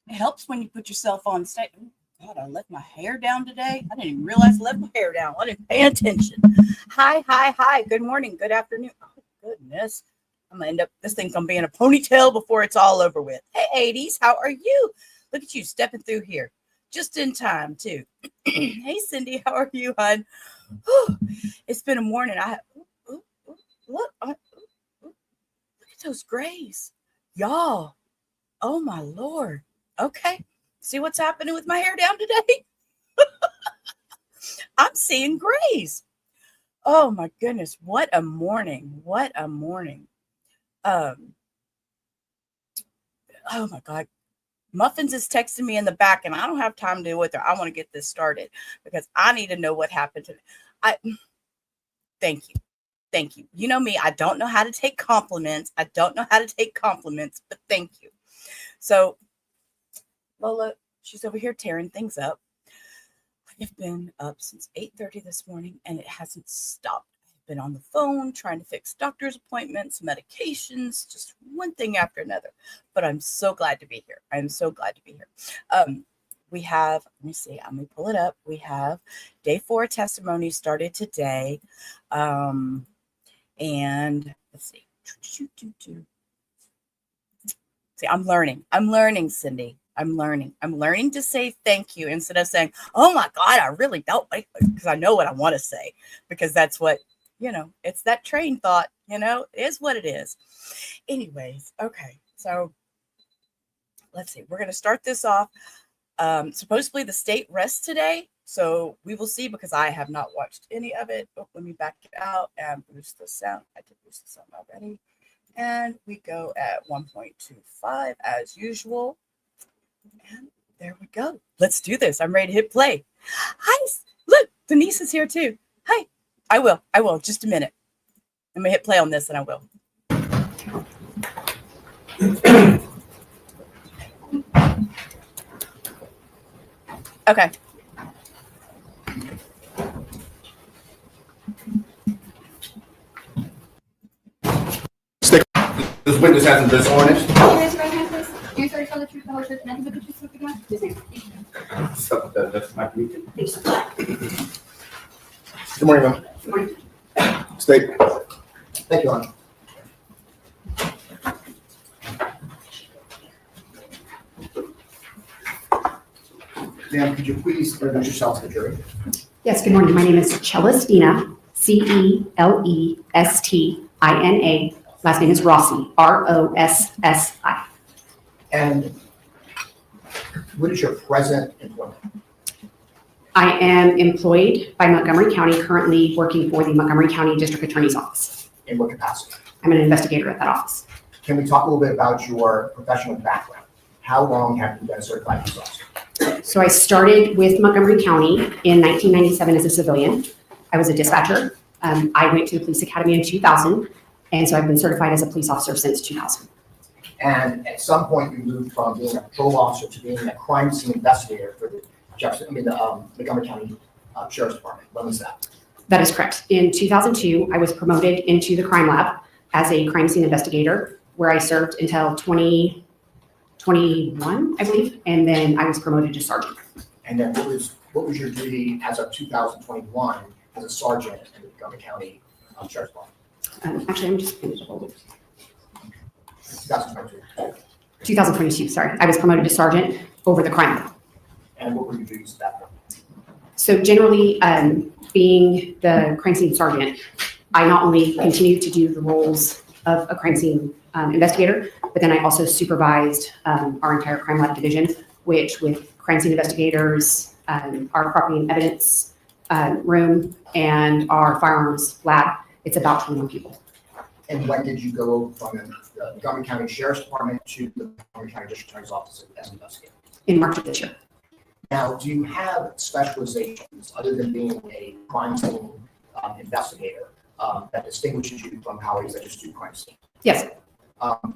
It helps when you put yourself on stage. Oh, God, I left my hair down today. I didn't even realize I left my hair down. I didn't pay attention. Hi. Good morning. Good afternoon. Oh, goodness. I'm going to end up, this thing's going to be in a ponytail before it's all over with. Hey, 80s, how are you? Look at you stepping through here. Just in time, too. Hey, Cindy, how are you, hon? It's been a morning. Look at those grays. Y'all. Oh, my Lord. Okay. See what's happening with my hair down today? I'm seeing grays. Oh, my goodness. What a morning. What a morning. Oh, my God. Muffins is texting me in the back, and I don't have time to deal with her. I want to get this started because I need to know what happened to me. Thank you. Thank you. You know me. I don't know how to take compliments. But thank you. So, Lola, she's over here tearing things up. I've been up since 8:30 this morning, and it hasn't stopped. I've been on the phone trying to fix doctor's appointments, medications, just one thing after another. But I'm so glad to be here. We have, let me see, let me pull it up. We have day 4 testimony started today. And let's see. See, I'm learning, Cindy. I'm learning to say thank you instead of saying, oh my God, I really don't, because I know what I want to say, because that's what, it's that train thought, it is what it is. Anyways, okay. So let's see. We're going to start this off. Supposedly the state rests today. So we will see, because I have not watched any of it. Oh, let me back it out and boost the sound. I did boost the sound already. And we go at 1.25 as usual. And there we go. Let's do this. I'm ready to hit play. Hi. Look, Denise is here too. Hi. I will. Just a minute. I'm going to hit play on this and I will. Okay. This witness hasn't been sworn in. Can you raise your right hand, please? Do you swear to tell the truth, the whole truth, and nothing but the truth, so help you God? So that's my meeting. Good morning, ma'am. Good morning. State. Thank you, Honor. Ma'am, could you please introduce yourself to the jury? Yes, good morning. My name is Celestina, Celestina. Last name is Rossi, Rossi. And what is your present employment? I am employed by Montgomery County, currently working for the Montgomery County District Attorney's Office. In what capacity? I'm an investigator at that office. Can we talk a little bit about your professional background? How long have you been a certified police officer? So I started with Montgomery County in 1997 as a civilian. I was a dispatcher. I went to the police academy in 2000, and so I've been certified as a police officer since 2000. And at some point, you moved from being a patrol officer to being a crime scene investigator for the Montgomery County Sheriff's Department. When was that? That is correct. In 2002, I was promoted into the crime lab as a crime scene investigator, where I served until 2021, I believe, and then I was promoted to sergeant. And then what was your duty as of 2021 as a sergeant in the Montgomery County Sheriff's Department? Actually, I'm just going to hold it. 2022. 2022, sorry. I was promoted to sergeant over the crime lab. And what were your duties at that point? So generally, being the crime scene sergeant, I not only continued to do the roles of a crime scene investigator, but then I also supervised our entire crime lab division, which with crime scene investigators, our property and evidence room, and our firearms lab, it's about 21 people. And when did you go from the Montgomery County Sheriff's Department to the Montgomery County District Attorney's Office as an investigator? In March of this year. Now, do you have specializations other than being a crime scene investigator that distinguishes you from colleagues that just do crime scene? Yes.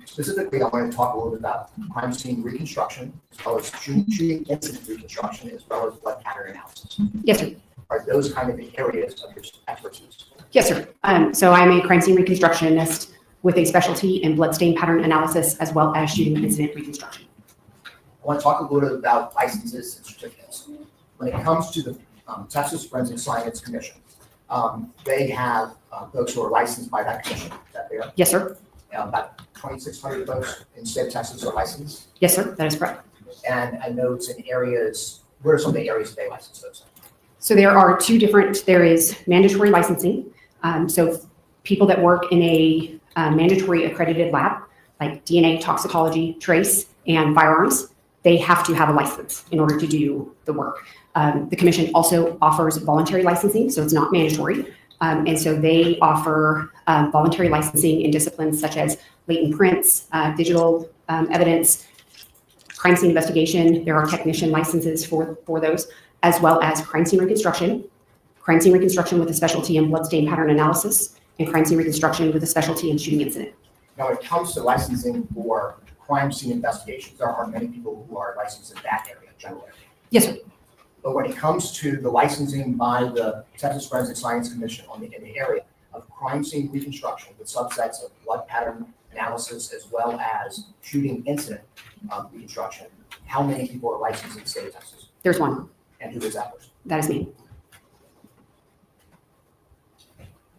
Specifically, I want to talk a little bit about crime scene reconstruction, as well as shooting incident reconstruction, as well as blood pattern analysis. Yes, sir. Are those kind of the areas of your expertise? Yes, sir. So I'm a crime scene reconstructionist with a specialty in bloodstain pattern analysis, as well as shooting incident reconstruction. want to talk a little bit about licenses and certificates. When it comes to the Texas Forensic Science Commission, they have folks who are licensed by that commission. Is that fair? Yes, sir. About 2,600 folks in the state of Texas are licensed. Yes, sir. That is correct. And I know it's in areas, where are some of the areas that they license those in? So there are two different, there is mandatory licensing. So people that work in a mandatory accredited lab, like DNA, toxicology, trace, and firearms, they have to have a license in order to do the work. The commission also offers voluntary licensing, so it's not mandatory. And so they offer voluntary licensing in disciplines such as latent prints, digital evidence, crime scene investigation. There are technician licenses for those, as well as crime scene reconstruction with a specialty in bloodstain pattern analysis, and crime scene reconstruction with a specialty in shooting incident. Now, when it comes to licensing for crime scene investigations, there are many people who are licensed in that area, generally. Yes, sir. But when it comes to the licensing by the Texas Forensic Science Commission in the area of crime scene reconstruction with subsets of blood pattern analysis as well as shooting incident reconstruction, how many people are licensed in the state of Texas? There's one. And who is that person? That is me.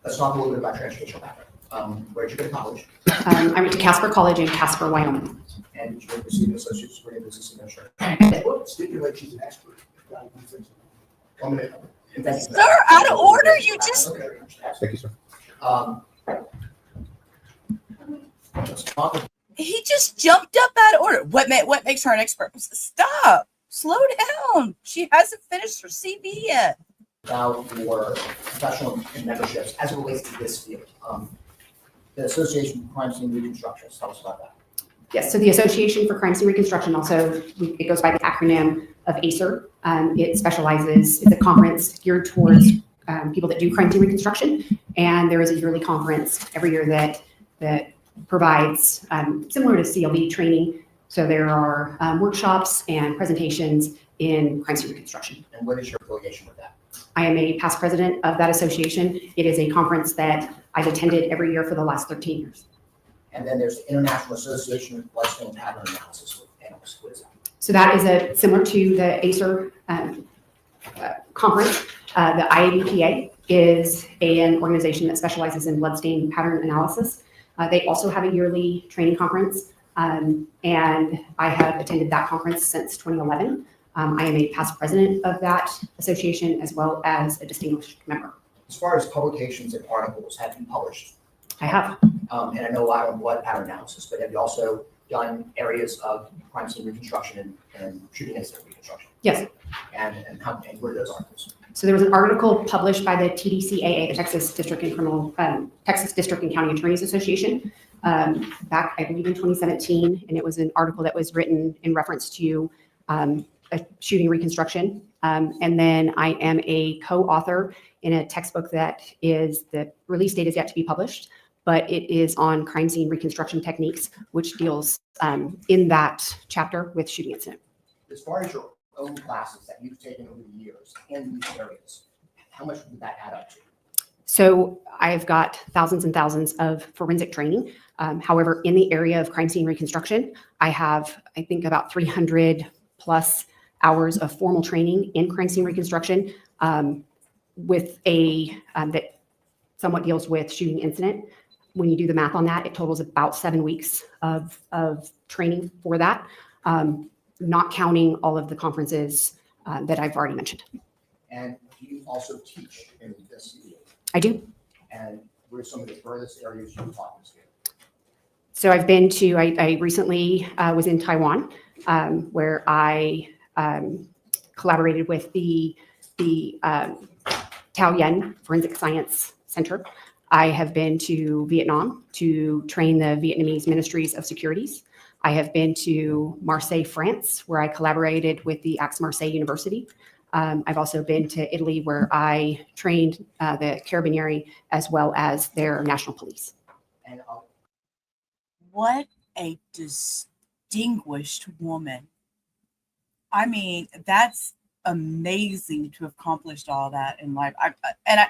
Let's talk a little bit about your educational background. Where did you go to college? I went to Casper College in Casper, Wyoming. And did you receive an associate's degree in business administration? What stipulates she's an expert? 1 minute. And thank you for Sir, that. out of order. You just Okay. Thank you, sir. Let's talk about he just jumped up out of order. What makes her an expert? Stop. Slow down. She hasn't finished her CV yet. your professional memberships as it relates to this field. The Association for Crime Scene Reconstruction, tell us about that. Yes, so the Association for Crime Scene Reconstruction also, it goes by the acronym of ACER. It specializes, it's a conference geared towards people that do crime scene reconstruction. And there is a yearly conference every year that provides, similar to CLB training. So there are workshops and presentations in crime scene reconstruction. And what is your affiliation with that? I am a past president of that association. It is a conference that I've attended every year for the last 13 years. And then there's the International Association of Bloodstain Pattern Analysis. What is that? So that is similar to the ACER conference. The IABPA is an organization that specializes in bloodstain pattern analysis. They also have a yearly training conference, and I have attended that conference since 2011. I am a past president of that association as well as a distinguished member. As far as publications and articles, have you published? I have. And I know a lot on blood pattern analysis, but have you also done areas of crime scene reconstruction and shooting incident reconstruction? Yes. And where are those articles? So there was an article published by the TDCAA, the Texas District and County Attorneys Association, back, I believe, in 2017. And it was an article that was written in reference to a shooting reconstruction. And then I am a co-author in a textbook that is, the release date is yet to be published, but it is on crime scene reconstruction techniques, which deals in that chapter with shooting incident. As far as your own classes that you've taken over the years in these areas, how much would that add up to? So I've got thousands and thousands of forensic training. However, in the area of crime scene reconstruction, I have, I think, about 300 plus hours of formal training in crime scene reconstruction with a that somewhat deals with shooting incident. When you do the math on that, it totals about 7 weeks of training for that, not counting all of the conferences that I've already mentioned. And do you also teach in this field? I do. And what are some of the furthest areas you've taught in this field? So I've been to, I recently was in Taiwan, where I collaborated with the Taoyuan Forensic Science Center. I have been to Vietnam to train the Vietnamese Ministries of Securities. I have been to Marseille, France, where I collaborated with the Aix-Marseille University. I've also been to Italy, where I trained the Carabinieri as well as their national police. And What a distinguished woman. I mean, that's amazing to have accomplished all that in life.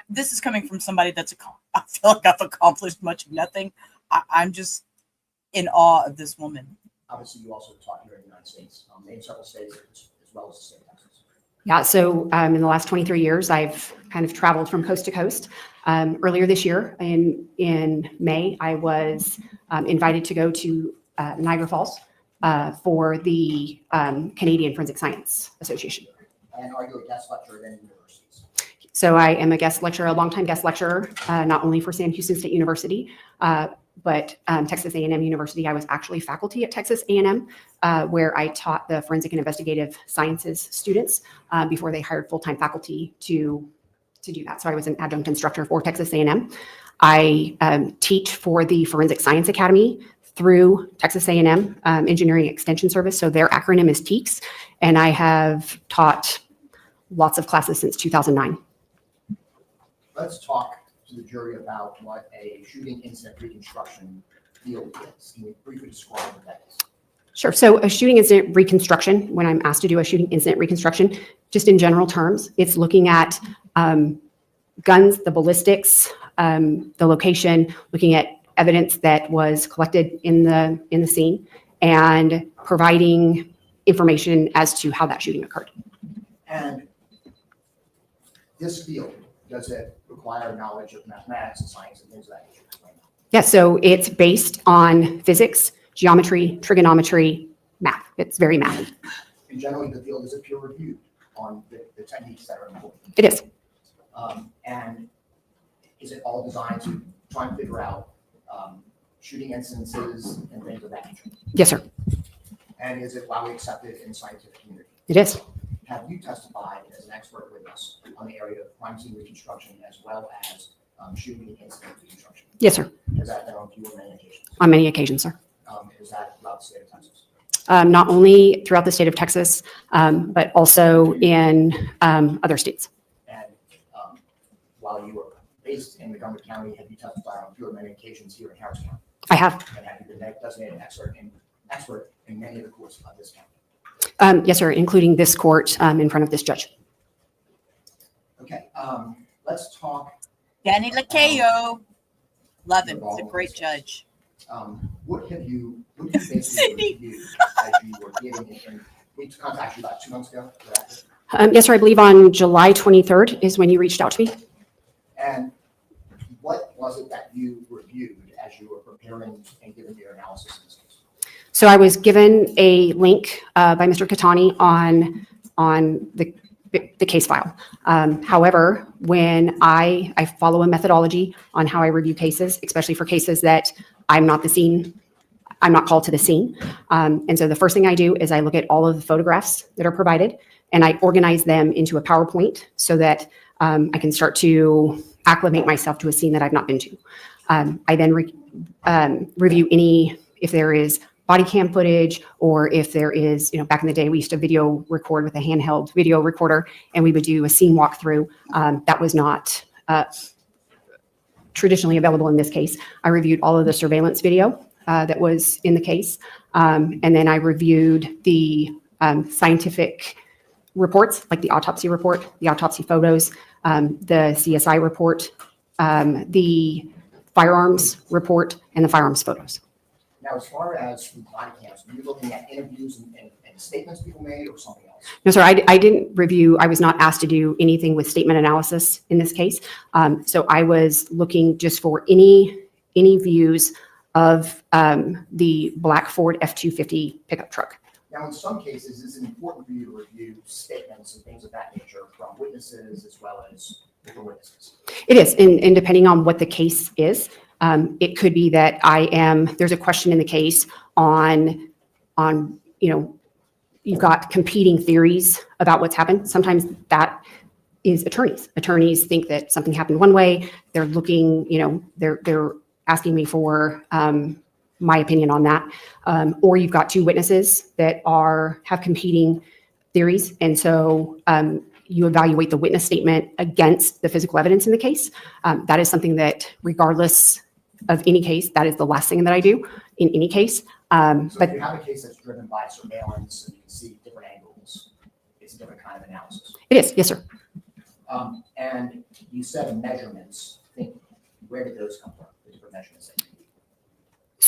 This is coming from somebody I feel like I've accomplished much of nothing. I'm just in awe of this woman. obviously you also taught here in the United States, name several states as well as the state of Texas. Yeah, so in the last 23 years, I've kind of traveled from coast to coast. Earlier this year, in May, I was invited to go to Niagara Falls for the Canadian Forensic Science Association. And are you a guest lecturer at any universities? So I am a guest lecturer, a longtime guest lecturer, not only for Sam Houston State University, but Texas A&M University. I was actually faculty at Texas A&M, where I taught the forensic and investigative sciences students before they hired full-time faculty to do that. So I was an adjunct instructor for Texas A&M. I teach for the Forensic Science Academy through Texas A&M Engineering Extension Service. So their acronym is TEACS, and I have taught lots of classes since 2009. Let's talk to the jury about what a shooting incident reconstruction field is. Can you briefly describe what that is? Sure. So a shooting incident reconstruction, when I'm asked to do a shooting incident reconstruction, just in general terms, it's looking at guns, the ballistics, the location, looking at evidence that was collected in the scene, and providing information as to how that shooting occurred. And this field, does it require knowledge of mathematics and science and things of that nature? Yeah, so it's based on physics, geometry, trigonometry, math. It's very mathy. And generally, the field is peer reviewed on the techniques that are important. It is. And is it all designed to try and figure out shooting instances and things of that nature? Yes, sir. And is it widely accepted in the scientific community? It is. Have you testified as an expert witness on the area of crime scene reconstruction as well as shooting incident reconstruction? Yes, sir. Has that been on few or many occasions? On many occasions, sir. Is that throughout the state of Texas? Not only throughout the state of Texas, but also in other states. And while you were based in Montgomery County, have you testified on few or many occasions here in Harris County? I have. And have you been designated expert in many of the courts of this county? Yes, sir, including this court in front of this judge. Okay, let's talk. Danny Lacayo. Love him. He's a great judge. What have you basically reviewed as you were getting in? We contacted you about 2 months ago. Yes, sir, I believe on July 23rd is when you reached out to me. And what was it that you reviewed as you were preparing and giving your analysis in this case? So I was given a link by Mr. Catani on the case file. However, when I follow a methodology on how I review cases, especially for cases that I'm not called to the scene. And so the first thing I do is I look at all of the photographs that are provided and I organize them into a PowerPoint so that I can start to acclimate myself to a scene that I've not been to. I then review if there is body cam footage, or if there is, back in the day, we used to video record with a handheld video recorder, and we would do a scene walkthrough. That was not traditionally available in this case. I reviewed all of the surveillance video that was in the case, and then I reviewed the scientific reports, like the autopsy report, the autopsy photos, the CSI report, the firearms report, and the firearms photos. Now, as far as from body cams, were you looking at interviews and statements people made or something else? No, sir, I didn't review. I was not asked to do anything with statement analysis in this case. So I was looking just for any views of the black Ford F-250 pickup truck. Now, in some cases, it's important for you to review statements and things of that nature from witnesses as well as different witnesses. It is, and depending on what the case is, it could be that there's a question in the case on, you've got competing theories about what's happened. Sometimes that is attorneys. Attorneys think that something happened one way. They're looking, they're asking me for my opinion on that. Or you've got two witnesses that have competing theories. And so you evaluate the witness statement against the physical evidence in the case. That is something that, regardless of any case, that is the last thing that I do in any case. So if you have a case that's driven by surveillance and you can see different angles, it's a different kind of analysis. It is, yes, sir. And you said measurements. Where did those come from, the different measurements that you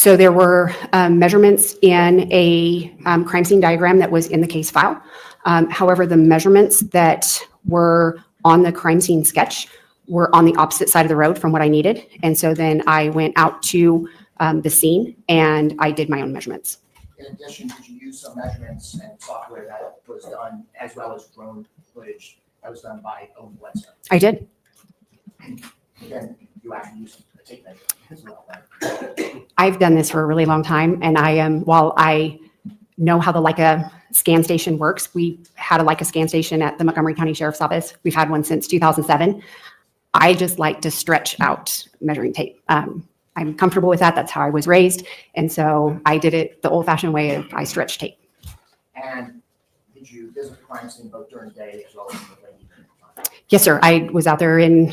So there were measurements in a crime scene diagram that was in the case file. However, the measurements that were on the crime scene sketch were on the opposite side of the road from what I needed. And so then I went out to the scene and I did my own measurements. In addition, did you use some measurements and software that was done, as well as drone footage that was done by Owen Bledsoe? I did. Again, you actually used a tape measure as well, right? I've done this for a really long time, and while I know how the Leica scan station works, we had a Leica scan station at the Montgomery County Sheriff's Office. We've had one since 2007. I just like to stretch out measuring tape. I'm comfortable with that. That's how I was raised. And so I did it the old-fashioned way of I stretched tape. And did you visit the crime scene both during the day as well as in the late evening time? Yes, sir. I was out there in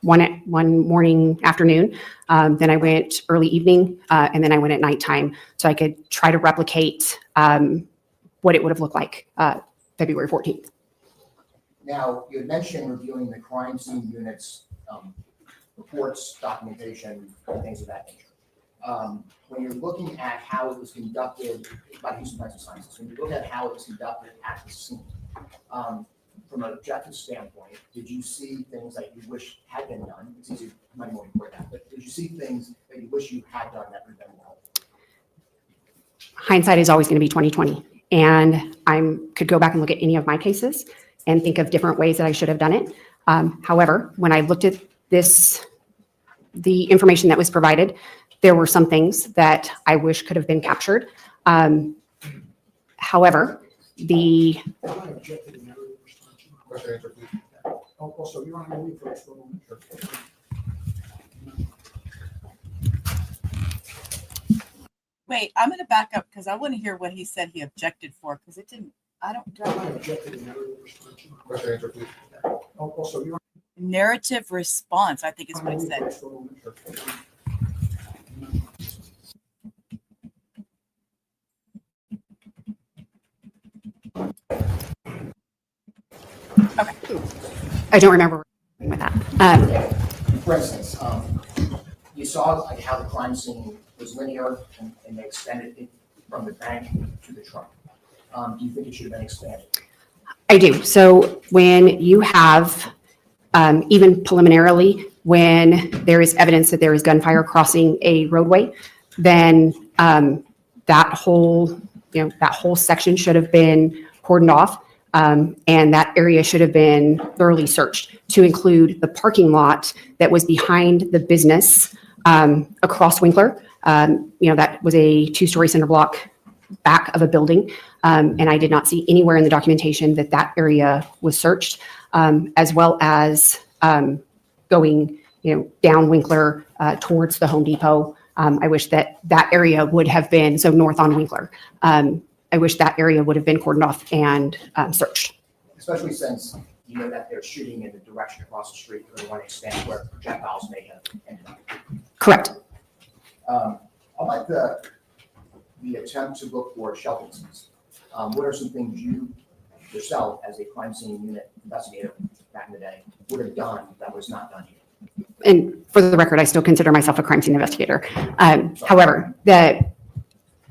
one morning, afternoon. Then I went early evening, and then I went at nighttime so I could try to replicate what it would have looked like February 14th. Now, you had mentioned reviewing the crime scene units, reports, documentation, and things of that nature. When you're looking at how it was conducted by Houston Forensic Sciences, when you look at how it was conducted at the scene, from an objective standpoint, did you see things that you wish had been done? It's easy, money more important, but did you see things that you wish you had done that would have been well? Hindsight is always going to be 20/20, and I could go back and look at any of my cases and think of different ways that I should have done it. However, when I looked at the information that was provided, there were some things that I wish could have been captured. However, Also, you're on leave for extra moment. Wait, I'm going to back up because I want to hear what he said he objected for because it didn't. I don't. Also, you're Narrative response, I think is what he said. Okay. I don't remember with that. For instance, you saw like how the crime scene was linear and they extended it from the bank to the truck. Do you think it should have been expanded? I do. So when you have, even preliminarily, when there is evidence that there is gunfire crossing a roadway, then that whole section should have been cordoned off, and that area should have been thoroughly searched to include the parking lot that was behind the business across Winkler. That was a 2-story cinder block back of a building, and I did not see anywhere in the documentation that that area was searched, as well as going down Winkler towards the Home Depot. I wish that area would have been, so north on Winkler. I wish that area would have been cordoned off and searched. Especially since you know that they're shooting in the direction across the street where they want to expand where projectiles may have ended up. Correct. I like the attempt to look for shelter incidents. What are some things you yourself, as a crime scene unit investigator back in the day, would have done that was not done here? And for the record, I still consider myself a crime scene investigator. However,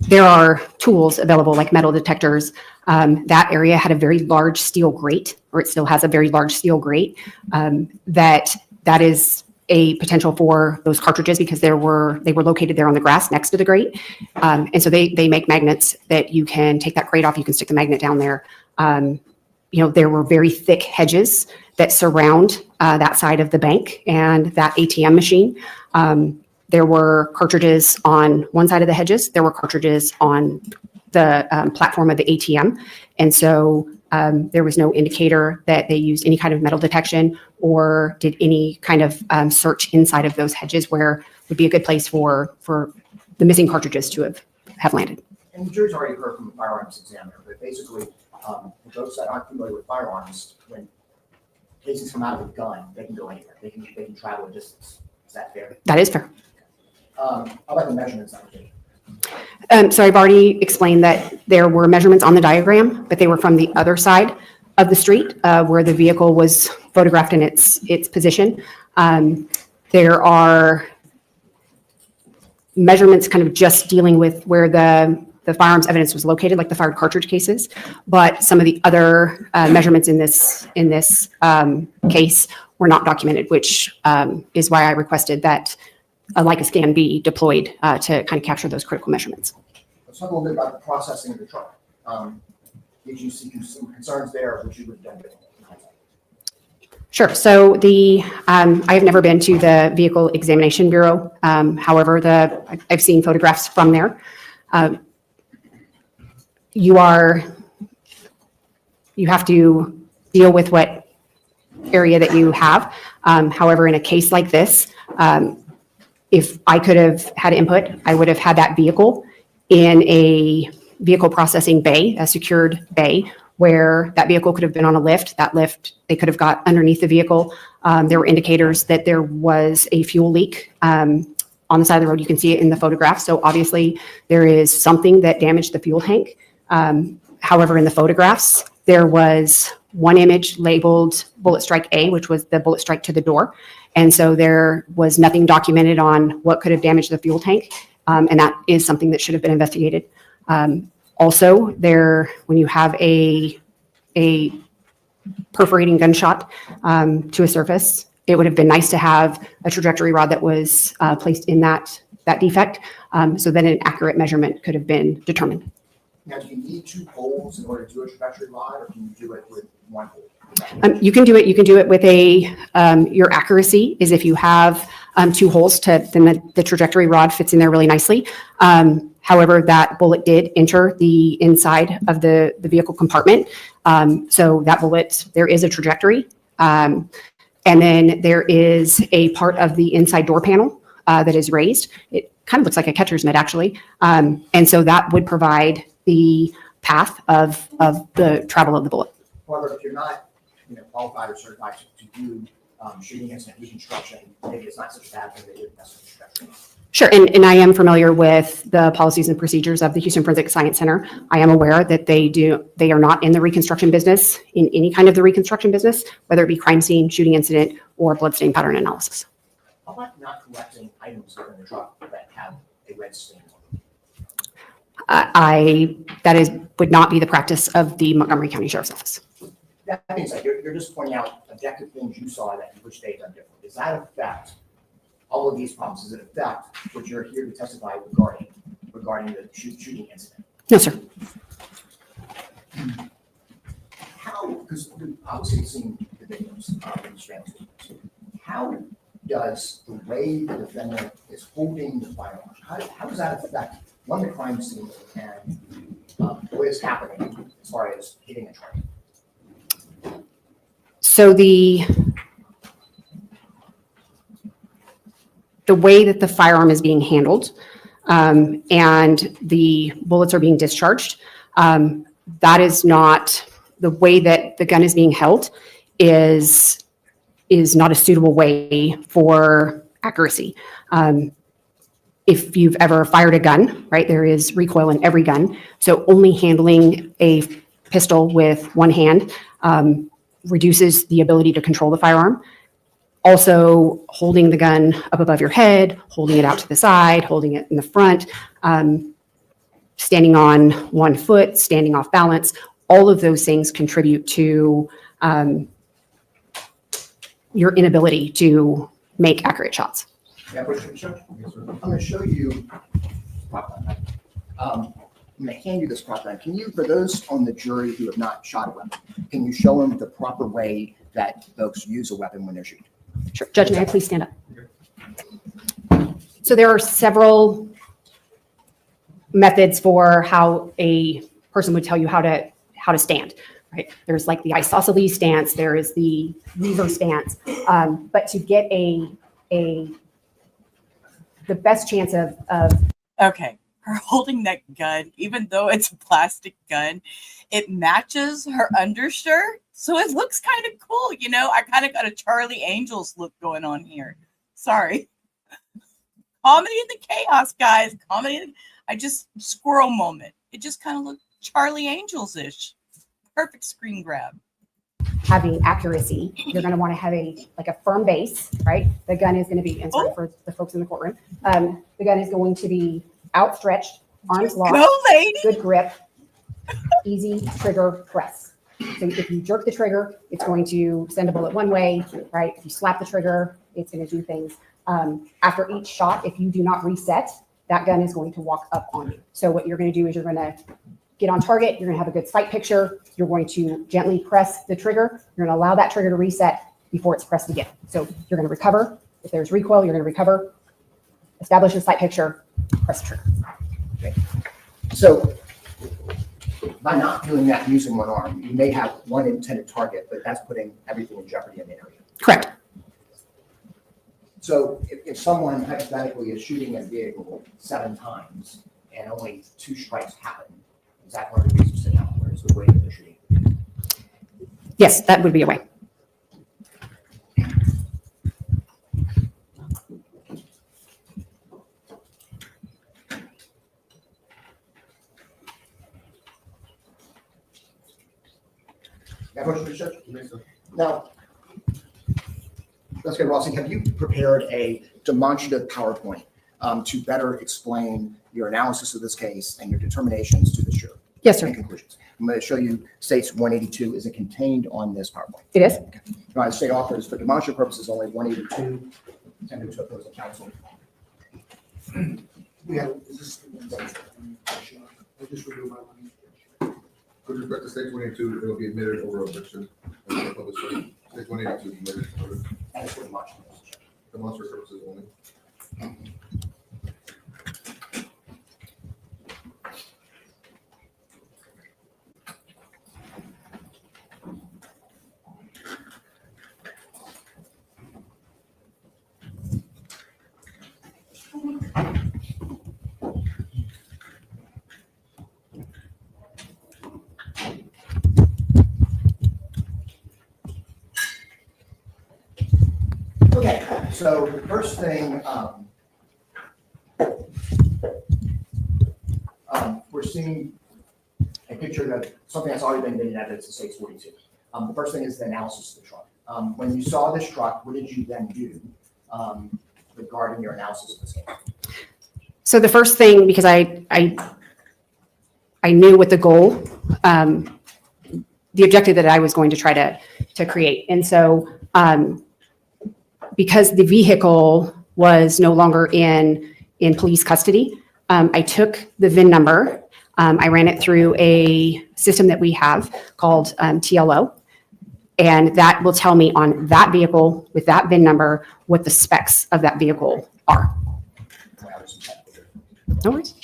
there are tools available like metal detectors. That area had a very large steel grate, or it still has a very large steel grate. That is a potential for those cartridges because they were located there on the grass next to the grate. And so they make magnets that you can take that grate off, you can stick the magnet down there. There were very thick hedges that surround that side of the bank and that ATM machine. There were cartridges on one side of the hedges. There were cartridges on the platform of the ATM. And so there was no indicator that they used any kind of metal detection or did any kind of search inside of those hedges where would be a good place for the missing cartridges to have landed. And the jury's already heard from the firearms examiner, but basically, for those that aren't familiar with firearms, when cases come out of a gun, they can go anywhere. They can travel a distance. Is that fair? That is fair. How about the measurements that were taken? So I've already explained that there were measurements on the diagram, but they were from the other side of the street where the vehicle was photographed in its position. There are, measurements kind of just dealing with where the firearms evidence was located, like the fired cartridge cases, but some of the other measurements in this case were not documented, which is why I requested that a Leica scan be deployed to kind of capture those critical measurements. Let's talk a little bit about the processing of the truck. Did you see some concerns there, which you would have done differently? Sure. So I have never been to the Vehicle Examination Bureau. However, I've seen photographs from there. You have to deal with what area that you have. However, in a case like this, if I could have had input, I would have had that vehicle in a vehicle processing bay, a secured bay, where that vehicle could have been on a lift. That lift, they could have got underneath the vehicle. There were indicators that there was a fuel leak on the side of the road. You can see it in the photograph. So obviously there is something that damaged the fuel tank. However, in the photographs, there was one image labeled bullet strike A, which was the bullet strike to the door. And so there was nothing documented on what could have damaged the fuel tank. And that is something that should have been investigated. Also, when you have a perforating gunshot to a surface, it would have been nice to have a trajectory rod that was placed in that defect, so that an accurate measurement could have been determined. Now, do you need 2 holes in order to do a trajectory rod, or can you do it with 1 hole? You can do it. You can do it with your accuracy is if you have 2 holes then the trajectory rod fits in there really nicely. However, that bullet did enter the inside of the vehicle compartment. So that bullet, there is a trajectory. And then there is a part of the inside door panel that is raised. It kind of looks like a catcher's mitt, actually. And so that would provide the path of the travel of the bullet. However, if you're not qualified or certified to do shooting incident reconstruction, maybe it's not such a bad thing that you're necessarily. Sure, and I am familiar with the policies and procedures of the Houston Forensic Science Center. I am aware that they are not in the reconstruction business, in any kind of the reconstruction business, whether it be crime scene, shooting incident, or bloodstain pattern analysis. How about not collecting items that are in the truck that have a red stain on them? Would not be the practice of the Montgomery County Sheriff's Office. That being said, you're just pointing out objective things you saw that which they've done differently. Does that affect all of these problems? Does it affect what you're here to testify regarding the shooting incident? No, sir. How, because obviously you've seen the victims in the strands, how does the way the defendant is holding the firearm, how does that affect the crime scene and what is happening as far as hitting a truck? So the way that the firearm is being handled and the bullets are being discharged, that is not the way that the gun is being held is not a suitable way for accuracy. If you've ever fired a gun, right, there is recoil in every gun. So only handling a pistol with one hand reduces the ability to control the firearm. Also, holding the gun up above your head, holding it out to the side, holding it in the front, standing on one foot, standing off balance, all of those things contribute to your inability to make accurate shots. Yeah, I'm going to show you prop gun. I'm going to hand you this prop gun. Can you, for those on the jury who have not shot a weapon, can you show them the proper way that folks use a weapon when they're shooting? Sure. Judge, may I please stand up? So there are several methods for how a person would tell you how to stand, right? There's like the isosceles stance, there is the lever stance, but to get the best chance of Okay, her holding that gun, even though it's a plastic gun, it matches her undershirt. So it looks kind of cool. I kind of got a Charlie Angels look going on here. Sorry. Comedy in the chaos, guys. I just squirrel moment. It just kind of looked Charlie Angels-ish. Perfect screen grab. having accuracy, you're going to want to have a firm base, right? The gun is going to be, and sorry for the folks in the courtroom, the gun is going to be outstretched, arms locked, Go, lady. good grip, easy trigger press. So if you jerk the trigger, it's going to send a bullet one way, right? If you slap the trigger, it's going to do things. After each shot, if you do not reset, that gun is going to walk up on you. So what you're going to do is you're going to get on target. You're going to have a good sight picture. You're going to gently press the trigger. You're going to allow that trigger to reset before it's pressed again. So you're going to recover. If there's recoil, you're going to recover, establish a sight picture, press the trigger. Okay. So by not doing that using one arm, you may have one intended target, but that's putting everything in jeopardy in the area. Correct. So if someone hypothetically is shooting a vehicle 7 times and only 2 strikes happen, is that one of the reasons to know where is the way that they're shooting? Yes, that would be a way. Got a question, Judge? Now, let's get Rossi. Have you prepared a demonstrative PowerPoint to better explain your analysis of this case and your determinations to the jury? Yes, sir. And conclusions. I'm going to show you states 182. Is it contained on this PowerPoint? It is. Okay. United States offers for demonstrative purposes only 182. Intended to opposing counsel. We have, is this, I just reviewed my money. With respect to state 22, it will be admitted over objection. State 22 admitted over And it's pretty much. demonstrative purposes only. Okay, so the first thing, we're seeing a picture of something that's already been in evidence in state 42. The first thing is the analysis of the truck. When you saw this truck, what did you then do regarding your analysis of this case? So the first thing, because I knew what the goal, the objective that I was going to try to create. And so because the vehicle was no longer in police custody, I took the VIN number. I ran it through a system that we have called TLO. And that will tell me on that vehicle with that VIN number what the specs of that vehicle are. No worries.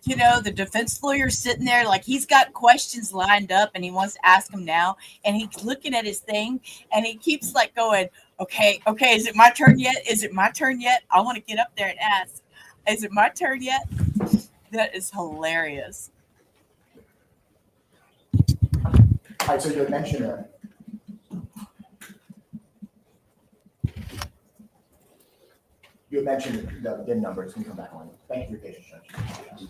You know, the defense lawyer's sitting there like he's got questions lined up and he wants to ask them now. And he's looking at his thing and he keeps like going, okay, is it my turn yet? Is it my turn yet? I want to get up there and ask, is it my turn yet? That is hilarious. All right, so you had mentioned the VIN number. It's going to come back on. Thank you for your patience, Judge.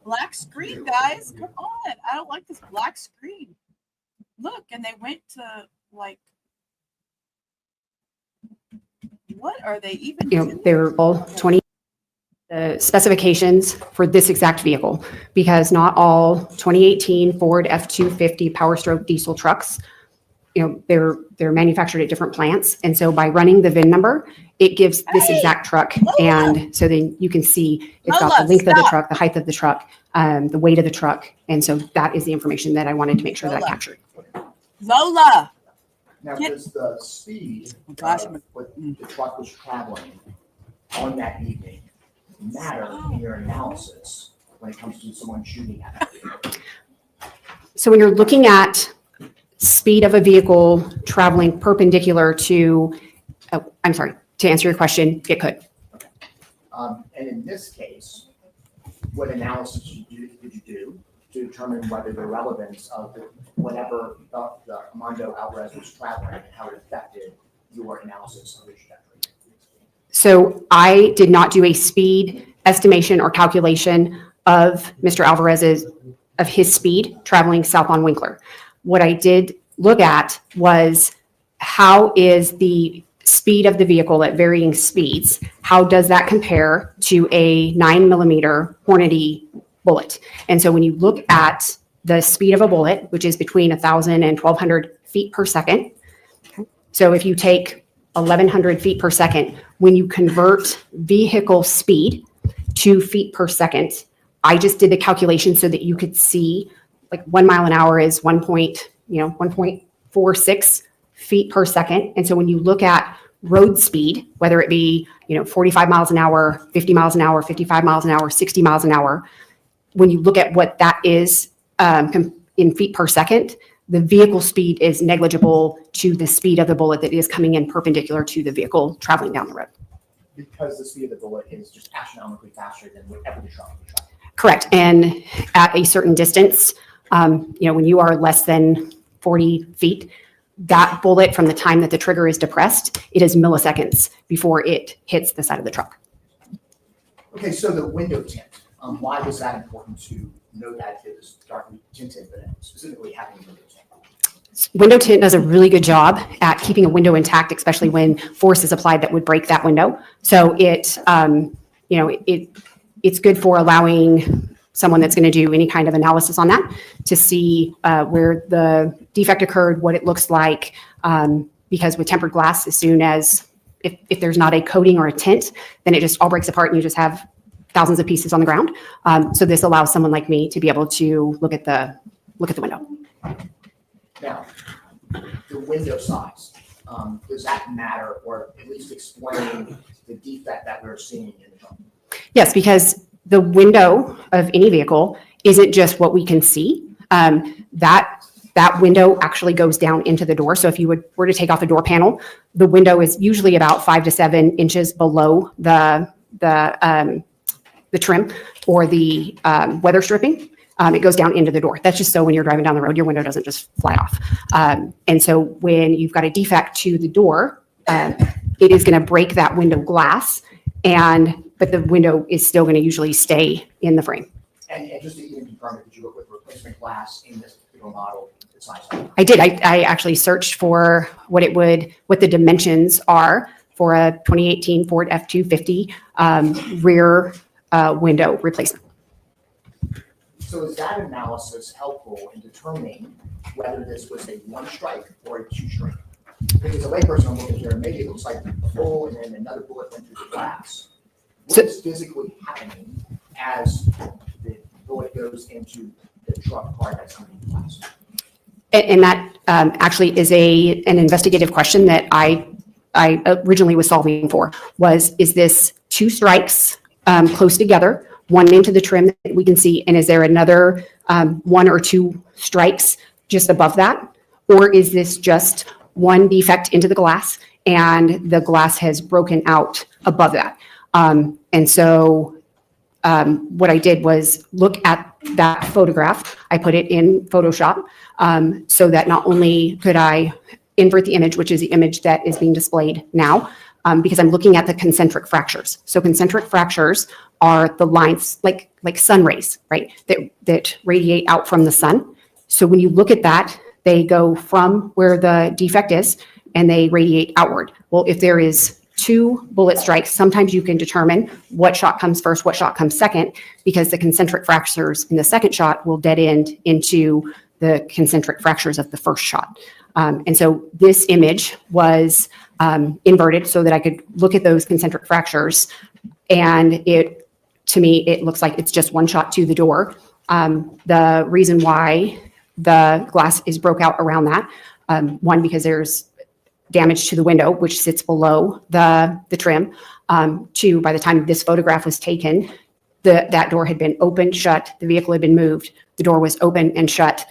Black screen, guys. Come on. I don't like this black screen. Look, and they went to like, what are they even doing? They're all 20 specifications for this exact vehicle, because not all 2018 Ford F-250 Power Stroke diesel trucks, they're manufactured at different plants. And so by running the VIN number, it gives this exact truck. And so then you can see it's got the length of the truck, the height of the truck, the weight of the truck. And so that is the information that I wanted to make sure that I captured. Lola. Now, does the speed gosh. of what the truck was traveling on that evening matter in your analysis when it comes to someone shooting at it? So when you're looking at speed of a vehicle traveling perpendicular to, oh, I'm sorry, to answer your question, it could. And in this case, what analysis did you do to determine whether the relevance of whatever the Armando Alvarez was traveling and how it affected your analysis of the trajectory? So I did not do a speed estimation or calculation of Mr. Alvarez's, of his speed traveling south on Winkler. What I did look at was how is the speed of the vehicle at varying speeds, how does that compare to a 9mm Hornady bullet? And so when you look at the speed of a bullet, which is between 1,000 and 1,200 feet per second, so if you take 1,100 feet per second, when you convert vehicle speed to feet per second, I just did the calculation so that you could see like 1 mile an hour is 1.46 feet per second. And so when you look at road speed, whether it be, 45 miles an hour, 50 miles an hour, 55 miles an hour, 60 miles an hour, when you look at what that is in feet per second, the vehicle speed is negligible to the speed of the bullet that is coming in perpendicular to the vehicle traveling down the road. Because the speed of the bullet is just astronomically faster than whatever the truck would travel. Correct. And at a certain distance, when you are less than 40 feet, that bullet from the time that the trigger is depressed, it is milliseconds before it hits the side of the truck. Okay, so the window tint, why was that important to know that it was darkly tinted, but specifically having a window tint? Window tint does a really good job at keeping a window intact, especially when force is applied that would break that window. So it's good for allowing someone that's going to do any kind of analysis on that to see where the defect occurred, what it looks like, because with tempered glass, as soon as if there's not a coating or a tint, then it just all breaks apart and you just have thousands of pieces on the ground. So this allows someone like me to be able to look at the window. Now, the window size, does that matter, or at least explain the defect that we're seeing in the truck? Yes, because the window of any vehicle isn't just what we can see. That window actually goes down into the door. So if you were to take off a door panel, the window is usually about 5 to 7 inches below the trim or the weather stripping. It goes down into the door. That's just so when you're driving down the road, your window doesn't just fly off. And so when you've got a defect to the door, it is going to break that window glass, but the window is still going to usually stay in the frame. And just to even confirm, did you look with replacement glass in this particular model? Size? I did. I actually searched for what the dimensions are for a 2018 Ford F-250 rear window replacement. So is that analysis helpful in determining whether this was a one strike or a two strike? Because a layperson I'm looking here, maybe it looks like a hole and then another bullet went through the glass. What is physically happening as the bullet goes into the truck car that's coming in glass? And that actually is an investigative question that I originally was solving for. Is this two strikes close together, one into the trim that we can see, and is there another one or two strikes just above that? Or is this just one defect into the glass and the glass has broken out above that? And so what I did was look at that photograph. I put it in Photoshop so that not only could I invert the image, which is the image that is being displayed now, because I'm looking at the concentric fractures. So concentric fractures are the lines like sun rays, right, that radiate out from the sun. So when you look at that, they go from where the defect is and they radiate outward. Well, if there is two bullet strikes, sometimes you can determine what shot comes first, what shot comes second, because the concentric fractures in the second shot will dead end into the concentric fractures of the first shot. And so this image was inverted so that I could look at those concentric fractures, and to me, it looks like it's just one shot to the door. The reason why the glass is broke out around that, one, because there's damage to the window, which sits below the trim. Two, by the time this photograph was taken, that door had been opened, shut, the vehicle had been moved, the door was open and shut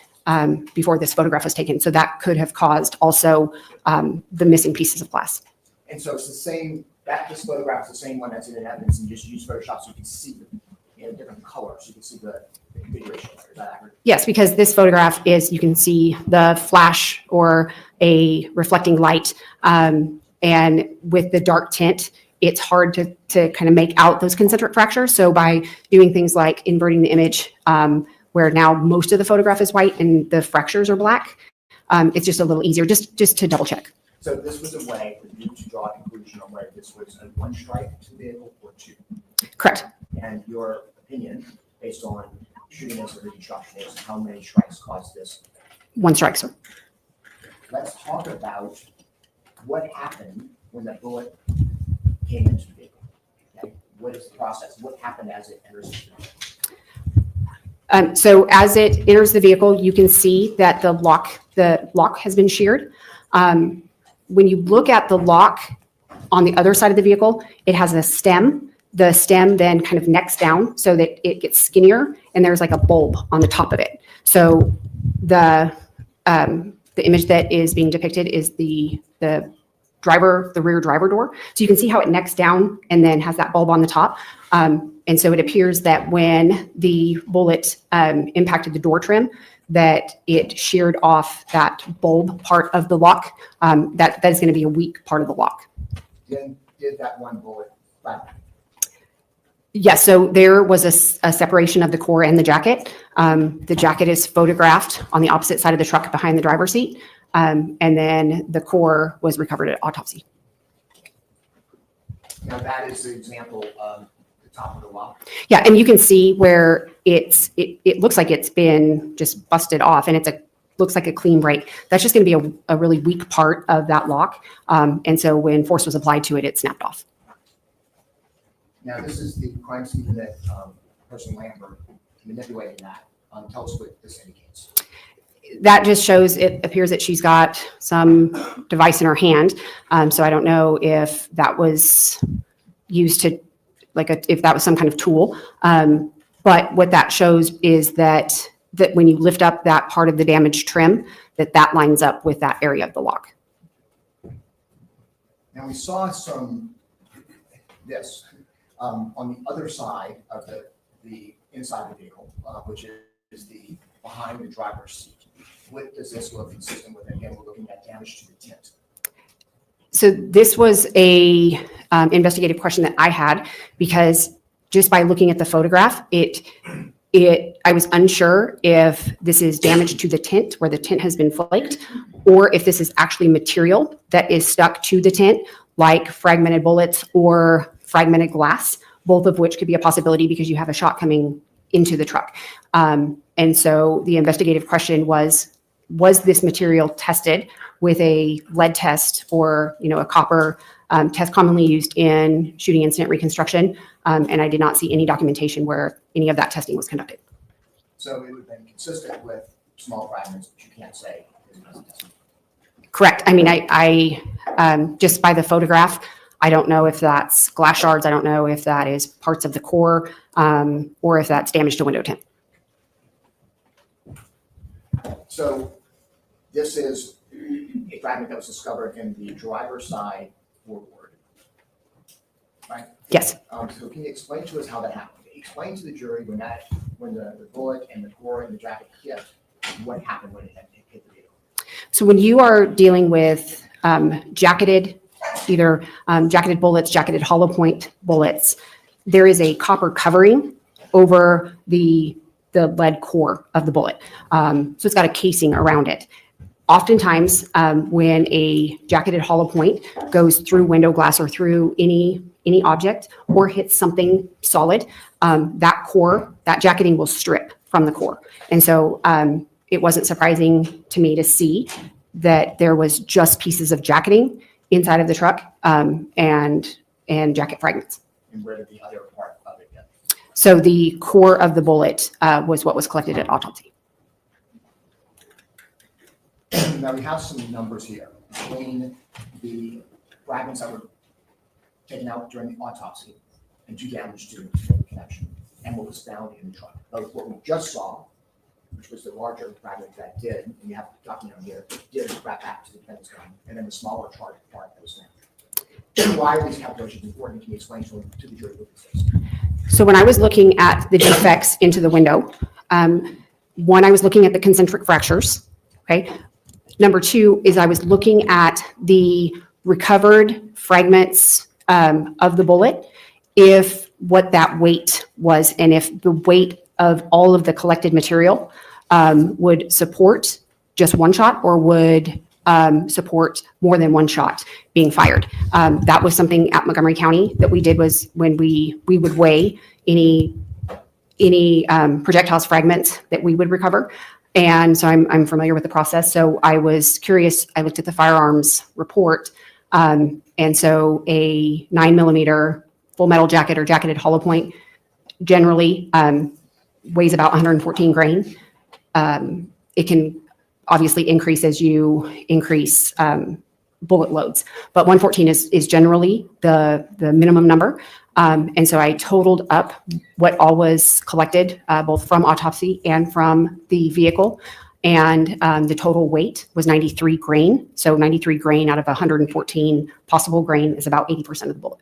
before this photograph was taken. So that could have caused also the missing pieces of glass. And so it's the same, this photograph is the same one that's in evidence, and just use Photoshop so you can see them in a different color, so you can see the configuration layer. Is that accurate? Yes, because this photograph is, you can see the flash or a reflecting light. And with the dark tint, it's hard to kind of make out those concentric fractures. So by doing things like inverting the image, where now most of the photograph is white and the fractures are black, it's just a little easier, just to double check. So this was a way for you to draw a conclusion on whether this was a one strike to the vehicle or two. Correct. And your opinion, based on shooting incident reconstruction, is how many strikes caused this. One strike, sir. Let's talk about what happened when that bullet came into the vehicle. Okay? What is the process? What happened as it enters the vehicle? So as it enters the vehicle, you can see that the lock has been sheared. When you look at the lock on the other side of the vehicle, it has a stem. The stem then kind of necks down so that it gets skinnier, and there's like a bulb on the top of it. So the image that is being depicted is the rear driver door. So you can see how it necks down and then has that bulb on the top. And so it appears that when the bullet impacted the door trim, that it sheared off that bulb part of the lock. That is going to be a weak part of the lock. Then did that one bullet flat? Yes, so there was a separation of the core and the jacket. The jacket is photographed on the opposite side of the truck behind the driver's seat. And then the core was recovered at autopsy. Now that is the example of the top of the lock. Yeah, and you can see where it looks like it's been just busted off, and looks like a clean break. That's just going to be a really weak part of that lock. And so when force was applied to it, it snapped off. Now this is the crime scene that person Lambert manipulated that. Tell us what this indicates. That just shows, it appears that she's got some device in her hand. So I don't know if that was used to, if that was some kind of tool. But what that shows is that when you lift up that part of the damaged trim, that lines up with that area of the lock. Now we saw this on the other side of the inside of the vehicle, which is the behind the driver's seat. What does this look consistent with? Again, we're looking at damage to the tint. So this was a investigative question that I had, because just by looking at the photograph, I was unsure if this is damage to the tint, where the tint has been flaked, or if this is actually material that is stuck to the tint, like fragmented bullets or fragmented glass, both of which could be a possibility because you have a shot coming into the truck. And so the investigative question was this material tested with a lead test or, a copper test commonly used in shooting incident reconstruction? And I did not see any documentation where any of that testing was conducted. So it would have been consistent with small fragments, but you can't say it wasn't tested. Correct. I mean, I just by the photograph, I don't know if that's glass shards. I don't know if that is parts of the core, or if that's damage to window tint. So this is a fragment that was discovered in the driver's side forward, right? Yes. So can you explain to us how that happened? Explain to the jury when the bullet and the core and the jacket hit, what happened when it hit the vehicle? So when you are dealing with jacketed bullets, jacketed hollow point bullets, there is a copper covering over the lead core of the bullet. So it's got a casing around it. Oftentimes, when a jacketed hollow point goes through window glass or through any object or hits something solid, that jacketing will strip from the core. And so it wasn't surprising to me to see that there was just pieces of jacketing inside of the truck, and jacket fragments. And where did the other part of it get? So the core of the bullet was what was collected at autopsy. Now we have some numbers here between the fragments that were taken out during the autopsy and do damage to the connection, and what was found in the truck. Both what we just saw which was the larger fragment that did, and you have document on here, did wrap back to the defendant's gun, and then the smaller part that was found. Why are these calculations important? Can you explain to the jury what this is? So when I was looking at the defects into the window, one, I was looking at the concentric fractures, okay? Number two is I was looking at the recovered fragments of the bullet, if what that weight was, and if the weight of all of the collected material would support just one shot or would support more than one shot being fired. That was something at Montgomery County that we did, was when we would weigh any projectiles fragments that we would recover. And so I'm familiar with the process. So I was curious, I looked at the firearms report. And so a 9mm full metal jacket or jacketed hollow point generally weighs about 114 grain. It can obviously increase as you increase bullet loads, but 114 is generally the minimum number. And so I totaled up what all was collected, both from autopsy and from the vehicle. And the total weight was 93 grain. So 93 grain out of 114 possible grain is about 80% of the bullet.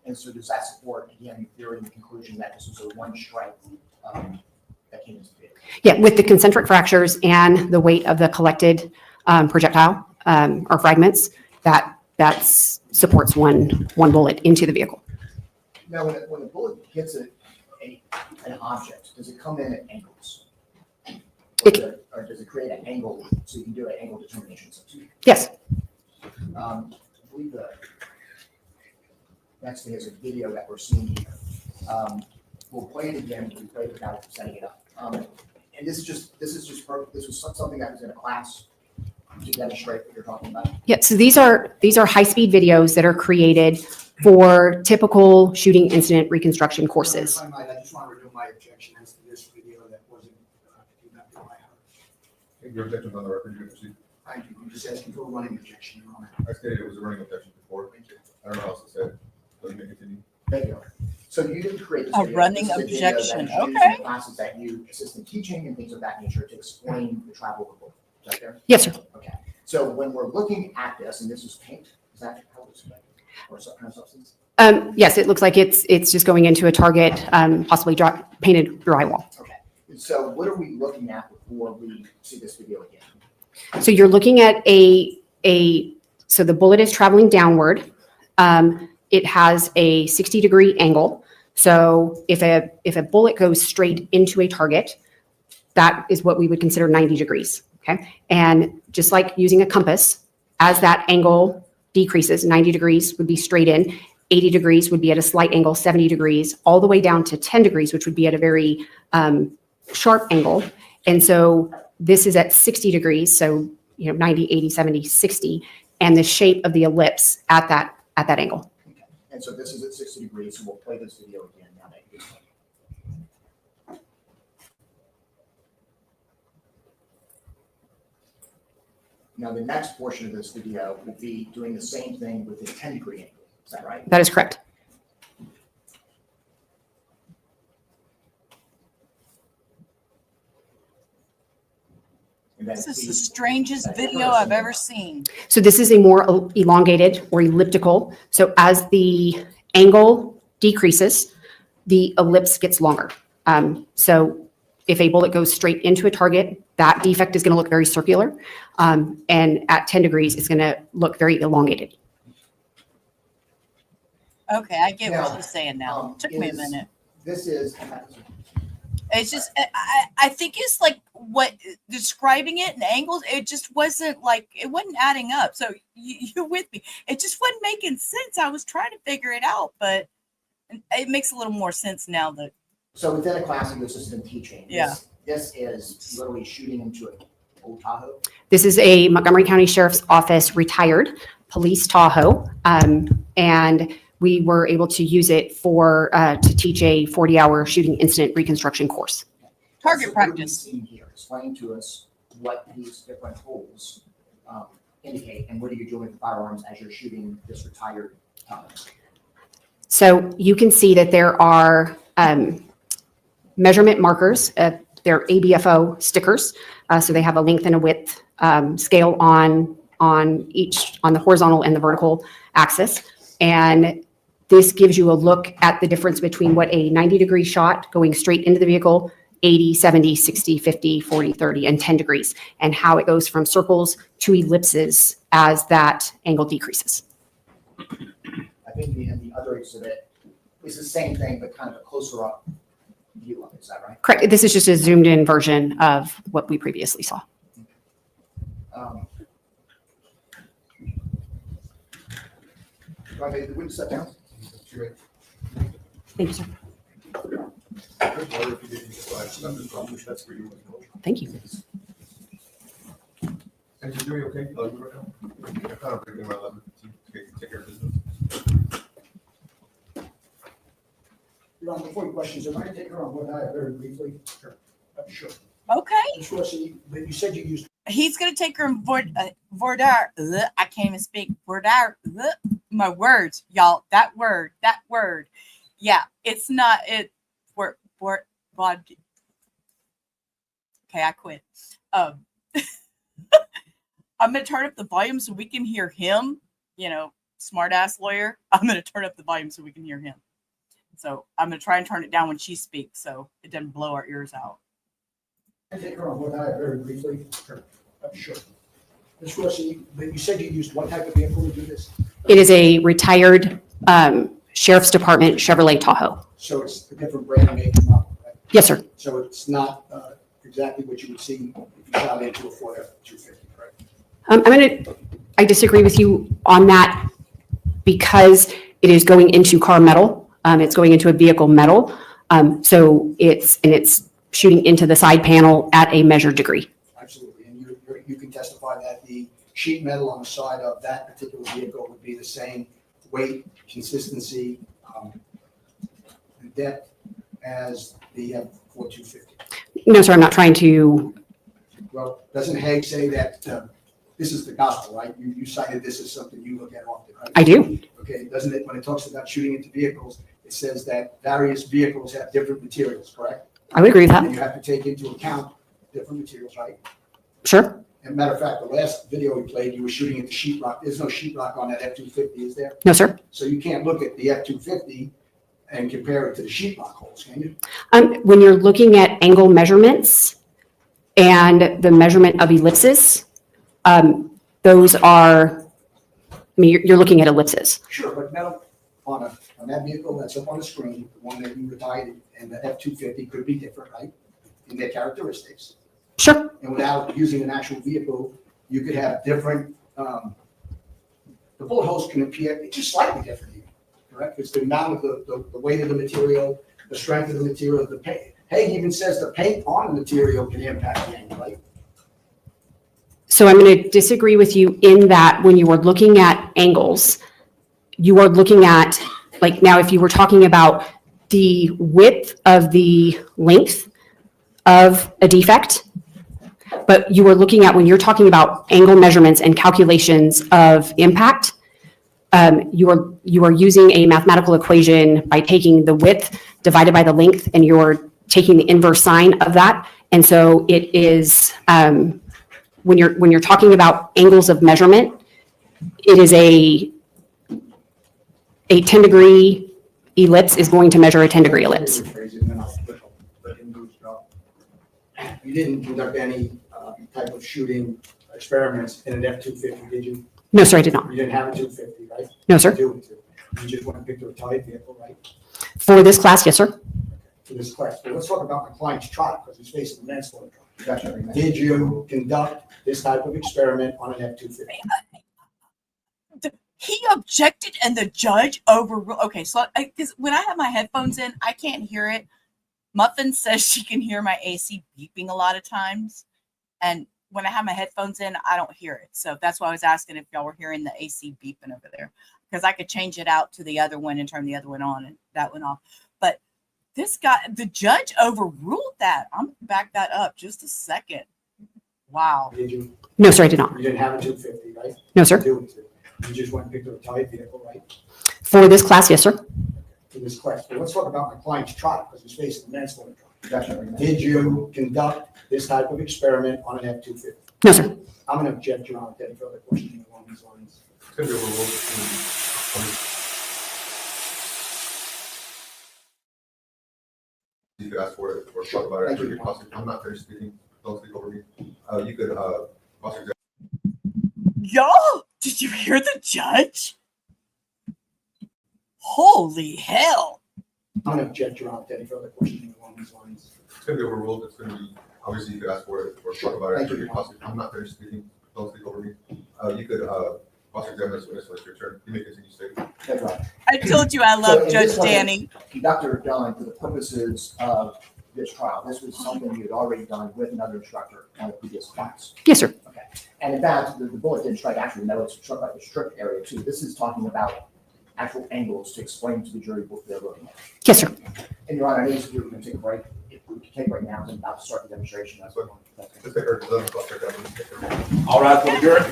And so does that support, again, your theory and the conclusion that this was a one strike that came into the vehicle? Yeah, with the concentric fractures and the weight of the collected projectile or fragments, that supports one bullet into the vehicle. Now, when a bullet hits an object, does it come in at angles? Or does it create an angle so you can do an angle determination? Yes. I believe the next thing is a video that we're seeing here. We'll play it again. We played it without setting it up. And this was something that was in a class to demonstrate what you're talking about. Yeah. So these are high-speed videos that are created for typical shooting incident reconstruction courses. If I might, I just want to renew my objection as to this video that wasn't conducted by her. Your objection's on the record, you can proceed. Thank you. I'm just asking for a running objection, Your Honor. I stated it was a running objection before. I don't know how else to say it. Let me continue. Thank you. So you didn't create this A video. running This is a video that objection, is used in okay. classes that you assist in teaching and things of that nature to explain the travel of the bullet. Is that fair? Yes, sir. Okay. So when we're looking at this, and this is paint, is that how it's made? Or some kind of substance? Yes, it looks like it's just going into a target, possibly painted drywall. Okay. So what are we looking at before we see this video again? So you're looking at so the bullet is traveling downward. It has a 60-degree angle. So if a bullet goes straight into a target, that is what we would consider 90 degrees. Okay. And just like using a compass, as that angle decreases, 90 degrees would be straight in, 80 degrees would be at a slight angle, 70 degrees, all the way down to 10 degrees, which would be at a very sharp angle. And so this is at 60 degrees. So, 90, 80, 70, 60, and the shape of the ellipse at that angle. Okay. And so this is at 60 degrees, so we'll play this video again now that you explained. Now, the next portion of this video will be doing the same thing with a 10-degree angle. Is that right? That is correct. And then This is the please- strangest video I've ever seen. So this is a more elongated or elliptical. So as the angle decreases, the ellipse gets longer. So if a bullet goes straight into a target, that defect is going to look very circular. And at 10 degrees, it's going to look very elongated. Okay, I get what Now, you're saying now. Took me a is- minute. This is, It's just, I think it's like what describing it in angles, it just wasn't like, it wasn't adding up. So you're with me. It just wasn't making sense. I was trying to figure it out, but it makes a little more sense now that. so within a class of assistant teaching, Yeah. this is literally shooting into an old Tahoe. This is a Montgomery County Sheriff's Office retired police Tahoe. And we were able to use it to teach a 40-hour shooting incident reconstruction course. Target So what are we practice. seeing here? Explain to us what these different holes indicate, and what are you doing with the firearms as you're shooting this retired Tahoe? So you can see that there are measurement markers, they're ABFO stickers. So they have a length and a width scale on the horizontal and the vertical axis. And this gives you a look at the difference between what a 90-degree shot going straight into the vehicle, 80, 70, 60, 50, 40, 30, and 10 degrees, and how it goes from circles to ellipses as that angle decreases. I think the other exhibit is the same thing, but kind of a closer up view of it. Is that right? Correct. This is just a zoomed in version of what we previously saw. Do I make the witness step down? Sure. Thank you, sir. That's for you. Thank you. And you're doing okay? Oh, you right now? I'm kind of thinking about that. Take care of business. Your Honor, before your questions, am I going to take her on what I have very briefly? Sure. Sure. Okay. Ms. Rossi, but you said you used He's going to take her in Vordar. I can't even speak Vordar. My words, y'all. That word. Yeah, it's not it. Okay, I quit. I'm going to turn up the volume so we can hear him. You know, smart ass lawyer. I'm going to turn up the volume so we can hear him. So I'm going to try and turn it down when she speaks so it doesn't blow our ears out. I take her on what I have very briefly. Sure. Sure. Ms. Rossi, but you said you used what type of vehicle to do this? It is a retired Sheriff's Department Chevrolet Tahoe. So it's a different brand make and model, right? Yes, sir. So it's not exactly what you would see if you shot into a Ford F-250, correct? I disagree with you on that because it is going into car metal. It's going into a vehicle metal. So it's shooting into the side panel at a measured degree. Absolutely. And you can testify that the sheet metal on the side of that particular vehicle would be the same weight, consistency, and depth as the F-250. No, sir, I'm not trying to. Well, doesn't Hague say that this is the gospel, right? You cited this as something you look at often, right? I do. Okay, doesn't it, when it talks about shooting into vehicles, it says that various vehicles have different materials, correct? I would agree with And that. you have to take into account different materials, right? Sure. And matter of fact, the last video we played, you were shooting at the sheetrock. There's no sheetrock on that F-250, is there? No, sir. So you can't look at the F-250 and compare it to the sheetrock holes, can you? When you're looking at angle measurements and the measurement of ellipses, those are, you're looking at ellipses. Sure, but metal on that vehicle that's up on the screen, the one that you retired, and the F-250 could be different, right? In their characteristics. Sure. And without using an actual vehicle, you could have different, the bullet holes can appear just slightly different, correct? It's the amount of the weight of the material, the strength of the material, the paint. Hague even says the paint on the material can impact the angle, right? So I'm going to disagree with you in that when you are looking at angles, you are looking at, like now if you were talking about the width of the length of a defect, but you are looking at when you're talking about angle measurements and calculations of impact, you are using a mathematical equation by taking the width divided by the length, and you're taking the inverse sign of that. And so it is when you're talking about angles of measurement, it is a 10-degree ellipse is going to measure a 10-degree ellipse. You didn't conduct any type of shooting experiments in an F-250, did you? No, sir, I did not. You didn't have a 250, right? No, sir. You just went and picked a retired vehicle, right? For this class, yes, sir. For this class. But let's talk about my client's trial, because he's facing a manslaughter trial. Gotcha. Did you conduct this type of experiment on an F-250? He objected and the judge overruled. Okay, so because when I have my headphones in, I can't hear it. Muffin says she can hear my AC beeping a lot of times. And when I have my headphones in, I don't hear it. So that's why I was asking if y'all were hearing the AC beeping over there. Because I could change it out to the other one and turn the other one on and that one off. But this guy, the judge overruled that. I'm going to back that up just a second. Wow. Did you? No, sir, I did not. You didn't have a 250, right? No, sir. You just went and picked a retired vehicle, right? For this class, yes, sir. For this class. But let's talk about my client's trial, because he's facing a manslaughter trial. Objection. Did you conduct this type of experiment on an F-250? No, sir. I'm going to object, Your Honor, to any further questioning along these lines. It's gonna be overruled. You could ask for it or talk about it. Thank you. You could I'm not finished speaking. Don't speak over me. You could cross-examine. Y'all, did you hear the judge? Holy hell. I'm going to object, Your Honor, to any further questioning along these lines. It's gonna be overruled. It's gonna be, obviously, you could ask for it or talk about it. Thank you. I'm not finished speaking. Don't speak over me. You could cross-examine this witness when it's your turn. You may continue stating. That's right. I told you I So love in Judge this one- Danny. Dr. Dunn, for the purposes of this trial, this was something you had already done with another instructor on a previous class. Yes, sir. And in fact, the bullet didn't strike actually, no, it's struck like the strict area too. This is talking about actual angles to explain to the jury what they're looking at. Yes, sir. And Your Honor, I know you said you were going to take a break. If we could take right now, I'm about to start the demonstration. That's what. Let's take our 11 o'clock break. All right, for the jury.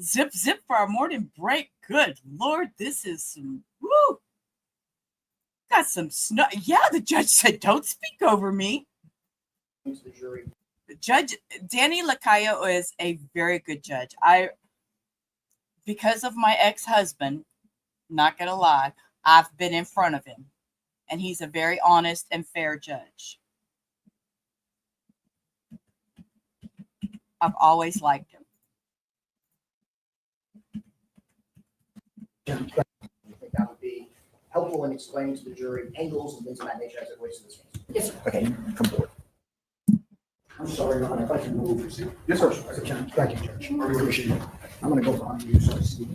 Zip, zip for our morning break. Good Lord, this is some, woo. Got some snow. Yeah, the judge said, don't speak over me. To the jury. Judge Danny Lacayo is a very good judge. Because of my ex-husband, not gonna lie, I've been in front of him, and he's a very honest and fair judge. I've always liked him. You think that would be helpful in explaining to the jury angles and things of that nature as it relates to this case? Yes, sir. Okay, come forward. I'm sorry, Your Honor, if I can move, proceed. Yes, sir. Thank you, Judge. I really appreciate it. I'm going to go behind you so I see.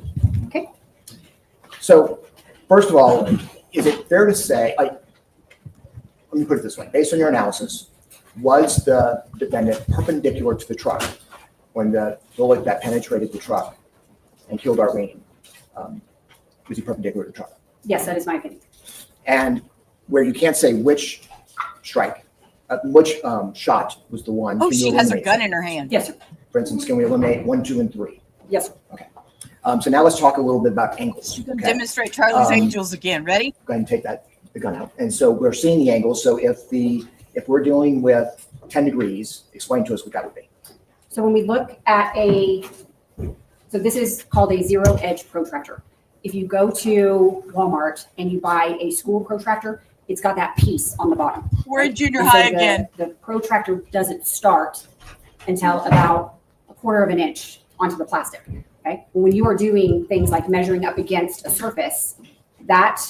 So, first of all, is it fair to say, let me put it this way, based on your analysis, was the defendant perpendicular to the truck when the bullet that penetrated the truck and killed Arlene? Was he perpendicular to the truck? Yes, that is my opinion. And where you can't say which strike, which shot was the one. Oh, can you she has her eliminate? gun in her hand. Yes, sir. For instance, can we eliminate 1, 2, and 3? Yes, sir. So now let's talk a little bit about angles. She's gonna okay? demonstrate Charlie's Um, Angels again. Ready? Go ahead and take the gun out. And so we're seeing the angles. So if we're dealing with 10 degrees, explain to us what that would be. So when we look at so this is called a zero edge protractor. If you go to Walmart and you buy a school protractor, it's got that piece on the bottom. We're in junior And so high again. The protractor doesn't start until about 1/4 of an inch onto the plastic. Okay. When you are doing things like measuring up against a surface, that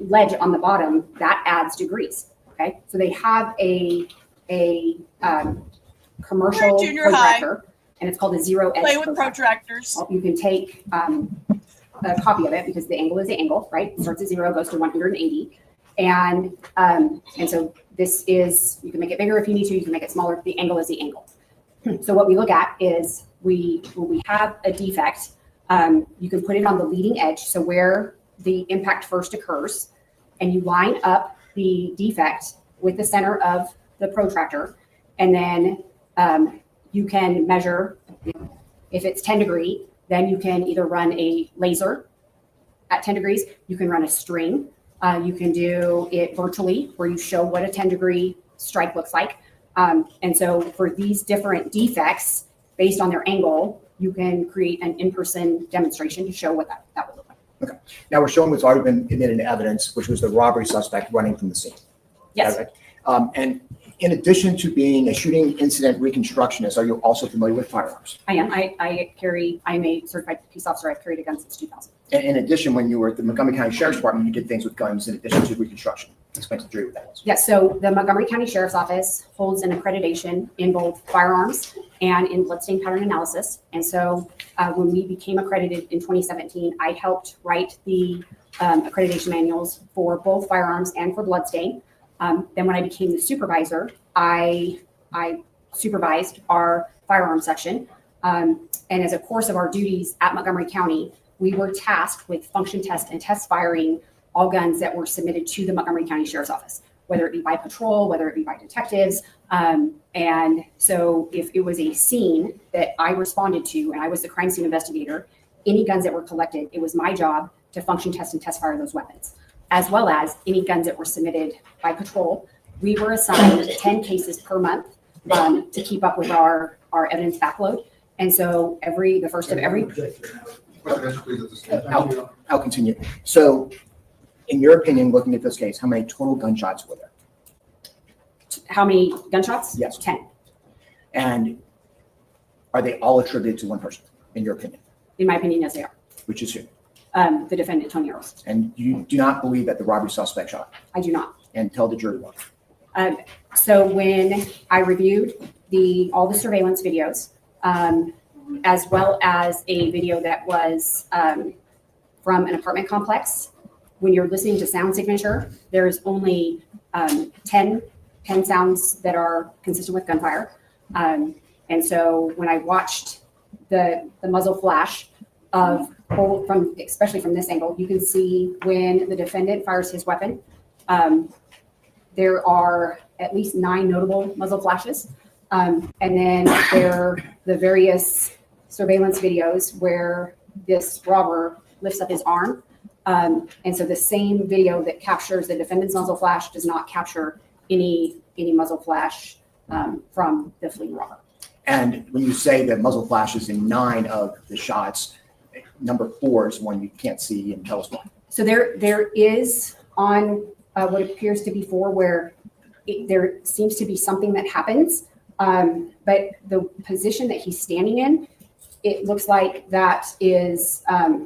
ledge on the bottom, that adds degrees. Okay. So they have a commercial We're in junior high. protractor, and it's called a zero edge Play with protractor. protractors. You can take a copy of it because the angle is the angle, right? It starts at 0, goes to 180. And so this is, you can make it bigger if you need to, you can make it smaller. The angle is the angle. So what we look at is when we have a defect, you can put it on the leading edge. So where the impact first occurs, and you line up the defect with the center of the protractor. And then you can measure, if it's 10 degree, then you can either run a laser at 10 degrees, you can run a string, you can do it virtually where you show what a 10 degree strike looks like. And so for these different defects, based on their angle, you can create an in-person demonstration to show what that would look like. Okay. Now we're showing what's already been admitted into evidence, which was the robbery suspect running from the scene. Yes. Is that right? And in addition to being a shooting incident reconstructionist, are you also familiar with firearms? I am. I'm a certified peace officer. I've carried a gun since 2000. And in addition, when you were at the Montgomery County Sheriff's Department, you did things with guns in addition to reconstruction. Explain to the jury what that was. Yes, so the Montgomery County Sheriff's Office holds an accreditation in both firearms and in bloodstain pattern analysis. And so when we became accredited in 2017, I helped write the accreditation manuals for both firearms and for bloodstain. Then when I became the supervisor, I supervised our firearms section. And as a course of our duties at Montgomery County, we were tasked with function test and test firing all guns that were submitted to the Montgomery County Sheriff's Office, whether it be by patrol, whether it be by detectives. And so if it was a scene that I responded to and I was the crime scene investigator, any guns that were collected, it was my job to function test and test fire those weapons, as well as any guns that were submitted by patrol We were assigned 10 cases per month to keep up with our evidence backload. And so the first of every, Question, answer, please, at this time. I'll continue. So in your opinion, looking at this case, how many total gunshots were there? how many gunshots? Yes. 10. And are they all attributed to one person, in your opinion? In my opinion, yes, they are. Which is who? The defendant, Tony Earls. And you do not believe that the robbery suspect shot? I do not. And tell the jury why. So when I reviewed all the surveillance videos, as well as a video that was from an apartment complex, when you're listening to sound signature, there's only 10 sounds that are consistent with gunfire. And so when I watched the muzzle flash especially from this angle, you can see when the defendant fires his weapon, there are at least 9 notable muzzle flashes. And then there are the various surveillance videos where this robber lifts up his arm. And so the same video that captures the defendant's muzzle flash does not capture any muzzle flash from the fleeing robber. And when you say that muzzle flash is in 9 of the shots, number 4 is one you can't see, and tell us why. So there is on what appears to be 4 where there seems to be something that happens, but the position that he's standing in, it looks like that is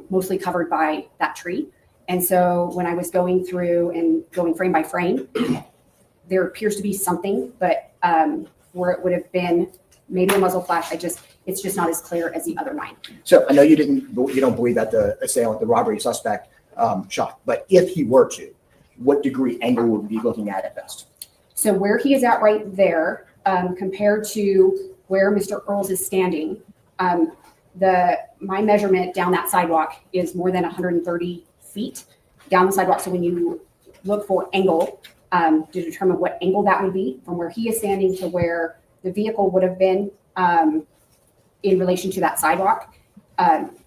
mostly covered by that tree. And so when I was going through and going frame by frame, there appears to be something, but where it would have been maybe a muzzle flash, it's just not as clear as the other 9. So I know you don't believe that the assailant, the robbery suspect, shot, but if he were to, what degree angle would we be looking at best? So where he is at right there, compared to where Mr. Earls is standing, my measurement down that sidewalk is more than 130 feet down the sidewalk. So when you look for angle to determine what angle that would be from where he is standing to where the vehicle would have been in relation to that sidewalk,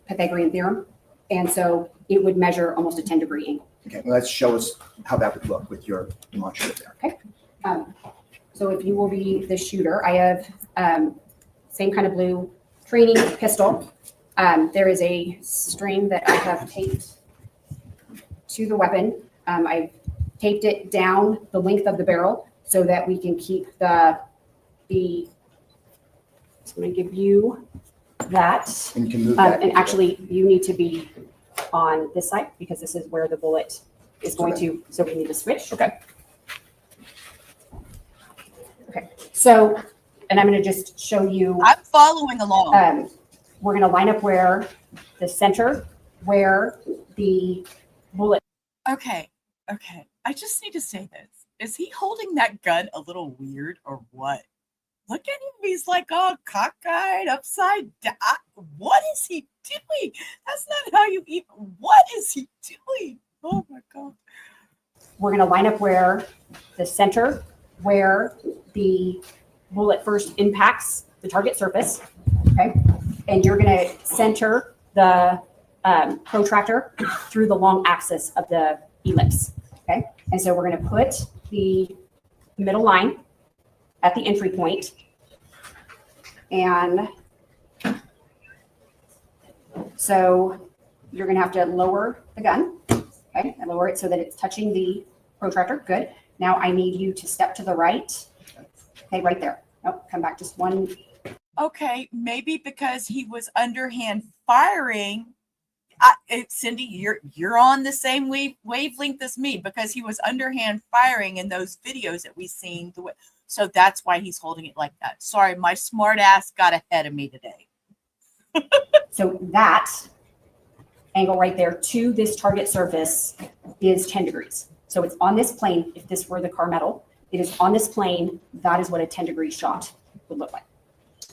Pythagorean theorem. And so it would measure almost a 10-degree angle. Okay, well, let's show us how that would look with your demonstrative there. Okay. So if you will be the shooter, I have same kind of blue training pistol. There is a string that I have taped to the weapon. I've taped it down the length of the barrel so that we can keep so I'm going to give you that. And you can move that. And actually, you need to be on this side because this is where the bullet is going to, so we need to switch. Okay. Okay. So, and I'm going to just show you. I'm following along. We're going to line up where the center, where the bullet. Okay. I just need to say this. Is he holding that gun a little weird or what? Look at him. He's like all cockeyed, upside down. What is he doing? That's not how you eat. What is he doing? Oh my God. We're going to line up where the center, where the bullet first impacts the target surface. Okay. And you're going to center the protractor through the long axis of the ellipse. Okay. And so we're going to put the middle line at the entry point. And so you're going to have to lower the gun. Okay. And lower it so that it's touching the protractor. Good. Now I need you to step to the right. Okay. Right there. Oh, come back just one. Okay. Maybe because he was underhand firing. Cindy, you're on the same wavelength as me because he was underhand firing in those videos that we seen. So that's why he's holding it like that. Sorry, my smart ass got ahead of me today. So that angle right there to this target surface is 10 degrees. So it's on this plane. If this were the car metal, it is on this plane. That is what a 10-degree shot would look like.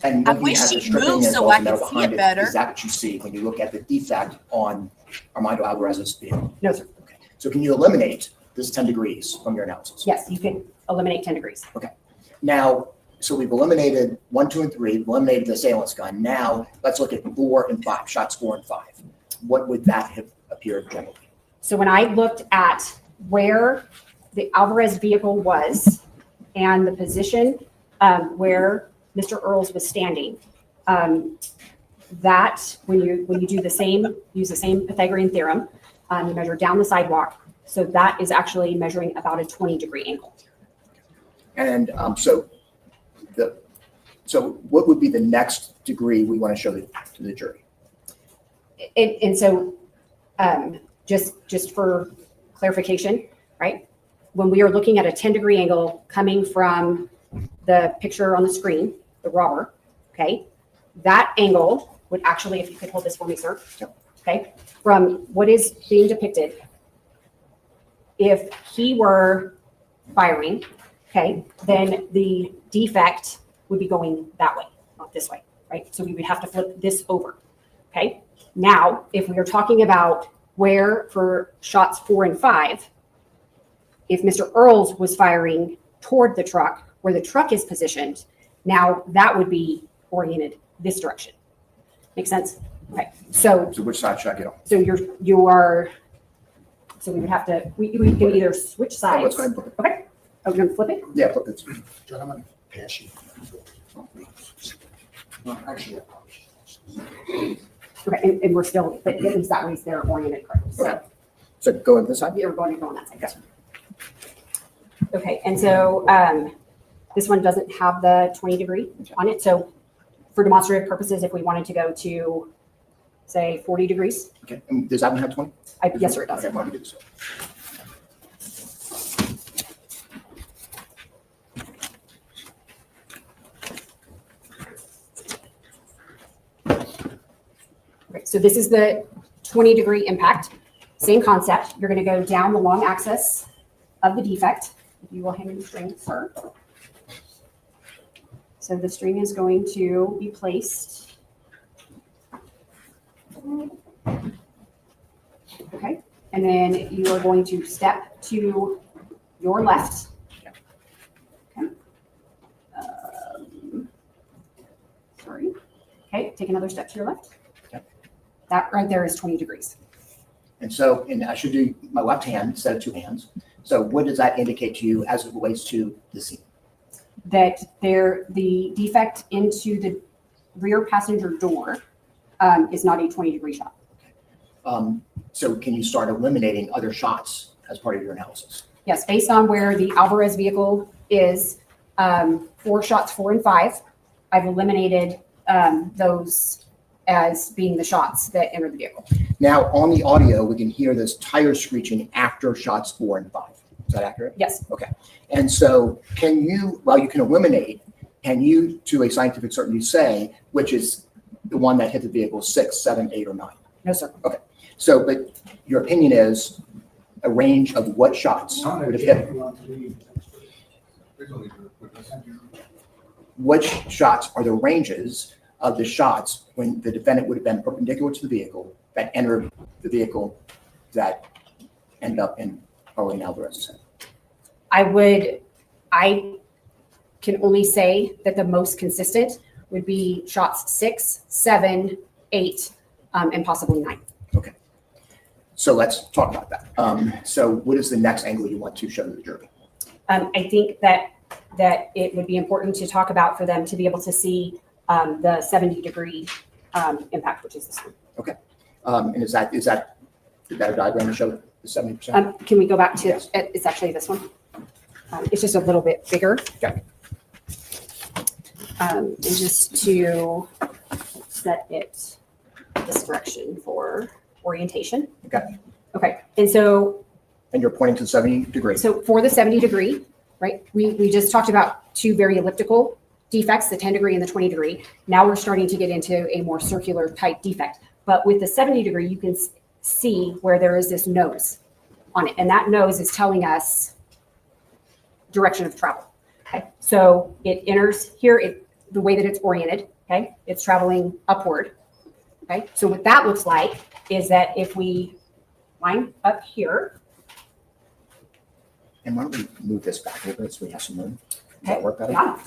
And I looking wish at the he'd stripping move and so all I the metal could see behind it better. Is that what you see when you look at the defect on Armando Alvarez's vehicle? No, sir. Okay. So can you eliminate this 10 degrees from your analysis? Yes, you can eliminate 10 degrees. Okay. Now, so we've eliminated 1, 2, and 3. We've eliminated the assailant's gun. Now let's look at 4 and 5, shots 4 and 5. What would that have appeared generally? So when I looked at where the Alvarez vehicle was and the position where Mr. Earls was standing, that when you do the same, use the same Pythagorean theorem, you measure down the sidewalk. So that is actually measuring about a 20-degree angle. And so what would be the next degree we want to show to the jury? And so just for clarification, right? When we are looking at a 10-degree angle coming from the picture on the screen, the robber, okay, that angle would actually, if you could hold this for me, sir, okay, from what is being depicted, if he were firing, okay, then the defect would be going that way, not this way, right? So we would have to flip this over, okay? Now, if we are talking about where for shots 4 and 5, if Mr. Earls was firing toward the truck, where the truck is positioned, now that would be oriented this direction. Make sense? Okay. So which side should I get on? so so we would have to, we can either switch sides. Let's go ahead and flip it. Okay. Are we going to flip it? Yeah, flip it. John, I'm gonna pass you. No, actually, Okay. And we're still, but at least that way they're oriented correctly. So Okay. So go on this side? we are going to go on that side. Yes. Okay. And so this one doesn't have the 20-degree on it. So for demonstrative purposes, if we wanted to go to, say, 40 degrees. Okay. And does that one have 20? Yes, sir, it does. Okay, why don't we do this? Okay, so this is the 20-degree impact. Same concept. You're going to go down the long axis of the defect. If you will hand me the string, sir. So the string is going to be placed. Okay, and then you are going to step to your left. Okay. Sorry. Okay, take another step to your left. Okay. That right there is 20 degrees. And so, and I should do my left hand instead of two hands. So what does that indicate to you as it relates to the scene? That the defect into the rear passenger door is not a 20-degree shot. So can you start eliminating other shots as part of your analysis? Yes, based on where the Alvarez vehicle is, 4 shots 4 and 5, I've eliminated those as being the shots that enter the vehicle. Now, on the audio, we can hear this tire screeching after shots 4 and 5. Is that accurate? Yes. Okay. And so can you, while you can eliminate, can you, to a scientific certainty, say which is the one that hit the vehicle, 6, 7, 8, or 9? No, sir. Okay. So, but your opinion is a range of what shots would have hit? Which shots are the ranges of the shots when the defendant would have been perpendicular to the vehicle that entered the vehicle that ended up in Arlene Alvarez's head? I can only say that the most consistent would be shots 6, 7, 8, and possibly 9. Okay. So let's talk about that. So what is the next angle you want to show to the jury? I think that it would be important to talk about for them to be able to see the 70-degree impact, which is this one. Okay. And is that a better diagram to show the 70%? Can we go back to, Yes. it's actually this one. It's just a little bit bigger. Okay. And just to set it this direction for orientation. Okay. Okay, and so And you're pointing to 70 degrees. So for the 70-degree, right, we just talked about 2 very elliptical defects, the 10-degree and the 20-degree. Now we're starting to get into a more circular type defect. But with the 70-degree, you can see where there is this nose on it. And that nose is telling us direction of travel. Okay, so it enters here, the way that it's oriented, okay, it's traveling upward. Okay, so what that looks like is that if we line up here, And why don't we move this back a little bit so we have some room? Does that okay, work better? yeah.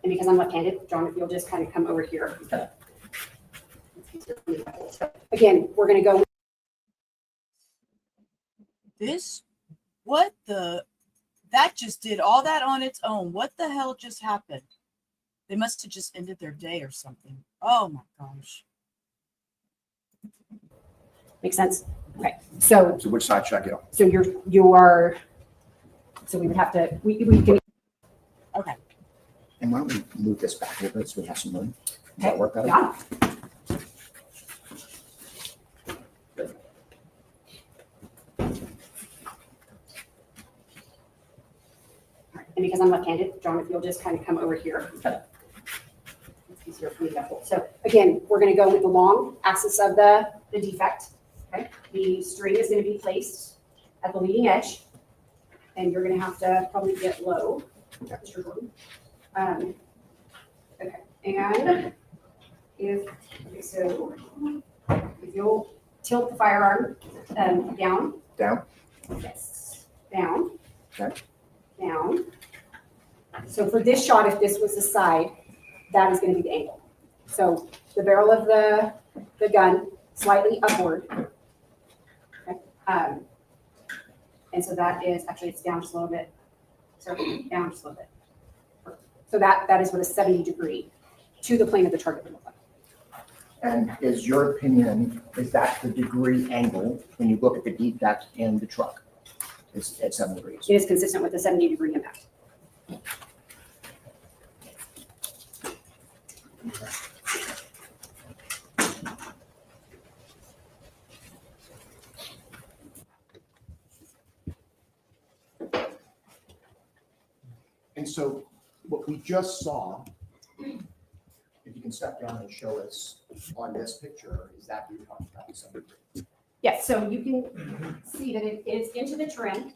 And because I'm left-handed, John, if you'll just kind of come over here. Okay. So again, we're going to go. That just did all that on its own. What the hell just happened? They must have just ended their day or something. Oh my gosh. Make sense? Okay. So which side should I get on? so so we would have to, we can. Okay. And why don't we move this back a little bit so we have some room? Does that work better? Yeah. And because I'm left-handed, John, if you'll just kind of come over here. It's easier for me to hold. So again, we're going to go with the long axis of the defect. Okay. The string is going to be placed at the leading edge, and you're going to have to probably get low. Mr. Jordan. Okay. And if you'll tilt the firearm down. Down? Yes. Down. Okay. Down. So for this shot, if this was the side, that is going to be the angle. So the barrel of the gun slightly upward. Okay. And so that is, actually it's down just a little bit. Sorry, down just a little bit. So that is what a 70-degree to the plane of the target would look like. And is your opinion, is that the degree angle when you look at the defect in the truck? It's at 7 degrees. It is consistent with the 70-degree impact. And so what we just saw, if you can step down and show us on this picture, is that what you're talking about, the 7 degrees? Yes, so you can see that it is into the trim.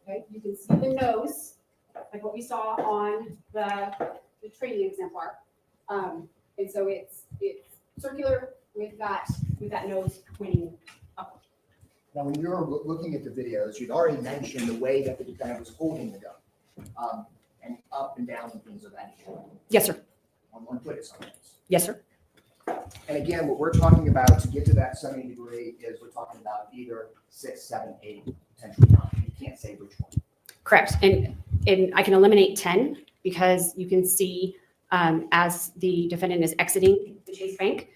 Okay, you can see the nose, like what we saw on the training exemplar. And so it's circular with that nose pointing up. Now, when you're looking at the videos, you'd already mentioned the way that the defendant was holding the gun, and up and down and things of that nature. Yes, sir. On one foot sometimes. Yes, sir. And again, what we're talking about to get to that 70 degree is we're talking about either 6, 7, 8, potentially 9. You can't say which one. Correct. And I can eliminate 10 because you can see as the defendant is exiting the Chase Bank,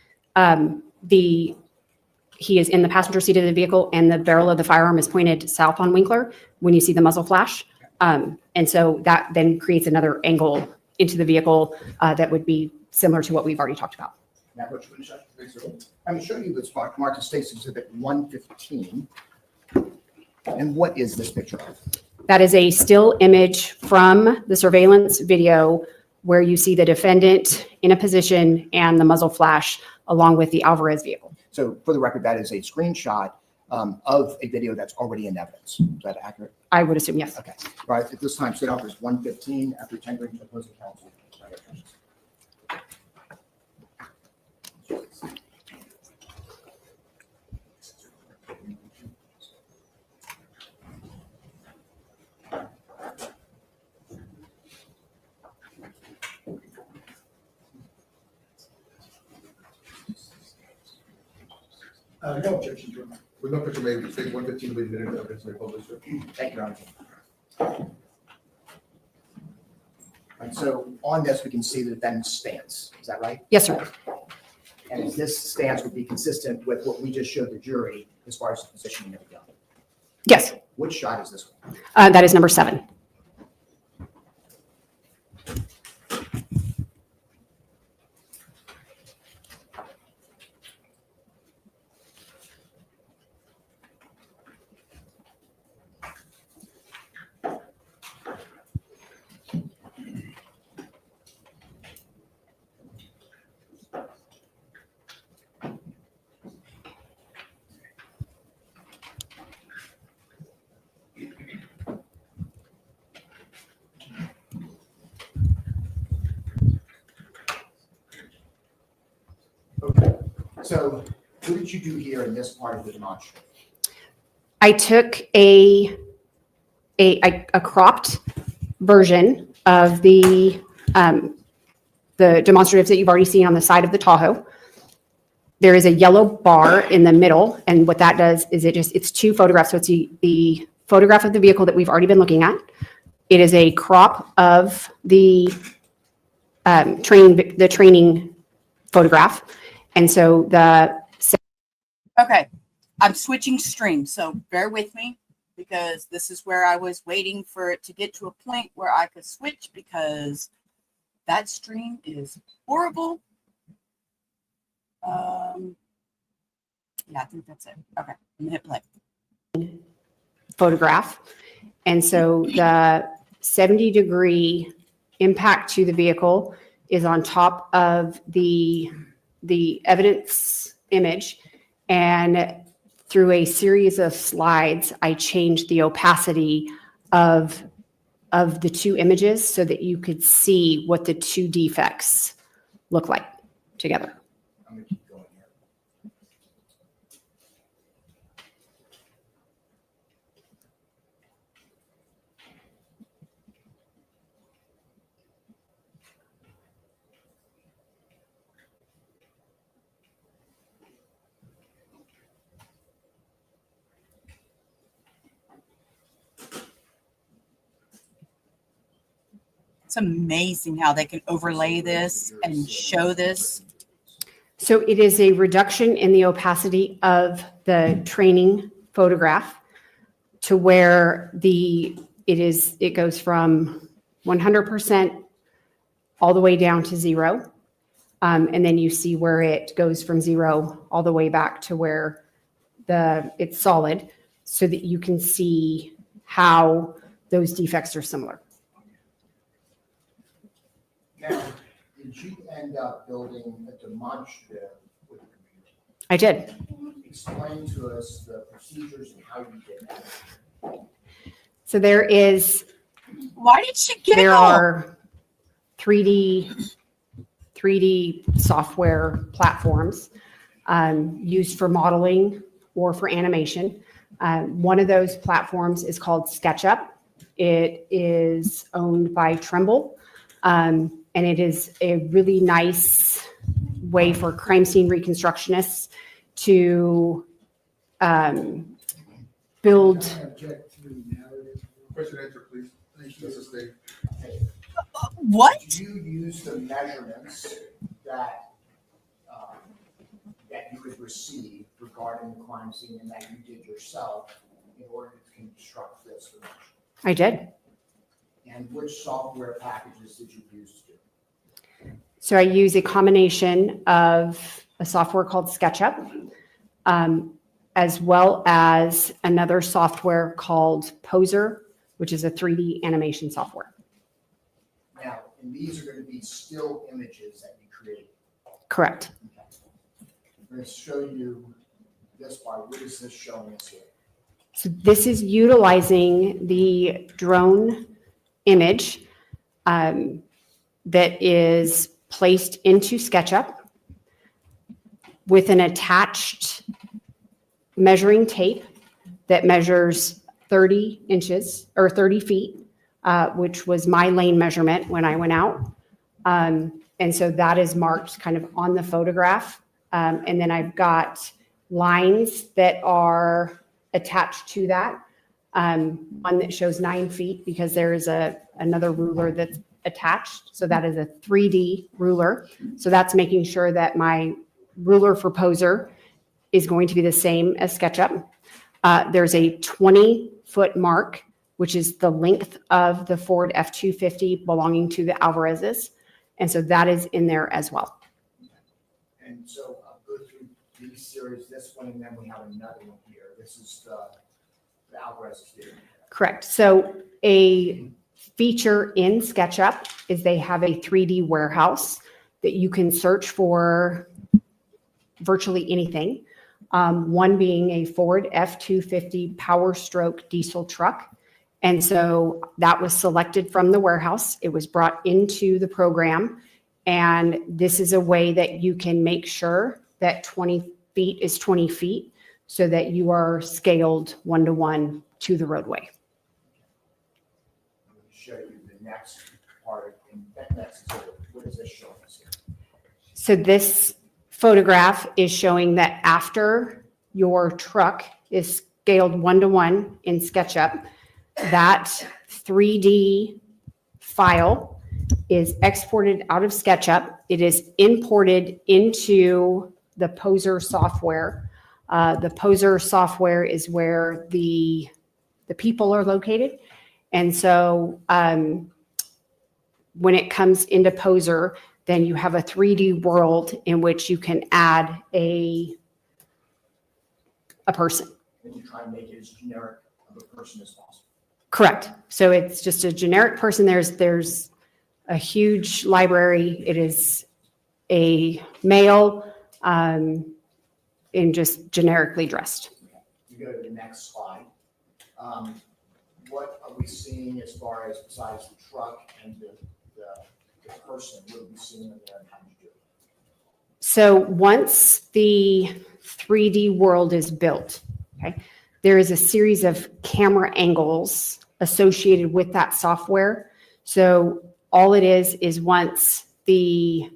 he is in the passenger seat of the vehicle and the barrel of the firearm is pointed south on Winkler when you see the muzzle flash. And so that then creates another angle into the vehicle that would be similar to what we've already talked about. Now, what you show? I'm going to show you this marked States Exhibit 115. And what is this picture of? That is a still image from the surveillance video where you see the defendant in a position and the muzzle flash along with the Alvarez vehicle. So for the record, that is a screenshot of a video that's already in evidence. Is that accurate? I would assume, yes. Okay. All right. At this time, state officer 115 after tendering to opposing counsel. No objection, Your Honor. With no objection made, state 115 will be admitted to evidence and published. Thank you, Your Honor. And so on this, we can see the defendant's stance. Is that right? Yes, sir. And this stance would be consistent with what we just showed the jury as far as the positioning of the gun. Yes. Which shot is this one? That is number 7. Okay. So what did you do here in this part of the demonstration? I took a cropped version of the demonstratives that you've already seen on the side of the Tahoe. there is a yellow bar in the middle, and what that does is it's two photographs. So it's the photograph of the vehicle that we've already been looking at. It is a crop of the training photograph, and so Okay, I'm switching streams, so bear with me because this is where I was waiting for it to get to a point where I could switch because that stream is horrible. Yeah, I think that's it. Okay, I'm gonna hit play. photograph, and so the 70-degree impact to the vehicle is on top of the evidence image, and through a series of slides, I changed the opacity of the two images so that you could see what the two defects look like together. I'm gonna keep going here. It's amazing how they can overlay this and show this. So it is a reduction in the opacity of the training photograph to where it goes from 100% all the way down to 0. And then you see where it goes from 0 all the way back to where it's solid, so that you can see how those defects are similar. Now, did you end up building a demonstrative with the computer? I did. Explain to us the procedures and how you did that. So Why did she get there are 3D software platforms used for modeling or for animation. One of those platforms is called SketchUp. It is owned by Trimble, and it is a really nice way for crime scene reconstructionists to build. Question answer, please. This is Dave. What? You use the measurements that you could receive regarding the crime scene and that you did yourself in order to construct this dimension. I did. And which software packages did you use to do? So I use a combination of a software called SketchUp, as well as another software called Poser, which is a 3D animation software. Now, and these are going to be still images that you created. Correct. Okay. I'm going to show you this part. What is this showing us here? So this is utilizing the drone image that is placed into SketchUp with an attached measuring tape that measures 30 inches or 30 feet, which was my lane measurement when I went out. And so that is marked kind of on the photograph. And then I've got lines that are attached to that. One that shows 9 feet because there is another ruler that's attached. So that is a 3D ruler. So that's making sure that my ruler for Poser is going to be the same as SketchUp. There's a 20-foot mark, which is the length of the Ford F-250 belonging to the Alvarezes. And so that is in there as well. And so I'll go through these series, this one, and then we have another one here. This is the Alvarez's here. Correct. So a feature in SketchUp is they have a 3D warehouse that you can search for virtually anything. One being a Ford F-250 Power Stroke diesel truck. And so that was selected from the warehouse. It was brought into the program. And this is a way that you can make sure that 20 feet is 20 feet so that you are scaled 1-to-1 to the roadway. I'm going to show you the next part. And that next, what is this showing us here? So this photograph is showing that after your truck is scaled 1-to-1 in SketchUp, that 3D file is exported out of SketchUp. It is imported into the Poser software. The Poser software is where the people are located. And so when it comes into Poser, then you have a 3D world in which you can add a person. And you try and make it as generic of a person as possible. Correct. So it's just a generic person. There's a huge library. It is a male and just generically dressed. You go to the next slide. What are we seeing as far as besides the truck and the person? What are we seeing in there and how do you do it? So once the 3D world is built, okay, there is a series of camera angles associated with that software. So all it is once the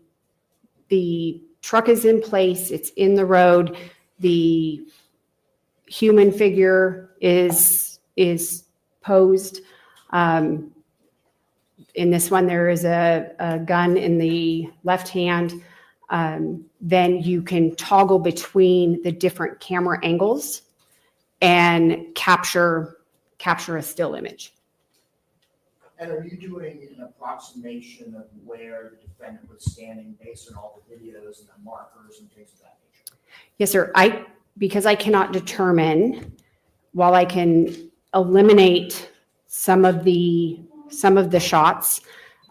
truck is in place, it's in the road, the human figure is posed. In this one, there is a gun in the left hand. Then you can toggle between the different camera angles and capture a still image. And are you doing an approximation of where the defendant was standing based on all the videos and the markers and things of that nature? Yes, sir. Because I cannot determine, while I can eliminate some of the shots,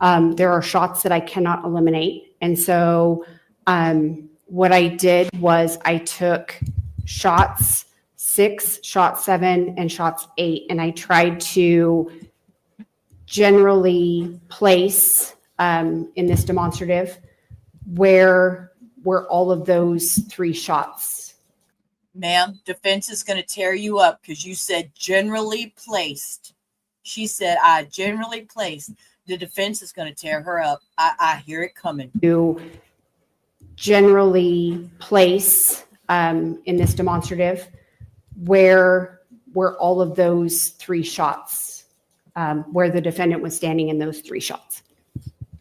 there are shots that I cannot eliminate. And so what I did was I took shots 6, shot 7, and shots 8, and I tried to generally place in this demonstrative where all of those 3 shots. Ma'am, defense is going to tear you up because you said generally placed. She said, I generally placed. The defense is going to tear her up. I hear it coming. To generally place in this demonstrative where all of those 3 shots, where the defendant was standing in those 3 shots.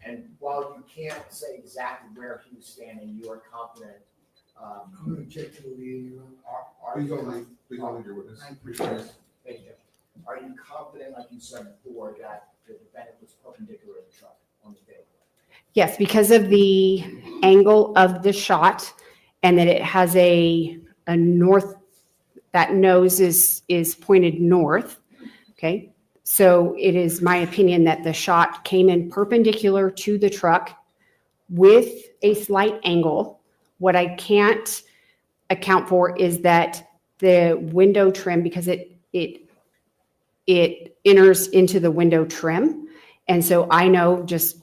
And while you can't say exactly where he was standing, you are confident. I'm going to check to the, Please don't leave your witness. Thank you. Are you confident, like you said before, that the defendant was perpendicular to the truck on the video? Yes, because of the angle of the shot and that it has a north, that nose is pointed north, okay? So it is my opinion that the shot came in perpendicular to the truck with a slight angle. What I can't account for is that the window trim, because it enters into the window trim. And so I know just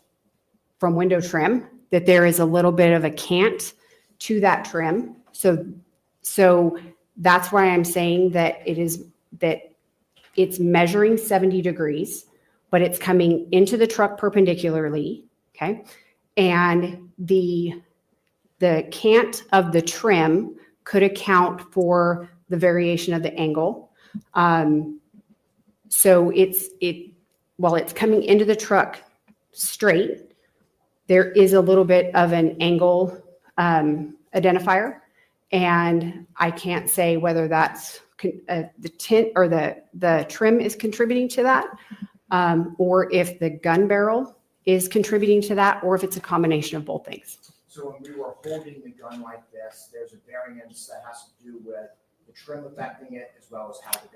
from window trim that there is a little bit of a cant to that trim. So that's why I'm saying that it's measuring 70 degrees, but it's coming into the truck perpendicularly, okay? And the cant of the trim could account for the variation of the angle. So while it's coming into the truck straight, there is a little bit of an angle identifier, and I can't say whether that's the tint or the trim is contributing to that, or if the gun barrel is contributing to that, or if it's a combination of both things. So when we were holding the gun like this, there's a variance that has to do with the trim affecting it as well as how the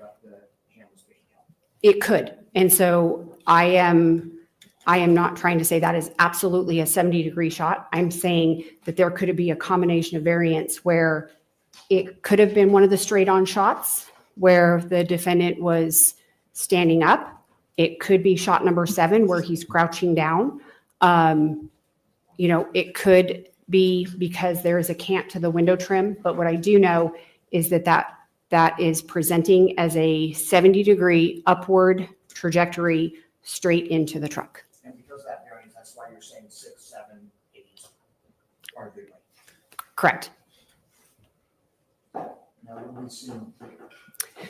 hand was being held. It could. And so I am not trying to say that is absolutely a 70-degree shot. I'm saying that there could be a combination of variance where it could have been one of the straight-on shots where the defendant was standing up. It could be shot number 7 where he's crouching down. It could be because there is a cant to the window trim. But what I do know is that is presenting as a 70-degree upward trajectory straight into the truck. And because of that variance, that's why you're saying 6, 7, 8 are good. Correct. Now, when we see,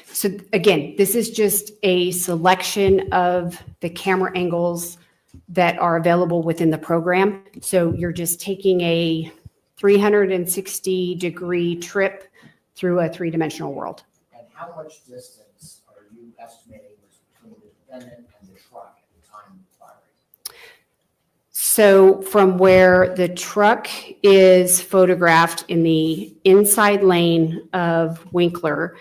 So again, this is just a selection of the camera angles that are available within the program. So you're just taking a 360-degree trip through a three-dimensional world. and how much distance are you estimating was between the defendant and the truck at the time of firing? So from where the truck is photographed in the inside lane of Winkler,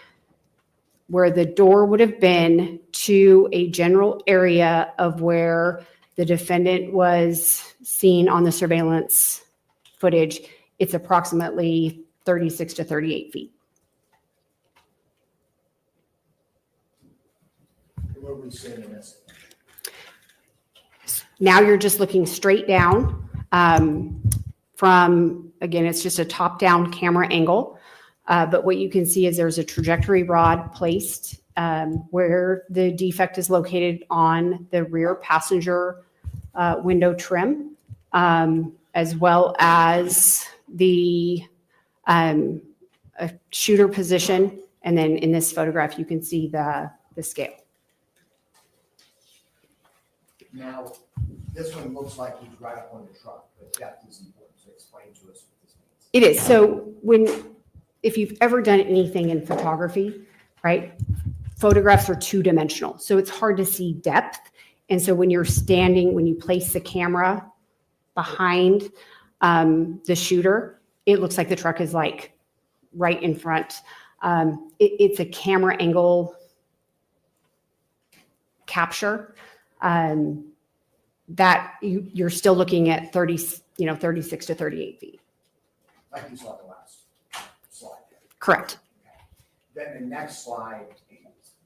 where the door would have been, to a general area of where the defendant was seen on the surveillance footage, it's approximately 36 to 38 feet. What are we seeing in this? Now you're just looking straight down from, again, it's just a top-down camera angle. But what you can see is there's a trajectory rod placed where the defect is located on the rear passenger window trim, as well as the shooter position. And then in this photograph, you can see the scale. Now, this one looks like he's right up on the truck, but depth is important, so explain to us what this means. It is. So if you've ever done anything in photography, right, photographs are two-dimensional. So it's hard to see depth. And so when you're standing, when you place the camera behind the shooter, it looks like the truck is like right in front. It's a camera angle capture that you're still looking at 36 to 38 feet. Like you saw the last slide. Correct. Okay. Then the next slide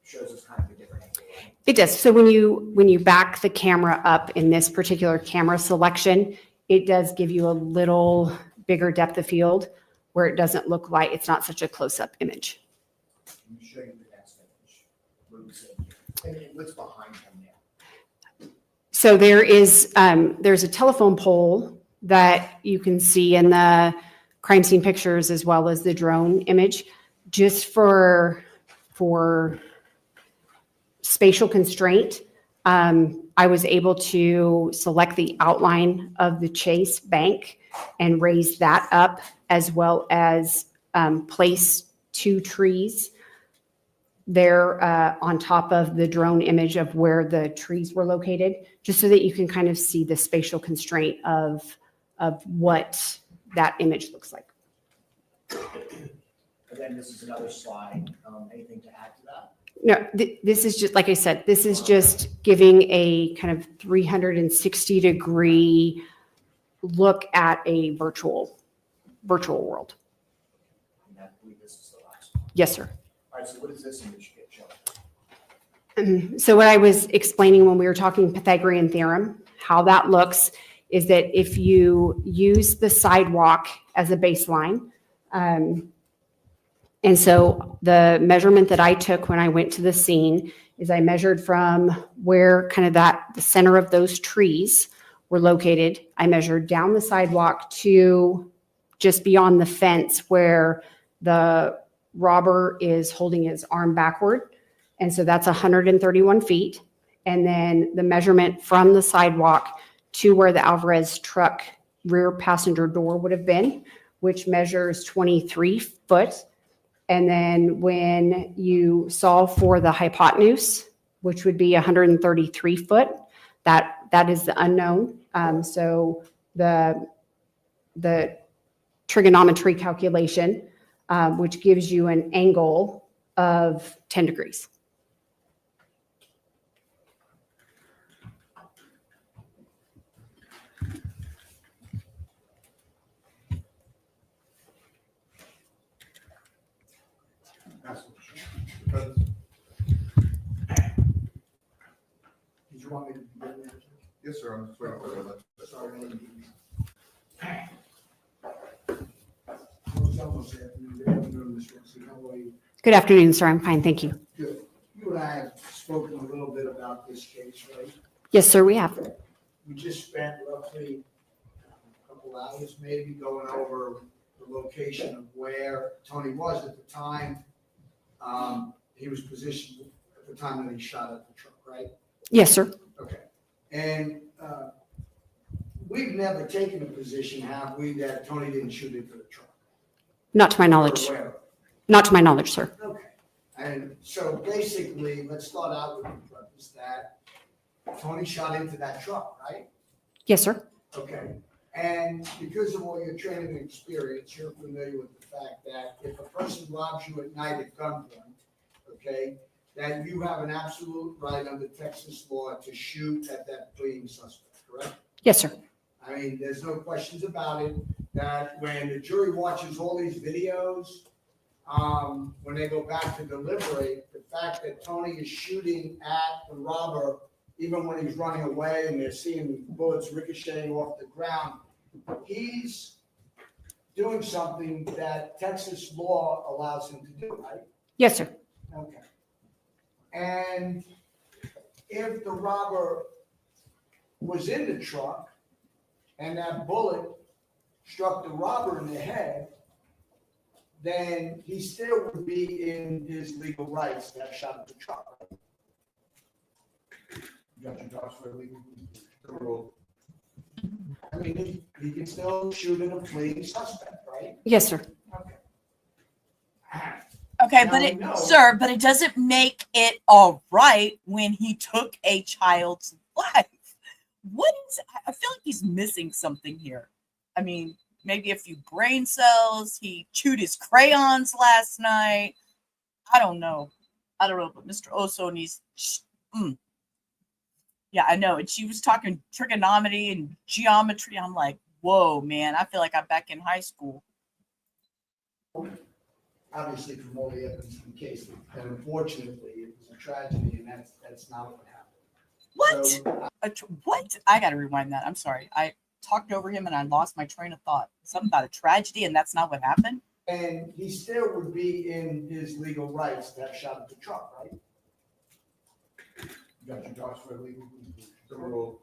shows us kind of a different angle. Right? It does. So when you back the camera up in this particular camera selection, it does give you a little bigger depth of field where it doesn't look like it's not such a close-up image. Let me show you the next image. What do we see here? And what's behind him now? So there's a telephone pole that you can see in the crime scene pictures as well as the drone image, just for spatial constraint. I was able to select the outline of the Chase Bank and raise that up, as well as place two trees there on top of the drone image of where the trees were located, just so that you can kind of see the spatial constraint of what that image looks like. Again, this is another slide. Anything to add to that? No, this is just, like I said, this is just giving a kind of 360-degree look at a virtual world. And I believe this is the last one. Yes, sir. All right, so what does this image get shown? So what I was explaining when we were talking Pythagorean theorem, how that looks is that if you use the sidewalk as a baseline, and so the measurement that I took when I went to the scene is I measured from where kind of the center of those trees were located. I measured down the sidewalk to just beyond the fence where the robber is holding his arm backward. And so that's 131 feet. And then the measurement from the sidewalk to where the Alvarez truck rear passenger door would have been, which measures 23 foot. And then when you solve for the hypotenuse, which would be 133 foot, that is the unknown. So the trigonometry calculation, which gives you an angle of 10 degrees. Did you want me to begin there? Yes, sir, I'm just waiting for that. Sorry. How are you? Good afternoon, sir. I'm fine, thank you. Good. You and I have spoken a little bit about this case, right? Yes, sir, we have. We just spent roughly a couple hours maybe going over the location of where Tony was at the time. He was positioned at the time that he shot at the truck, right? Yes, sir. Okay. And we've never taken a position, have we, that Tony didn't shoot into the truck? Not to my knowledge. We're aware of it. Not to my knowledge, sir. Okay. And so basically, let's start out with the premise that Tony shot into that truck, right? Yes, sir. Okay. And because of all your training and experience, you're familiar with the fact that if a person robs you at night at gunpoint, okay, that you have an absolute right under Texas law to shoot at that fleeing suspect, correct? Yes, sir. I mean, there's no questions about it, that when the jury watches all these videos, when they go back to deliberate, the fact that Tony is shooting at the robber, even when he's running away and they're seeing bullets ricocheting off the ground, he's doing something that Texas law allows him to do, right? Yes, sir. Okay. And if the robber was in the truck and that bullet struck the robber in the head, then he still would be in his legal rights to have shot at the truck. You got your docs for legal? The rule. I mean, he can still shoot at a fleeing suspect, right? Yes, sir. Okay. Okay, Now but we it, know- sir, but it doesn't make it all right when he took a child's life. What is, I feel like he's missing something here. I mean, maybe a few brain cells. He chewed his crayons last night. I don't know, but Mr. Oso needs, yeah, I know. And she was talking trigonometry and geometry. I'm like, whoa, man, I feel like I'm back in high school. Obviously, from all the evidence in the case, and unfortunately, it was a tragedy, and that's not what happened. What? So, What? I got to rewind that. I'm sorry. I talked over him and I lost my train of thought. Something about a tragedy, and that's not what happened. and he still would be in his legal rights to have shot at the truck, right? You got your docs for legal? The rule.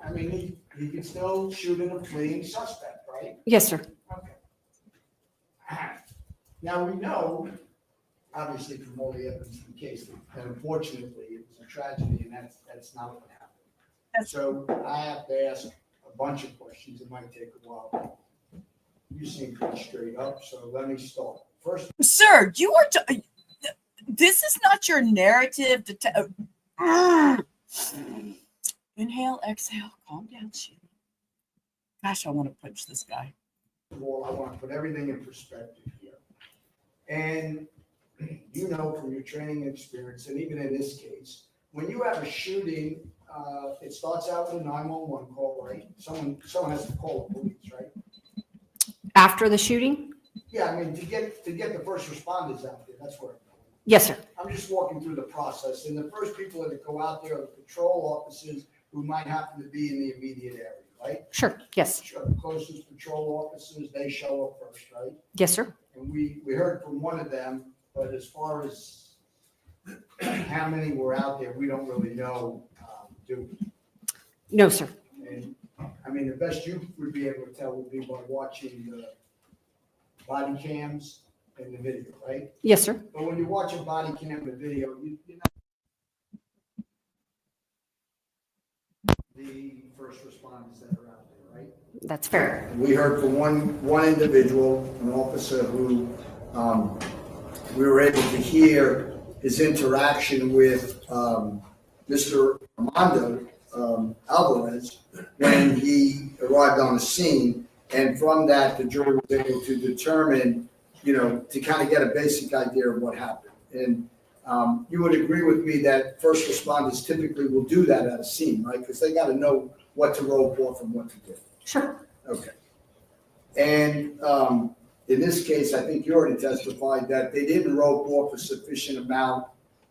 I mean, he can still shoot at a fleeing suspect, right? Yes, sir. Okay. Now, we know, obviously, from all the evidence in the case, that unfortunately, it was a tragedy, and that's not what happened. So I have to ask a bunch of questions. It might take a while. You seem pretty straight up, so let me start. First, Sir, you are. This is not your narrative. Inhale, exhale, calm down, Sheila. Gosh, I want to punch this guy. of all, I want to put everything in perspective here. And you know from your training and experience, and even in this case, when you have a shooting, it starts out with a 911 call, right? Someone has to call the police, right? After the shooting? Yeah, I mean, to get the first responders out there, that's where I'm going. Yes, sir. I'm just walking through the process, and the first people that go out there are the patrol officers who might happen to be in the immediate area, right? Sure. Yes. Sure, the closest patrol officers, they show up first, right? Yes, sir. And we heard from one of them, but as far as how many were out there, we don't really know, do we? No, sir. And, I mean, the best you would be able to tell would be by watching the body cams and the video, right? Yes, sir. But when you watch a body cam and video, you know the first responders that are out there, right? That's fair. We heard from one individual, an officer who we were able to hear his interaction with Mr. Armando Alvarez when he arrived on the scene. And from that, the jury was able to determine, to kind of get a basic idea of what happened. And you would agree with me that first responders typically will do that at a scene, right? Because they got to know what to rope off and what to do. Sure. Okay. And in this case, I think you already testified that they didn't rope off a sufficient amount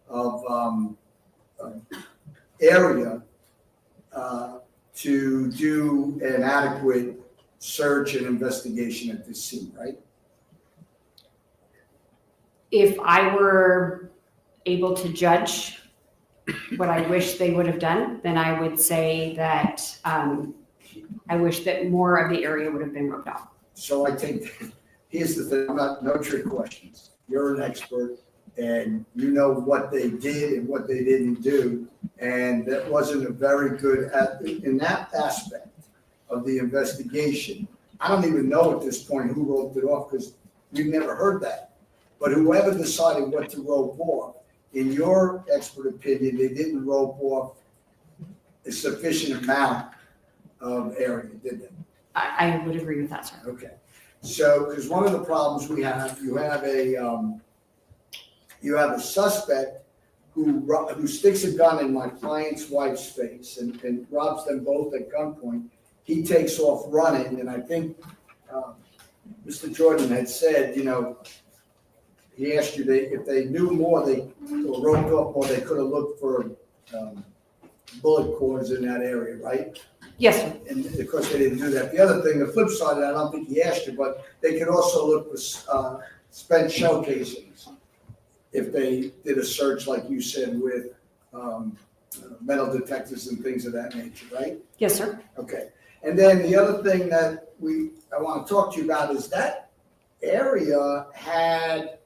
of area to do an adequate search and investigation at this scene, right? If I were able to judge what I wish they would have done, then I would say that I wish that more of the area would have been roped off. So I think, here's the thing, no trick questions. You're an expert and you know what they did and what they didn't do. And that wasn't a very good, in that aspect of the investigation. I don't even know at this point who wrote it off because we've never heard that. But whoever decided what to rope off, in your expert opinion, they didn't rope off a sufficient amount of area, did they? I would agree with that, sir. Okay. So, because one of the problems we have, you have a suspect who sticks a gun in my client's wife's face and robs them both at gunpoint. He takes off running, and I think Mr. Jordan had said, he asked you if they knew more, they were roped off more, they could have looked for bullet cords in that area, right? Yes, sir. And of course, they didn't do that. The other thing, the flip side of that, I don't think he asked you, but they could also look for spent shell casings if they did a search, like you said, with metal detectors and things of that nature, right? Yes, sir. Okay. And then the other thing that I want to talk to you about is that area had,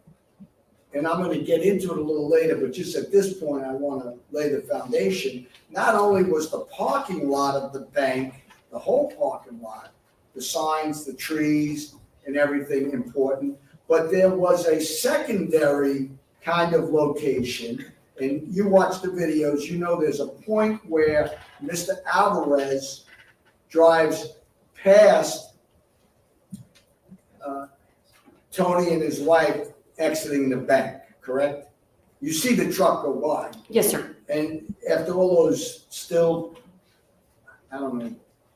and I'm going to get into it a little later, but just at this point, I want to lay the foundation. Not only was the parking lot of the bank, the whole parking lot, the signs, the trees, and everything important, but there was a secondary kind of location. And you watch the videos, there's a point where Mr. Alvarez drives past Tony and his wife exiting the bank, correct? You see the truck go by. Yes, sir. And after all those still,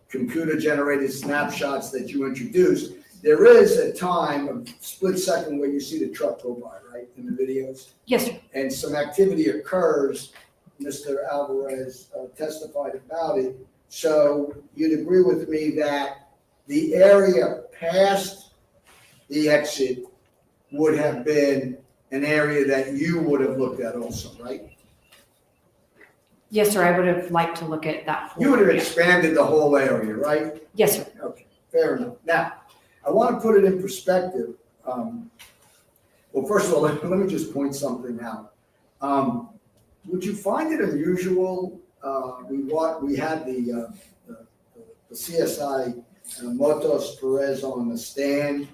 computer-generated snapshots that you introduced, there is a time, a split second, where you see the truck go by, right, in the videos? Yes, sir. And some activity occurs. Mr. Alvarez testified about it. So you'd agree with me that the area past the exit would have been an area that you would have looked at also, right? Yes, sir. I would have liked to look at that whole You would have area. expanded the whole area, right? Yes, sir. Okay, fair enough. Now, I want to put it in perspective. Well, first of all, let me just point something out. Would you find it unusual? We had the CSI Motos Perez on the stand,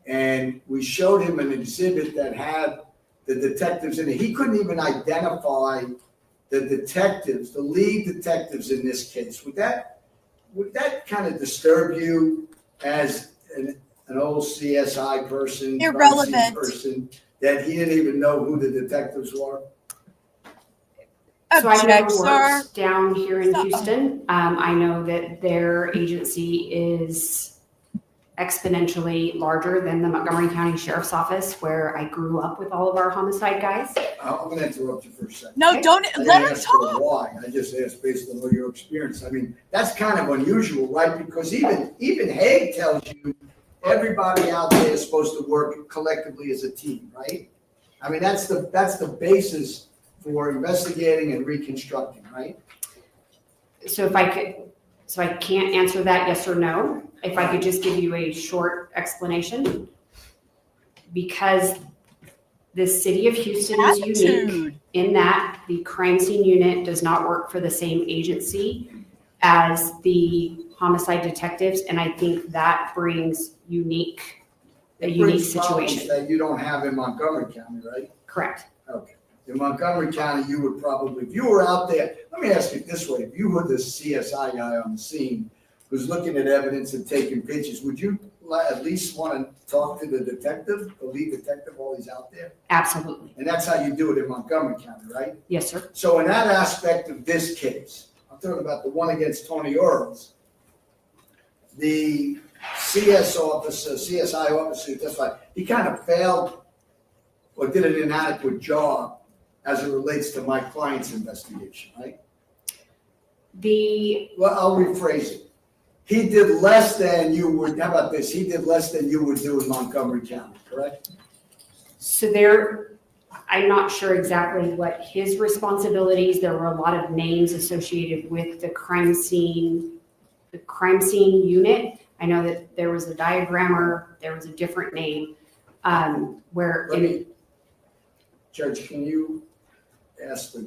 and we showed him an exhibit that had the detectives in it. He couldn't even identify the detectives, the lead detectives in this case. Would that kind of disturb you as an old CSI person, Irrelevant person, that he didn't even know who the detectives were? So I know Object, who sir. works down here in Stop. Houston. I know that their agency is exponentially larger than the Montgomery County Sheriff's Office, where I grew up with all of our homicide guys. I'm going to interrupt you for a second. No, don't I let didn't her ask for talk. why. I just asked based on all your experience. I mean, that's kind of unusual, right? Because even Haig tells you everybody out there is supposed to work collectively as a team, right? I mean, that's the basis for investigating and reconstructing, right? So I can't answer that yes or no. If I could just give you a short explanation. Because the city of Houston is unique Attitude. in that the crime scene unit does not work for the same agency as the homicide detectives, and I think that brings a unique Brings problems situation. that you don't have in Montgomery County, right? Correct. Okay. In Montgomery County, you would probably, if you were out there, let me ask you this way, if you were the CSI guy on the scene who's looking at evidence and taking pictures, would you at least want to talk to the detective, the lead detective while he's out there? Absolutely. And that's how you do it in Montgomery County, right? Yes, sir. So in that aspect of this case, I'm talking about the one against Tony Earls, the CSI officer who testified, he kind of failed or did an inadequate job as it relates to my client's investigation, right? Well, I'll rephrase it. He did less than you would, how about this? He did less than you would do in Montgomery County, correct? So I'm not sure exactly what his responsibilities, there were a lot of names associated with the crime scene unit. I know that there was a diagrammer, there was a different name, where Let in, me- Judge, can you ask the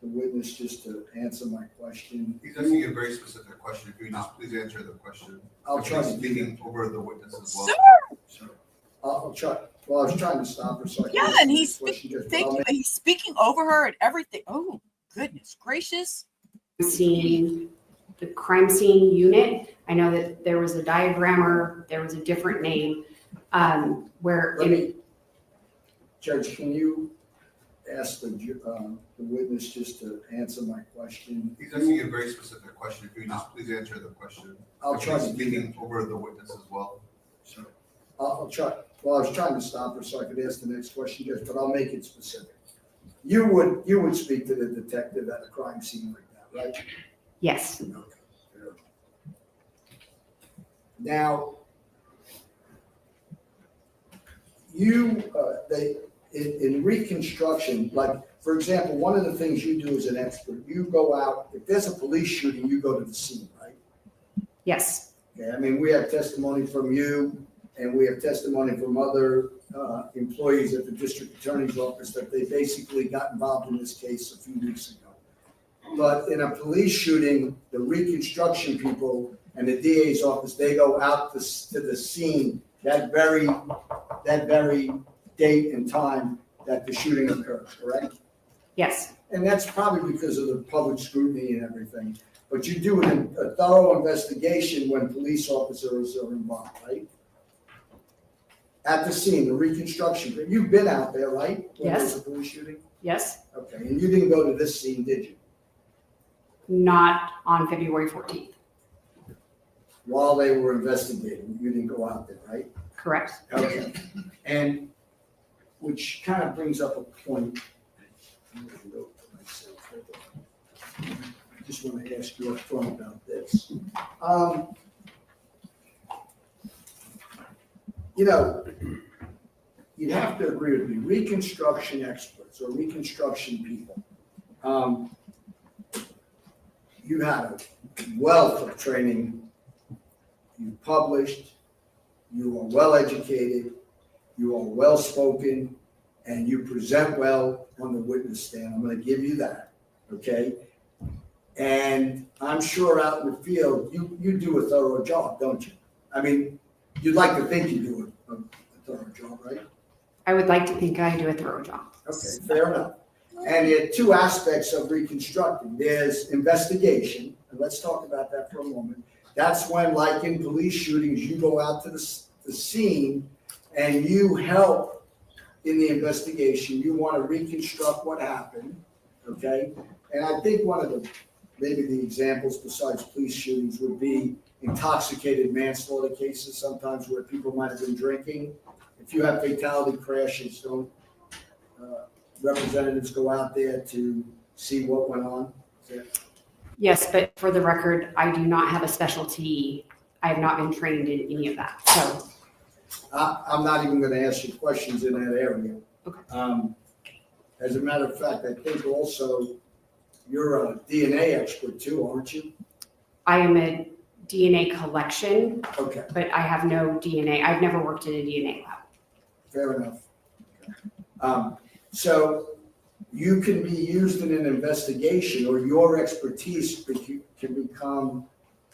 witness just to answer my question? He's asking a very specific question. If you just please answer the question. I'll try to do Speaking over the witness as well. so. I'll try. Well, I was trying to stop her so I could Yeah, answer and this he's question, Judge, but Thank I'll you. make- And he's speaking over her and everything. Oh, goodness gracious. scene, the crime scene unit. I know that there was a diagrammer, there was a different name, where Let in, me, Judge, can you ask the witness just to answer my question? He's asking a very specific question. If you just please answer the question. I'll try to do Speaking over the witness as well. So I'll try. Well, I was trying to stop her so I could ask the next question, Judge, but I'll make it specific. You would speak to the detective at a crime scene like that, right? yes, Okay, fair. Now, in reconstruction, like, for example, one of the things you do as an expert, you go out, if there's a police shooting, you go to the scene, right? yes, Okay, I mean, we have testimony from you, and we have testimony from other employees at the district attorney's office that they basically got involved in this case a few weeks ago. But in a police shooting, the reconstruction people and the DA's office, they go out to the scene that very date and time that the shooting occurred, correct? yes, And that's probably because of the public scrutiny and everything. But you do a thorough investigation when police officers are involved, right? At the scene, the reconstruction, you've been out there, right? When there's Yes. a police shooting? yes, Okay, and you didn't go to this scene, did you? not on February 14th, While they were investigating, you didn't go out there, right? correct? Okay. And which kind of brings up a point. I just want to ask you up front about this. You know, you'd have to agree with me, reconstruction experts or reconstruction people, you had a wealth of training. You published, you are well-educated, you are well-spoken, and you present well on the witness stand. I'm going to give you that, okay? And I'm sure out in the field, you do a thorough job, don't you? I mean, you'd like to think you do a thorough job, right? I would like to think I do a thorough job. Okay, fair enough. And there are two aspects of reconstructing. There's investigation, and let's talk about that for a moment. That's when, like in police shootings, you go out to the scene and you help in the investigation. You want to reconstruct what happened, okay? And I think one of maybe the examples besides police shootings would be intoxicated manslaughter cases, sometimes where people might have been drinking. If you have fatality crashes, don't representatives go out there to see what went on? Yes, but for the record, I do not have a specialty. I have not been trained in any of that, so. I'm not even going to ask you questions in that area. Okay. As a matter of fact, I think also you're a DNA expert too, aren't you? I am a DNA collection, Okay, but I have no DNA. I've never worked in a DNA lab. fair enough. So you can be used in an investigation, or your expertise can become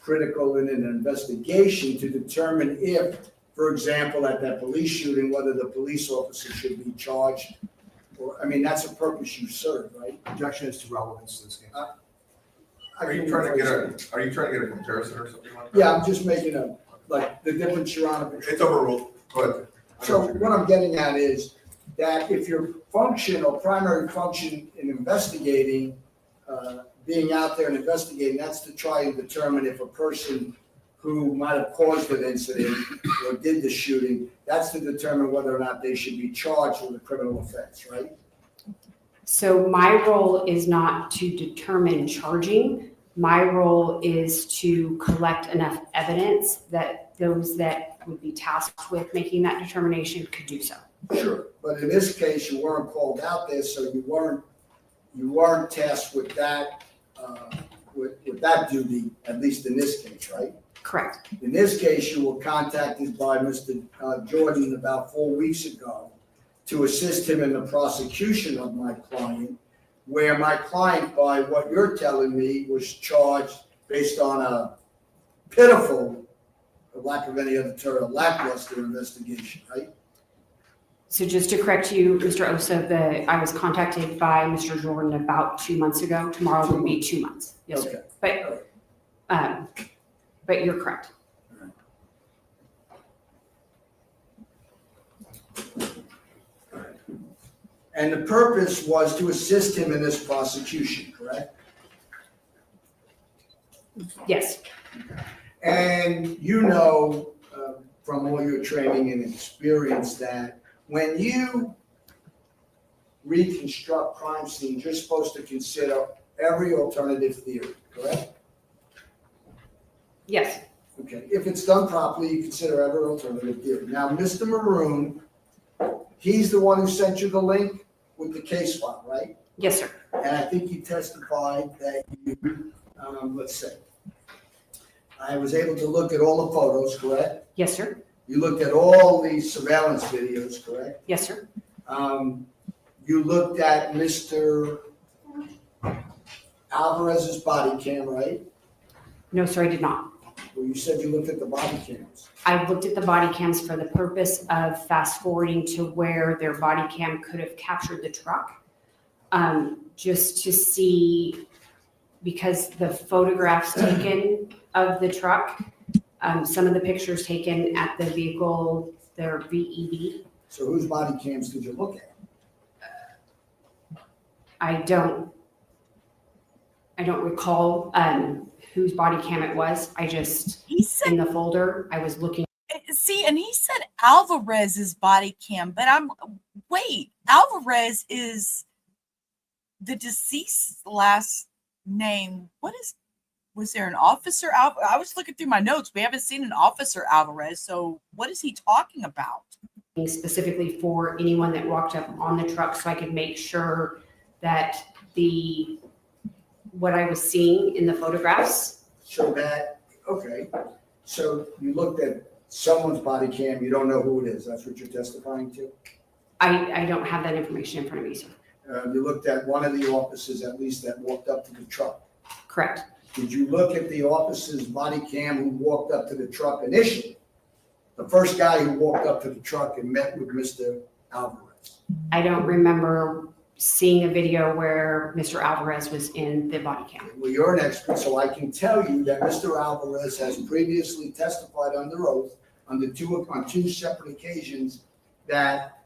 critical in an investigation to determine if, for example, at that police shooting, whether the police officer should be charged. Or, I mean, that's a purpose you serve, right? Objection is to relevance to this case. Are you trying to get a comparison or something like that? Yeah, I'm just making the difference, Your Honor. It's overruled. Go ahead. So what I'm getting at is that if your function or primary function in investigating, being out there and investigating, that's to try and determine if a person who might have caused an incident or did the shooting, that's to determine whether or not they should be charged with a criminal offense, right? So my role is not to determine charging. My role is to collect enough evidence that those that would be tasked with making that determination could do so. Sure. But in this case, you weren't called out there, so you weren't tasked with that, with that duty, at least in this case, right? Correct. In this case, you were contacted by Mr. Jordan about 4 weeks ago to assist him in the prosecution of my client, where my client, by what you're telling me, was charged based on a pitiful, for lack of any other term, a lackluster investigation, right? So just to correct you, Mr. Osa, I was contacted by Mr. Jordan about 2 months ago. Tomorrow will be 2 months. Yes, sir. Okay. But you're correct. And the purpose was to assist him in this prosecution, correct? Yes. And you know, from all your training and experience, that when you reconstruct crime scenes, you're supposed to consider every alternative theory, correct? Yes. Okay, if it's done properly, you consider every alternative theory. Now, Mr. Maroon, he's the one who sent you the link with the case file, right? Yes, sir. And I think you testified that you, let's say, I was able to look at all the photos, correct? Yes, sir. You looked at all the surveillance videos, correct? Yes, sir. You looked at Mr. Alvarez's body cam, right? No, sir, I did not. Well, you said you looked at the body cams. I looked at the body cams for the purpose of fast forwarding to where their body cam could have captured the truck. Just to see, because the photographs taken of the truck, some of the pictures taken at the vehicle, their VED. So whose body cams did you look at? I don't recall whose body cam it was. He said, In the folder, I was looking. see, and he said Alvarez's body cam, but wait, Alvarez is the deceased's last name. Was there an officer? I was looking through my notes. We haven't seen an officer Alvarez. So what is he talking about? Specifically for anyone that walked up on the truck, so I could make sure that what I was seeing in the photographs. So that, okay, so you looked at someone's body cam, you don't know who it is, that's what you're testifying to? I don't have that information in front of me, sir. You looked at one of the officers at least that walked up to the truck. Correct. Did you look at the officer's body cam who walked up to the truck initially? The first guy who walked up to the truck and met with Mr. Alvarez? I don't remember seeing a video where Mr. Alvarez was in the body cam. Well, you're an expert, so I can tell you that Mr. Alvarez has previously testified under oath on two separate occasions that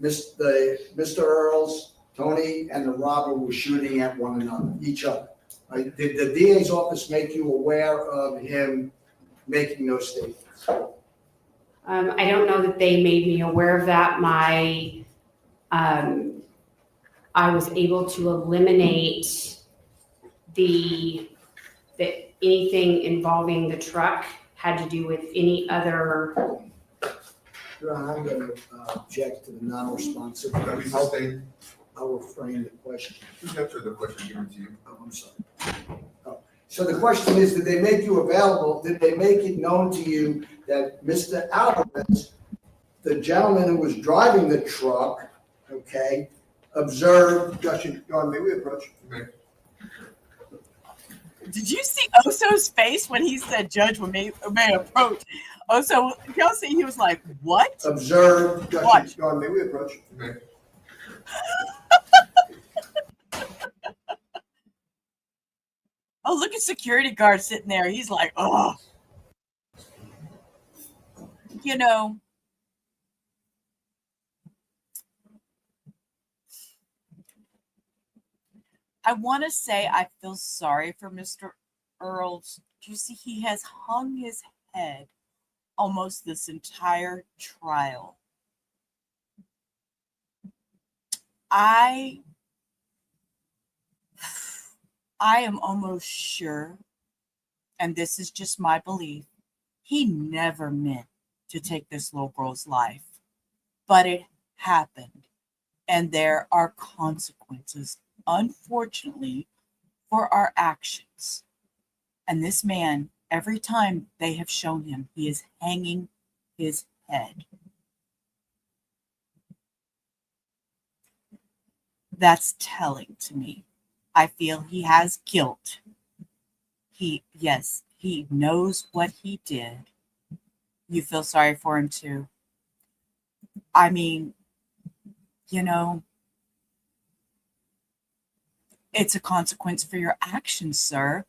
Mr. Earls, Tony, and the robber were shooting at one another, each other. Right? Did the DA's office make you aware of him making those statements? I don't know that they made me aware of that. I was able to eliminate the anything involving the truck had to do with any other. Your Honor, I'm going to object to the non-responsive. Can we sustain? I'll reframe the question. Just answer the question given to you. Oh, I'm sorry. Oh. So the question is, did they make you available? Did they make it known to you that Mr. Alvarez, the gentleman who was driving the truck, okay, observed? Your Honor, may we approach? Okay. Did you see Oso's face when he said Judge may approach? Oso, y'all see, he was like, what? Observed. What? Your Honor, may we approach? Okay. Oh, look at security guard sitting there. He's like, oh. You know, I want to say I feel sorry for Mr. Earls. You see, he has hung his head almost this entire trial. I am almost sure, and this is just my belief, he never meant to take this little girl's life, but it happened, and there are consequences, unfortunately, for our actions. And this man, every time they have shown him, he is hanging his head. That's telling to me. I feel he has guilt. Yes, he knows what he did. You feel sorry for him too. I mean, it's a consequence for your actions, sir.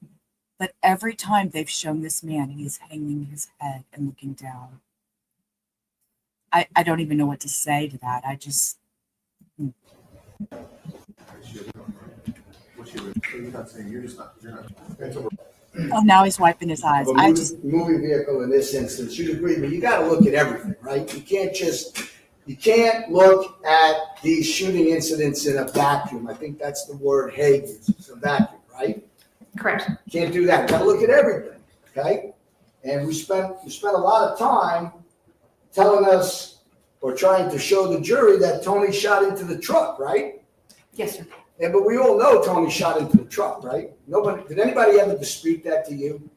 But every time they've shown this man, he is hanging his head and looking down. I don't even know what to say to that. I just. You're not saying, you're not. Oh, now he's wiping his eyes. Of a moving vehicle in this instance, you'd agree, but you gotta look at everything, right? You can't look at these shooting incidents in a vacuum. I think that's the word Haig uses, a vacuum, right? Correct. Can't do that. Gotta look at everything, okay? And we spent a lot of time telling us or trying to show the jury that Tony shot into the truck, right? Yes, sir. Yeah, but we all know Tony shot into the truck, right? Did anybody ever dispute that to you?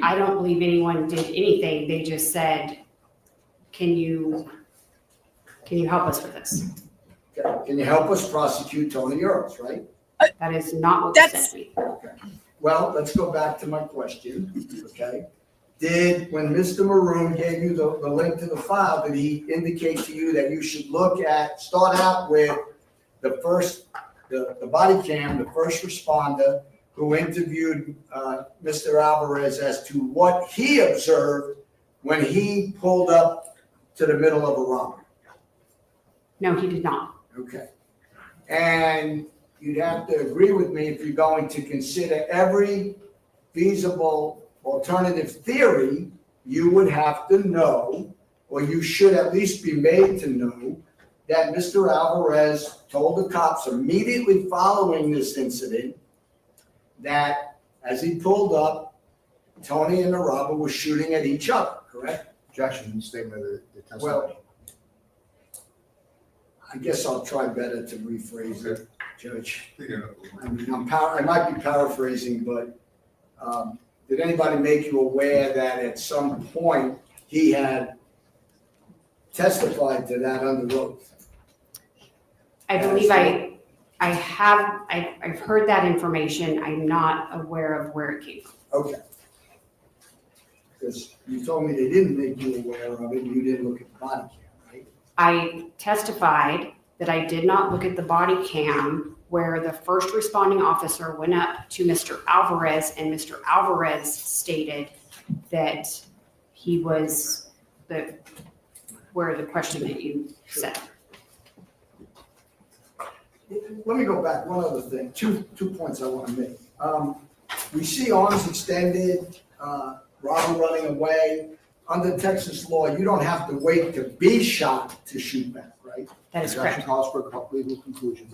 I don't believe anyone did anything. They just said, can you help us with this? Okay. Can you help us prosecute Tony Earls, right? That is not what was said to me. Okay. Well, let's go back to my question, okay? When Mr. Maroon gave you the link to the file, did he indicate to you that you should start out with the body cam, the first responder who interviewed Mr. Alvarez as to what he observed when he pulled up to the middle of a robbery? No, he did not. Okay. And you'd have to agree with me if you're going to consider every feasible alternative theory, you would have to know, or you should at least be made to know, that Mr. Alvarez told the cops immediately following this incident that as he pulled up, Tony and the robber were shooting at each other, correct? Objection, statement of the testimony. Well, I guess I'll try better to rephrase it, Judge. I mean, I might be paraphrasing, but did anybody make you aware that at some point he had testified to that under oath? I believe I've heard that information. I'm not aware of where it came from. Okay. Because you told me they didn't make you aware of it, and you didn't look at the body cam, right? I testified that I did not look at the body cam where the first responding officer went up to Mr. Alvarez, and Mr. Alvarez stated that he was where the question that you said. Let me go back, one other thing, two points I want to make. We see arms extended, robber running away. Under Texas law, you don't have to wait to be shot to shoot back, right? That is correct. Calls for a legal conclusion.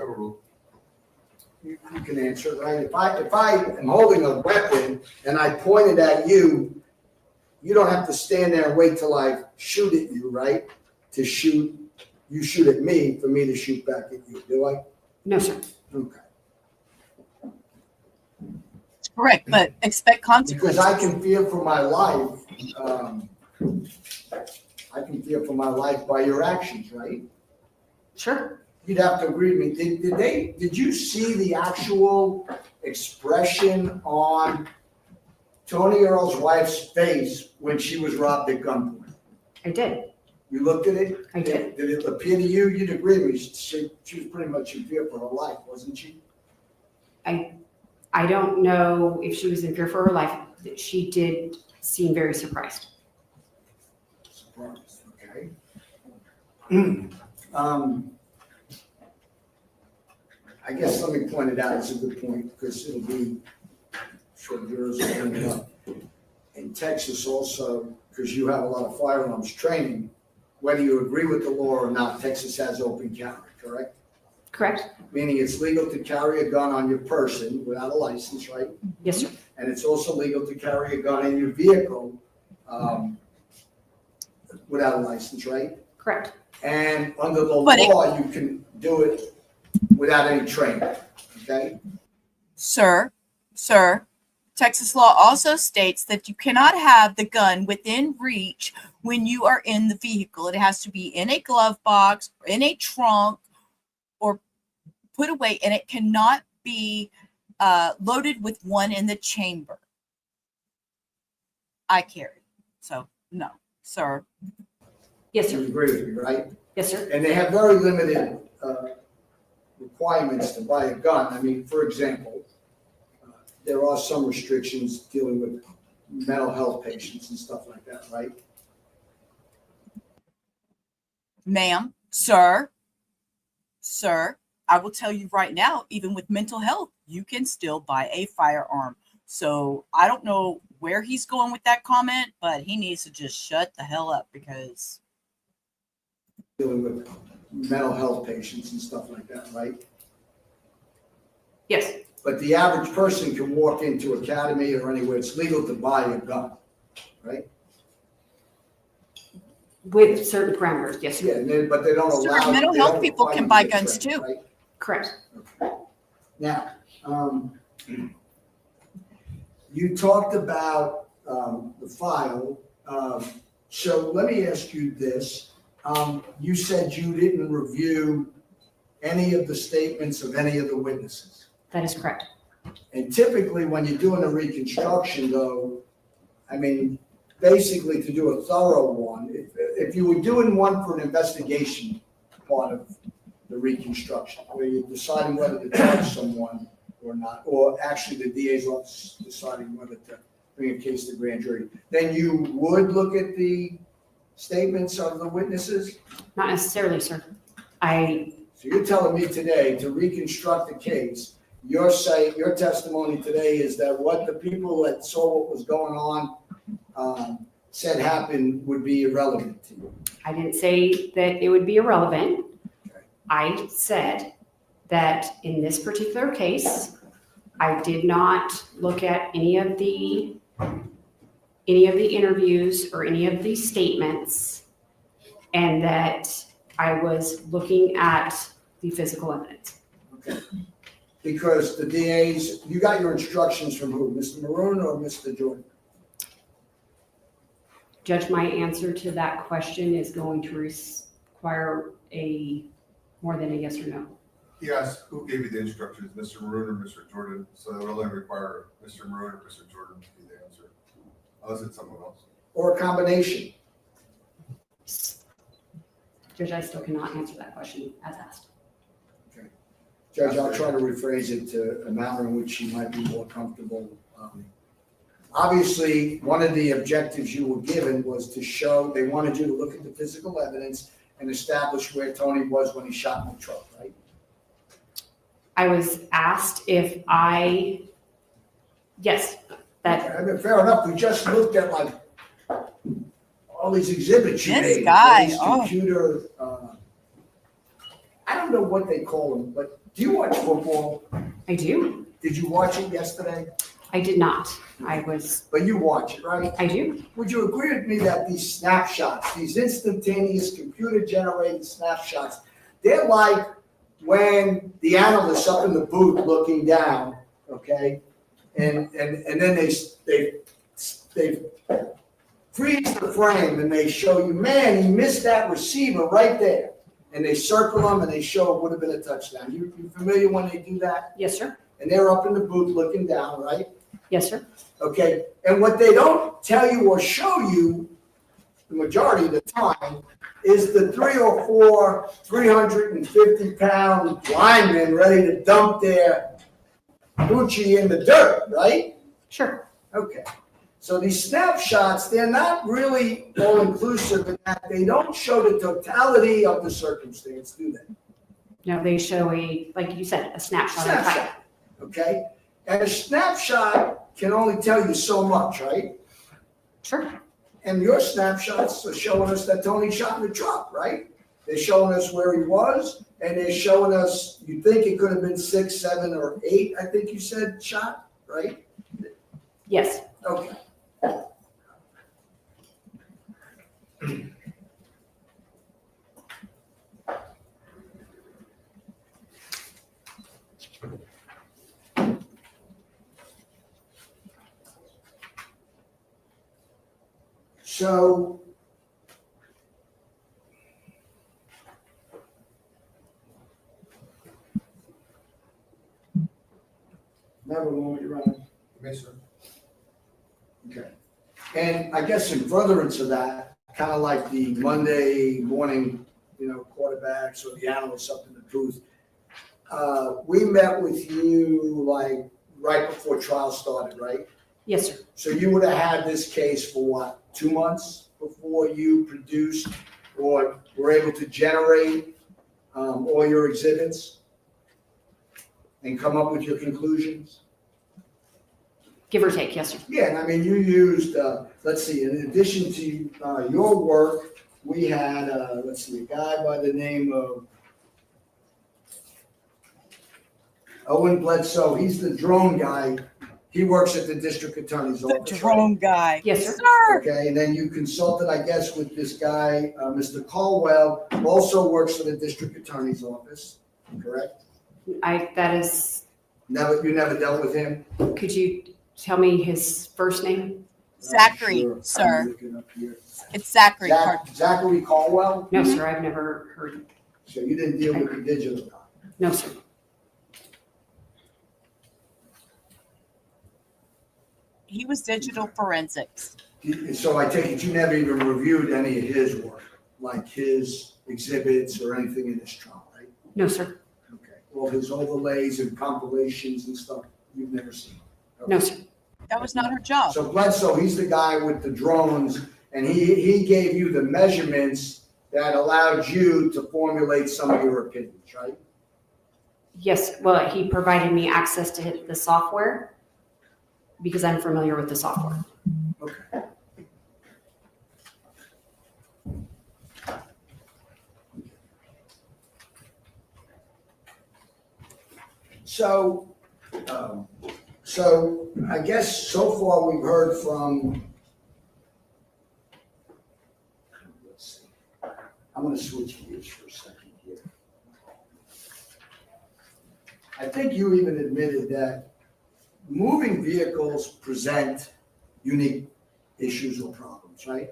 You can answer, right? If I am holding a weapon and I point it at you, you don't have to stand there and wait till I shoot at you, right? You shoot at me for me to shoot back at you, do I? No, sir. Okay. Correct, but expect Because consequences. I can fear for my life. I can fear for my life by your actions, right? Sure. You'd have to agree with me. Did you see the actual expression on Tony Earls' wife's face when she was robbed at gunpoint? I did. You looked at it? I did. Did it appear to you? You'd agree with me. She was pretty much in fear for her life, wasn't she? I don't know if she was in fear for her life. She did seem very surprised. Surprised, okay. I guess let me point it out, it's a good point, because it'll be, sure yours will bring it up. In Texas also, because you have a lot of firearms training, whether you agree with the law or not, Texas has open carry, correct? Correct? Meaning it's legal to carry a gun on your person without a license, right? Yes, sir. And it's also legal to carry a gun in your vehicle without a license, right? Correct. And under the But law, you can do it without any training, okay? Sir, Texas law also states that you cannot have the gun within reach when you are in the vehicle. It has to be in a glove box, or in a trunk, or put away, and it cannot be loaded with one in the chamber. I carry. So, no, sir. Yes, You sir. agree with me, right? Yes, sir. And they have very limited requirements to buy a gun. I mean, for example, there are some restrictions dealing with mental health patients and stuff like that, right? Ma'am, sir, I will tell you right now, even with mental health, you can still buy a firearm. So I don't know where he's going with that comment, but he needs to just shut the hell up because Dealing with mental health patients and stuff like that, right? Yes. But the average person can walk into academy or anywhere, it's legal to buy a gun, right? With certain parameters. Yes, sir. Yeah, but they don't Sir, allow. mental they health don't people require can you buy to get guns trained, too. right? Correct. Okay. Now, you talked about the file. So let me ask you this. You said you didn't review any of the statements of any of the witnesses. That is correct. And typically, when you're doing a reconstruction, though, I mean, basically to do a thorough one, if you were doing one for an investigation part of the reconstruction, where you're deciding whether to charge someone or not, or actually the DA's office deciding whether to bring a case to grand jury, then you would look at the statements of the witnesses? Not necessarily, sir. So you're telling me today to reconstruct the case, your testimony today is that what the people that saw what was going on said happened would be irrelevant to you? I didn't say that it would be irrelevant. Okay. I said that in this particular case, I did not look at any of the interviews or any of the statements, and that I was looking at the physical evidence. Okay. Because the DAs, you got your instructions from who, Mr. Maroon or Mr. Jordan? Judge, my answer to that question is going to require more than a yes or no. He asked, who gave you the instructions, Mr. Maroon or Mr. Jordan? So it would only require Mr. Maroon or Mr. Jordan to be the answer, unless it's someone else. Or a combination? Judge, I still cannot answer that question as asked. Okay. Judge, I'll try to rephrase it to a manner in which you might be more comfortable. Obviously, one of the objectives you were given was to show, they wanted you to look at the physical evidence and establish where Tony was when he shot in the truck, right? I was asked if yes, that, I mean, fair enough, we just looked at like all these exhibits you This made. guy, These oh. computer, I don't know what they call them, but do you watch football? I do. Did you watch it yesterday? I did not. But you watch it, right? I do. Would you agree with me that these snapshots, these instantaneous computer-generated snapshots, they're like when the analyst's up in the booth looking down, okay? And then they freeze the frame and they show you, man, he missed that receiver right there. And they circle them and they show it would have been a touchdown. You familiar when they do that? Yes, sir. And they're up in the booth looking down, right? Yes, sir. Okay, and what they don't tell you or show you, the majority of the time, is the 3 or 4 350-pound linemen ready to dump their Gucci in the dirt, right? Sure. Okay, so these snapshots, they're not really all-inclusive in that they don't show the totality of the circumstance, do they? No, they show like you said, a snapshot of the fight. Snapshot, okay? And a snapshot can only tell you so much, right? Sure. And your snapshots are showing us that Tony shot in the truck, right? They're showing us where he was, and they're showing us, you think it could have been 6, 7, or 8, I think you said shot, right? Yes. Okay. So, never know what you're running. Yes, sir. Okay. And I guess in furtherance of that, kind of like the Monday morning, quarterbacks or the analysts up in the booth, we met with you like right before trial started, right? Yes, sir. So you would have had this case for what, 2 months before you produced or were able to generate all your exhibits and come up with your conclusions? Give or take, yes, sir. Yeah, and I mean, you used, let's see, in addition to your work, we had, let's see, a guy by the name of Owen Bledsoe. He's the drone guy. He works at the district attorney's The office. drone guy. Yes, sir. Right? Okay, and then you consulted, I guess, with this guy, Mr. Caldwell, who also works for the district attorney's office, correct? That is, You never dealt with him? could you tell me his first name? Zachary, Sure. sir. I'm looking up here. It's Zachary. Zachary Caldwell? No, sir, I've never heard. So you didn't deal with the digital guy? No, sir. He was digital forensics. So I take it you never even reviewed any of his work, like his exhibits or anything in this trial, right? No, sir. Okay. All his overlays and compilations and stuff, you've never seen? Okay. No, sir. That was not her job. So Bledsoe, he's the guy with the drones, and he gave you the measurements that allowed you to formulate some of your opinions, right? Yes, well, he provided me access to the software because I'm familiar with the software. Okay. So I guess so far we've heard from, let's see, I'm going to switch gears for a second here. I think you even admitted that moving vehicles present unique issues or problems, right?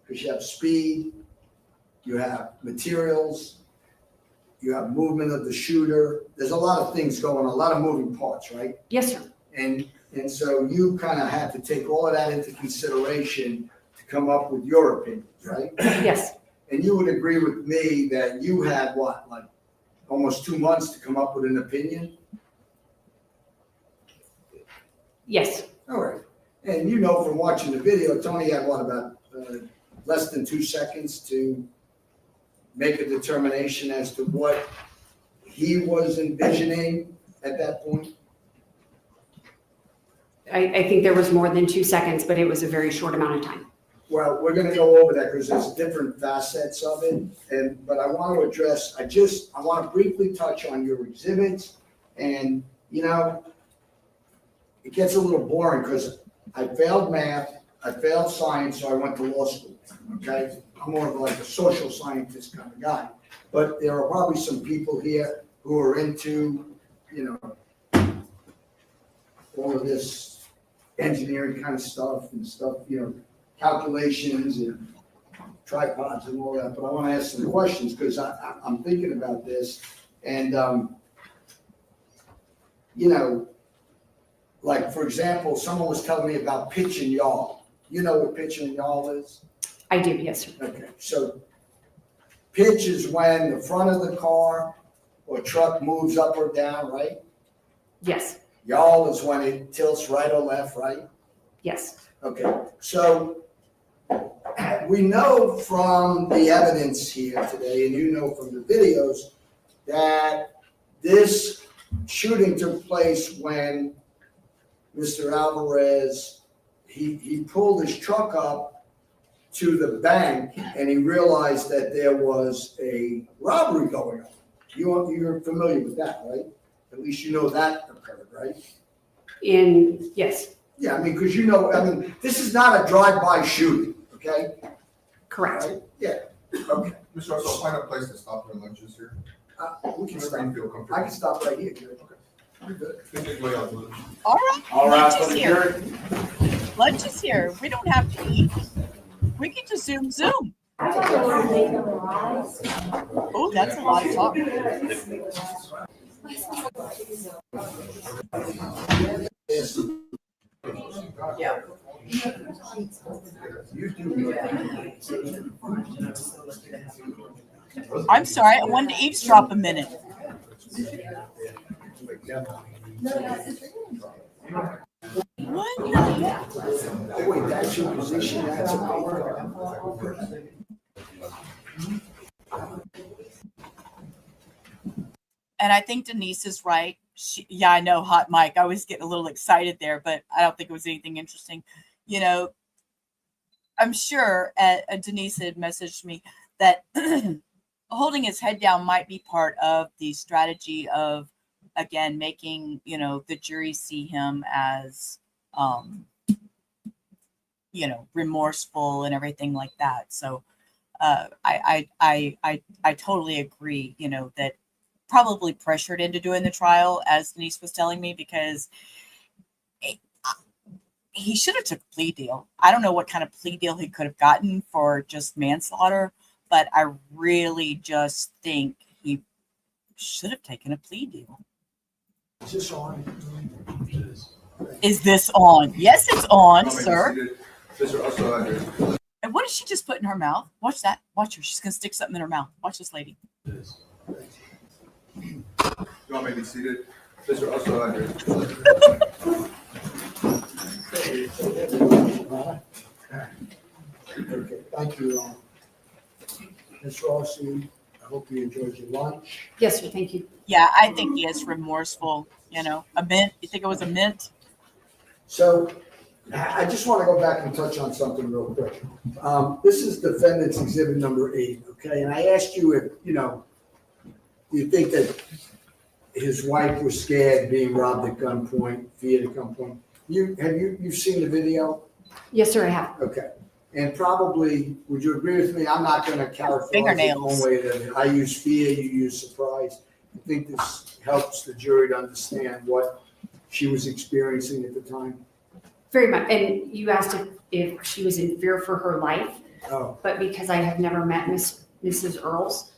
Because you have speed, you have materials, you have movement of the shooter. There's a lot of things going on, a lot of moving parts, right? Yes, sir. And so you kind of had to take all of that into consideration to come up with your opinions, right? Yes, And you would agree with me that you had what, like almost 2 months to come up with an opinion? yes, All right. And you know from watching the video, Tony had what, about less than 2 seconds to make a determination as to what he was envisioning at that point? I think there was more than 2 seconds, but it was a very short amount of time. Well, we're going to go over that because there's different facets of it. But I want to address, I want to briefly touch on your exhibits. And, it gets a little boring because I failed math, I failed science, so I went to law school, okay? I'm more of like a social scientist kind of guy. But there are probably some people here who are into, all of this engineering kind of stuff and stuff, calculations and tripods and all that. But I want to ask some questions because I'm thinking about this. And, like, for example, someone was telling me about pitch and yaw. You know what pitch and yaw is? I do, yes, sir. Okay, so pitch is when the front of the car or truck moves up or down, right? Yes, Yaw is when it tilts right or left, right? yes, Okay, so we know from the evidence here today, and you know from the videos, that this shooting took place when Mr. Alvarez, he pulled his truck up to the bank and he realized that there was a robbery going on. You're familiar with that, right? At least you know that occurred, right? yes, Yeah, I mean, because this is not a drive-by shooting, okay? correct. Right? Yeah, okay. Mr. Russell, I'll find a place to stop for lunches here. We can Wherever stop. you feel comfortable. I can stop right here, Gary. I'm good. Think it's way out to lunch. All right. All Lunch right, is here. Lunch is here. We don't have to eat. We can just zoom. Oh, that's a lot of talk. Yeah. I'm sorry, I wanted to eavesdrop a minute. What the heck? Wait, that's your position, that's a paper. And I think Denise is right. Yeah, I know, hot mic. I was getting a little excited there, but I don't think it was anything interesting. You know, I'm sure Denise had messaged me that holding his head down might be part of the strategy of, again, making, the jury see him as, remorseful and everything like that. So I totally agree, that probably pressured into doing the trial, as Denise was telling me, because he should have took a plea deal. I don't know what kind of plea deal he could have gotten for just manslaughter, but I really just think he should have taken a plea deal. Is this on? Is this on? Yes, it's on, sir. Mr. Also, And what did she just put in her mouth? Watch that. Watch her. She's going to stick something in her mouth. Watch this lady. you want me to be seated? Mr. Also, Okay, thank you. Ms. Rossi, I hope you enjoyed your lunch. Yes, sir. Thank you. Yeah, I think he is remorseful. A mint. You think it was a mint? So I just want to go back and touch on something real quick. This is defendant's exhibit number 8, okay? And I asked you if, you think that his wife was scared being robbed at gunpoint, feared at gunpoint. You've seen the video? Yes, sir, I have. Okay. And probably, would you agree with me? I'm not going to characterize it Fingernails. one way that I use fear, you use surprise. I think this helps the jury to understand what she was experiencing at the time. Very much. And you asked if she was in fear for her life, Oh, but because I have never met Mrs. Earls,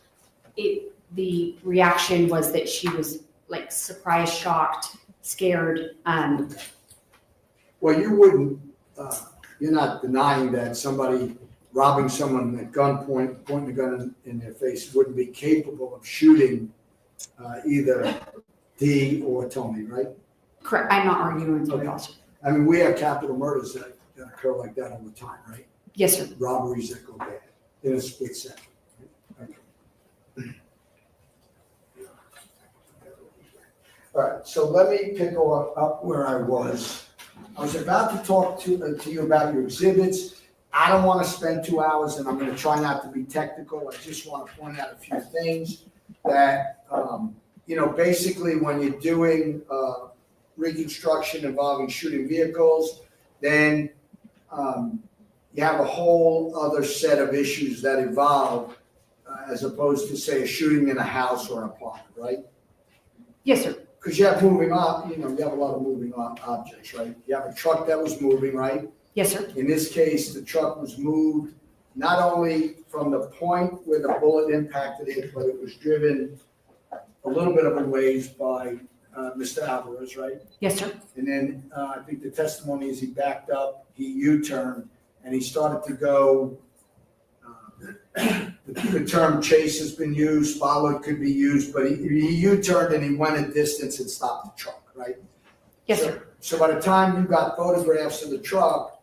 the reaction was that she was like surprised, shocked, scared. well, you wouldn't, you're not denying that somebody robbing someone at gunpoint, pointing a gun in their face wouldn't be capable of shooting either Dee or Tony, right? Correct. I'm not arguing with you Okay. at all. I mean, we have capital murders that occur like that all the time, right? Yes, sir. Robberies that go bad in a split second. Okay. All right, so let me pick up where I was. I was about to talk to you about your exhibits. I don't want to spend 2 hours, and I'm going to try not to be technical. I just want to point out a few things that, basically when you're doing reconstruction involving shooting vehicles, then you have a whole other set of issues that evolve as opposed to, say, a shooting in a house or an apartment, right? Yes, sir. Because you have moving on, you have a lot of moving objects, right? You have a truck that was moving, right? Yes, sir. In this case, the truck was moved not only from the point where the bullet impacted it, but it was driven a little bit of a ways by Mr. Alvarez, right? Yes, sir. And then I think the testimony is he backed up, he U-turned, and he started to go. The term chase has been used, follow could be used, but he U-turned and he went a distance and stopped the truck, right? Yes, sir. So by the time you got photographs of the truck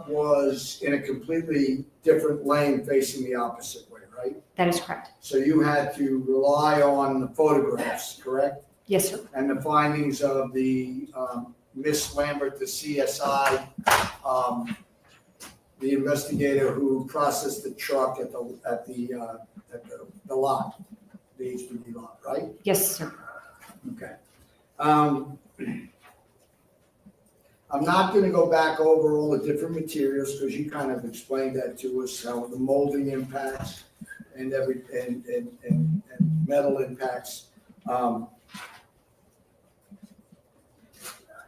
was in a completely different lane facing the opposite way, right? That is correct. So you had to rely on the photographs, correct? Yes, sir. And the findings of the Miss Lambert, the CSI, the investigator who processed the truck at the lot, the HPD lot, right? Yes, sir. Okay. I'm not going to go back over all the different materials because you kind of explained that to us, how the molding impacts and and metal impacts. The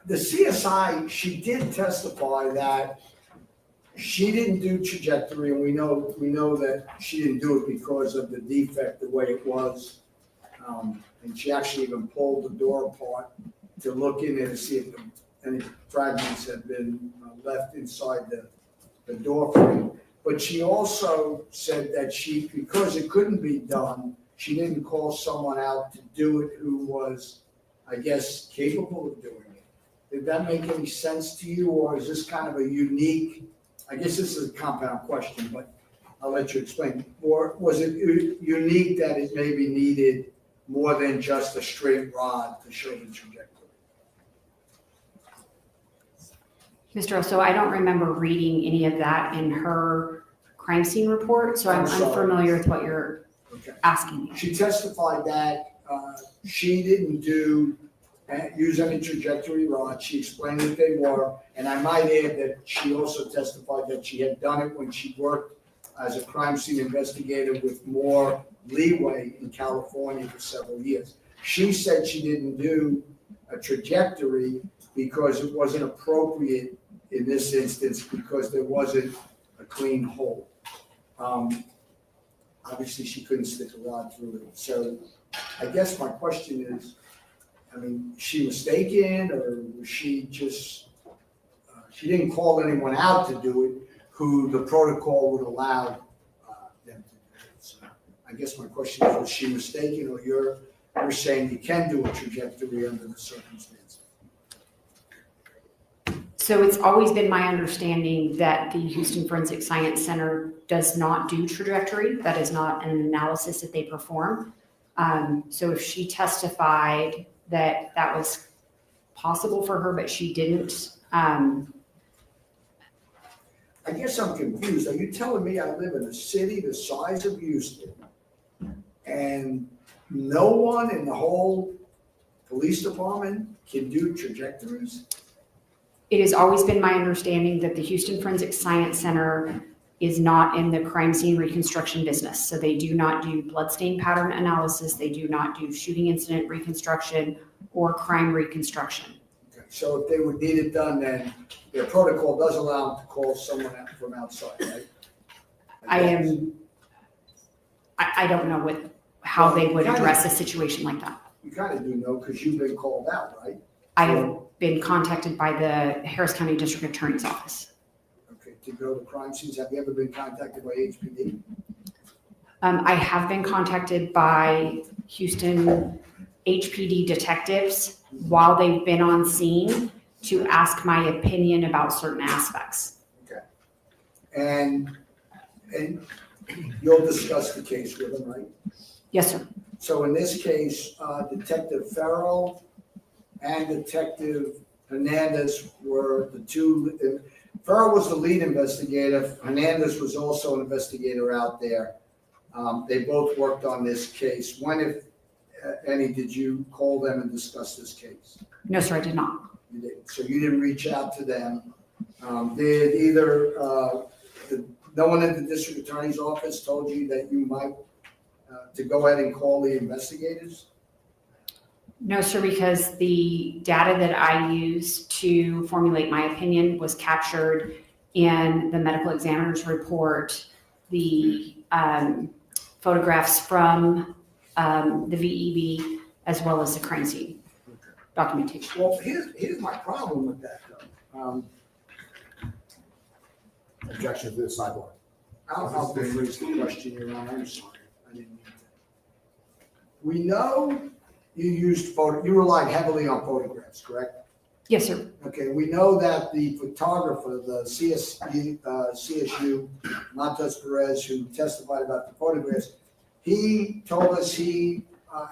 CSI, she did testify that she didn't do trajectory, and we know that she didn't do it because of the defect, the way it was. And she actually even pulled the door apart to look in there to see if any fragments had been left inside the door frame. But she also said that because it couldn't be done, she didn't call someone out to do it who was, I guess, capable of doing it. Did that make any sense to you, or is this kind of a unique, I guess this is a compound question, but I'll let you explain. Or was it unique that it maybe needed more than just a straight rod to show the trajectory? Mr. Earls, so I don't remember reading any of that in her crime scene report, so I'm I'm sorry. unfamiliar with what you're Okay. asking me. She testified that she didn't use any trajectory rods. She explained what they were, and I might add that she also testified that she had done it when she worked as a crime scene investigator with more leeway in California for several years. She said she didn't do a trajectory because it wasn't appropriate in this instance because there wasn't a clean hole. Obviously, she couldn't stick a rod through it. So I guess my question is, I mean, she mistaken, or was she just, she didn't call anyone out to do it who the protocol would allow them to do it. So I guess my question is, was she mistaken, or you're saying you can do a trajectory under the circumstances? So it's always been my understanding that the Houston Forensic Science Center does not do trajectory. That is not an analysis that they perform. So if she testified that that was possible for her, but she didn't. I guess I'm confused. Are you telling me I live in a city the size of Houston and no one in the whole police department can do trajectories? It has always been my understanding that the Houston Forensic Science Center is not in the crime scene reconstruction business. So they do not do bloodstain pattern analysis. They do not do shooting incident reconstruction or crime reconstruction. Okay, so if they would need it done, then their protocol does allow them to call someone out from outside, right? I don't know how they would address a situation like that. You kind of do know because you've been called out, right? I have been contacted by the Harris County District Attorney's Office. Okay, to go to crime scenes. Have you ever been contacted by HPD? I have been contacted by Houston HPD detectives while they've been on scene to ask my opinion about certain aspects. Okay. And you'll discuss the case with them, right? Yes, sir. So in this case, Detective Farrell and Detective Hernandez were the two. Farrell was the lead investigator. Hernandez was also an investigator out there. They both worked on this case. When, if any, did you call them and discuss this case? No, sir, I did not. You did. So you didn't reach out to them. Did either, no one in the district attorney's office told you that you might, to go ahead and call the investigators? No, sir, because the data that I used to formulate my opinion was captured in the medical examiner's report, the photographs from the VEB, as well as the crime scene documentation. Well, here's my problem with that, though. Objection to the sidebar. I'll rephrase the question, Your Honor. I'm sorry. I didn't mean to. We know you relied heavily on photographs, correct? Yes, sir. Okay, we know that the photographer, the CSU, Montes Perez, who testified about the photographs, he told us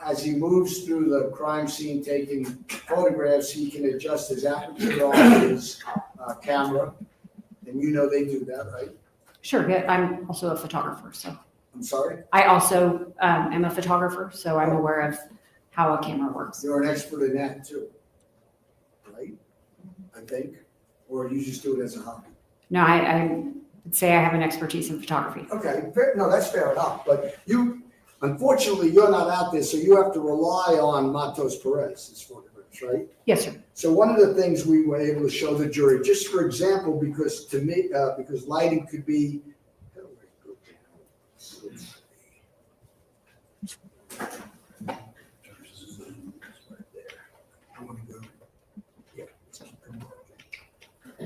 as he moves through the crime scene taking photographs, he can adjust his aperture on his camera. And you know they do that, right? Sure, yeah, I'm also a photographer, so. I'm sorry? I also am a photographer, so I'm aware of how a camera works. You're an expert in that too, right? I think, or you just do it as a hobby? No, I would say I have an expertise in photography. Okay, no, that's fair enough, but unfortunately, you're not out there, so you have to rely on Matos Perez's photographs. right? Yes, sir. So one of the things we were able to show the jury, just for example, because to me, because lighting could be.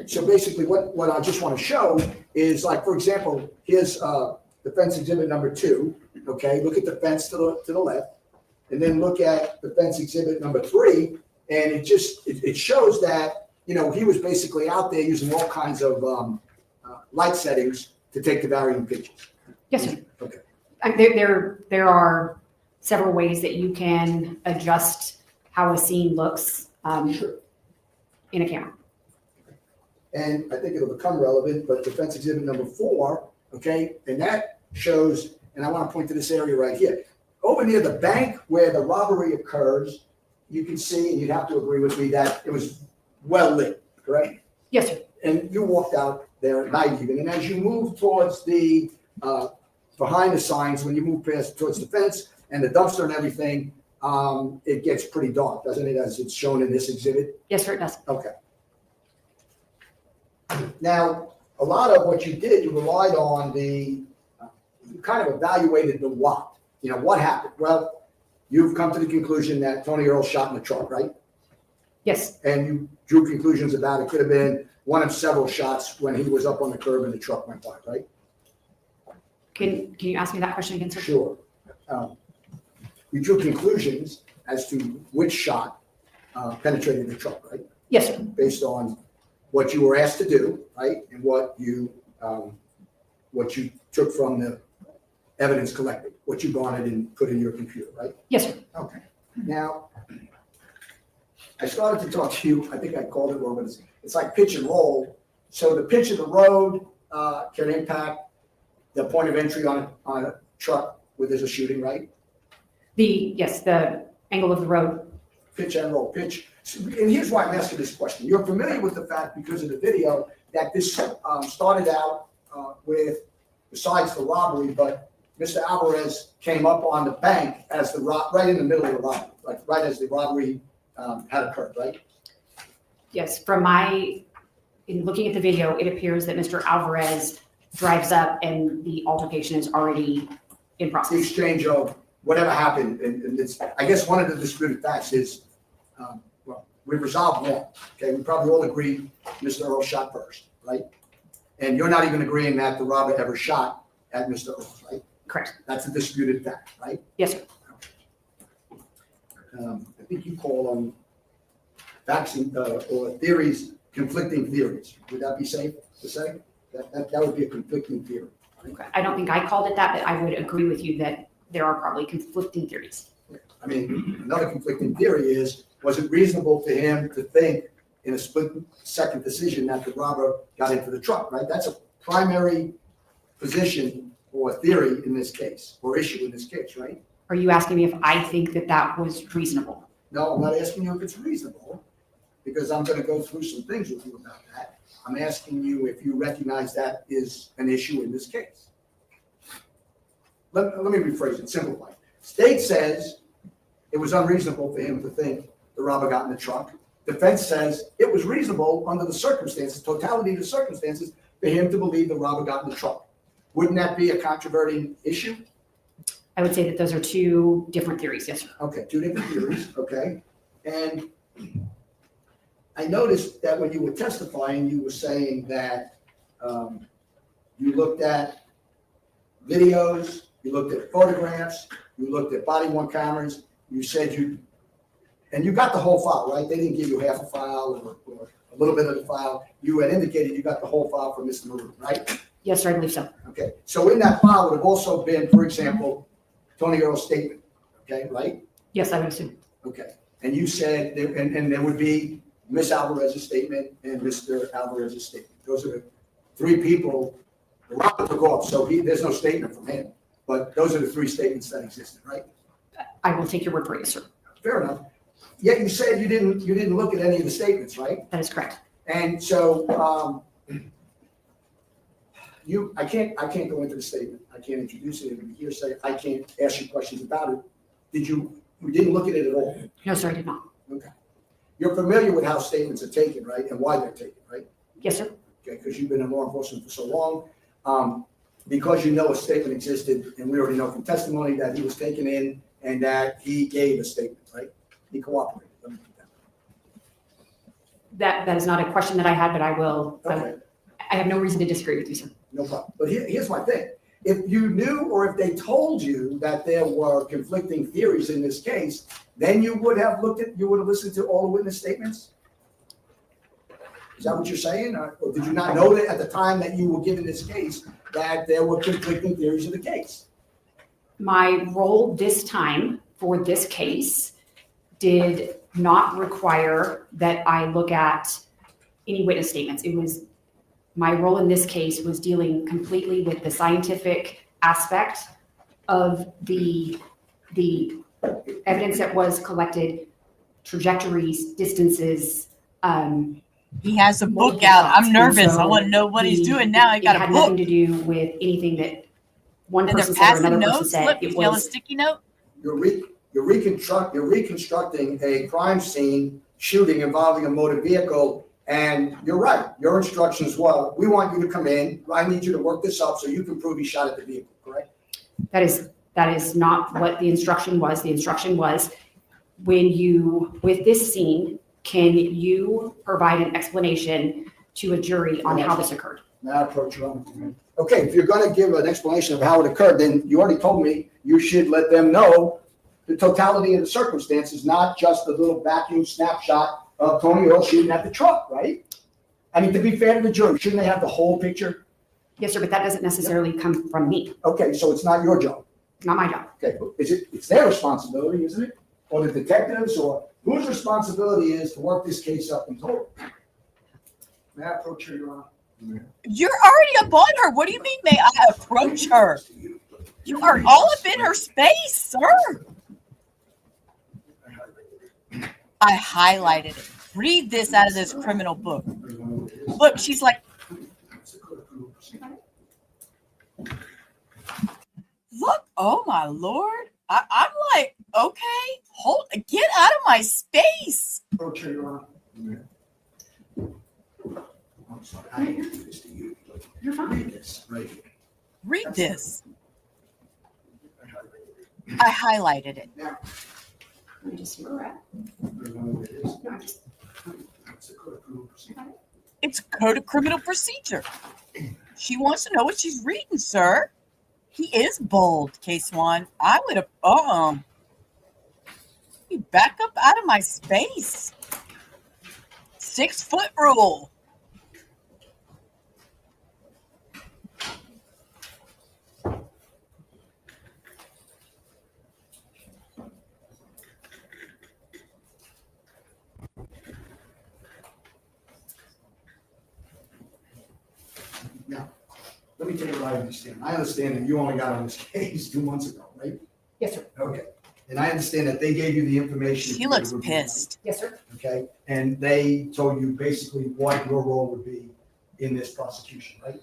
So basically what I just want to show is, like, for example, here's defense exhibit number 2, okay? Look at the fence to the left, and then look at defense exhibit number 3, and it shows that, you know, he was basically out there using all kinds of light settings to take the varying pictures. Yes, sir. Okay. There are several ways that you can adjust how a scene looks in a camera. And I think it'll become relevant, but defense exhibit number 4, okay, and that shows, and I want to point to this area right here. Over near the bank where the robbery occurs, you can see, and you'd have to agree with me, that it was well lit, correct? Yes, sir. And you walked out there at night even, and as you move towards the, behind the signs, when you move past towards the fence and the dumpster and everything, it gets pretty dark, doesn't it, as it's shown in this exhibit? Yes, sir, it does. Okay. Now, a lot of what you did, you relied on you kind of evaluated the what. You know, what happened? Well, you've come to the conclusion that Tony Earls shot in the truck, right? Yes. And you drew conclusions about it could have been one of several shots when he was up on the curb and the truck went by, right? Can you ask me that question again, sir? Sure. You drew conclusions as to which shot penetrated the truck, right? Yes, sir. Based on what you were asked to do, right? And what you took from the evidence collected, what you garnered and put in your computer, right? Yes, sir. Okay. Now, I started to talk to you, I think I called it wrong, but it's like pitch and roll. So the pitch of the road can impact the point of entry on a truck where there's a shooting, right? Yes, the angle of the road. Pitch and roll, pitch. And here's why I'm asking this question. You're familiar with the fact, because of the video, that this started out with, besides the robbery, but Mr. Alvarez came up on the bank as right in the middle of the robbery, like right as the robbery had occurred, right? Yes, in looking at the video, it appears that Mr. Alvarez drives up and the altercation is already in The process. exchange of whatever happened, and it's, I guess one of the disputed facts is, well, we've resolved one, okay? We probably all agree Mr. Earls shot first, right? And you're not even agreeing that the robber ever shot at Mr. Earls, right? Correct. That's a disputed fact, right? Yes, sir. I think you call them facts or theories, conflicting theories. Would that be safe to say? That would be a conflicting theory. Okay. I don't think I called it that, but I would agree with you that there are probably conflicting theories. I mean, another conflicting theory is, was it reasonable to him to think in a split-second decision that the robber got into the truck, right? That's a primary position or theory in this case, or issue in this case, right? Are you asking me if I think that that was reasonable? No, I'm not asking you if it's reasonable, because I'm going to go through some things with you about that. I'm asking you if you recognize that is an issue in this case. Let me rephrase it, simplify it. State says it was unreasonable for him to think the robber got in the truck. Defense says it was reasonable under the circumstances, totality of the circumstances, for him to believe the robber got in the truck. Wouldn't that be a controverting issue? I would say that those are two different theories. Yes, sir. Okay, two different theories, okay. And I noticed that when you were testifying, you were saying that you looked at videos, you looked at photographs, you looked at body-worn cameras, you said and you got the whole file, right? They didn't give you half a file or a little bit of the file. You had indicated you got the whole file from Mr. Maroon, right? Yes, sir, I believe so. Okay, so in that file would have also been, for example, Tony Earls' statement, okay, right? Yes, I would assume. Okay, and you said, and there would be Miss Alvarez's statement and Mr. Alvarez's statement. Those are the three people. The robber took off, so there's no statement from him. But those are the three statements that existed, right? I will take your word for it, yes, sir. Fair enough. Yet you said you didn't look at any of the statements, right? That is correct. And so I can't go into the statement. I can't introduce it. It would be hearsay. I can't ask you questions about it. You didn't look at it at all? No, sir, I did not. Okay. You're familiar with how statements are taken, right? And why they're taken, right? Yes, sir. Okay, because you've been in law enforcement for so long. Because you know a statement existed, and we already know from testimony that he was taken in and that he gave a statement, right? He cooperated. Let me put that. That is not a question that I had, but I will. Okay. I have no reason to disagree with you, sir. No problem. But here's my thing. If you knew or if they told you that there were conflicting theories in this case, then you would have listened to all the witness statements? Is that what you're saying? Or did you not know that at the time that you were given this case that there were conflicting theories of the case? My role this time for this case did not require that I look at any witness statements. My role in this case was dealing completely with the scientific aspect of the evidence that was collected, trajectories, distances. He has a book out. I'm nervous. So I want to know what he's doing now. He got It a had nothing book. to do with anything that one And they're person said or passing another person notes. said. Look, It you yell a was sticky note. You're reconstructing a crime scene shooting involving a motor vehicle, and you're right. Your instructions were, we want you to come in. I need you to work this up so you can prove he shot at the vehicle, correct? that is not what the instruction was. The instruction was, with this scene, can you provide an explanation to a jury on how this occurred? Now approach your own. Okay, if you're going to give an explanation of how it occurred, then you already told me you should let them know the totality of the circumstances, not just the little vacuum snapshot of Tony Earls shooting at the truck, right? I mean, to be fair to the jury, shouldn't they have the whole picture? Yes, sir, but that doesn't necessarily come from me. Okay, so it's not your job. Not my job. Okay, it's their responsibility, isn't it? Or the detectives, or whose responsibility is to work this case up in total? May I approach her, Your Honor? You're already up on her. What do you mean, may I approach her? You are all up in her space, sir. I highlighted it. Read this out of this criminal book. Look, she's like, look, oh my Lord. I'm like, okay, get out of my space. Approach her, Your Honor. I'm sorry, I didn't do this to you. You're fine. Read this right here. Read this. I highlighted it. Now, Let me just see where we're at. remember what it is. No, I just, It's a code of criminal procedure. It's Code of Criminal Procedure. She wants to know what she's reading, sir. He is bold, K-Swan. I would have, you back up out of my space. 6 foot rule. Now, let me tell you what I understand. I understand that you only got on this case 2 months ago, right? yes, sir. Okay. And I understand that they gave you the information. She looks pissed. Yes, sir. Okay, and they told you basically what your role would be in this prosecution, right?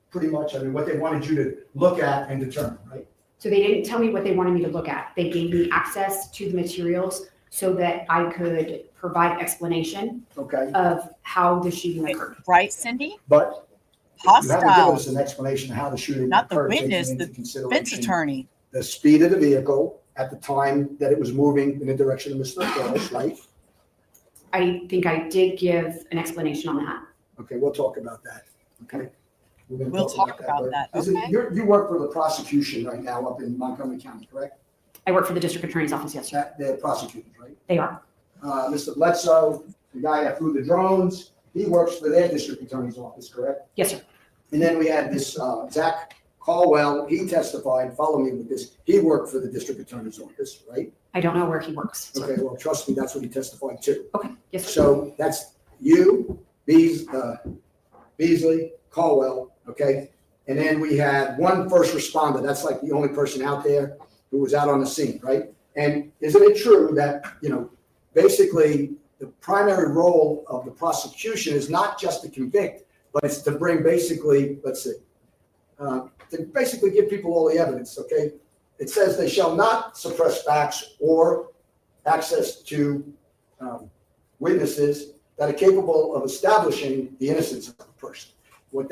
Pretty much, I mean, what they wanted you to look at and determine, right? So they didn't tell me what they wanted me to look at. They gave me access to the materials so that I could provide explanation Okay, of how the shooting occurred. Right, Cindy? but you haven't given Hostile. us an explanation of how the shooting Not the occurred, taking witness, into the defense consideration attorney. the speed of the vehicle at the time that it was moving in the direction of Mr. Earls, right? I think I did give an explanation on that. Okay, we'll talk about that, okay? We're gonna We'll talk about but that, is it- okay. You work for the prosecution right now up in Montgomery County, correct? I work for the district attorney's office, yes, sir. They're prosecutors, right? They are. Mr. Bledsoe, the guy that flew the drones, he works for their district attorney's office, correct? Yes, sir. And then we had this Zach Caldwell, he testified, follow me with this, he worked for the district attorney's office, right? I don't know where he works. sir. Okay, well, trust me, that's what he testified to. Okay, yes, sir. So that's you, Beasley, Caldwell, okay? And then we had one first responder, that's like the only person out there who was out on the scene, right? And isn't it true that, basically the primary role of the prosecution is not just to convict, but it's to bring basically, to basically give people all the evidence, okay? It says they shall not suppress facts or access to witnesses that are capable of establishing the innocence of a person. What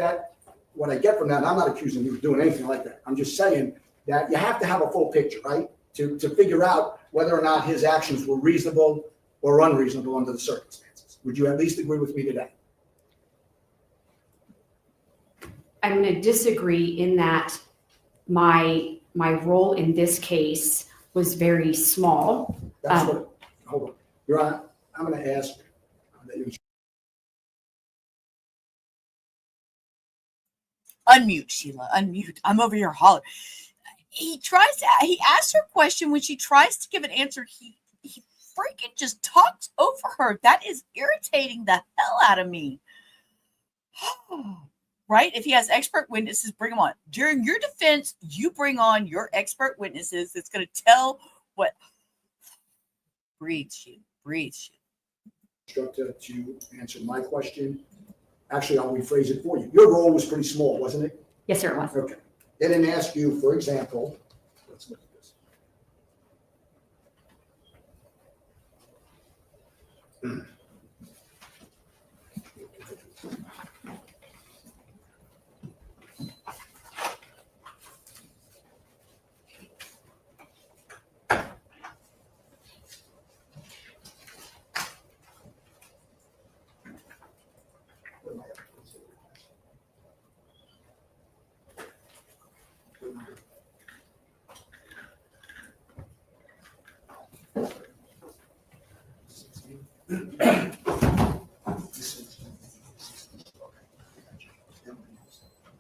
I get from that, and I'm not accusing you of doing anything like that. I'm just saying that you have to have a full picture, right? To figure out whether or not his actions were reasonable or unreasonable under the circumstances. Would you at least agree with me today? I'm going to disagree in that my role in this case was very small. That's what, hold on. Your Honor, I'm going to ask that you Unmute, Sheila. Unmute. I'm over here hollering. He asks her a question. When she tries to give an answer, he freaking just talks over her. That is irritating the hell out of me. Right? If he has expert witnesses, bring them on. During your defense, you bring on your expert witnesses. It's going to tell what. Breathe, Sheila. Breathe, Sheila. instructor to answer my question. Actually, I'll rephrase it for you. Your role was pretty small, wasn't it? Yes, sir, it was. Okay. They didn't ask you, for example, let's look at this.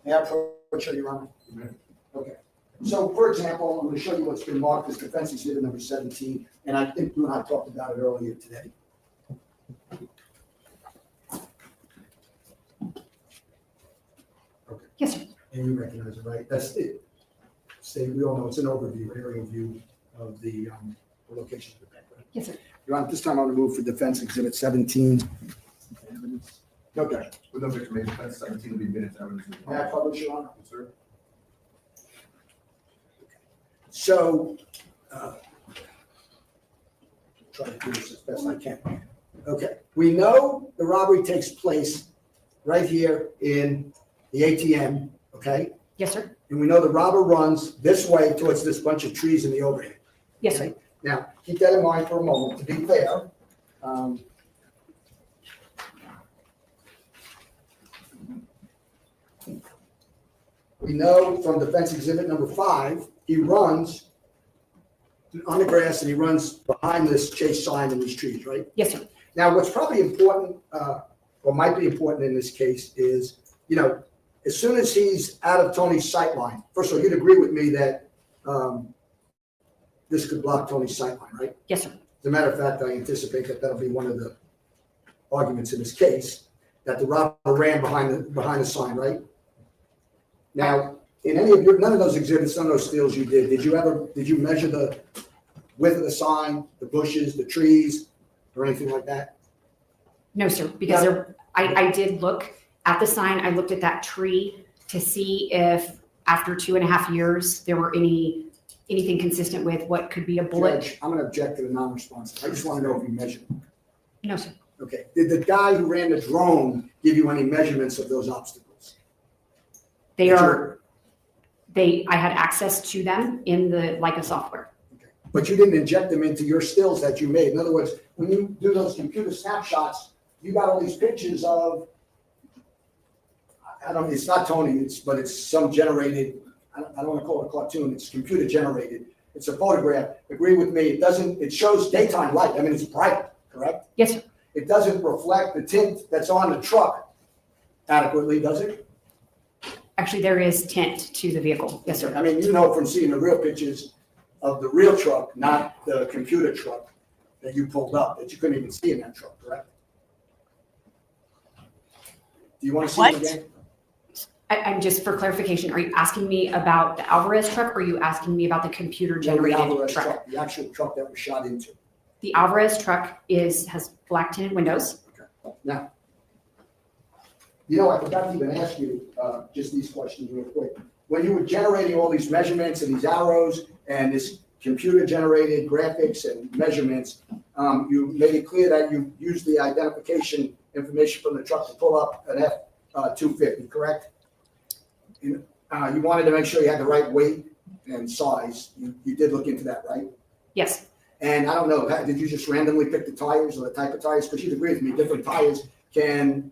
May I approach you, Your Honor? Okay. So, for example, I'm going to show you what's been marked as defense exhibit number 17, and I think you and I talked about it earlier today. Okay. Yes, sir. And you recognize it, right? That's it. We all know it's an overview, aerial view of the location of the bank, right? Yes, sir. Your Honor, this time I'm going to move for defense exhibit 17. Okay. With no objection made, defense 17 will be minutes evidence. May I publish, Your Honor? Yes, sir. So, try to do this as best I can. Okay, we know the robbery takes place right here in the ATM, okay? Yes, sir. And we know the robber runs this way towards this bunch of trees in the overhead. Yes, sir. Okay? Now, keep that in mind for a moment. To be fair, we know from defense exhibit number 5, he runs on the grass and he runs behind this Chase sign and these trees, right? Yes, sir. Now, what's probably important, or might be important in this case is, you know, as soon as he's out of Tony's sight line, first of all, you'd agree with me that this could block Tony's sight line, right? Yes, sir. As a matter of fact, I anticipate that that'll be one of the arguments in this case, that the robber ran behind the sign, right? Now, in none of those exhibits, none of those steals you did you measure the width of the sign, the bushes, the trees, or anything like that? No, sir, because I did look at the sign. I looked at that tree to see if after 2.5 years, there were anything consistent with what could be a bullet. Judge, I'm going to object to the non-responsive. I just want to know if you measured. No, sir. Okay. Did the guy who ran the drone give you any measurements of those obstacles? I had access to them in the Leica software. Okay. But you didn't inject them into your stills that you made. In other words, when you do those computer snapshots, you got all these pictures of, it's not Tony, but it's some generated, I don't want to call it a cartoon, it's computer generated. It's a photograph. Agree with me, it shows daytime light. I mean, it's bright, correct? Yes, sir. It doesn't reflect the tint that's on the truck adequately, does it? Actually, there is tint to the vehicle. Yes, sir. I mean, you know from seeing the real pictures of the real truck, not the computer truck that you pulled up, that you couldn't even see in that truck, correct? Do you want to see it again? I'm just for clarification, are you asking me about the Alvarez truck or are you asking me about the computer generated Alvarez truck? The actual truck that was shot into. The Alvarez truck has black tinted windows. Okay. Now, you know, I forgot to even ask you just these questions real quick. When you were generating all these measurements and these arrows and this computer generated graphics and measurements, You made it clear that you used the identification information from the truck to pull up an F-250, correct? You wanted to make sure you had the right weight and size. You did look into that, right? Yes. And I don't know, did you just randomly pick the tires or the type of tires? Because you'd agree with me, different tires can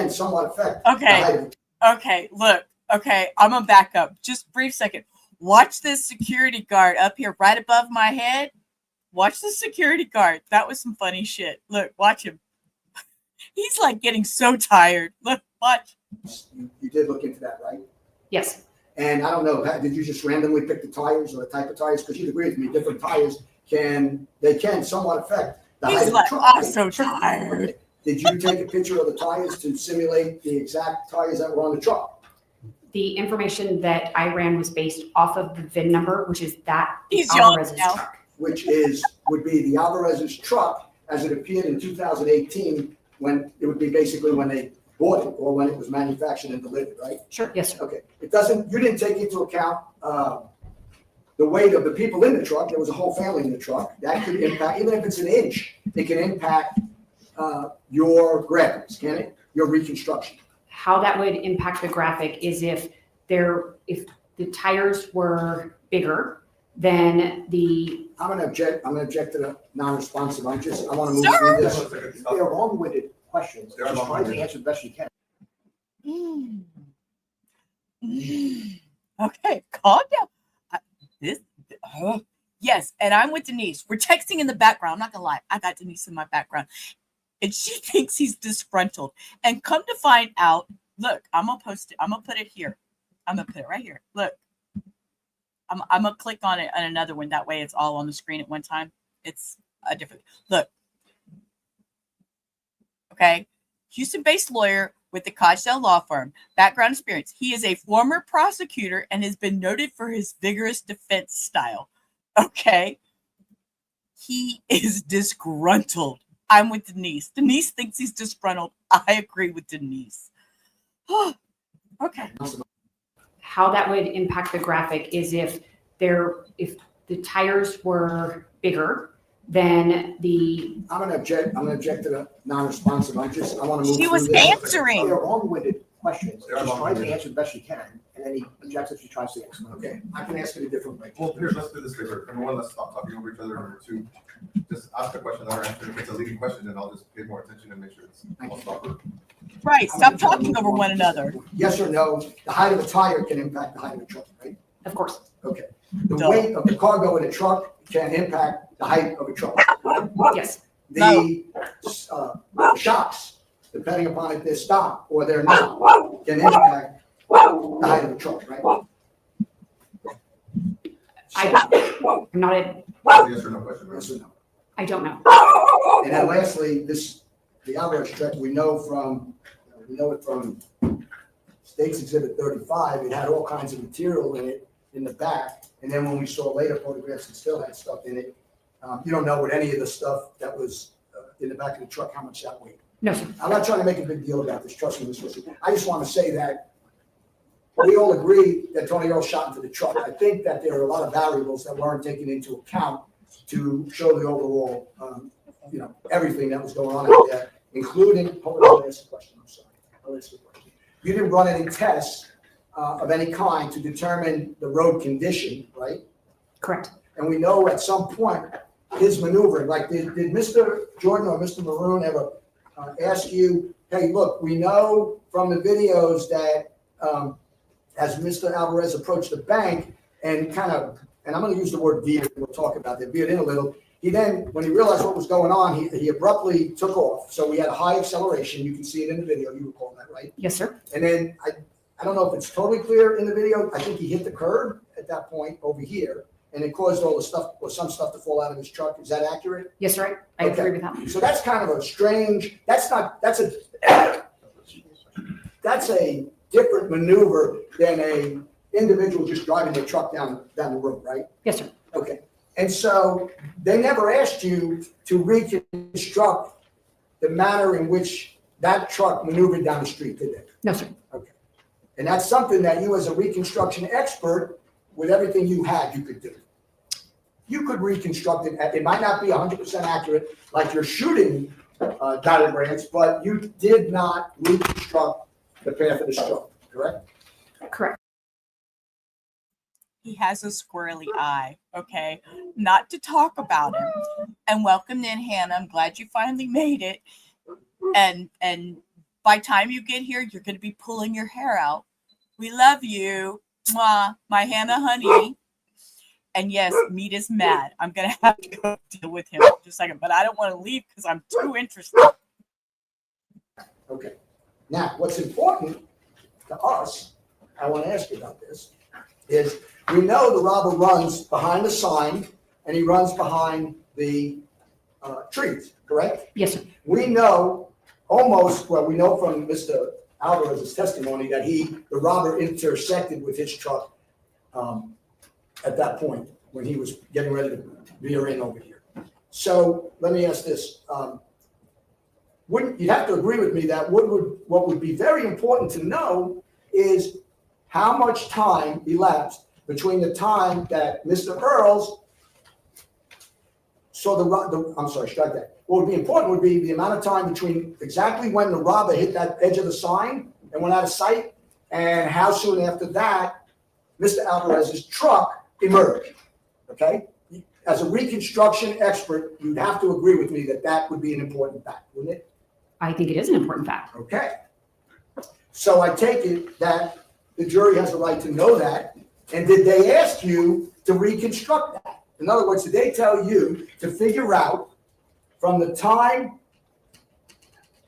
somewhat affect the height of the Okay, look. Okay, I'm gonna back up. Just brief second. Watch this security guard up here right above my head. Watch the security guard. That was some funny shit. Look, watch him. He's like getting so tired. Look, watch. You did look into that, right? Yes. And I don't know, did you just randomly pick the tires or the type of tires? Because you'd agree with me, different tires can somewhat affect the height He's of the like, truck. I'm so tired. Okay. Did you take a picture of the tires to simulate the exact tires that were on the truck? The information that I ran was based off of the VIN number, which is that He's yelling Alvarez's now. truck. Which would be the Alvarez's truck as it appeared in 2018, when it would be basically when they bought it or when it was manufactured and delivered, right? Sure. Yes, sir. Okay. You didn't take into account the weight of the people in the truck. There was a whole family in the truck. That could impact, even if it's an inch, it can impact your graphics, can it? Your reconstruction. How that would impact the graphic is if the tires were bigger, then I'm gonna object to the non-responsive. I want to move Sir. through Hold on this. a second, stop. They're long-winded questions. They're Just try to long-winded. answer the best you can. Okay, calm down. Yes, and I'm with Denise. We're texting in the background. I'm not gonna lie. I got Denise in my background. And she thinks he's disgruntled. And come to find out, look, I'm gonna post it. I'm gonna put it here. I'm gonna put it right here. Look. I'm gonna click on it on another one. That way it's all on the screen at one time. It's a different look. Okay. Houston-based lawyer with the Codell Law Firm. Background experience. He is a former prosecutor and has been noted for his vigorous defense style. Okay. He is disgruntled. I'm with Denise. Denise thinks he's disgruntled. I agree with Denise. Okay. how that would impact the graphic is if the tires were bigger, then I'm gonna object to the non-responsive. I want to move She through was this. answering. They're long-winded questions. They're Just try to long-winded. answer the best you can, and any objectives you try to answer. Okay, I can ask it a different way. Well, here, let's do this favor. Number one, let's stop talking over each other. Number two, just ask the question, let her answer. If it's a leading question, then I'll just pay more attention and make sure I'll stop her. Right. Stop talking over one another. Yes or no, the height of a tire can impact the height of a truck, right? of course, Okay. The Duh. weight of the cargo in a truck can impact the height of a truck. yes, The shocks, depending upon if they're stopped or they're not, can impact the height of the truck, right? I'm not a, Yes or no question, right? Yes or no? I don't know. And then lastly, the Alvarez truck, we know it from State's Exhibit 35, it had all kinds of material in it in the back. And then when we saw later photographs, it still had stuff in it. You don't know what any of the stuff that was in the back of the truck, how much that weighed. No, sir. I'm not trying to make a big deal about this, trust me, I just want to say that we all agree that Tony Earls shot into the truck. I think that there are a lot of variables that weren't taken into account to show the overall, everything that was going on out there, including, hold on, I'll ask a question, I'm sorry. I'll ask a question. You didn't run any tests of any kind to determine the road condition, right? Correct. And we know at some point, his maneuvering, like did Mr. Jordan or Mr. Maroon ever ask you, hey, look, we know from the videos that as Mr. Alvarez approached the bank and and I'm going to use the word veered, we'll talk about that, veered in a little. He then, when he realized what was going on, he abruptly took off. So we had a high acceleration. You can see it in the video. You recall that, right? Yes, sir. And then I don't know if it's totally clear in the video. I think he hit the curb at that point over here, and it caused all the stuff or some stuff to fall out of his truck. Is that accurate? Yes, sir. I Okay. agree with that. So that's kind of a strange. That's a different maneuver than a individual just driving their truck down the road, right? Yes, sir. Okay. And so they never asked you to reconstruct the manner in which that truck maneuvered down the street, did they? No, sir. Okay. And that's something that you as a reconstruction expert, with everything you had, you could do. you could reconstruct it. It might not be 100% accurate, like your shooting diagrams, but you did not reconstruct the path of the stroke, correct? Correct. He has a squirrely eye. Okay, not to talk about him. And welcome in, Hannah. I'm glad you finally made it. And by the time you get here, you're going to be pulling your hair out. We love you. Mwah, my Hannah honey. And yes, Meat is mad. I'm going to have to go deal with him in just a second. But I don't want to leave because I'm too interested. Okay. Now, what's important to us, I want to ask you about this, is we know the robber runs behind the sign and he runs behind the trees, correct? Yes, sir. We know almost, well, we know from Mr. Alvarez's testimony that the robber intersected with his truck at that point when he was getting ready to veer in over here. So let me ask this. You'd have to agree with me that what would be very important to know is how much time elapsed between the time that Mr. Earls saw I'm sorry, strike that. What would be important would be the amount of time between exactly when the robber hit that edge of the sign and went out of sight, and how soon after that Mr. Alvarez's truck emerged, okay? As a reconstruction expert, you'd have to agree with me that that would be an important fact, wouldn't it? I think it is an important fact. Okay. So I take it that the jury has the right to know that, and did they ask you to reconstruct that? In other words, did they tell you to figure out from the time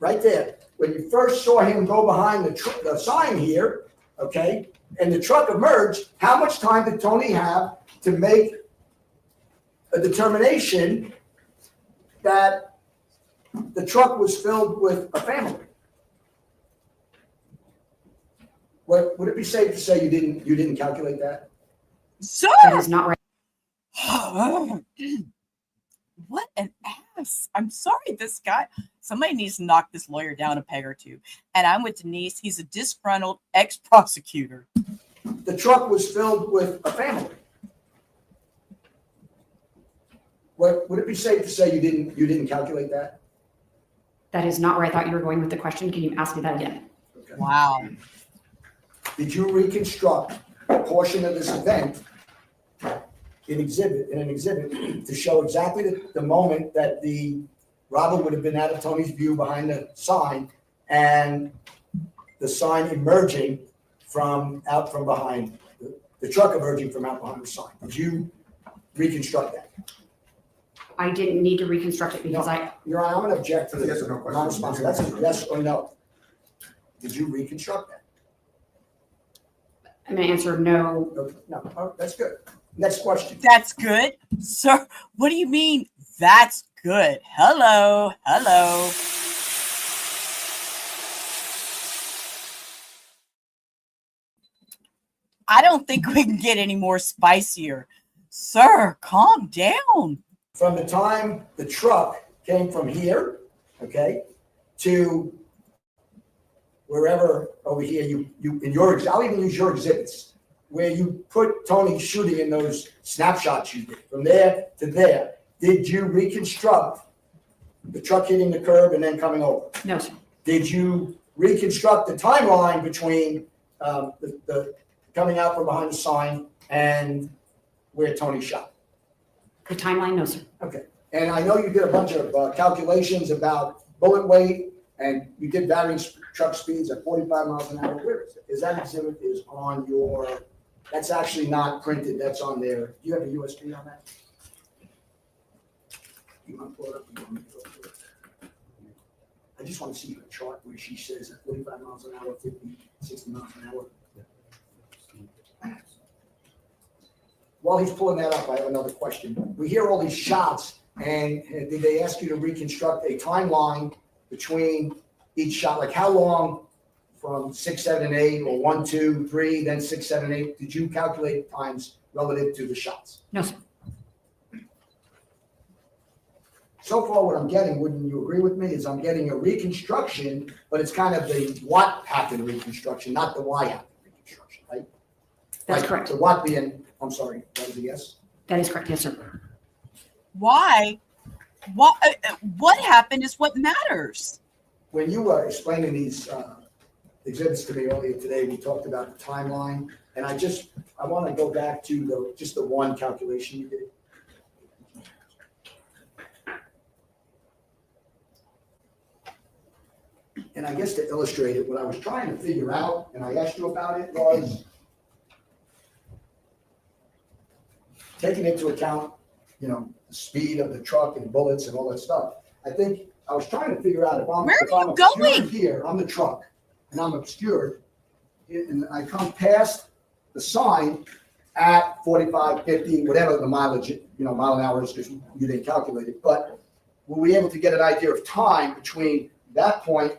right there, when you first saw him go behind the sign here, okay, and the truck emerged, how much time did Tony have to make a determination that the truck was filled with a family? Would it be safe to say you didn't calculate that? Sir! That is not right. What an ass. I'm sorry, this guy. Somebody needs to knock this lawyer down a peg or two. And I'm with Denise. He's a disgruntled ex-prosecutor. The truck was filled with a family. Would it be safe to say you didn't calculate that? That is not where I thought you were going with the question. Can you ask me that again? Okay. Wow. Did you reconstruct a portion of this event in an exhibit to show exactly the moment that the robber would have been out of Tony's view behind the sign and the sign emerging from behind, the truck emerging from out behind the sign? Did you reconstruct that? I didn't need to reconstruct it because Your Honor, I'm going to object to Yes the or no question. non-response. That's a yes or no. Did you reconstruct that? I'm going to answer no. No. Oh, that's good. Next question. That's good? Sir, what do you mean that's good? Hello. I don't think we can get any more spicier. Sir, calm down. From the time the truck came from here, okay, to wherever over here I'll even use your exhibits, where you put Tony shooting in those snapshots you did, from there to there. Did you reconstruct the truck hitting the curb and then coming over? No, sir. Did you reconstruct the timeline between the coming out from behind the sign and where Tony shot? The timeline, no, sir. Okay. And I know you did a bunch of calculations about bullet weight, and you did varying truck speeds at 45 miles an hour. Where is it? Is that exhibit on your, that's actually not printed, that's on there. Do you have a USB on that? You want to pull it up? You want me to go through it? I just want to see a chart where she says at 45 miles an hour, 50, 60 miles an hour. While he's pulling that up, I have another question. We hear all these shots, and did they ask you to reconstruct a timeline between each shot? Like how long from 6, 7, 8, or 1, 2, 3, then 6, 7, 8? Did you calculate times relative to the shots? No, sir. So far, what I'm getting, wouldn't you agree with me, is I'm getting a reconstruction, but it's kind of the what happened reconstruction, not the why happened reconstruction, right? That's Like correct. the what being, I'm sorry, that was a yes? That is correct. Yes, sir. Why? What happened is what matters. When you were explaining these exhibits to me earlier today, we talked about the timeline, and I want to go back to just the one calculation you did. And I guess to illustrate it, what I was trying to figure out, and I asked you about it, was taking into account, the speed of the truck and bullets and all that stuff. I think I was trying to figure out if I'm obscured here on the truck, and I'm obscured, and I come past the sign at 45, 50, whatever the mileage, mile an hour is, because you didn't calculate it. But were we able to get an idea of time between that point,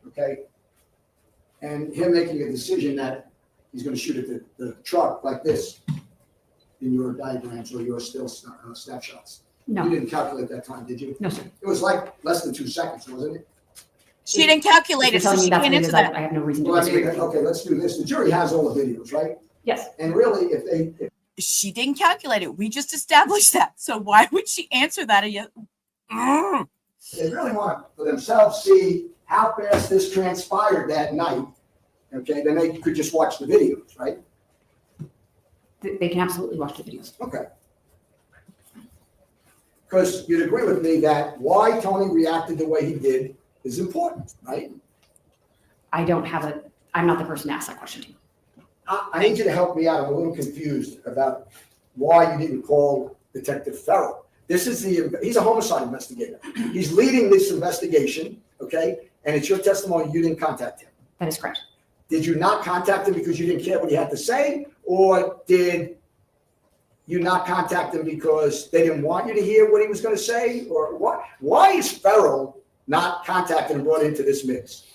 okay, and him making a decision that he's going to shoot at the truck like this in your diagrams or your still snapshots? No. You didn't calculate that time, did you? No, sir. It was like less than 2 seconds, wasn't it? She didn't calculate If it, you're so telling me she that's can't what it answer is, that. I have no reason to Well, I disagree. mean, okay, let's do this. The jury has all the videos, right? Yes. And really, if She didn't calculate it. We just established that. So why would she answer that? they really want to, for themselves, see how fast this transpired that night, okay, then they could just watch the videos, right? They can absolutely watch the videos. Okay. Because you'd agree with me that why Tony reacted the way he did is important, right? I'm not the person to ask that question to. I need you to help me out. I'm a little confused about why you didn't call Detective Farrell. He's a homicide investigator. He's leading this investigation, okay? And it's your testimony you didn't contact him. That is correct. Did you not contact him because you didn't care what he had to say? Or did you not contact him because they didn't want you to hear what he was going to say? Or what? Why is Farrell not contacted and brought into this mix?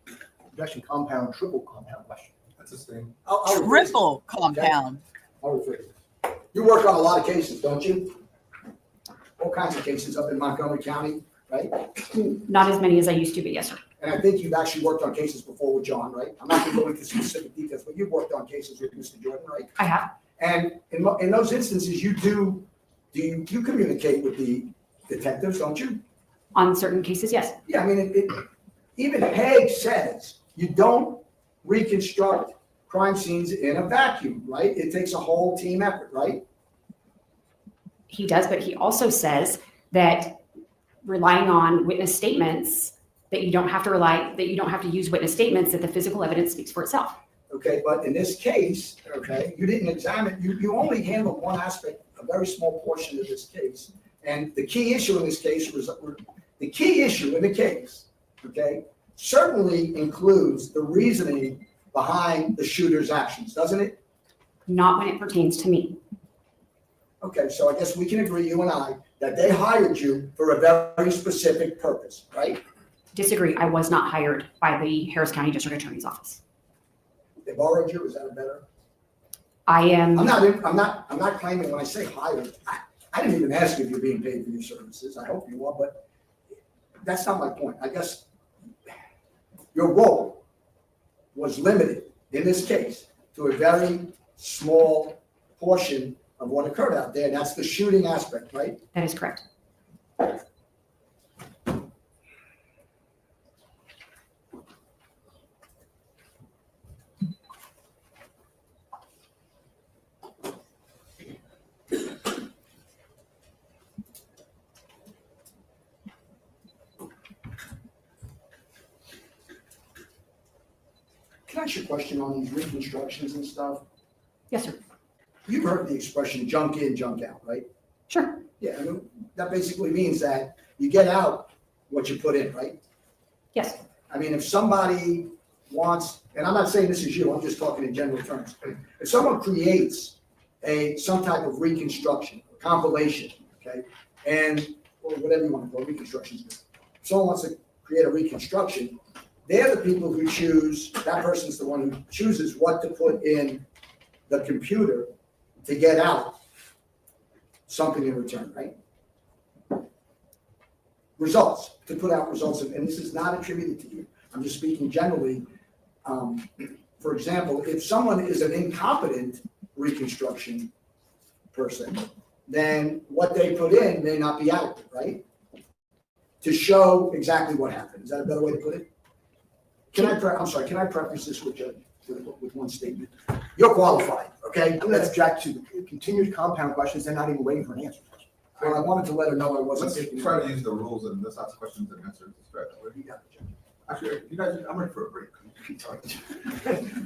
It's actually triple compound question. That's his thing. I'll rephrase it. Triple compound. I'll rephrase it. You work on a lot of cases, don't you? All kinds of cases up in Montgomery County, right? Not as many as I used to, but yes, sir. And I think you've actually worked on cases before with John, right? I'm not going to go into specific details, but you've worked on cases with Mr. Jordan, right? I have. And in those instances, you communicate with the detectives, don't you? On certain cases, yes. Yeah, I mean, even Haig says you don't reconstruct crime scenes in a vacuum, right? It takes a whole team effort, right? He does, but he also says that relying on witness statements, that you don't have to use witness statements, that the physical evidence speaks for itself. Okay, but in this case, okay, you didn't examine, you only handled one aspect, a very small portion of this case. And the key issue in this case okay, certainly includes the reasoning behind the shooter's actions, doesn't it? Not when it pertains to me. Okay, so I guess we can agree, you and I, that they hired you for a very specific purpose, right? Disagree. I was not hired by the Harris County District Attorney's Office. They borrowed you, is that a better? I'm not claiming when I say hired, I didn't even ask you if you're being paid for your services. I hope you are, but that's not my point. I guess your role was limited in this case to a very small portion of what occurred out there. That's the shooting aspect, right? That is correct. Can I ask you a question on these reconstructions and stuff? Yes, sir. You've heard the expression junk in, junk out, right? Sure. Yeah, I mean, that basically means that you get out what you put in, right? Yes. I mean, if somebody wants, and I'm not saying this is you, I'm just talking in general terms. If someone creates some type of reconstruction, compilation, okay, or whatever you want to call it, reconstruction. If someone wants to create a reconstruction, they're the people who choose, that person's the one who chooses what to put in the computer to get out something in return, right? Results, to put out results, and this is not attributed to you. I'm just speaking generally. For example, if someone is an incompetent reconstruction person, then what they put in may not be adequate, right? To show exactly what happened. Is that a better way to put it? Can I preface this with one statement? You're qualified, okay? I'm going to object to the continued compound questions. They're not even waiting for an answer. Well, I wanted to let her know I wasn't Let's taking. try to use the rules and let's ask questions and answers. Actually, you guys, I'm ready for a break.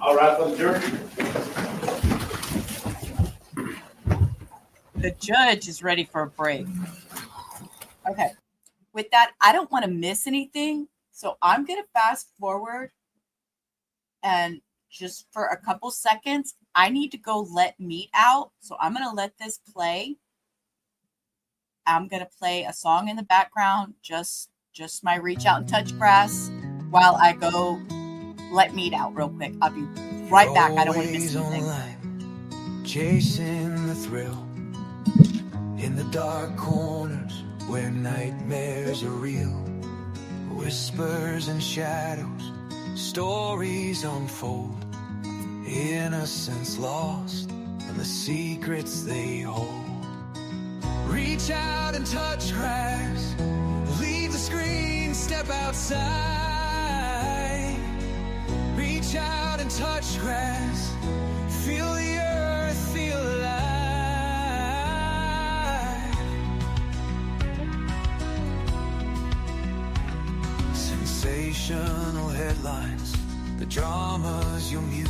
All right, let's adjourn. The judge is ready for a break. Okay. With that, I don't want to miss anything. So I'm going to fast forward. And just for a couple seconds, I need to go let meat out. So I'm going to let this play. I'm going to play a song in the background, just my reach out and touch grass while I go let meat out real quick. I'll be right back. I don't want to miss anything. Online, chasing the thrill in the dark corners where nightmares are real. Whispers and shadows, stories unfold, innocence lost and the secrets they hold. Reach out and touch grass, leave the screen, step outside. Reach out and touch grass, feel the earth, feel alive. Sensational headlines, the dramas you muse,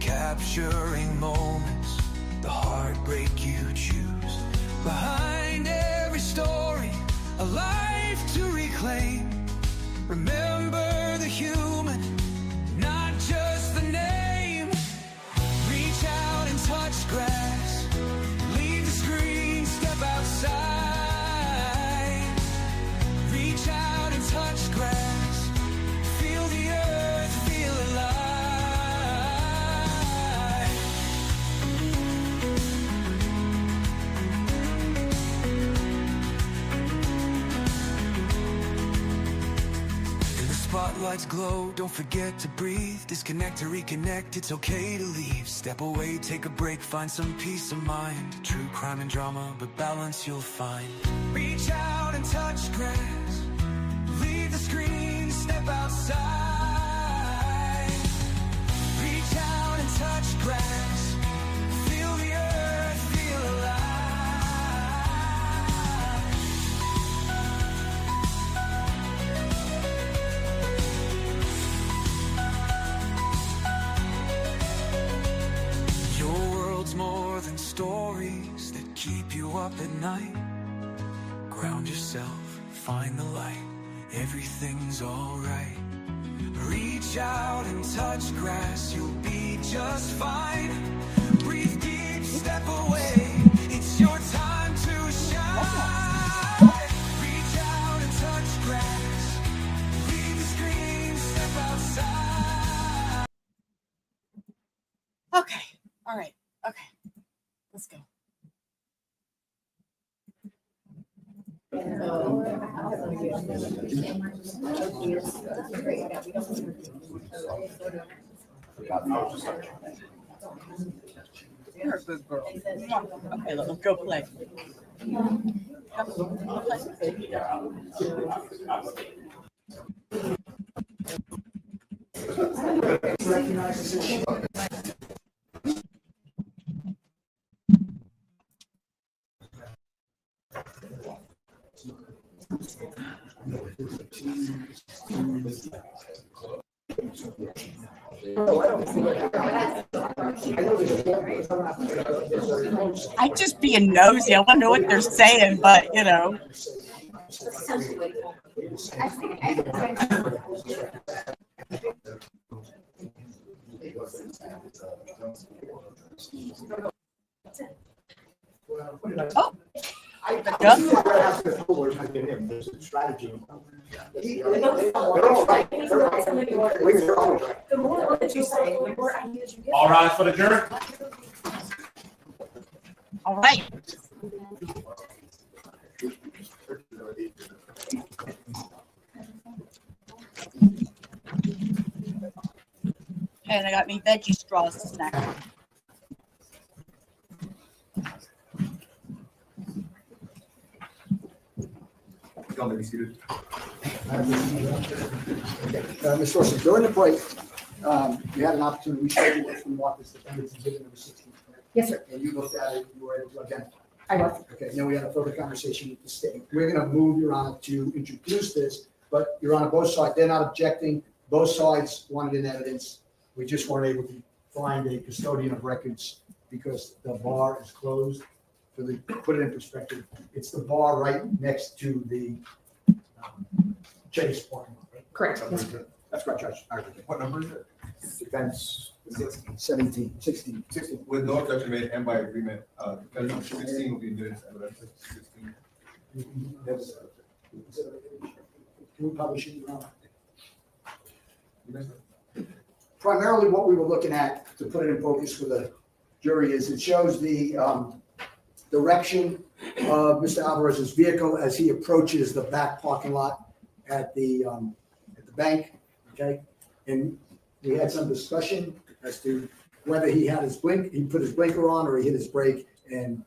capturing moments, the heartbreak you choose. Behind every story, a life to reclaim. Remember the human, not just the name. Reach out and touch grass, leave the screen, step outside. Reach out and touch grass, feel the earth, feel alive. Spotlights glow, don't forget to breathe. Disconnect to reconnect, it's okay to leave. Step away, take a break, find some peace of mind. True crime and drama, but balance you'll find. Reach out and touch grass, leave the screen, step outside. Reach out and touch grass, feel the earth, feel alive. More than stories that keep you up at night. Ground yourself, find the light, everything's alright. Reach out and touch grass, you'll be just fine. Breathe deep, step away, it's your time to shine. Reach out and touch grass, leave the screen, step outside. Okay. All right. Okay, let's go. You're a good girl. Okay, let's go play. I just being nosy. I want to know what they're saying, but you know. Oh. Strategy. All rise for the jury. All right. And I got me veggie straws to snack on. Y'all may be seated. Ms. Dorsey, during the break, you had an opportunity, we showed you what's been marked as defendant's exhibit number 16, correct? Yes, sir. And you looked at it, you were able to identify. I was. Okay, then we had a further conversation with the state. We're gonna move, Your Honor, to introduce this, but Your Honor, both sides, they're not objecting. Both sides wanted in evidence. We just weren't able to find a custodian of records because the bar is closed. So to put it in perspective, it's the bar right next to the Chase parking lot, right? Correct. Yes, sir. That's right, Judge. All right, What number is it? Defense, 17, 16. 16. With no objection made and by agreement, defendant 16 will be admitted as evidence. 16. Can we publish it, Your Honor? You missed it. Primarily what we were looking at, to put it in focus for the jury, is it shows the direction of Mr. Alvarez's vehicle as he approaches the back parking lot at the bank, okay? And we had some discussion as to whether he had his he put his blinker on or he hit his brake. And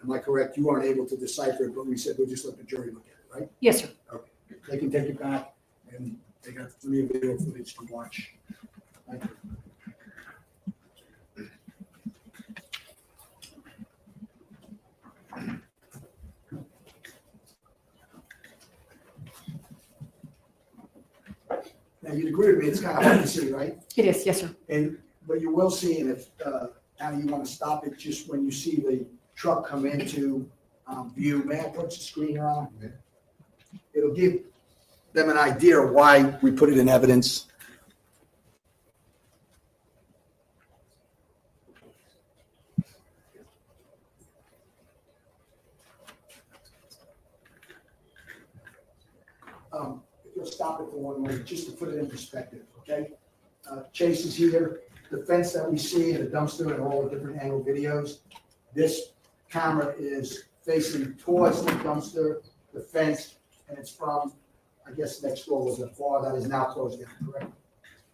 am I correct? You weren't able to decipher it, but we said we'll just let the jury look at it, right? Yes, sir. Okay. They can take it back and they got plenty of video footage to watch. Thank you. Now, you'd agree with me, it's kind of hard to see, right? It is. Yes, sir. And, but you will see, and if, Anna, you want to stop it, just when you see the truck come into view, may I put the screen on? It'll give them an idea of why we put it in evidence. If you'll stop it for one moment, just to put it in perspective, okay? Chase is here, the fence that we see in the dumpster and all the different angle videos, this camera is facing towards the dumpster, the fence, and it's from, I guess next door was a bar that is now closed down, correct?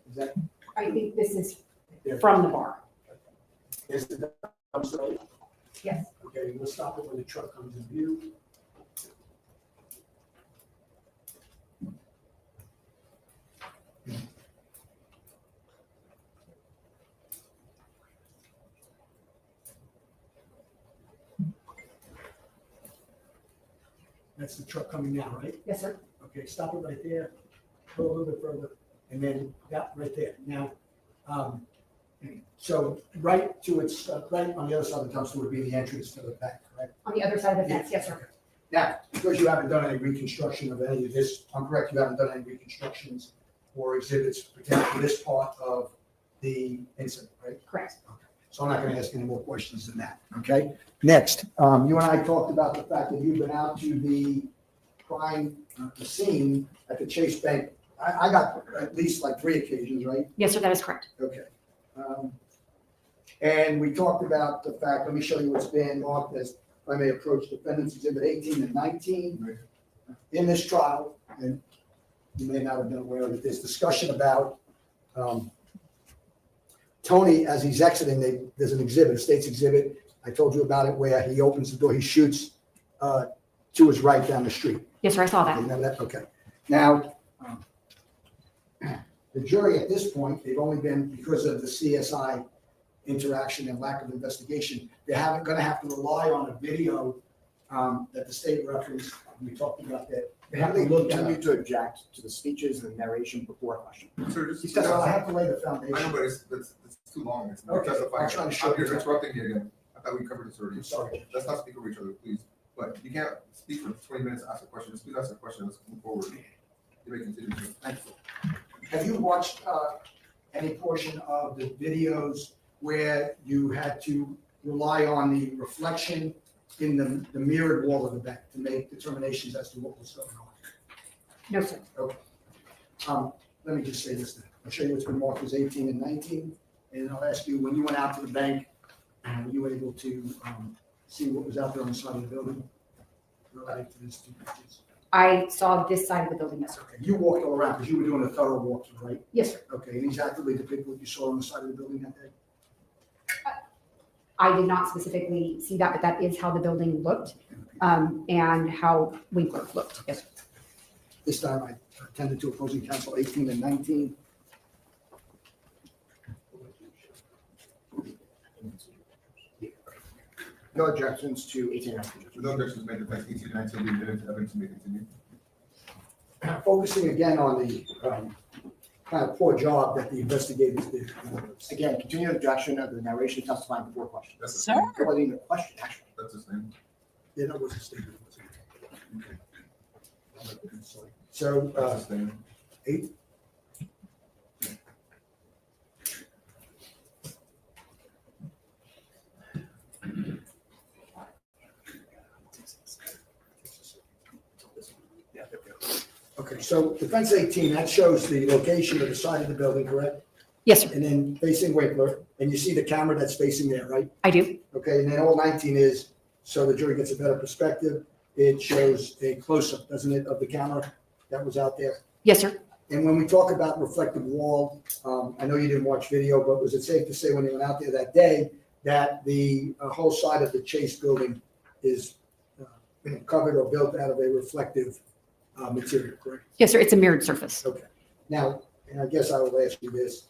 Is that, I think this is from the bar. is the dumpster? Yes. Okay, we'll stop it when the truck comes in view. That's the truck coming now, right? Yes, sir. Okay, stop it right there, go a little bit further, and then that right there. Now, so right to its, right on the other side of the dumpster would be the entrance to the back, correct? On the other side of the fence. Yes, sir. Now, because you haven't done any reconstruction of any of this, I'm correct, you haven't done any reconstructions or exhibits pertaining to this part of the incident, right? Correct. So I'm not going to ask any more questions than that, okay? Next, you and I talked about the fact that you've been out to the crime scene at the Chase Bank. I got at least like 3 occasions, right? Yes, sir. That is correct. Okay. And we talked about the fact, let me show you what's been marked as, if I may approach defendants exhibit 18 and 19 in this trial, and you may not have been aware of it, there's discussion about Tony, as he's exiting, there's an exhibit, a state's exhibit. I told you about it where he opens the door, he shoots to his right down the street. Yes, sir. I saw You that. remember that? Okay. Now, the jury at this point, they've only been, because of the CSI interaction and lack of investigation, they're going to have to rely on a video that the state referenced. We talked about that. They have to look at continue to object to the speeches and narration before question. Sir, He says, well, I have to lay the I know, foundation. but it's too long. It's Okay, testifying. I'm trying to show You're you. interrupting me again. I thought we covered this already. I'm sorry. Let's not speak over each other, please. But you can't speak for 20 minutes, ask a question. Just please ask a question. Let's move forward. You may continue. Thank you. Have you watched any portion of the videos where you had to rely on the reflection in the mirrored wall of the bank to make determinations as to what was going on? No, sir. Let me just say this then. I'll show you what's been marked as 18 and 19, and I'll ask you, when you went out to the bank, were you able to see what was out there on the side of the building related to these 2 pictures? I saw this side of the building. Yes, sir. Okay, you walked all around because you were doing a thorough walkthrough, right? Yes, sir. Okay, and he's actively depicted what you saw on the side of the building that day? I did not specifically see that, but that is how the building looked and how Winkler looked. Yes, sir. This time I attended to opposing counsel 18 and 19. No objections to 18 and 19. With no objections made, the facts 18 and 19 will be admitted to evidence and may continue. Focusing again on the kind of poor job that the investigators did. Again, continued objection of the narration testifying before question. That's his Sir? name. It wasn't even a question, actually. That's his name. Yeah, that was a statement. So, That's his name. 8. Okay, so defense 18, that shows the location of the side of the building, correct? Yes, sir. And then facing Winkler, and you see the camera that's facing there, right? I do. Okay, and then all 19 is, so the jury gets a better perspective, it shows a close-up, doesn't it, of the camera that was out there? Yes, sir. And when we talk about reflective wall, I know you didn't watch video, but was it safe to say when you went out there that day that the whole side of the Chase building is covered or built out of a reflective material, correct? Yes, sir. It's a mirrored surface. Okay. Now, and I guess I will ask you this,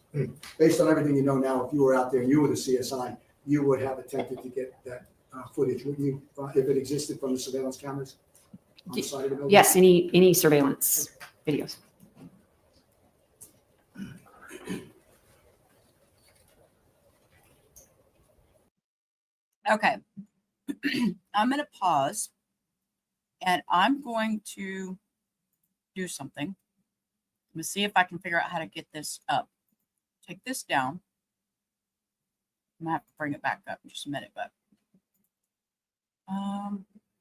based on everything you know now, if you were out there and you were the CSI, you would have attempted to get that footage, wouldn't you, if it existed from the surveillance cameras on the side of the building? Yes, any surveillance videos. Okay. I'm going to pause and I'm going to do something. Let me see if I can figure out how to get this up. Take this down. I'm going to have to bring it back up in just a minute, but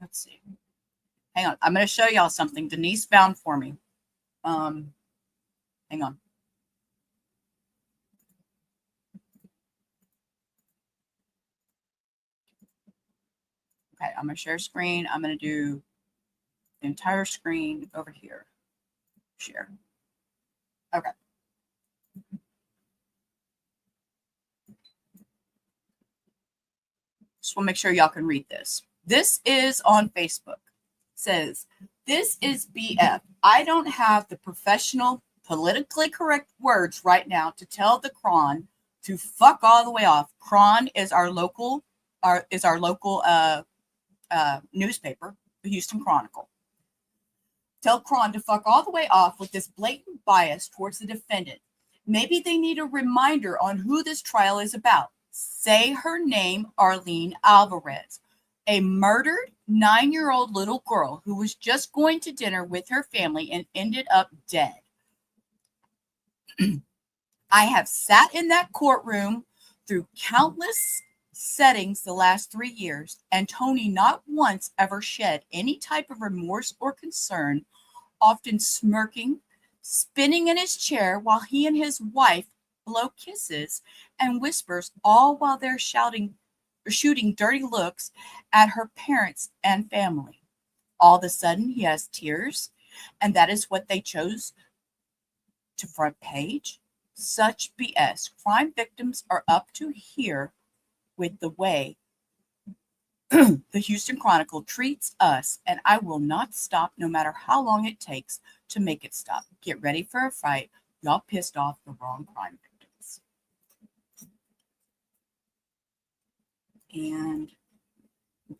let's see. Hang on. I'm going to show y'all something Denise found for me. Hang on. Okay, I'm going to share screen. I'm going to do the entire screen over here. Share. Okay. Just want to make sure y'all can read this. This is on Facebook. It says, this is BF. I don't have the professional, politically correct words right now to tell the Cron to fuck all the way off. Cron is our local newspaper, the Houston Chronicle. Tell Cron to fuck all the way off with this blatant bias towards the defendant. Maybe they need a reminder on who this trial is about. Say her name, Arlene Alvarez, a murdered 9-year-old little girl who was just going to dinner with her family and ended up dead. I have sat in that courtroom through countless settings the last 3 years, and Tony not once ever shed any type of remorse or concern, often smirking, spinning in his chair while he and his wife blow kisses and whispers, all while they're shooting dirty looks at her parents and family. All of a sudden, he has tears, and that is what they chose to front page. Such BS. Crime victims are up to here with the way the Houston Chronicle treats us, and I will not stop no matter how long it takes to make it stop. Get ready for a fight. Y'all pissed off the wrong crime victims. And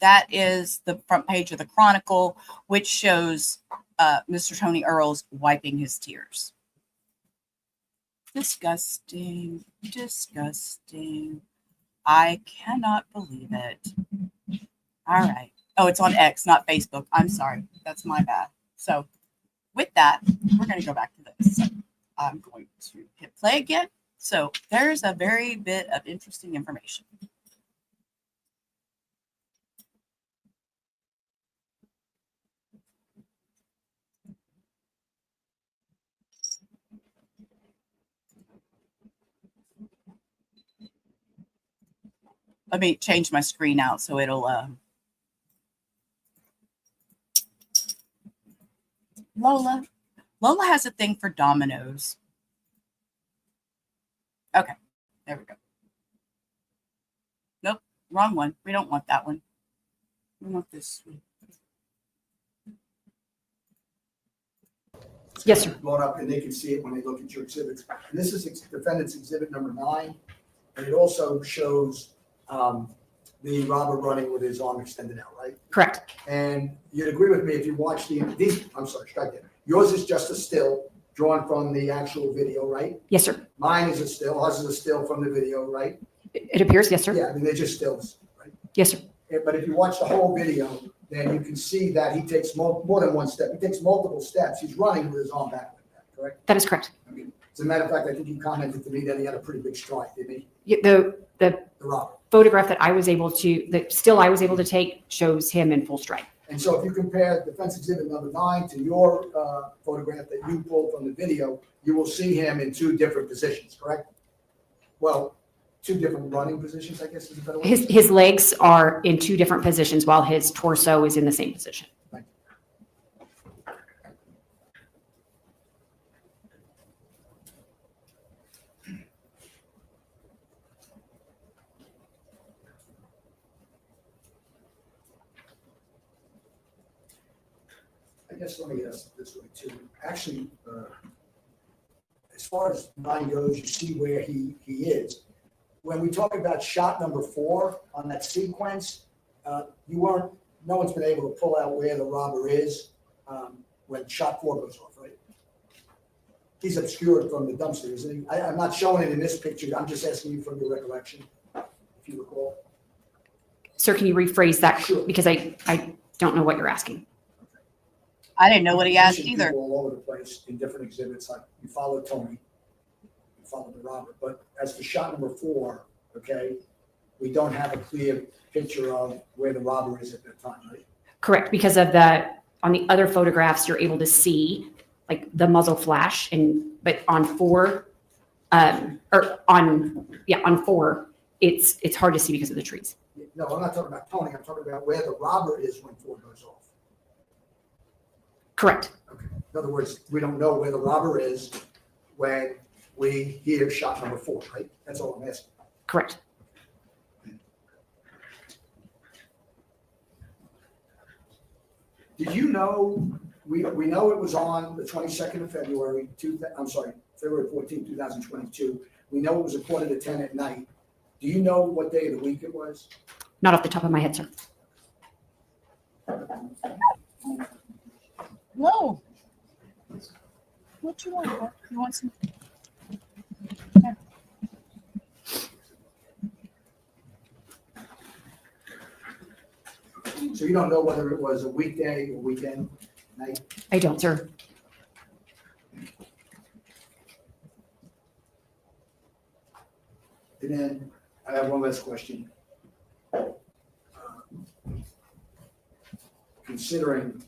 that is the front page of the Chronicle, which shows Mr. Tony Earls wiping his tears. Disgusting, disgusting. I cannot believe it. All right. Oh, it's on X, not Facebook. I'm sorry. That's my bad. So with that, we're going to go back to this. So I'm going to hit play again. So there's a very bit of interesting information. Let me change my screen out so it'll Lola has a thing for dominoes. Okay, there we go. Nope, wrong one. We don't want that one. We want this one. Yes, sir. Blown up, and they can see it when they look at your exhibits. And this is defendant's exhibit number 9, and it also shows the robber running with his arm extended out, right? Correct. And you'd agree with me if you watch I'm sorry, strike that. Yours is just a still drawn from the actual video, right? Yes, sir. Mine is a still, ours is a still from the video, right? It appears, yes, sir. Yeah, I mean, they're just stills, right? Yes, sir. But if you watch the whole video, then you can see that he takes more than one step. He takes multiple steps. He's running with his arm back like that, correct? That is correct. I mean, as a matter of fact, I think he commented to me that he had a pretty big strike, didn't he? The The robber. photograph that I was able to, the still I was able to take shows him in full strike. And so if you compare defense exhibit number 9 to your photograph that you pulled from the video, you will see him in 2 different positions, correct? Well, 2 different running positions, I guess is a better way. His legs are in 2 different positions while his torso is in the same position. I guess let me ask this way too. Actually, as far as 9 goes, you see where he is. When we talk about shot number 4 on that sequence, no one's been able to pull out where the robber is when shot 4 goes off, right? He's obscured from the dumpster, isn't he? I'm not showing it in this picture. I'm just asking you from your recollection, if you recall. Sir, can you rephrase that? Sure. Because I don't know what you're asking. I didn't know what he asked Position either. people all over the place in different exhibits, like you followed Tony, you followed the robber, but as to shot number 4, okay, we don't have a clear picture of where the robber is at that time, right? Correct, because on the other photographs, you're able to see like the muzzle flash, but on 4, on 4, it's hard to see because of the trees. No, I'm not talking about Tony, I'm talking about where the robber is when 4 goes off. Correct. Okay. In other words, we don't know where the robber is when we hear shot number 4, right? That's all I'm asking. Correct. Did you know, we know it was on the 22nd of February, February 14, 2022. We know it was a 9:45 at night. Do you know what day of the week it was? Not off the top of my head, sir. No. What you want? Bro? You want some? So you don't know whether it was a weekday or weekend night? I don't, sir. And then I have one last question. Considering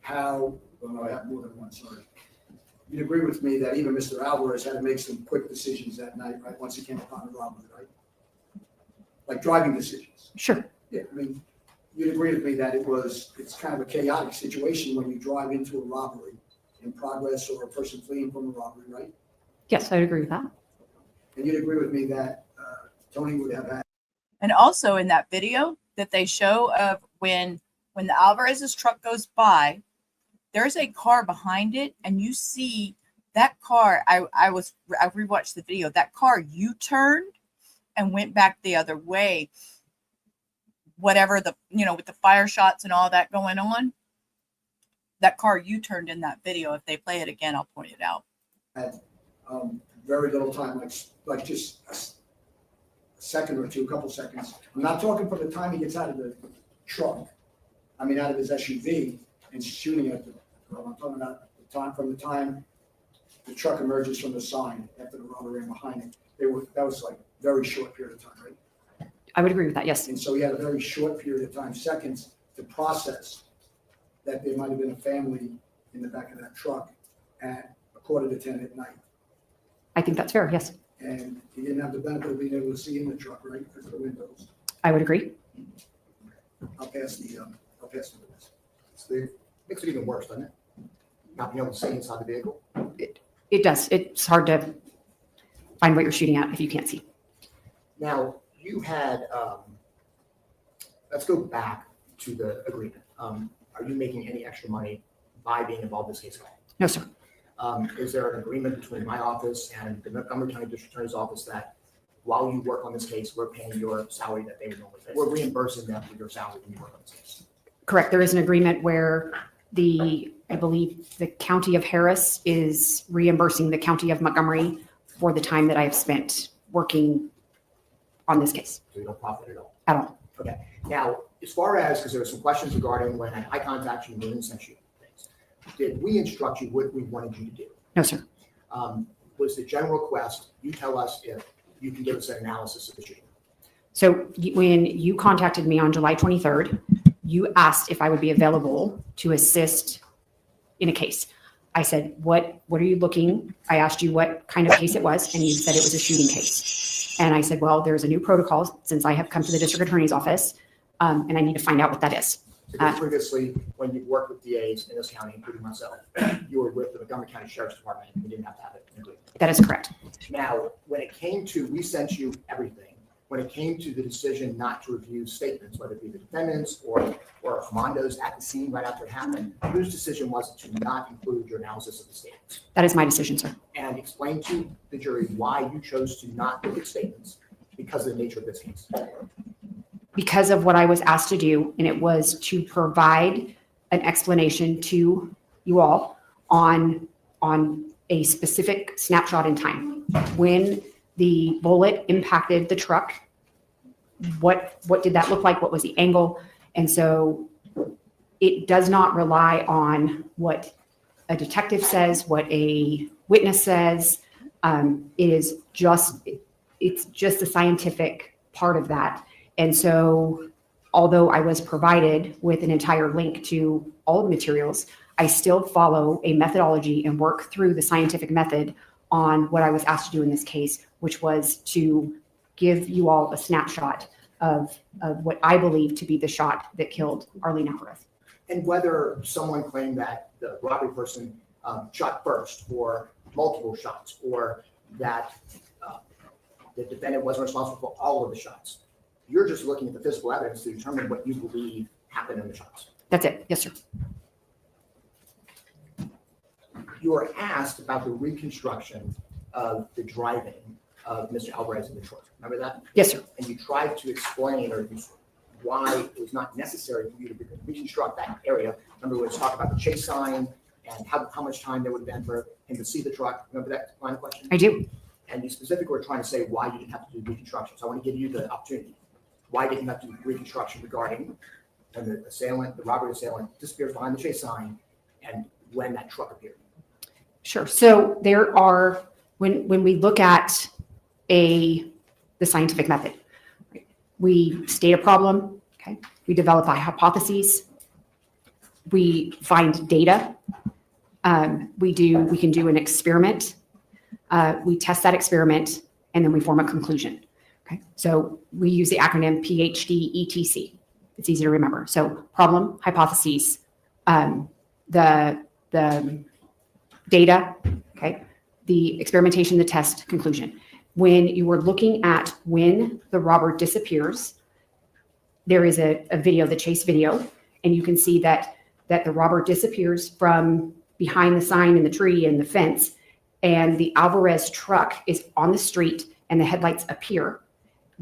how, well, no, I have more than one, sorry. You'd agree with me that even Mr. Alvarez had to make some quick decisions that night, right, once he came upon the robbery, right? Like driving decisions. Sure. Yeah, I mean, you'd agree with me that it's kind of a chaotic situation when you drive into a robbery in progress or a person fleeing from a robbery, right? Yes, I would agree with that. And you'd agree with me that Tony would have had. And also in that video that they show of when the Alvarez's truck goes by, there's a car behind it, and you see that car. I rewatched the video. That car U-turned and went back the other way. Whatever with the fire shots and all that going on, that car U-turned in that video. If they play it again, I'll point it out. Had very little time, like just a second or two, a couple seconds. I'm not talking from the time he gets out of the truck, out of his SUV and shooting at the girl. I'm talking about the time the truck emerges from the sign after the robber ran behind it. That was like very short period of time, right? I would agree with that, yes. And so he had a very short period of time, seconds, to process that there might have been a family in the back of that truck at 9:45 at night. I think that's fair, yes. And he didn't have the benefit of being able to see in the truck, right, because of the windows. I would agree. I'll pass the witness. Steve, makes it even worse, doesn't it? Not being able to see inside the vehicle. It does. It's hard to find what you're shooting at if you can't see. Now, you had, let's go back to the agreement. Are you making any extra money by being involved in this case at all? No, sir. Is there an agreement between my office and the Montgomery County District Attorney's Office that while you work on this case, we're paying your salary that they would normally pay? We're reimbursing them for your salary when you work on this case. Correct. There is an agreement where I believe the county of Harris is reimbursing the county of Montgomery for the time that I have spent working on this case. So you don't profit at all? At all. Okay. Now, as far as, because there were some questions regarding when I contacted you and sent you things, did we instruct you what we wanted you to do? No, sir. Was the general request, you tell us if you can give us an analysis of the shooting? So when you contacted me on July 23rd, you asked if I would be available to assist in a case. I said, what are you looking? I asked you what kind of case it was, and you said it was a shooting case. And I said, well, there's a new protocol since I have come to the district attorney's office, and I need to find out what that is. Because previously, when you worked with DAs in this county, including myself, you were with the Montgomery County Sheriff's Department, and you didn't have to have it included. That is correct. Now, when it came to, we sent you everything. When it came to the decision not to review statements, whether it be the defendants or Armando's at the scene right after it happened, whose decision was it to not include your analysis of the statements? That is my decision, sir. And explain to the jury why you chose to not look at statements because of the nature of this case. Because of what I was asked to do, and it was to provide an explanation to you all on a specific snapshot in time. When the bullet impacted the truck, what did that look like? What was the angle? And so it does not rely on what a detective says, what a witness says. It's just the scientific part of that. And so although I was provided with an entire link to all the materials, I still follow a methodology and work through the scientific method on what I was asked to do in this case, which was to give you all a snapshot of what I believe to be the shot that killed Arlene Alvarez. And whether someone claimed that the robbery person shot first or multiple shots, or that the defendant wasn't responsible for all of the shots. You're just looking at the physical evidence to determine what you believe happened in the shots. That's it. Yes, sir. You were asked about the reconstruction of the driving of Mr. Alvarez in the truck. Remember that? Yes, sir. And you tried to explain why it was not necessary for you to reconstruct that area. Remember, we was talking about the chase sign and how much time there would have been for him to see the truck. Remember that line of question? I do. And you specifically were trying to say why you didn't have to do reconstruction. So I want to give you the opportunity. Why didn't you have to do reconstruction regarding when the assailant, the robbery assailant, disappears behind the chase sign and when that truck appeared? Sure. So there are, when we look at the scientific method, right, we state a problem, okay? We develop a hypothesis, we find data, we can do an experiment, we test that experiment, and then we form a conclusion. Okay, so we use the acronym PhD ETC. It's easy to remember. So problem, hypotheses, the data, okay, the experimentation, the test, conclusion. When you are looking at when the robber disappears, there is a video, the chase video, and you can see that the robber disappears from behind the sign and the tree and the fence, and the Alvarez truck is on the street and the headlights appear.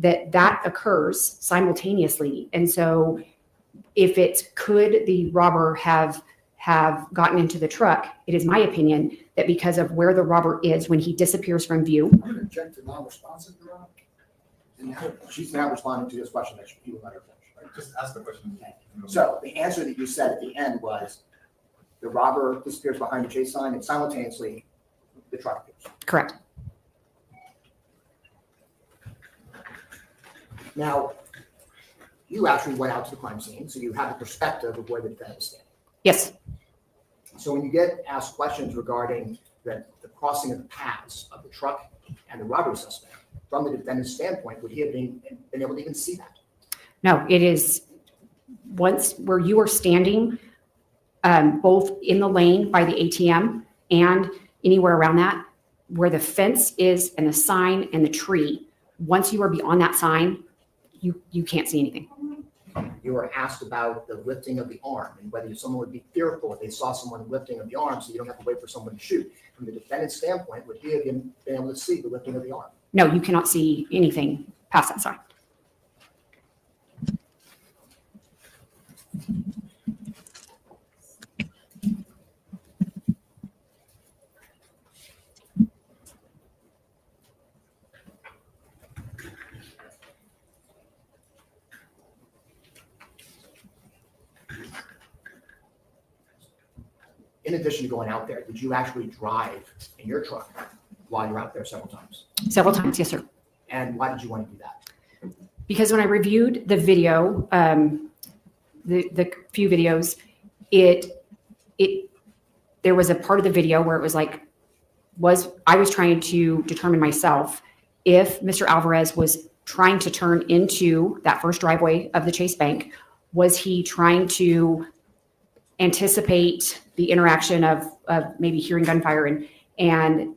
That occurs simultaneously. And so if could the robber have gotten into the truck, it is my opinion that because of where the robber is when he disappears from view. I'm going to object to non-responsive, Your Honor. She's now responding to this question that you will let her finish. Right, just ask the question. So the answer that you said at the end was the robber disappears behind the chase sign and simultaneously the truck appears. Correct. Now, you actually went out to the crime scene, so you have the perspective of where the defendant is standing. Yes. So when you get asked questions regarding the crossing of the paths of the truck and the robbery suspect, from the defendant's standpoint, would he have been able to even see that? No, it is once where you are standing both in the lane by the ATM and anywhere around that, where the fence is and the sign and the tree, once you are beyond that sign, you can't see anything. You You were asked about the lifting of the arm and whether someone would be fearful if they saw someone lifting of the arm, so you don't have to wait for someone to shoot. From the defendant's standpoint, would he have been able to see the lifting of the arm? No, you cannot see anything past that sign. In addition to going out there, did you actually drive in your truck while you're out there several times? Several times, yes, sir. And why did you want to do that? Because when I reviewed the video, the few videos, there was a part of the video where it was like, I was trying to determine myself if Mr. Alvarez was trying to turn into that first driveway of the Chase Bank. Was he trying to anticipate the interaction of maybe hearing gunfire and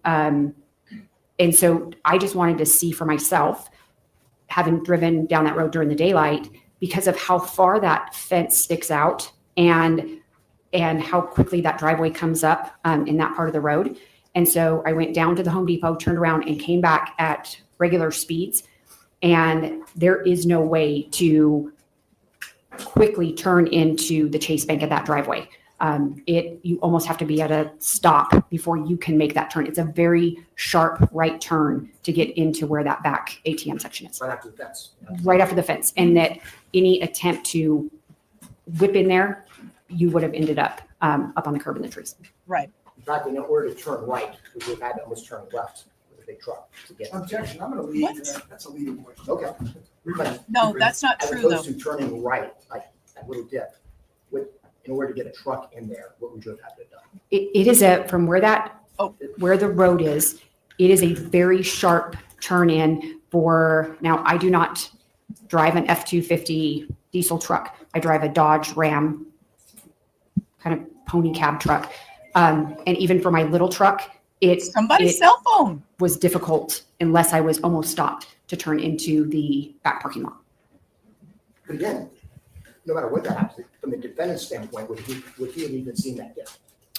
so I just wanted to see for myself, having driven down that road during the daylight, because of how far that fence sticks out and how quickly that driveway comes up in that part of the road. And so I went down to the Home Depot, turned around, and came back at regular speeds. And there is no way to quickly turn into the Chase Bank at that driveway. You almost have to be at a stop before you can make that turn. It's a very sharp right turn to get into where that back ATM section is. Right after the fence. Right after the fence. And that any attempt to whip in there, you would have ended up on the curb in the trees. Right. In fact, in order to turn right, we would have had to almost turn left with a big truck to get. Objection, I'm gonna leave, What? that's a leading question. Okay. But No, that's not as true, though. opposed to turning right, like that little dip, in order to get a truck in there, what would you have had to have done? It is from where the road is, it is a very sharp turn in for, now I do not drive an F-250 diesel truck. I drive a Dodge Ram kind of pony cab truck. And even for my little truck, Somebody's cell phone. was difficult unless I was almost stopped to turn into the back parking lot. But again, no matter what that happens, from the defendant's standpoint, would he have even seen that dip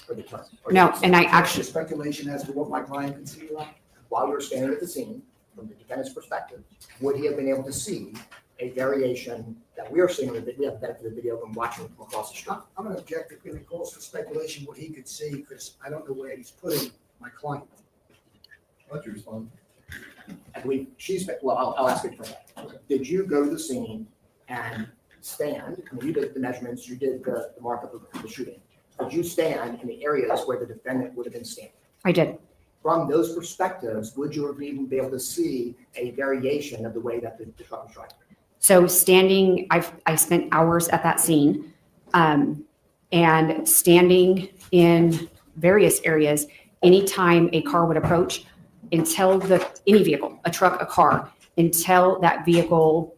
or the turn? Or No, the- and I Actually, actually, speculation as to what my client can see, right? While you were standing at the scene, from the defendant's perspective, would he have been able to see a variation that we are seeing, that we have the benefit of the video from watching from across the street? I'm gonna object if it calls for speculation what he could see, because I don't know where he's putting my client. Why don't you respond? I believe I'll ask it for that. Did you go to the scene and stand, I mean, you did the measurements, you did the markup of the shooting. Did you stand in the areas where the defendant would have been standing? I did. From those perspectives, would you have even be able to see a variation of the way that the truck was driving? So standing, I spent hours at that scene, and standing in various areas, anytime a car would approach, until any vehicle, a truck, a car, until that vehicle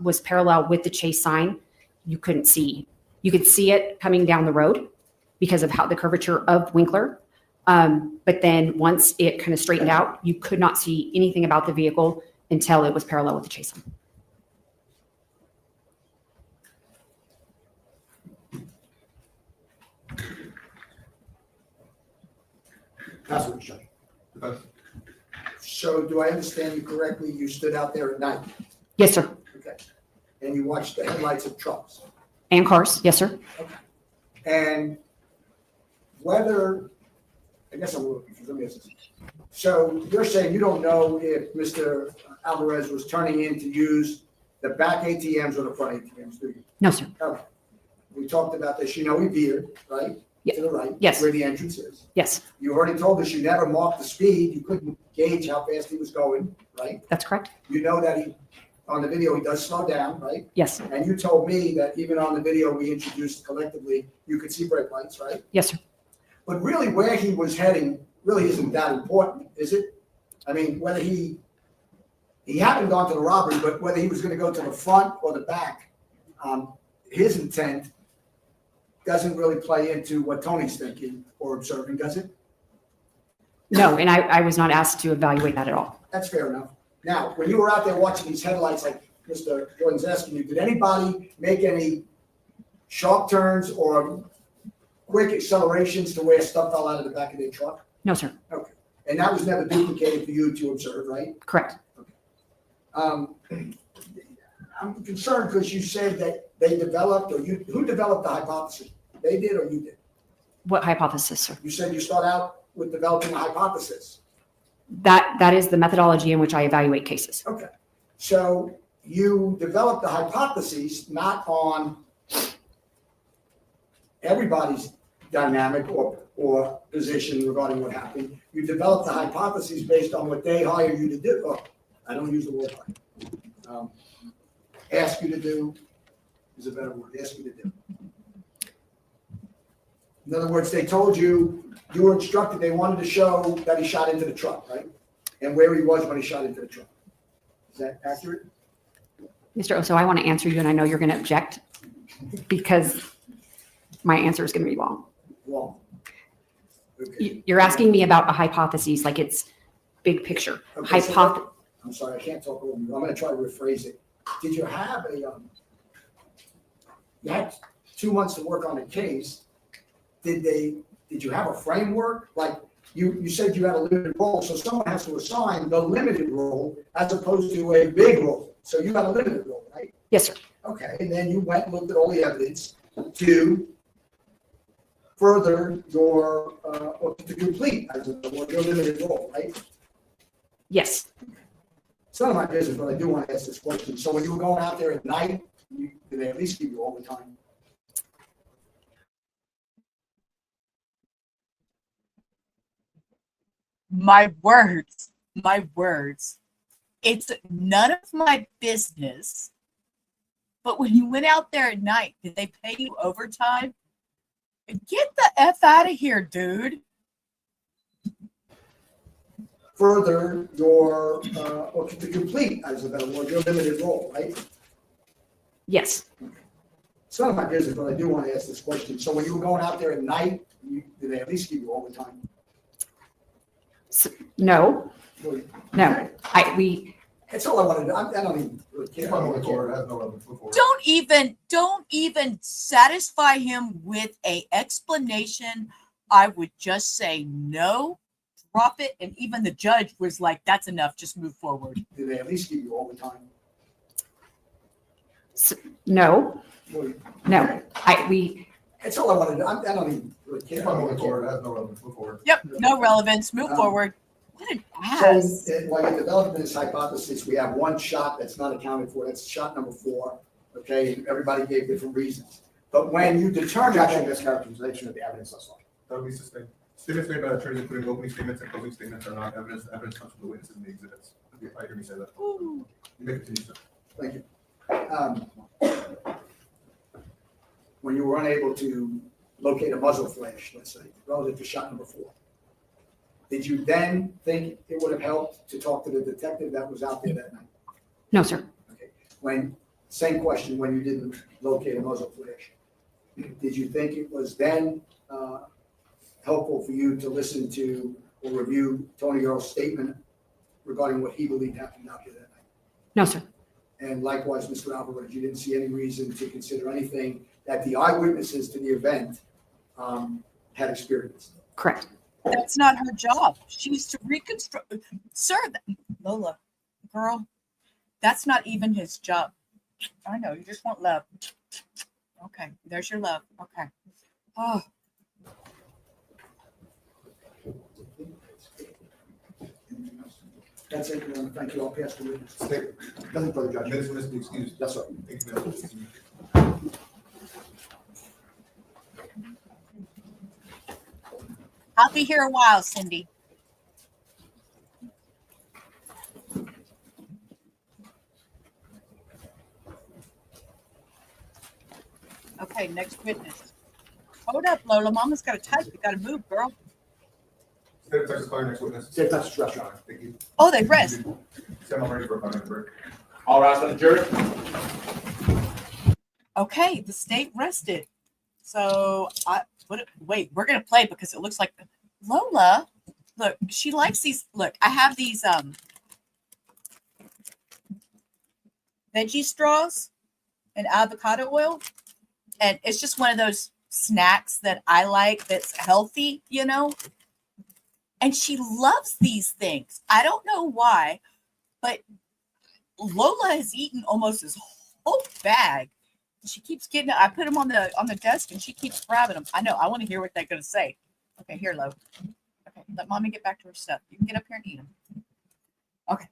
was parallel with the Chase sign, you couldn't see. You could see it coming down the road because of how the curvature of Winkler. But then once it kind of straightened out, you could not see anything about the vehicle until it was parallel with the Chase sign. That's what you're showing. Defense? So do I understand you correctly? You stood out there at night, Yes, sir. okay? And you watched the headlights of trucks. And cars. Yes, sir. And whether, I guess I'm a little confused, let me ask this. So you're saying you don't know if Mr. Alvarez was turning in to use the back ATMs or the front ATMs, do you? No, sir. Okay. We talked about this, you know, he veered, right? Yeah. To the right. Yes. Where the entrance is. Yes, You already told us you never marked the speed, you couldn't gauge how fast he was going, right? that's correct. You know that on the video, he does slow down, right? Yes. And you told me that even on the video we introduced collectively, you could see brake lights, right? Yes, sir. But really where he was heading really isn't that important, is it? I mean, whether he hadn't gone to the robbery, but whether he was gonna go to the front or the back, his intent doesn't really play into what Tony's thinking or observing, does it? No, and I was not asked to evaluate that at all. That's fair enough. Now, when you were out there watching these headlights, like Mr. Jordan's asking you, did anybody make any sharp turns or quick accelerations to where stuff fell out of the back of their truck? No, sir. Okay. And that was never duplicated for you to observe, right? Correct. I'm concerned because you said that they developed, or who developed the hypothesis? They did or you did? What hypothesis, sir? You said you start out with developing a hypothesis. That is the methodology in which I evaluate cases. Okay. So you developed the hypotheses not on everybody's dynamic or position regarding what happened. You developed the hypotheses based on what they hired you to do. Oh, I don't use the word hire. Ask you to do is a better word. Ask you to do. In other words, they told you, you were instructed, they wanted to show that he shot into the truck, right? And where he was when he shot into the truck. Is that accurate? Mr. Oso, I want to answer you, and I know you're going to object because my answer is going to be long. Wrong. Okay. You're asking me about a hypothesis like it's big picture. Okay, so I'm sorry, I can't talk over you. I'm going to try to rephrase it. Did you have you had 2 months to work on a case. Did you have a framework? Like you said you had a limited role, so someone has to assign the limited role as opposed to a big role. So you had a limited role, right? Yes, sir. Okay, and then you went and looked at all the evidence to further your, or to complete as your limited role, right? Yes. It's none of my business, but I do want to ask this question. So when you were going out there at night, did they at least give you overtime? My words. It's none of my business. But when you went out there at night, did they pay you overtime? Get the F out of here, dude. Further your, or to complete as a better word, your limited role, right? Yes. It's none of my business, but I do want to ask this question. So when you were going out there at night, did they at least give you overtime? No. Well, No. That's all I wanted to, I don't even really care. Keep on moving forward. I have no evidence. Move forward. Don't even satisfy him with a explanation. I would just say no, drop it, and even the judge was like, "That's enough. Just move forward." Did they at least give you overtime? No. Well, No. That's all I wanted to, I don't even really care. Keep on moving forward. I have no evidence. Move forward. Yep, no relevance. Move forward. What an So ass. while you're developing this hypothesis, we have one shot that's not accounted for. That's shot number 4. Okay, everybody gave different reasons. But when you determine Objection, mischaracterization of the evidence thus far. That would be sustained. Statements made by attorneys, including opening statements and closing statements, are not evidence. Evidence comes from the witnesses and the exhibits. I hear me say that. Ooh. You may continue, sir. Thank you. When you were unable to locate a muzzle flash, let's say, relative to shot number 4, did you then think it would have helped to talk to the detective that was out there that night? No, sir. Okay. Same question, when you didn't locate a muzzle flash, did you think it was then helpful for you to listen to or review Tony Earls' statement regarding what he believed happened out there that night? No, sir. And likewise, Mr. Alvarez, you didn't see any reason to consider anything that the eyewitnesses to the event had experienced? Correct. That's not her job. She's to reconstruct. Sir, Lola, girl, that's not even his job. I know, you just want love. Okay, there's your love. Okay. Oh, That's it, Your Honor. Thank you. I'll pass the witness. Statement. Nothing further, Judge. Minutes must be excused. Yes, sir. Thank you, ma'am. I'll be here a while, Cindy. Okay, next witness. Hold up, Lola. Mama's got to type. You got to move, girl. State of Texas, call your next witness. State Texas Trust, Your Honor. Thank you. Oh, they rest. Sam, I'm ready for a 5-minute break. All rise for the jury. Okay, the state rested. So wait, we're gonna play because it looks like Lola. Look, she likes these. Look, I have these. veggie straws and avocado oil. And it's just one of those snacks that I like that's healthy, you know. And she loves these things. I don't know why, but Lola has eaten almost his whole bag. She keeps getting it. I put them on the desk and she keeps grabbing them. I know. I want to hear what they're going to say. Okay, here, Lo. Okay, let mommy get back to her stuff. You can get up here and eat them. Okay.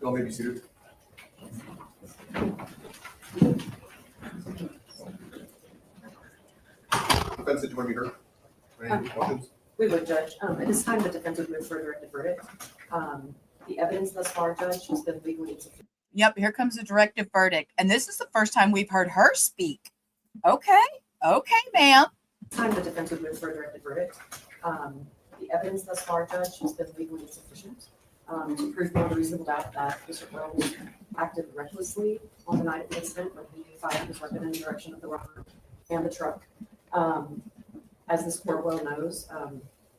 Y'all may be seated. Defense, did you want to be heard? Any questions? We would, Judge. At this time, the defense would move for a directed verdict. The evidence thus far, Judge, has been legally insufficient. Yep, here comes a directive verdict. And this is the first time we've heard her speak. Okay, ma'am. At this time, the defense would move for a directed verdict. The evidence thus far, Judge, has been legally insufficient to prove beyond a reasonable doubt that Mr. Earls acted recklessly on the night of the incident when he fired his weapon in the direction of the robber and the truck. As this court well knows,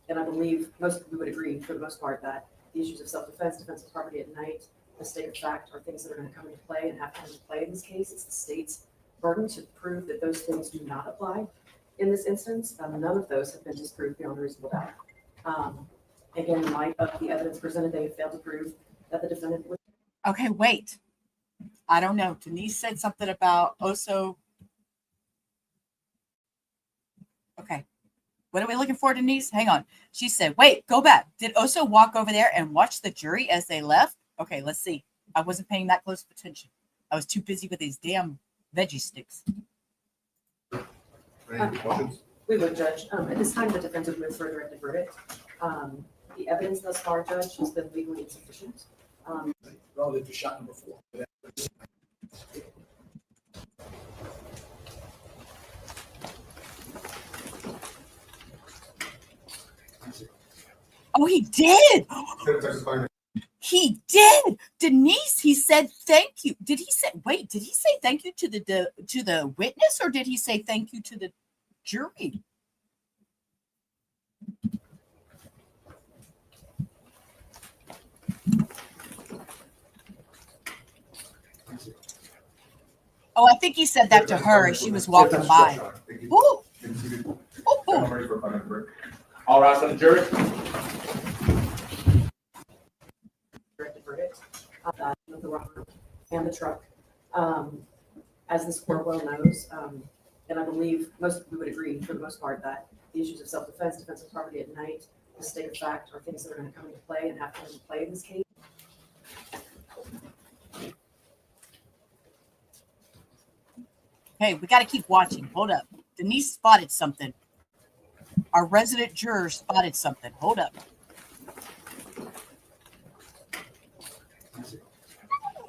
and I believe most of you would agree for the most part that the issues of self-defense, defense of property at night, mistake of fact are things that are going to come into play and have come into play in this case. It's the state's burden to prove that those things do not apply in this instance. None of those have been disproved beyond a reasonable doubt. Again, in light of the evidence presented, they have failed to prove that the defendant would. Okay, wait. I don't know. Denise said something about Oso. Okay. What are we looking for, Denise? Hang on. She said, wait, go back. Did Oso walk over there and watch the jury as they left? Okay, let's see. I wasn't paying that close attention. I was too busy with these damn veggie sticks. Any questions? We would, Judge. At this time, the defense would move for a directed verdict. The evidence thus far, Judge, has been legally insufficient. Relative to shot number 4. Oh, he did. State of Texas Fire. He did. Denise, he said thank you. Did he say thank you to the witness, or did he say thank you to the jury? Oh, I think he said that to her as she was walking by. Thank you. Ooh, Get seated. ooh, I'm ooh. ready for a 5-minute break. All rise for the jury. Directed verdict of the robber and the truck. As this court well knows, and I believe most of you would agree for the most part that the issues of self-defense, defense of property at night, mistake of fact are things that are going to come into play and have come into play in this case. Hey, we got to keep watching. Hold up. Denise spotted something. Our resident juror spotted something. Hold up.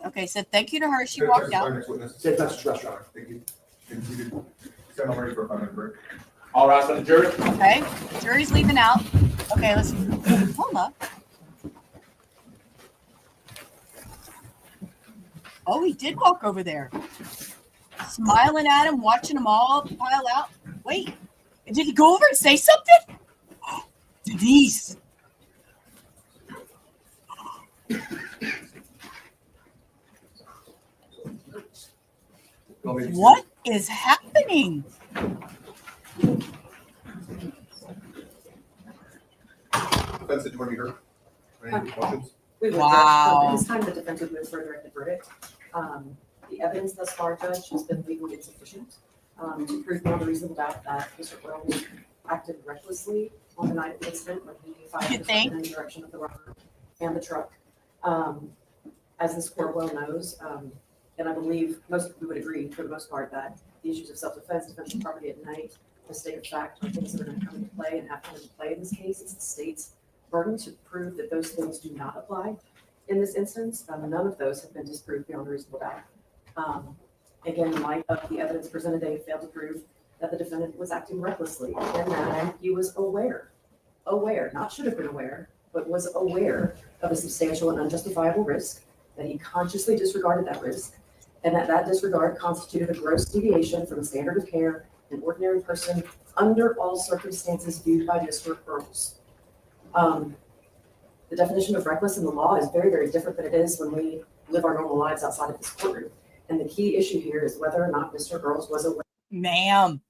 Okay, said thank you to her. She State of walked Texas Fire, out. next witness. State of Texas restaurant. Thank you. Get seated. Stand, I'm ready for a 5-minute break. All rise for the jury. Okay, jury's leaving out. Okay, let's hold up. Oh, he did walk over there. Smiling at him, watching them all pile out. Wait, did he go over and say something? Denise. Y'all may be seated. What is happening? Defense, did you want to be heard? Any questions? We would, Wow. Judge. At this time, the defense would move for a directed verdict. The evidence thus far, Judge, has been legally insufficient to prove beyond a reasonable doubt that Mr. Earls acted recklessly on the night of the incident when he fired You his think? weapon in the direction of the robber and the truck. As this court well knows, and I believe most of you would agree for the most part that the issues of self-defense, defense of property at night, mistake of fact are things that are going to come into play and have come into play in this case. It's the state's burden to prove that those things do not apply in this instance. None of those have been disproved beyond a reasonable doubt. Again, in light of the evidence presented, they have failed to prove that the defendant was acting recklessly and that he was aware, not should have been aware, but was aware of a substantial and unjustifiable risk, that he consciously disregarded that risk, and that that disregard constituted a gross deviation from the standard of care an ordinary person under all circumstances viewed by Mr. Earls. The definition of reckless in the law is very, very different than it is when we live our normal lives outside of this courtroom. And the key issue here is whether or not Mr. Earls was aware. Ma'am.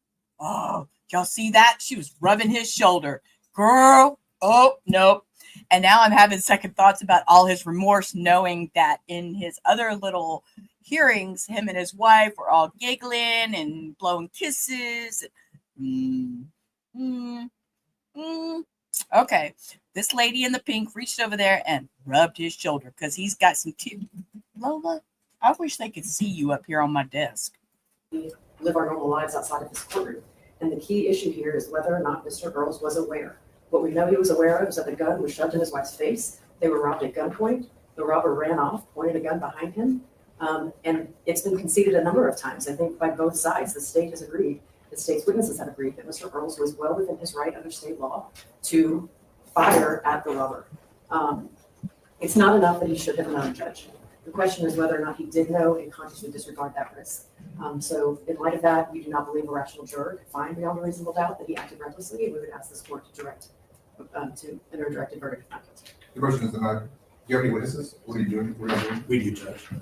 Oh, y'all see that? She was rubbing his shoulder. Girl. Oh, nope. And now I'm having second thoughts about all his remorse, knowing that in his other little hearings, him and his wife were all giggling and blowing kisses. Okay. This lady in the pink reached over there and rubbed his shoulder because he's got some tears. Lola, I wish they could see you up here on my desk. We live our normal lives outside of this courtroom. And the key issue here is whether or not Mr. Earls was aware. What we know he was aware of is that the gun was shoved in his wife's face. They were robbed at gunpoint. The robber ran off, pointed a gun behind him. And it's been conceded a number of times, I think, by both sides. The state has agreed, the state's witnesses have agreed that Mr. Earls was well within his right under state law to fire at the robber. It's not enough that he should have known, Judge. The question is whether or not he did know and consciously disregard that risk. So in light of that, we do not believe a rational juror could find beyond a reasonable doubt that he acted recklessly, and we would ask this court to enter a directed verdict of not guilty. The motion is denied. Do you have any witnesses? What are you doing? What are you doing? We do, Judge. You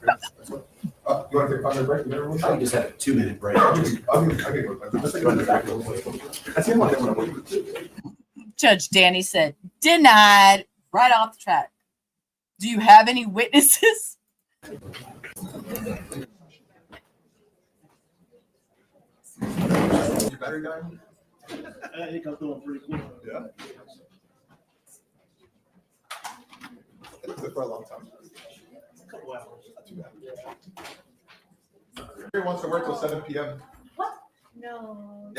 want to take a 5-minute break? I just had a 2-minute break. I can go. Let's take a back. That's the only one. Judge Danny said, denied, right off the track. Do you have any witnesses? You battery guy? I think I'm going pretty quick. Yeah. It was for a long time. A couple hours. Not too bad. Jury wants to work till 7 p.m. No.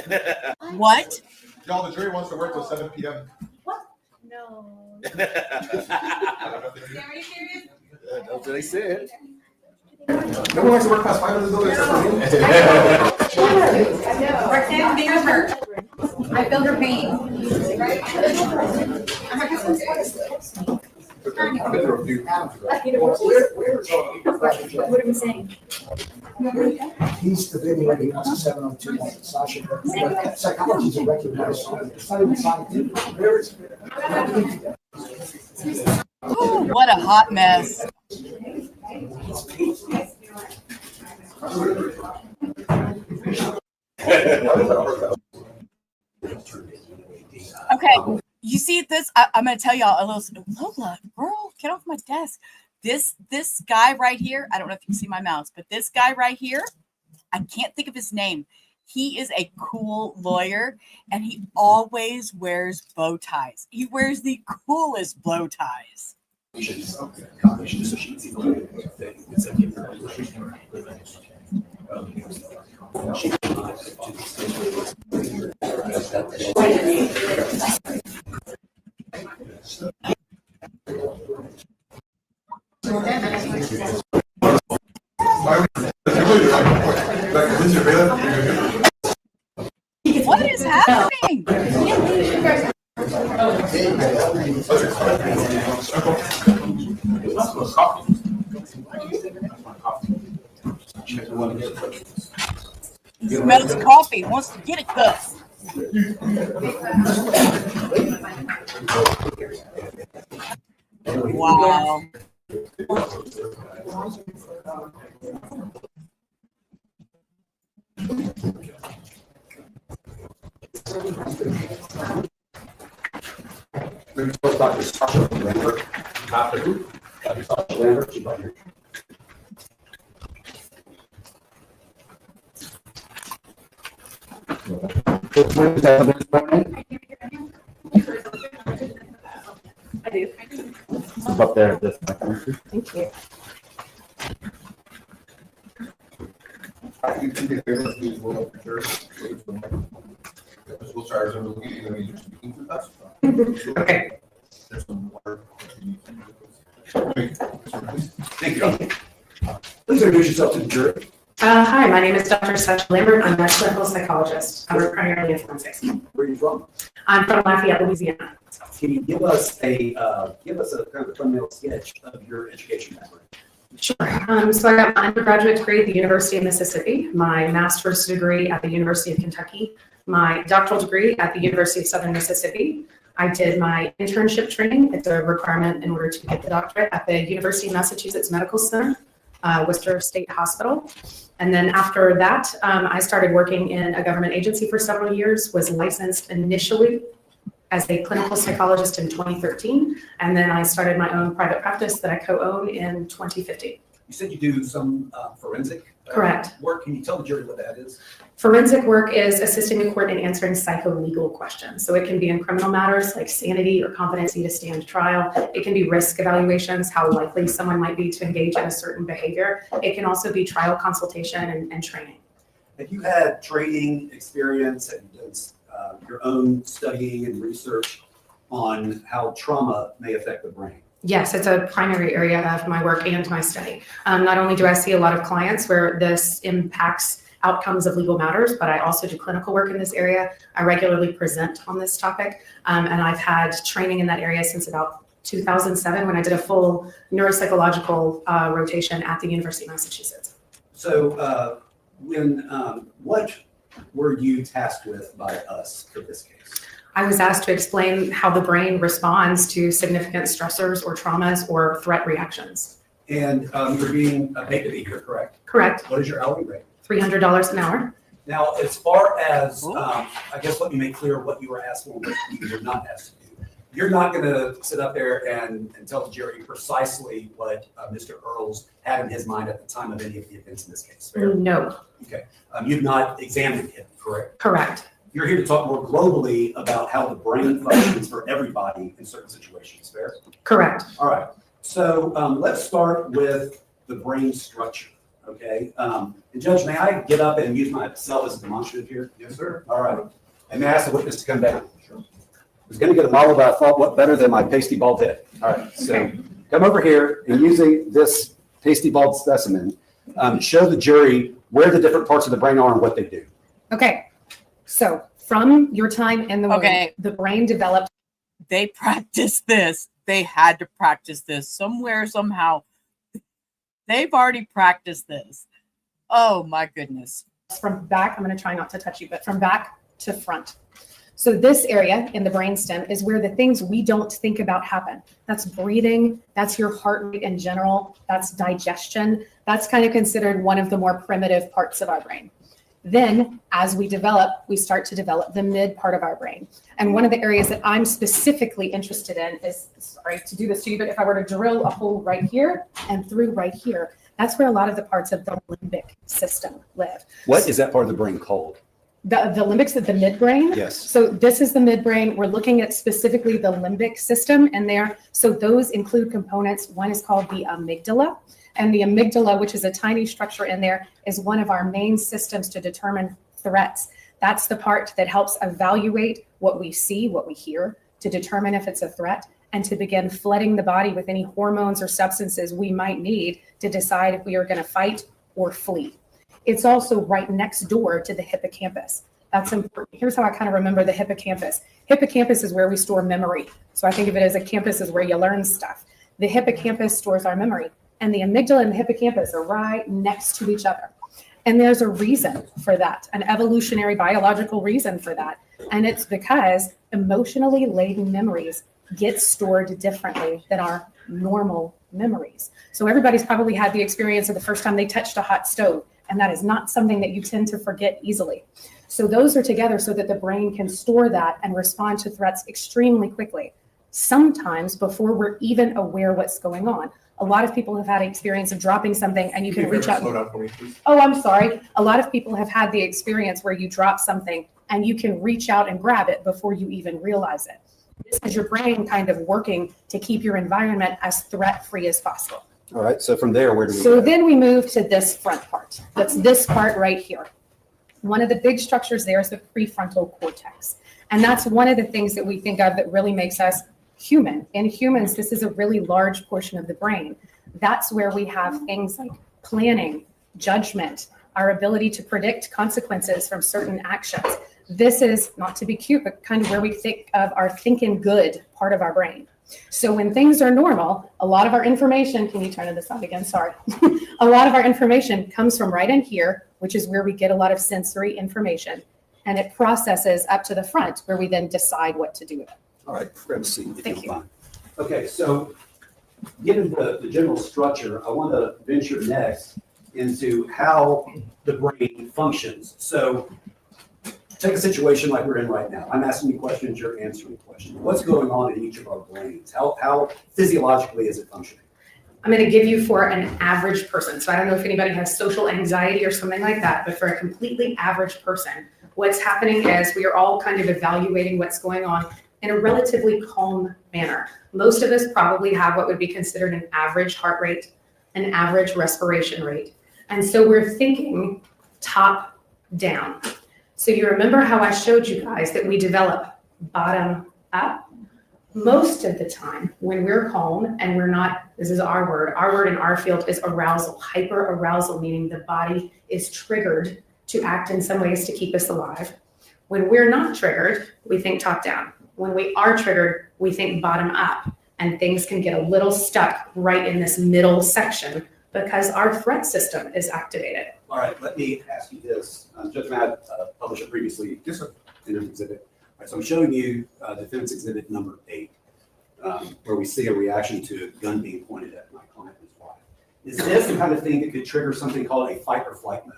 What? Y'all, the jury wants to work till 7 p.m. No. Are you serious? That's what they said. No one wants to work past 5 minutes except for me. I know. Roxanne fingers hurt. I feel her pain. I've been through a few. What are we saying? He's the video, he wants a 702 Sasha. Psychology is a recognized, it's not even scientific. Where is it? Ooh, what a hot mess. Okay, you see this? I'm going to tell y'all a little. Lola, girl, get off my desk. This guy right here, I don't know if you can see my mouse, but this guy right here, I can't think of his name. He is a cool lawyer, and he always wears bow ties. He wears the coolest bow ties. What is happening? He smells coffee, wants to get a cup. Wow. I do. Up there. Thank you. We'll try to remove you. Okay. There's some water. Thank you. Please introduce yourself to the jury. Hi, my name is Dr. Satchel Lambert. I'm a clinical psychologist. I work primarily in forensics. Where are you from? I'm from Lafayette, Louisiana. Can you give us a kind of a thumbnail sketch of your education background? Sure. So I got my undergraduate degree at the University of Mississippi, my master's degree at the University of Kentucky, my doctoral degree at the University of Southern Mississippi. I did my internship training. It's a requirement in order to get the doctorate at the University of Massachusetts Medical Center, Worcester State Hospital. And then after that, I started working in a government agency for several years, was licensed initially as a clinical psychologist in 2013. And then I started my own private practice that I co-own in 2015. You said you do some forensic Correct. work. Can you tell the jury what that is? Forensic work is assisting the court in answering psycho-legal questions. So it can be in criminal matters like sanity or competency to stand trial. It can be risk evaluations, how likely someone might be to engage in a certain behavior. It can also be trial consultation and training. Have you had training experience and your own studying and research on how trauma may affect the brain? Yes, it's a primary area of my work and my study. Not only do I see a lot of clients where this impacts outcomes of legal matters, but I also do clinical work in this area. I regularly present on this topic, and I've had training in that area since about 2007 when I did a full neuropsychological rotation at the University of Massachusetts. So what were you tasked with by us for this case? I was asked to explain how the brain responds to significant stressors or traumas or threat reactions. And you're being paid to be here, correct? Correct. What is your hourly rate? $300 an hour. Now, as far as, I guess let me make clear what you were asking, what you were not asked to do. You're not going to sit up there and tell the jury precisely what Mr. Earls had in his mind at the time of any of the events in this case, fair? No. Okay. You've not examined him, correct? Correct. You're here to talk more globally about how the brain functions for everybody in certain situations, fair? Correct. All right. So let's start with the brain structure, okay? And Judge, may I get up and use myself as a demonstrative here? Yes, sir. All right. And may I ask the witness to come down? Sure. I was going to get a model, but I thought, what better than my pasty bald head? All right. So come over here and using this pasty bald specimen, show the jury where the different parts of the brain are and what they do. Okay. So from your time in the womb, the brain developed. They practiced this. They had to practice this somewhere, somehow. They've already practiced this. Oh my goodness. From back, I'm going to try not to touch you, but from back to front. So this area in the brainstem is where the things we don't think about happen. That's breathing. That's your heart rate in general. That's digestion. That's kind of considered one of the more primitive parts of our brain. Then as we develop, we start to develop the mid part of our brain. And one of the areas that I'm specifically interested in is, sorry to do this to you, but if I were to drill a hole right here and through right here, that's where a lot of the parts of the limbic system live. What is that part of the brain called? The limbics of the midbrain. Yes. So this is the midbrain. We're looking at specifically the limbic system in there. So those include components. One is called the amygdala. And the amygdala, which is a tiny structure in there, is one of our main systems to determine threats. That's the part that helps evaluate what we see, what we hear, to determine if it's a threat, and to begin flooding the body with any hormones or substances we might need to decide if we are going to fight or flee. It's also right next door to the hippocampus. That's important. Here's how I kind of remember the hippocampus. Hippocampus is where we store memory. So I think of it as a campus is where you learn stuff. The hippocampus stores our memory. And the amygdala and the hippocampus are right next to each other. And there's a reason for that, an evolutionary biological reason for that. And it's because emotionally laden memories get stored differently than our normal memories. So everybody's probably had the experience of the first time they touched a hot stove, and that is not something that you tend to forget easily. So those are together so that the brain can store that and respond to threats extremely quickly, sometimes before we're even aware what's going on. A lot of people have had experience of dropping something and you can reach out. Slow down for me, please. Oh, I'm sorry. A lot of people have had the experience where you drop something and you can reach out and grab it before you even realize it. This is your brain kind of working to keep your environment as threat-free as possible. All right. So from there, where do we So go? then we move to this front part. That's this part right here. One of the big structures there is the prefrontal cortex. And that's one of the things that we think of that really makes us human. In humans, this is a really large portion of the brain. That's where we have things like planning, judgment, our ability to predict consequences from certain actions. This is, not to be cute, but kind of where we think of our thinking good part of our brain. So when things are normal, a lot of our information, can you turn this on again? Sorry. A lot of our information comes from right in here, which is where we get a lot of sensory information. And it processes up to the front where we then decide what to do with it. All right, grab a seat. If Thank you don't mind. Okay, so given the general structure, I want to venture next into how the brain functions. So take a situation like we're in right now. I'm asking you questions, you're answering questions. What's going on in each of our brains? How physiologically is it functioning? I'm going to give you for an average person. So I don't know if anybody has social anxiety or something like that, but for a completely average person, what's happening is we are all kind of evaluating what's going on in a relatively calm manner. Most of us probably have what would be considered an average heart rate, an average respiration rate. And so we're thinking top down. So you remember how I showed you guys that we develop bottom up? Most of the time when we're calm and we're not, this is our word in our field is arousal, hyper arousal, meaning the body is triggered to act in some ways to keep us alive. When we're not triggered, we think top down. When we are triggered, we think bottom up, and things can get a little stuck right in this middle section because our threat system is activated. All right, let me ask you this. Judge Matt published it previously. Just in an exhibit. All right, so I'm showing you defense exhibit number 8, where we see a reaction to a gun being pointed at my client and his wife. Is this the kind of thing that could trigger something called a fight or flight mode?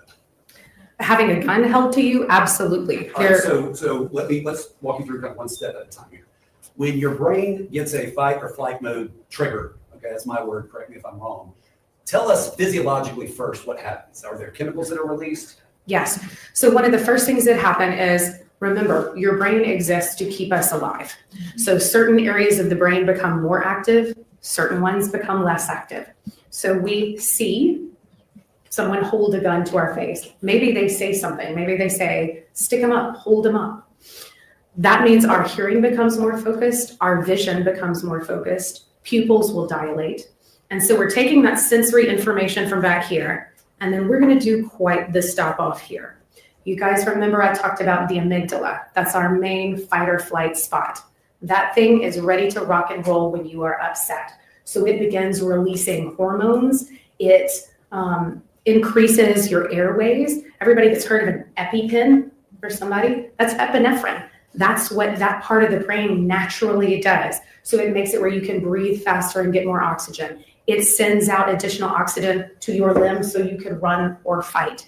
Having a gun held to you, absolutely. All right, so let's walk you through kind of one step at a time here. When your brain gets a fight or flight mode trigger, okay, that's my word, correct me if I'm wrong. Tell us physiologically first what happens. Are there chemicals that are released? Yes. So one of the first things that happen is, remember, your brain exists to keep us alive. So certain areas of the brain become more active, certain ones become less active. So we see someone hold a gun to our face. Maybe they say something. Maybe they say, stick them up, hold them up. That means our hearing becomes more focused, our vision becomes more focused, pupils will dilate. And so we're taking that sensory information from back here, and then we're going to do quite the stop off here. You guys remember I talked about the amygdala. That's our main fight or flight spot. That thing is ready to rock and roll when you are upset. So it begins releasing hormones. It increases your airways. Everybody that's heard of an EpiPen for somebody, that's epinephrine. That's what that part of the brain naturally does. So it makes it where you can breathe faster and get more oxygen. It sends out additional oxygen to your limbs so you can run or fight.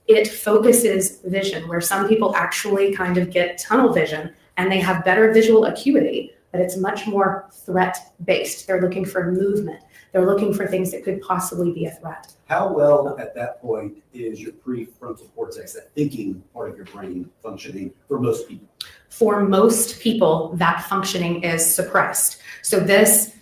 It focuses vision, where some people actually kind of get tunnel vision and they have better visual acuity, but it's much more threat-based. They're looking for movement. They're looking for things that could possibly be a threat. How well at that point is your prefrontal cortex, that thinking part of your brain, functioning for most people? For most people, that functioning is suppressed. So this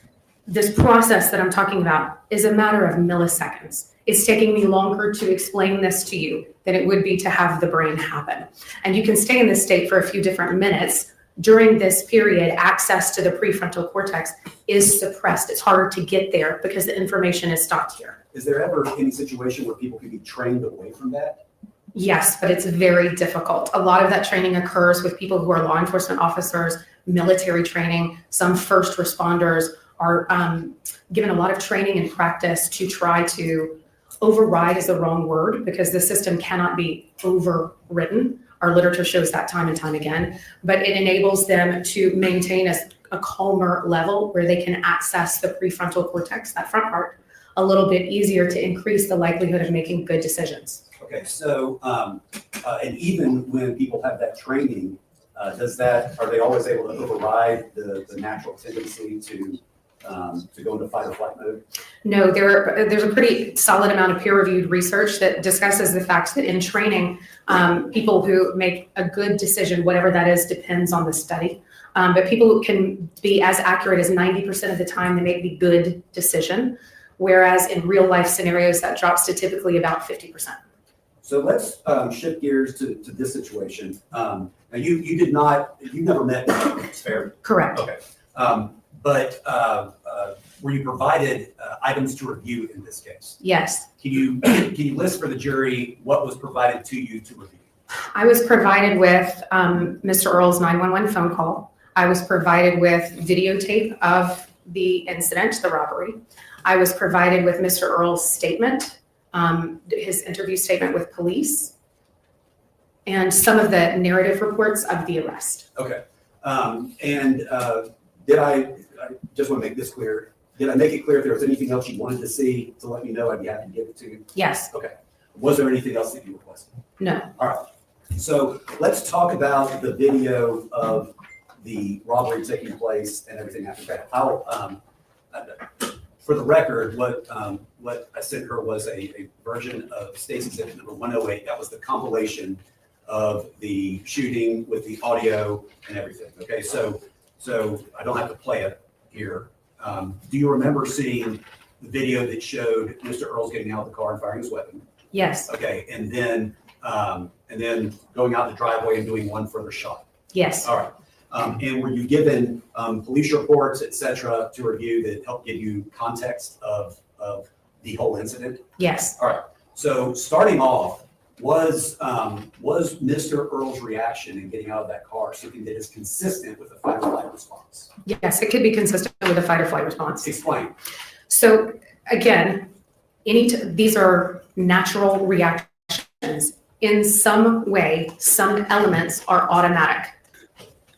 process that I'm talking about is a matter of milliseconds. It's taking me longer to explain this to you than it would be to have the brain happen. And you can stay in this state for a few different minutes. During this period, access to the prefrontal cortex is suppressed. It's harder to get there because the information is stopped here. Is there ever any situation where people can be trained away from that? Yes, but it's very difficult. A lot of that training occurs with people who are law enforcement officers, military training. Some first responders are given a lot of training and practice to try to override is the wrong word because the system cannot be overridden. Our literature shows that time and time again, but it enables them to maintain a calmer level where they can access the prefrontal cortex, that front part, a little bit easier to increase the likelihood of making good decisions. Okay, so, and even when people have that training, are they always able to override the natural tendency to go into fight or flight mode? No, there's a pretty solid amount of peer-reviewed research that discusses the fact that in training, people who make a good decision, whatever that is, depends on the study. But people can be as accurate as 90% of the time they make the good decision, whereas in real life scenarios, that drops to typically about 50%. So let's shift gears to this situation. Now you've never met me, it's fair? Correct. Okay. But were you provided items to review in this case. Yes. Can you list for the jury what was provided to you to review? I was provided with Mr. Earl's 911 phone call. I was provided with videotape of the incident, the robbery. I was provided with Mr. Earl's statement, his interview statement with police, and some of the narrative reports of the arrest. Okay. Did I just want to make this clear, did I make it clear if there was anything else you wanted to see to let me know, I'd be happy to give it to you? Yes. Okay. Was there anything else that you requested? No. All right. So let's talk about the video of the robbery taking place and everything after that. For the record, what I sent her was a version of State's Exhibit number 108. That was the compilation of the shooting with the audio and everything. Okay, so I don't have to play it here. Do you remember seeing the video that showed Mr. Earls getting out of the car and firing his weapon? Yes. Okay, and then going out the driveway and doing one further shot. Yes. All right. And were you given police reports, et cetera, to review that helped give you context of the whole incident? Yes. All right. So starting off, was Mr. Earl's reaction in getting out of that car something that is consistent with a fight or flight response? Yes, it could be consistent with a fight or flight response. Explain. So again, these are natural reactions. In some way, some elements are automatic.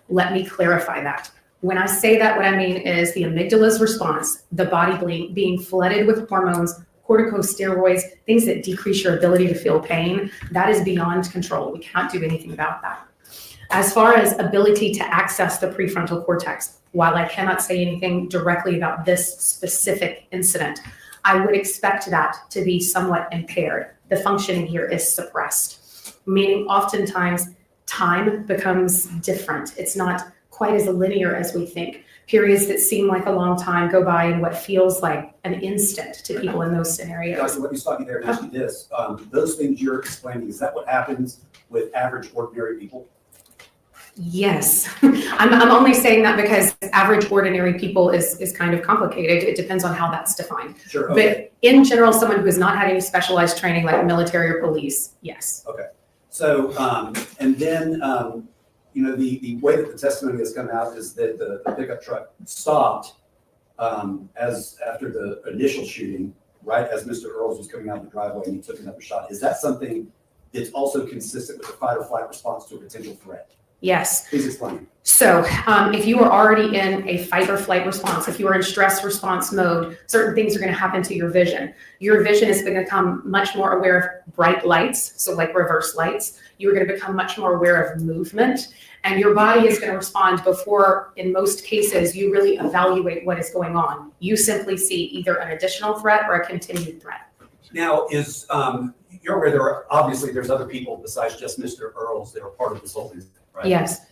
Let me clarify that. When I say that, what I mean is the amygdala's response, the body being flooded with hormones, corticosteroids, things that decrease your ability to feel pain, that is beyond control. We can't do anything about that. As far as ability to access the prefrontal cortex, while I cannot say anything directly about this specific incident, I would expect that to be somewhat impaired. The functioning here is suppressed, meaning oftentimes time becomes different. It's not quite as linear as we think. Periods that seem like a long time go by in what feels like an instant to people in those scenarios. Guys, let me stop you there and ask you this. Those things you're explaining, is that what happens with average ordinary people? Yes. I'm only saying that because average ordinary people is kind of complicated. It depends on how that's defined. Sure. Okay. But in general, someone who has not had any specialized training like military or police, yes. Okay. So, and then, the way that the testimony has come out is that the pickup truck stopped as after the initial shooting, right as Mr. Earls was coming out of the driveway and he took another shot. Is that something that's also consistent with a fight or flight response to a potential threat? Yes. Please explain. So if you are already in a fight or flight response, if you are in stress response mode, certain things are going to happen to your vision. Your vision is going to become much more aware of bright lights, so like reverse lights. You're going to become much more aware of movement, and your body is going to respond before, in most cases, you really evaluate what is going on. You simply see either an additional threat or a continued threat. Now, you're aware there's other people besides just Mr. Earls that are part of this whole incident, right? Yes.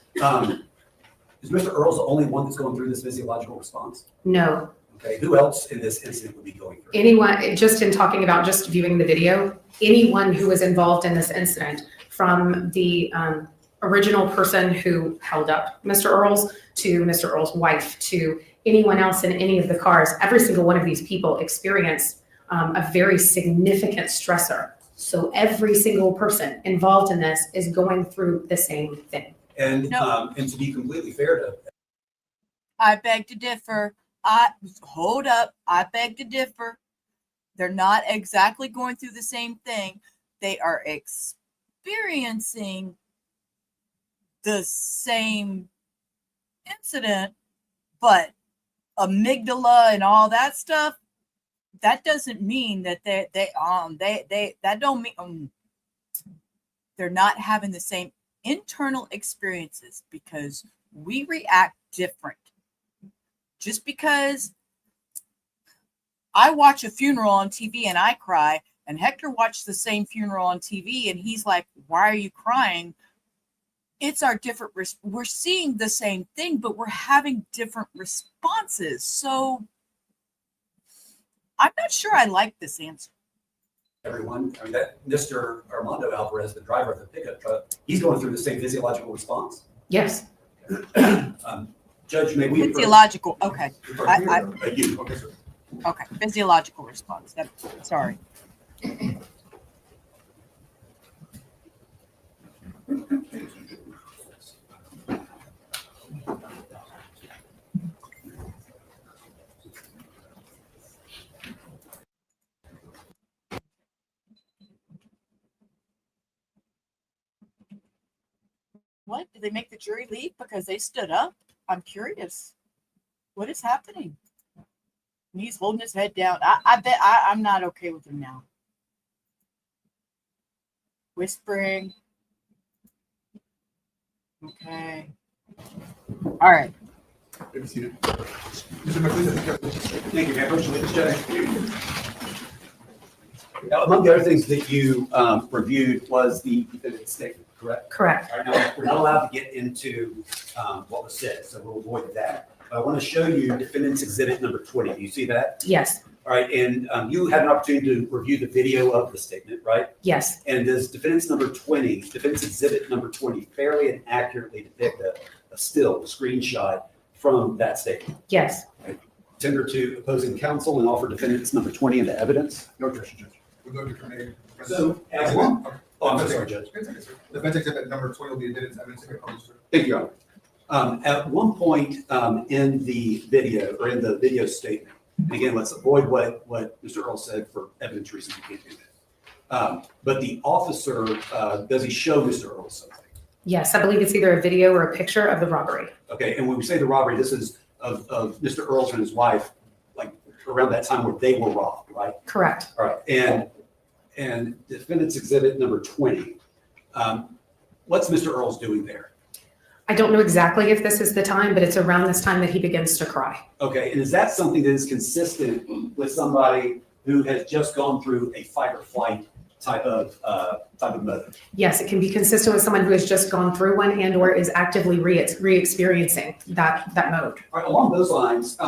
Is Mr. Earls the only one that's going through this physiological response? No. Okay, who else in this incident would be going through? Anyone, just in talking about just viewing the video, anyone who was involved in this incident, from the original person who held up Mr. Earls to Mr. Earls' wife to anyone else in any of the cars, every single one of these people experienced a very significant stressor. So every single person involved in this is going through the same thing. And to be completely fair to, I beg to differ. Hold up. I beg to differ. They're not exactly going through the same thing. They are experiencing the same incident, but amygdala and all that stuff, that doesn't mean that that don't mean they're not having the same internal experiences, because we react different. Just because I watch a funeral on TV and I cry, and Hector watched the same funeral on TV and he's like, why are you crying? It's our different, we're seeing the same thing, but we're having different responses. So I'm not sure I like this answer. everyone, that Mr. Armando Alvarez, the driver of the pickup truck, he's going through the same physiological response. Yes. Judge, may we? Physiological, okay. Okay, sir. Okay, physiological response. Sorry. What? Did they make the jury leave because they stood up? I'm curious. What is happening? He's holding his head down. I bet I'm not okay with him now. Whispering. Okay. All right. Maybe seated. Mr. McLean, Thank you, Mayor. Motion, Mr. Judge. Now, among the other things that you reviewed was the defendant's statement, correct? Correct. All right, now, we're not allowed to get into what was said, so we'll avoid that. But I want to show you defendant's exhibit number 20. Do you see that? Yes. All right, and you had an opportunity to review the video of the statement, right? Yes. And does defendant's exhibit number 20 fairly and accurately depict a still, a screenshot from that statement? Yes. Tender to opposing counsel and offer defendant's number 20 into evidence? no objection, Judge. We'll go to committee. So, as one. Oh, I'm sorry, Judge. Defense exhibit number 20 will be admitted as evidence if it comes to. Thank you, Your Honor. At one point in the video, or in the video statement, and again, let's avoid what Mr. Earl said for evidence reasons, we can't do that. But the officer, does he show Mr. Earl something? Yes, I believe it's either a video or a picture of the robbery. Okay, and when we say the robbery, this is of Mr. Earl's and his wife, like around that time where they were robbed, right? Correct. All right, and defendant's exhibit number 20, what's Mr. Earl's doing there? I don't know exactly if this is the time, but it's around this time that he begins to cry. Okay, and is that something that is consistent with somebody who has just gone through a fight or flight type of mode? Yes, it can be consistent with someone who has just gone through one and or is actively re-experiencing that mode. All right, along those lines,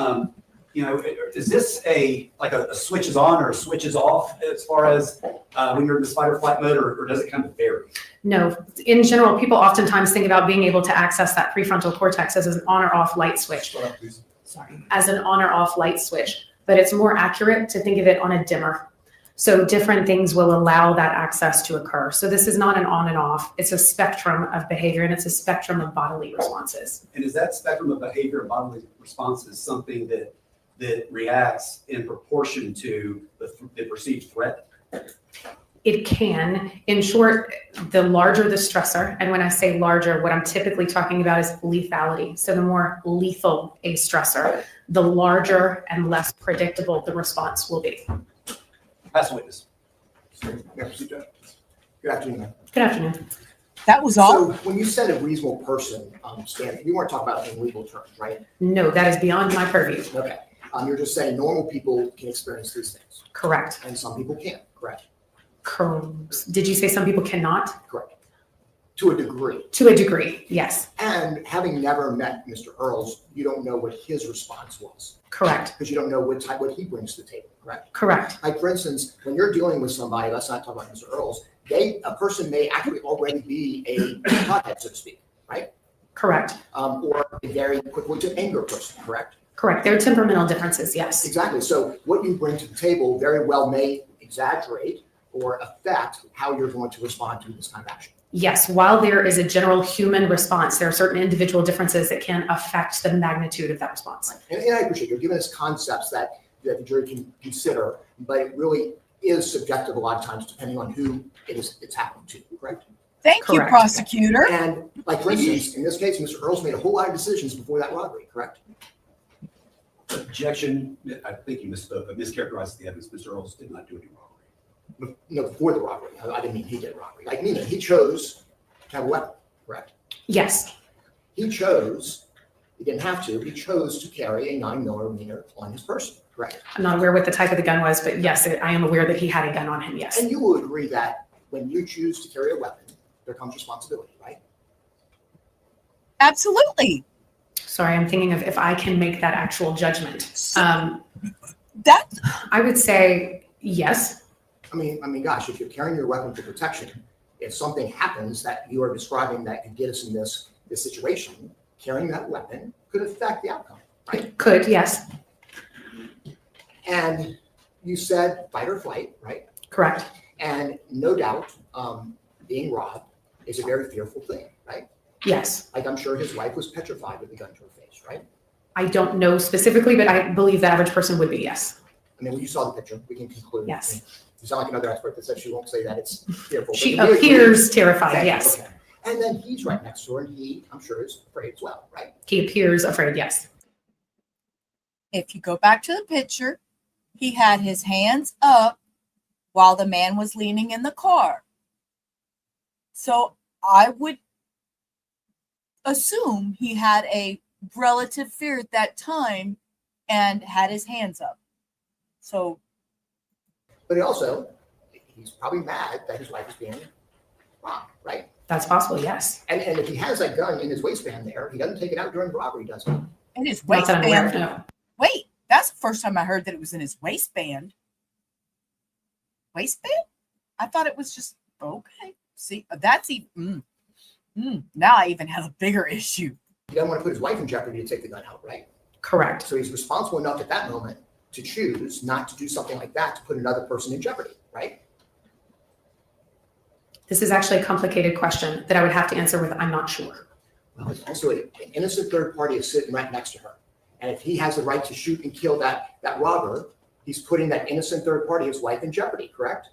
is this a switch is on or a switch is off as far as when you're in this fight or flight mode, or does it kind of vary? No, in general, people oftentimes think about being able to access that prefrontal cortex as an on or off light switch. Sorry, as an on or off light switch, but it's more accurate to think of it on a dimmer. So different things will allow that access to occur. So this is not an on and off, it's a spectrum of behavior and it's a spectrum of bodily responses. And is that spectrum of behavior and bodily responses something that reacts in proportion to the perceived threat? It can. In short, the larger the stressor, and when I say larger, what I'm typically talking about is lethality. So the more lethal a stressor, the larger and less predictable the response will be. Pass witness. Good afternoon. Good afternoon. That was all. So when you said a reasonable person standard, you weren't talking about in legal terms, right? No, that is beyond my purview. Okay. You're just saying normal people can experience these things. Correct. And some people can't, correct? Did you say some people cannot? Correct. To a degree. To a degree, yes. And having never met Mr. Earls, you don't know what his response was. Correct. Because you don't know what he brings to the table, correct? Correct. Like, for instance, when you're dealing with somebody, let's not talk about Mr. Earls, a person may actually already be a pothead, so to speak, right? Correct. Or a very quickly to anger person, correct? Correct. There are temperamental differences, yes. Exactly. So what you bring to the table very well may exaggerate or affect how you're going to respond to this kind of action. Yes, while there is a general human response, there are certain individual differences that can affect the magnitude of that response. And I appreciate you're giving us concepts that the jury can consider, but it really is subjective a lot of times depending on who it's happening to, correct? Thank you, prosecutor. And like, for instance, in this case, Mr. Earls made a whole lot of decisions before that robbery, correct? Objection. I think you misspoke, but mischaracterized the evidence. Mr. Earls did not do any robbery. No, before the robbery. I didn't mean he did robbery. Like, he chose to have a weapon, correct? Yes. He didn't have to, he chose to carry a 9mm on his person, correct? I'm not aware what the type of the gun was, but yes, I am aware that he had a gun on him, yes. And you will agree that when you choose to carry a weapon, there comes responsibility, right? Absolutely. Sorry, I'm thinking of if I can make that actual judgment. I would say yes. I mean, gosh, if you're carrying your weapon for protection, if something happens that you are describing that could get us in this situation, carrying that weapon could affect the outcome, right? Could, yes. And you said fight or flight, right? Correct. And no doubt, being robbed is a very fearful thing, right? Yes. Like I'm sure his wife was petrified with the gun to her face, right? I don't know specifically, but I believe the average person would be, yes. I mean, when you saw the picture, we can conclude. Yes. You sound like another expert that said she won't say that it's fearful. She but you appears agree. terrified, Okay, yes. okay. And then he's right next to her, and he, I'm sure, is afraid as well, right? He appears afraid, yes. If you go back to the picture, he had his hands up while the man was leaning in the car. So I would assume he had a relative fear at that time and had his hands up. So, But he's probably mad that his wife is being robbed, right? That's possible, yes. And if he has that gun in his waistband there, he doesn't take it out during the robbery, does he? in his Not that I'm aware of, waistband. no. Wait, that's the first time I heard that it was in his waistband. Waistband? I thought it was just okay. See, that's even. Now I even have a bigger issue. He doesn't want to put his wife in jeopardy to take the gun out, right? Correct. So he's responsible enough at that moment to choose not to do something like that to put another person in jeopardy, right? This is actually a complicated question that I would have to answer with I'm not sure. Well, it's also an innocent third party is sitting right next to her. And if he has the right to shoot and kill that robber, he's putting that innocent third party, his wife, in jeopardy, correct?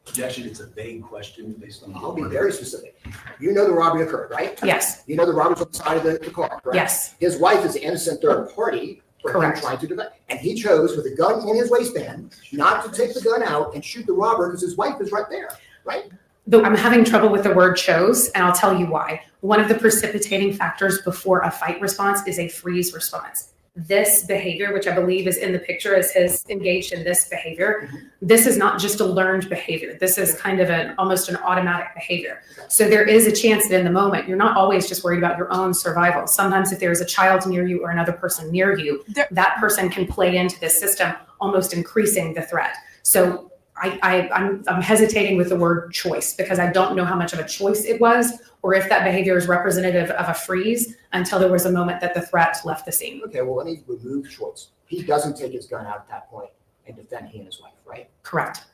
Objection, it's a vague question based on. I'll be very specific. You know the robbery occurred, right? Yes. You know the robber's on the side of the car, correct? Yes. His wife is the innocent third party for him Correct. trying to defend. And he chose with a gun in his waistband not to take the gun out and shoot the robber because his wife is right there, right? Though I'm having trouble with the word chose, and I'll tell you why. One of the precipitating factors before a fight response is a freeze response. This behavior, which I believe is in the picture as his engaged in this behavior, this is not just a learned behavior. This is kind of almost an automatic behavior. So there is a chance that in the moment, you're not always just worried about your own survival. Sometimes if there's a child near you or another person near you, that person can play into this system, almost increasing the threat. So I'm hesitating with the word choice because I don't know how much of a choice it was or if that behavior is representative of a freeze until there was a moment that the threat left the scene. Okay, well, let me remove choice. He doesn't take his gun out at that point and defend he and his wife, right? Correct.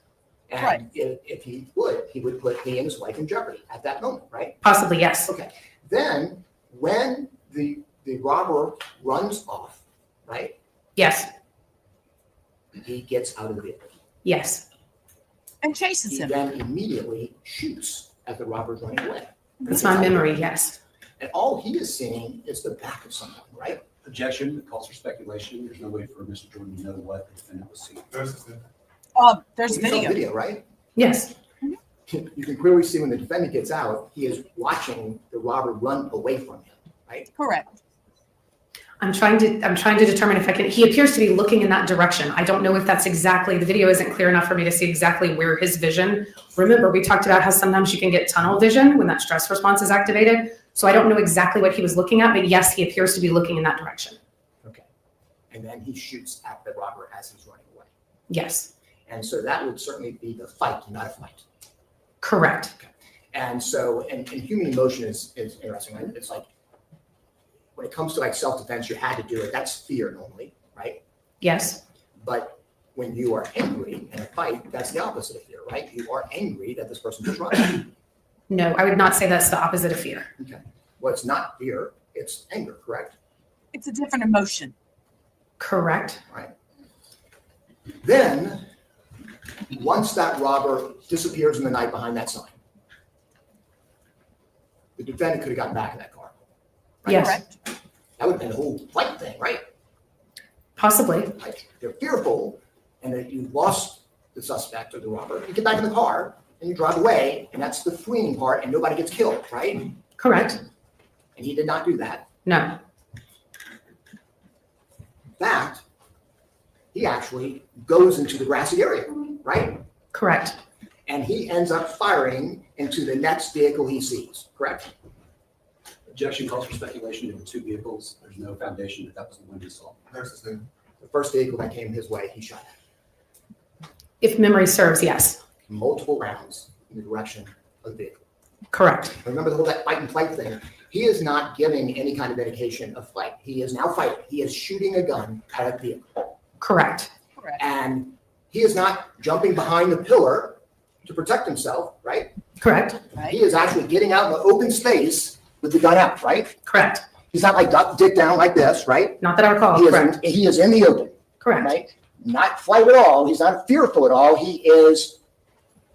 And Right. if he would put he and his wife in jeopardy at that moment, right? Possibly, yes. Okay, then when the robber runs off, right, Yes. he gets out of the vehicle. Yes. And chases He him. then immediately shoots as the robber's running away. That's my memory, yes. And all he is seeing is the back of someone, right? Objection, it calls for speculation. There's no way for Mr. Jordan to know what the defendant was seeing. There's You saw video. video, right? Yes. You can clearly see when the defendant gets out, he is watching the robber run away from him, right? Correct. I'm trying to determine if I can, he appears to be looking in that direction. I don't know if that's exactly, the video isn't clear enough for me to see exactly where his vision. Remember, we talked about how sometimes you can get tunnel vision when that stress response is activated. So I don't know exactly what he was looking at, but yes, he appears to be looking in that direction. Okay. And then he shoots at the robber as he's running away. Yes. And so that would certainly be the fight, not a flight. Correct. And so, and human emotion is interesting. Right? It's like, when it comes to like self-defense, you had to do it. That's fear normally, right? Yes. But when you are angry in a fight, that's the opposite of fear, right? You are angry that this person just running. No, I would not say that's the opposite of fear. Okay. Well, it's not fear, it's anger, correct? It's a different emotion. Correct. Right. Then, once that robber disappears in the night behind that sign, the defendant could have gotten back in that car. Right? Yes. Correct. That would have been the whole fight thing, right? Possibly. Like, they're fearful and that you lost the suspect or the robber. You get back in the car and you drive away, and that's the fleeing part, and nobody gets killed, right? Correct. And he did not do that. No. In fact, he actually goes into the grassy area, right? Correct. And he ends up firing into the next vehicle he sees, correct? Objection calls for speculation. There were two vehicles. There's no foundation that was the one he saw. The first vehicle that came his way, he shot at. If memory serves, yes. Multiple rounds in the direction of the vehicle. Correct. Remember the whole that fight and flight thing. he is not giving any kind of indication of flight. He is now fighting. He is shooting a gun at a vehicle. Correct. And he is not jumping behind the pillar to protect himself, right? Correct. He is actually getting out in the open space with the gun out, right? Correct. He's not like duck dick down like this, right? Not that I recall. Correct. He is in the open, Correct. right? Not flight at all. He's not fearful at all. He is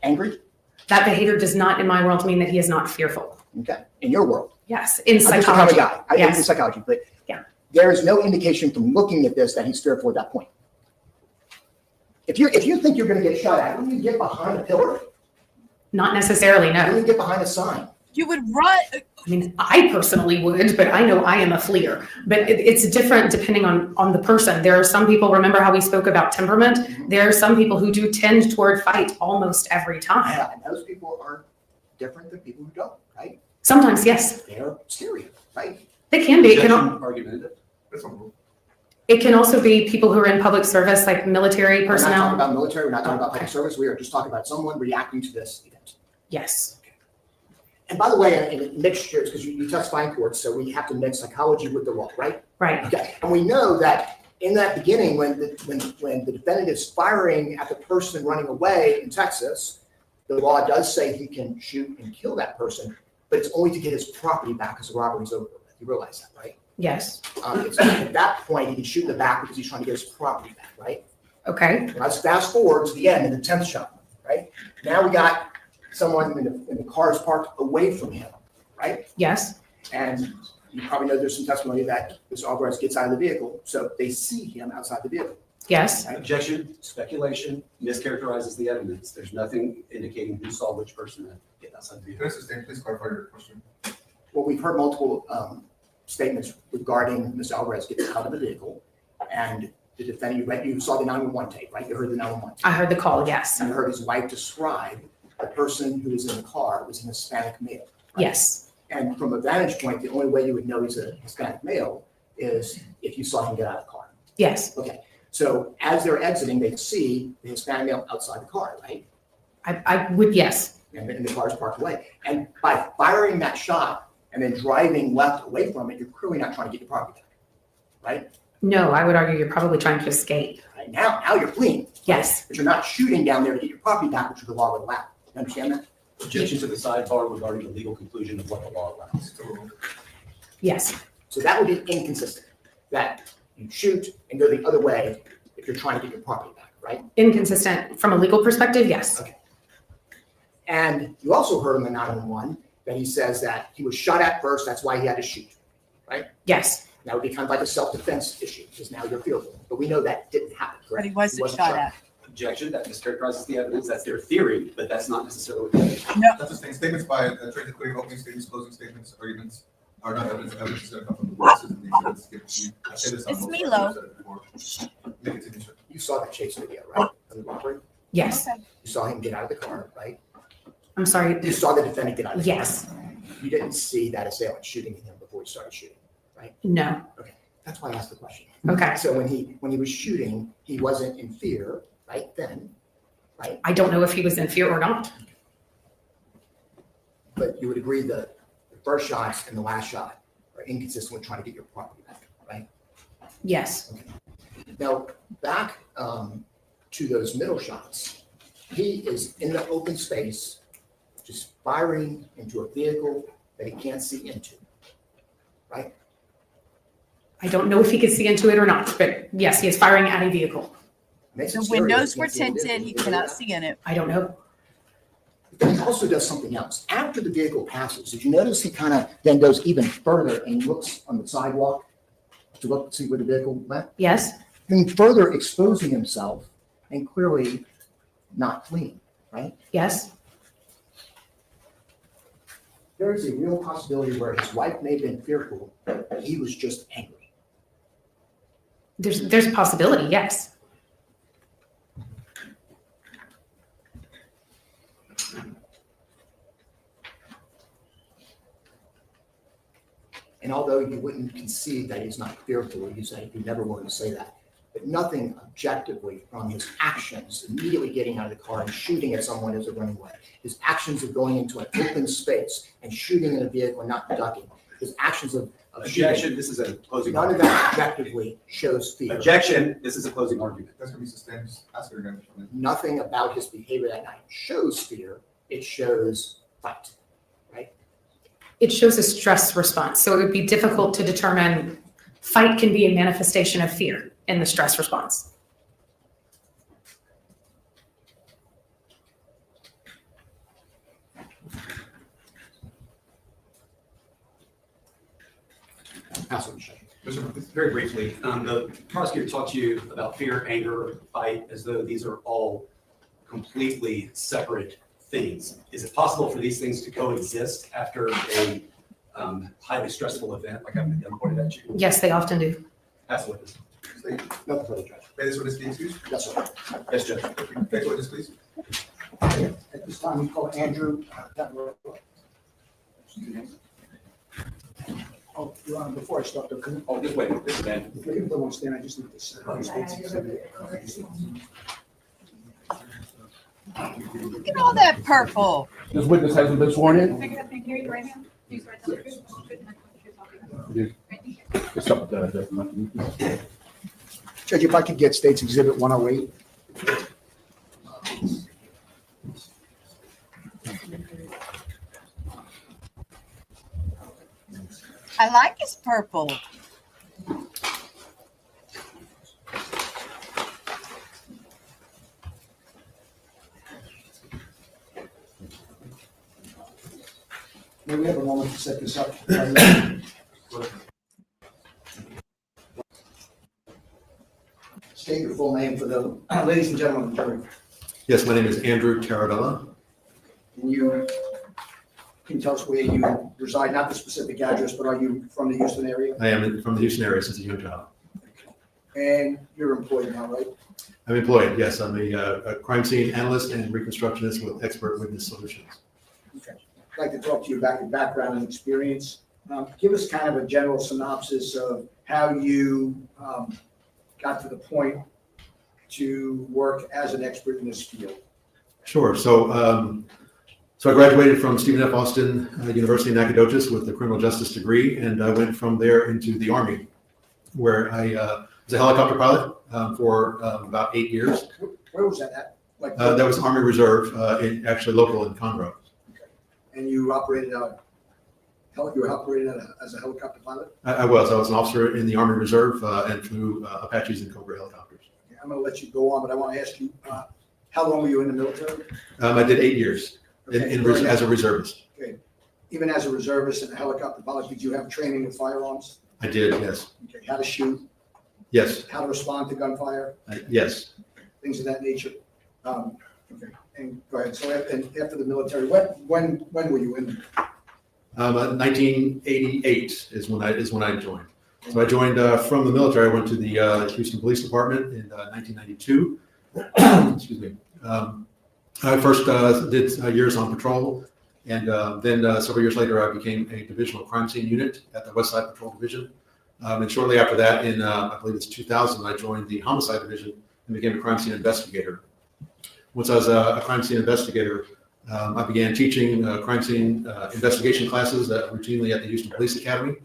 angry. That behavior does not, in my world, mean that he is not fearful. Okay, in your world. Yes, in I'm just a psychology. kind of guy. I think in psychology, but Yeah. there is no indication from looking at this that he's fearful at that point. If you think you're going to get shot at, wouldn't you get behind a pillar? Not necessarily, Wouldn't no. you get behind a sign? You would run. I mean, I personally would, but I know I am a fleer. But it's different depending on the person. There are some people, remember how we spoke about temperament? Mhm. There are some people who do tend toward fight almost every time. Yeah, and those people are different than people who don't, right? Sometimes, yes, They're scary, right? they can be. Objection, argumentative. That's all. It can also be people who are in public service, like military We're not talking personnel. about military, we're not talking about public service, we are just talking about someone reacting to this event. Yes, And by the way, in mixtures, because you testify in court, so we have to mix psychology with the law, right? right. Okay, and we know that in that beginning, when the defendant is firing at the person running away in Texas, the law does say he can shoot and kill that person, but it's only to get his property back because the robbery's over. You realize that, right? Yes. It's at that point, he can shoot in the back because he's trying to get his property back, right? Okay. Let's fast forward to the end in the 10th shot, right? Now we got someone in the car is parked away from him, right? Yes. And you probably know there's some testimony that Mr. Alvarez gets out of the vehicle, so they see him outside the vehicle. Yes. Objection, speculation, mischaracterizes the evidence. There's nothing indicating who saw which person get outside the Can I vehicle. sustain, please clarify your question? Well, we've heard multiple statements regarding Mr. Alvarez gets out of the vehicle, and the defendant, you saw the 911 tape, right? You heard the 911 tape. I heard the call. Yes. You heard his wife describe the person who was in the car was an Hispanic male. right? Yes. And from a vantage point, the only way you would know he's a Hispanic male is if you saw him get out of the car. Yes. Okay, so as they're exiting, they see the Hispanic male outside the car, right? I would. Yes. And the car is parked away. And by firing that shot and then driving left away from it, you're clearly not trying to get your property back, right? No, I would argue you're probably trying to escape. Right, now you're fleeing. Yes. But you're not shooting down there to get your property back, which the law would allow. You understand that? Objection to the sidebar regarding the legal conclusion of what the law allows. Yes. So that would be inconsistent, that you shoot and go the other way if you're trying to get your property back, right? Inconsistent from a legal perspective. Yes. Okay. And you also heard in the 911 that he says that he was shot at first, that's why he had to shoot, right? Yes. That would be kind of like a self-defense issue, because now you're fearful. But we know that didn't happen, But correct? he wasn't shot at. Objection, that mischaracterizes the evidence. That's their theory, but that's not necessarily the evidence. That's just statements by attorneys, including opening statements, closing statements, arguments, are not evidence. Evidence is going to come from the witnesses and the evidence given to you. I say this on It's both me, sides. Lo. I've said it before. Make it to me, sir. You saw that chase video, right? Of the robbery? Yes. Okay. You saw him get out of the car, right? I'm sorry. You saw the defendant get out of the car. Yes. You didn't see that assailant shooting at him before he started shooting. No. That's why I asked the question. Okay. So when he was shooting, he wasn't in fear, right then, right? I don't know if he was in fear or not. But you would agree that the first shots and the last shot are inconsistent with trying to get your property back, right? Yes. Now, back to those middle shots, he is in the open space, just firing into a vehicle that he can't see into, right? I don't know if he could see into it or not, but yes, he is firing at a vehicle. Makes The it scary, windows he were can't see into it. tinted. He cannot see in it. I don't know. But he also does something else. After the vehicle passes, did you notice he kind of then goes even further and looks on the sidewalk to look, see where the vehicle went? Yes. And further exposing himself and clearly not fleeing, right? Yes. There is a real possibility where his wife may have been fearful, but he was just angry. There's a possibility. Yes. And although you wouldn't concede that he's not fearful, you say you never wanted to say that. But nothing objectively from his actions, immediately getting out of the car and shooting at someone as they're running away. His actions of going into an open space and shooting in a vehicle and not ducking. His actions of Objection, this is a closing none of argument. that objectively shows fear. Objection, this is a closing argument. That's gonna be sustained, just ask it again. Nothing about his behavior that night shows fear. It shows fight. It shows a stress response. So it would be difficult to determine fight can be a manifestation of fear in the stress response. Very briefly, the prosecutor talked to you about fear, anger, fight, as though these are all completely separate things. Is it possible for these things to coexist after a highly stressful event like having a gun pointed at you? Yes, they often do. That's what this. No further judge. May this witness be excused? Yes, sir. Yes, Judge. Next witness, please. At this time, we call Andrew. Oh, Your Honor, before I start, though, can Oh, just wait. This is Ben. if you don't want to stand, I just need to say. Look at all that purple. This witness hasn't been sworn in? It's up to Judge, if I could get State's Exhibit 108. I like his purple. May we have a moment to set this up? State your full name for the ladies and gentlemen of the jury. Yes, my name is Andrew Tarabella. And you can tell us where you reside, not the specific address, but are you from the Houston area? I am from the Houston area since a young child. And you're employed now, right? I'm employed, yes. I'm a crime scene analyst and reconstructionist with Expert Witness Solutions. Okay. I'd like to talk to you about your background and experience. Give us kind of a general synopsis of how you got to the point to work as an expert in this field. Sure. So I graduated from Stephen F. Austin University in Nacogdoches with a criminal justice degree, and I went from there into the Army, where I was a helicopter pilot for about 8 years. Where was that at? Like, That was Army Reserve, actually local in Conroe. and you operated you were operated as a helicopter pilot? I was an officer in the Army Reserve and flew Apaches and Cobra helicopters. Okay, I'm going to let you go on, but I want to ask you, how long were you in the military? I did 8 years Okay. as a reservist. Okay. Even as a reservist and a helicopter pilot, did you have training with firearms? I did, yes. Okay. How to shoot, Yes, how to respond to gunfire, yes. things of that nature? Okay. And go ahead. So after the military, when were you in? 1988 is when I joined. So I joined from the military. I went to the Houston Police Department in 1992. Excuse me. I first did years on patrol, and then several years later, I became a divisional crime scene unit at the West Side Patrol Division. And shortly after that, in I believe it's 2000, I joined the Homicide Division and became a crime scene investigator. Once I was a crime scene investigator, I began teaching crime scene investigation classes routinely at the Houston Police Academy.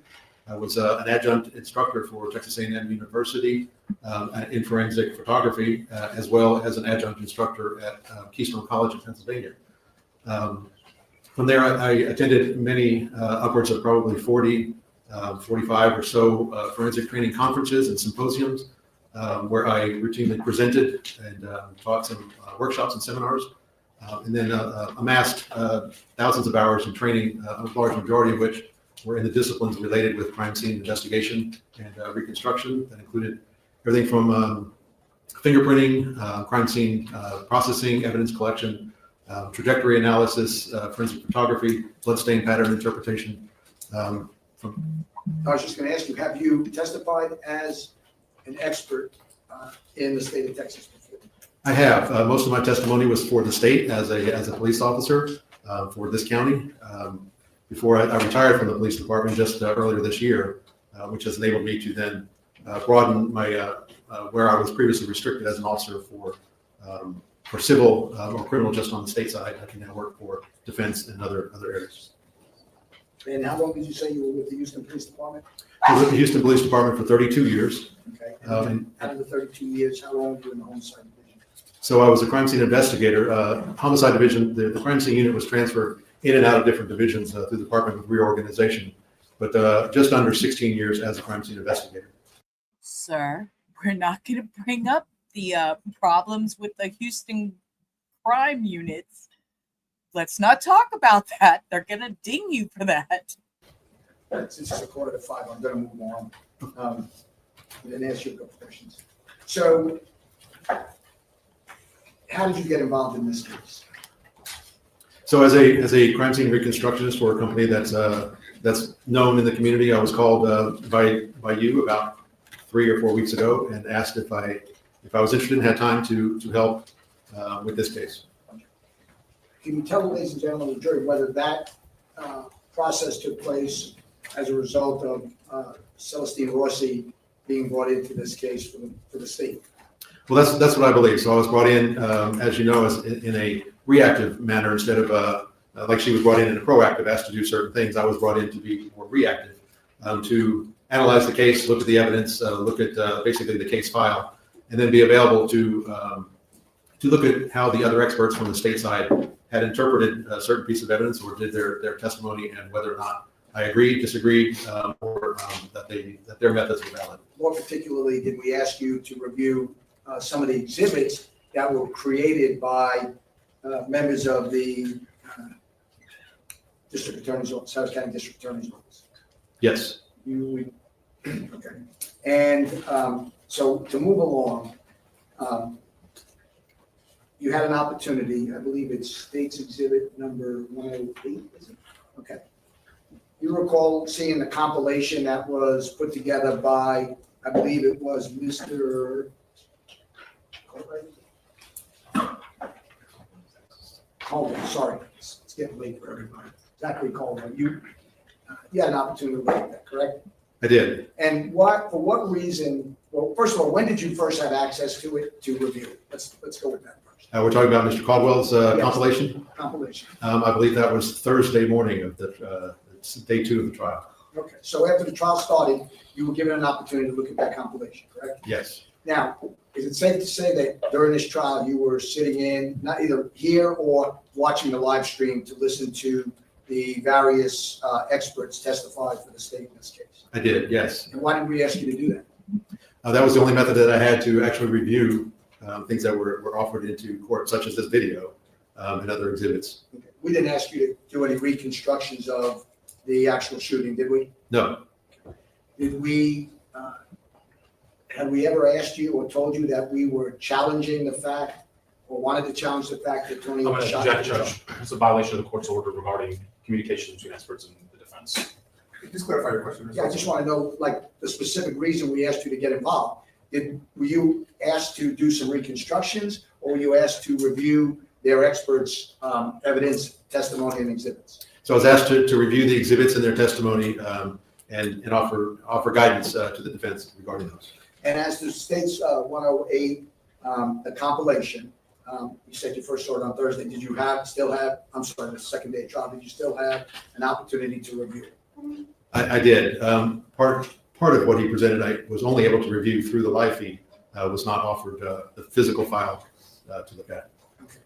I was an adjunct instructor for Texas A&M University in forensic photography, as well as an adjunct instructor at Keystone College in Pennsylvania. From there, I attended many, upwards of probably 40, 45 or so forensic training conferences and symposiums, where I routinely presented and taught some workshops and seminars. And then amassed thousands of hours in training, a large majority of which were in the disciplines related with crime scene investigation and reconstruction. That included everything from fingerprinting, crime scene processing, evidence collection, trajectory analysis, forensic photography, bloodstain pattern interpretation. I was just going to ask you, have you testified as an expert in the state of Texas before? I have. Most of my testimony was for the state as a police officer for this county. Before I retired from the police department just earlier this year, which has enabled me to then broaden my where I was previously restricted as an officer for civil or criminal just on the state side. I can now work for defense and other areas. And how long did you say you were with the Houston Police Department? I was with the Houston Police Department for 32 years. Okay. Um, Out of the 32 years, how long were you in the homicide division? So I was a crime scene investigator. Homicide division, the crime scene unit was transferred in and out of different divisions through the Department of Reorganization, but just under 16 years as a crime scene investigator. Sir, we're not going to bring up the problems with the Houston crime units. Let's not talk about that. They're going to ding you for that. Since it's a 4:45, I'm going to move on. And then ask you a couple questions. So, how did you get involved in this case? So as a crime scene reconstructionist for a company that's known in the community, I was called by you about 3 or 4 weeks ago and asked if I was interested and had time to help with this case. Can you tell the ladies and gentlemen of the jury whether that process took place as a result of Celestine Rossi being brought into this case for the state? Well, that's what I believe. So I was brought in, as you know, in a reactive manner instead of like she was brought in a proactive, asked to do certain things. I was brought in to be more reactive, to analyze the case, look at the evidence, look at basically the case file, and then be available to look at how the other experts from the state side had interpreted a certain piece of evidence or did their testimony, and whether or not I agreed, disagreed, or that their methods were valid. More particularly, did we ask you to review some of the exhibits that were created by members of the District Attorney's Office, Harris County District Attorney's Office? Yes. Okay. And so to move along, you had an opportunity, I believe it's State's Exhibit number 108, is it? Okay. You recall seeing the compilation that was put together by, I believe it was Mr. Colvin, sorry, it's getting late for everybody. Zachary Colvin, you had an opportunity to look at that, correct? I did. And for what reason, well, first of all, when did you first have access to it to review it? Let's go with that first. We're talking about Mr. Caldwell's Yes. compilation. Compilation. I believe that was Thursday morning of the day 2 of the trial. Okay, so after the trial started, you were given an opportunity to look at that compilation, correct? Yes. Now, is it safe to say that during this trial, you were sitting in, not either here or watching the live stream to listen to the various experts testify for the state in this case? I did, yes. And why did we ask you to do that? That was the only method that I had to actually review things that were offered into court, such as this video and other exhibits. Okay. We didn't ask you to do any reconstructions of the actual shooting, did we? No. Did we, had we ever asked you or told you that we were challenging the fact or wanted to challenge the fact that Tony I'm was going shot? to object, Judge. It's a violation of the court's order regarding communication between experts and the defense. Just clarify your question. Yeah, I just want to know, like, the specific reason we asked you to get involved. Were you asked to do some reconstructions, or were you asked to review their experts' evidence, testimony, and exhibits? So I was asked to review the exhibits and their testimony and offer guidance to the defense regarding those. And as the state's 108, the compilation, you said you first saw it on Thursday. Did you still have, I'm sorry, the second day of trial, did you still have an opportunity to review it? I did. Part of what he presented, I was only able to review through the live feed, was not offered the physical file to look at. Okay.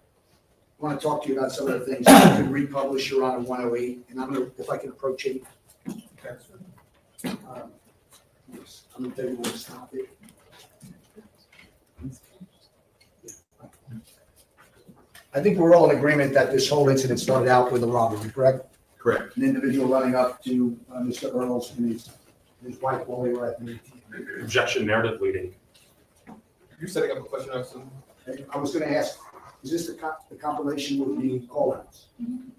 I want to talk to you about some of the things you can republish your Honor 108, and I'm going to, if I can approach it. Okay. Yes, I'm going to tell you where to stop it. I think we're all in agreement that this whole incident started out with a robbery, correct? Correct. An individual running up to Mr. Earls and his wife while they were at the ATM. Objection, narrative leading. You're setting up a question, Austin? Okay, I was going to ask, is this the compilation with the call-outs?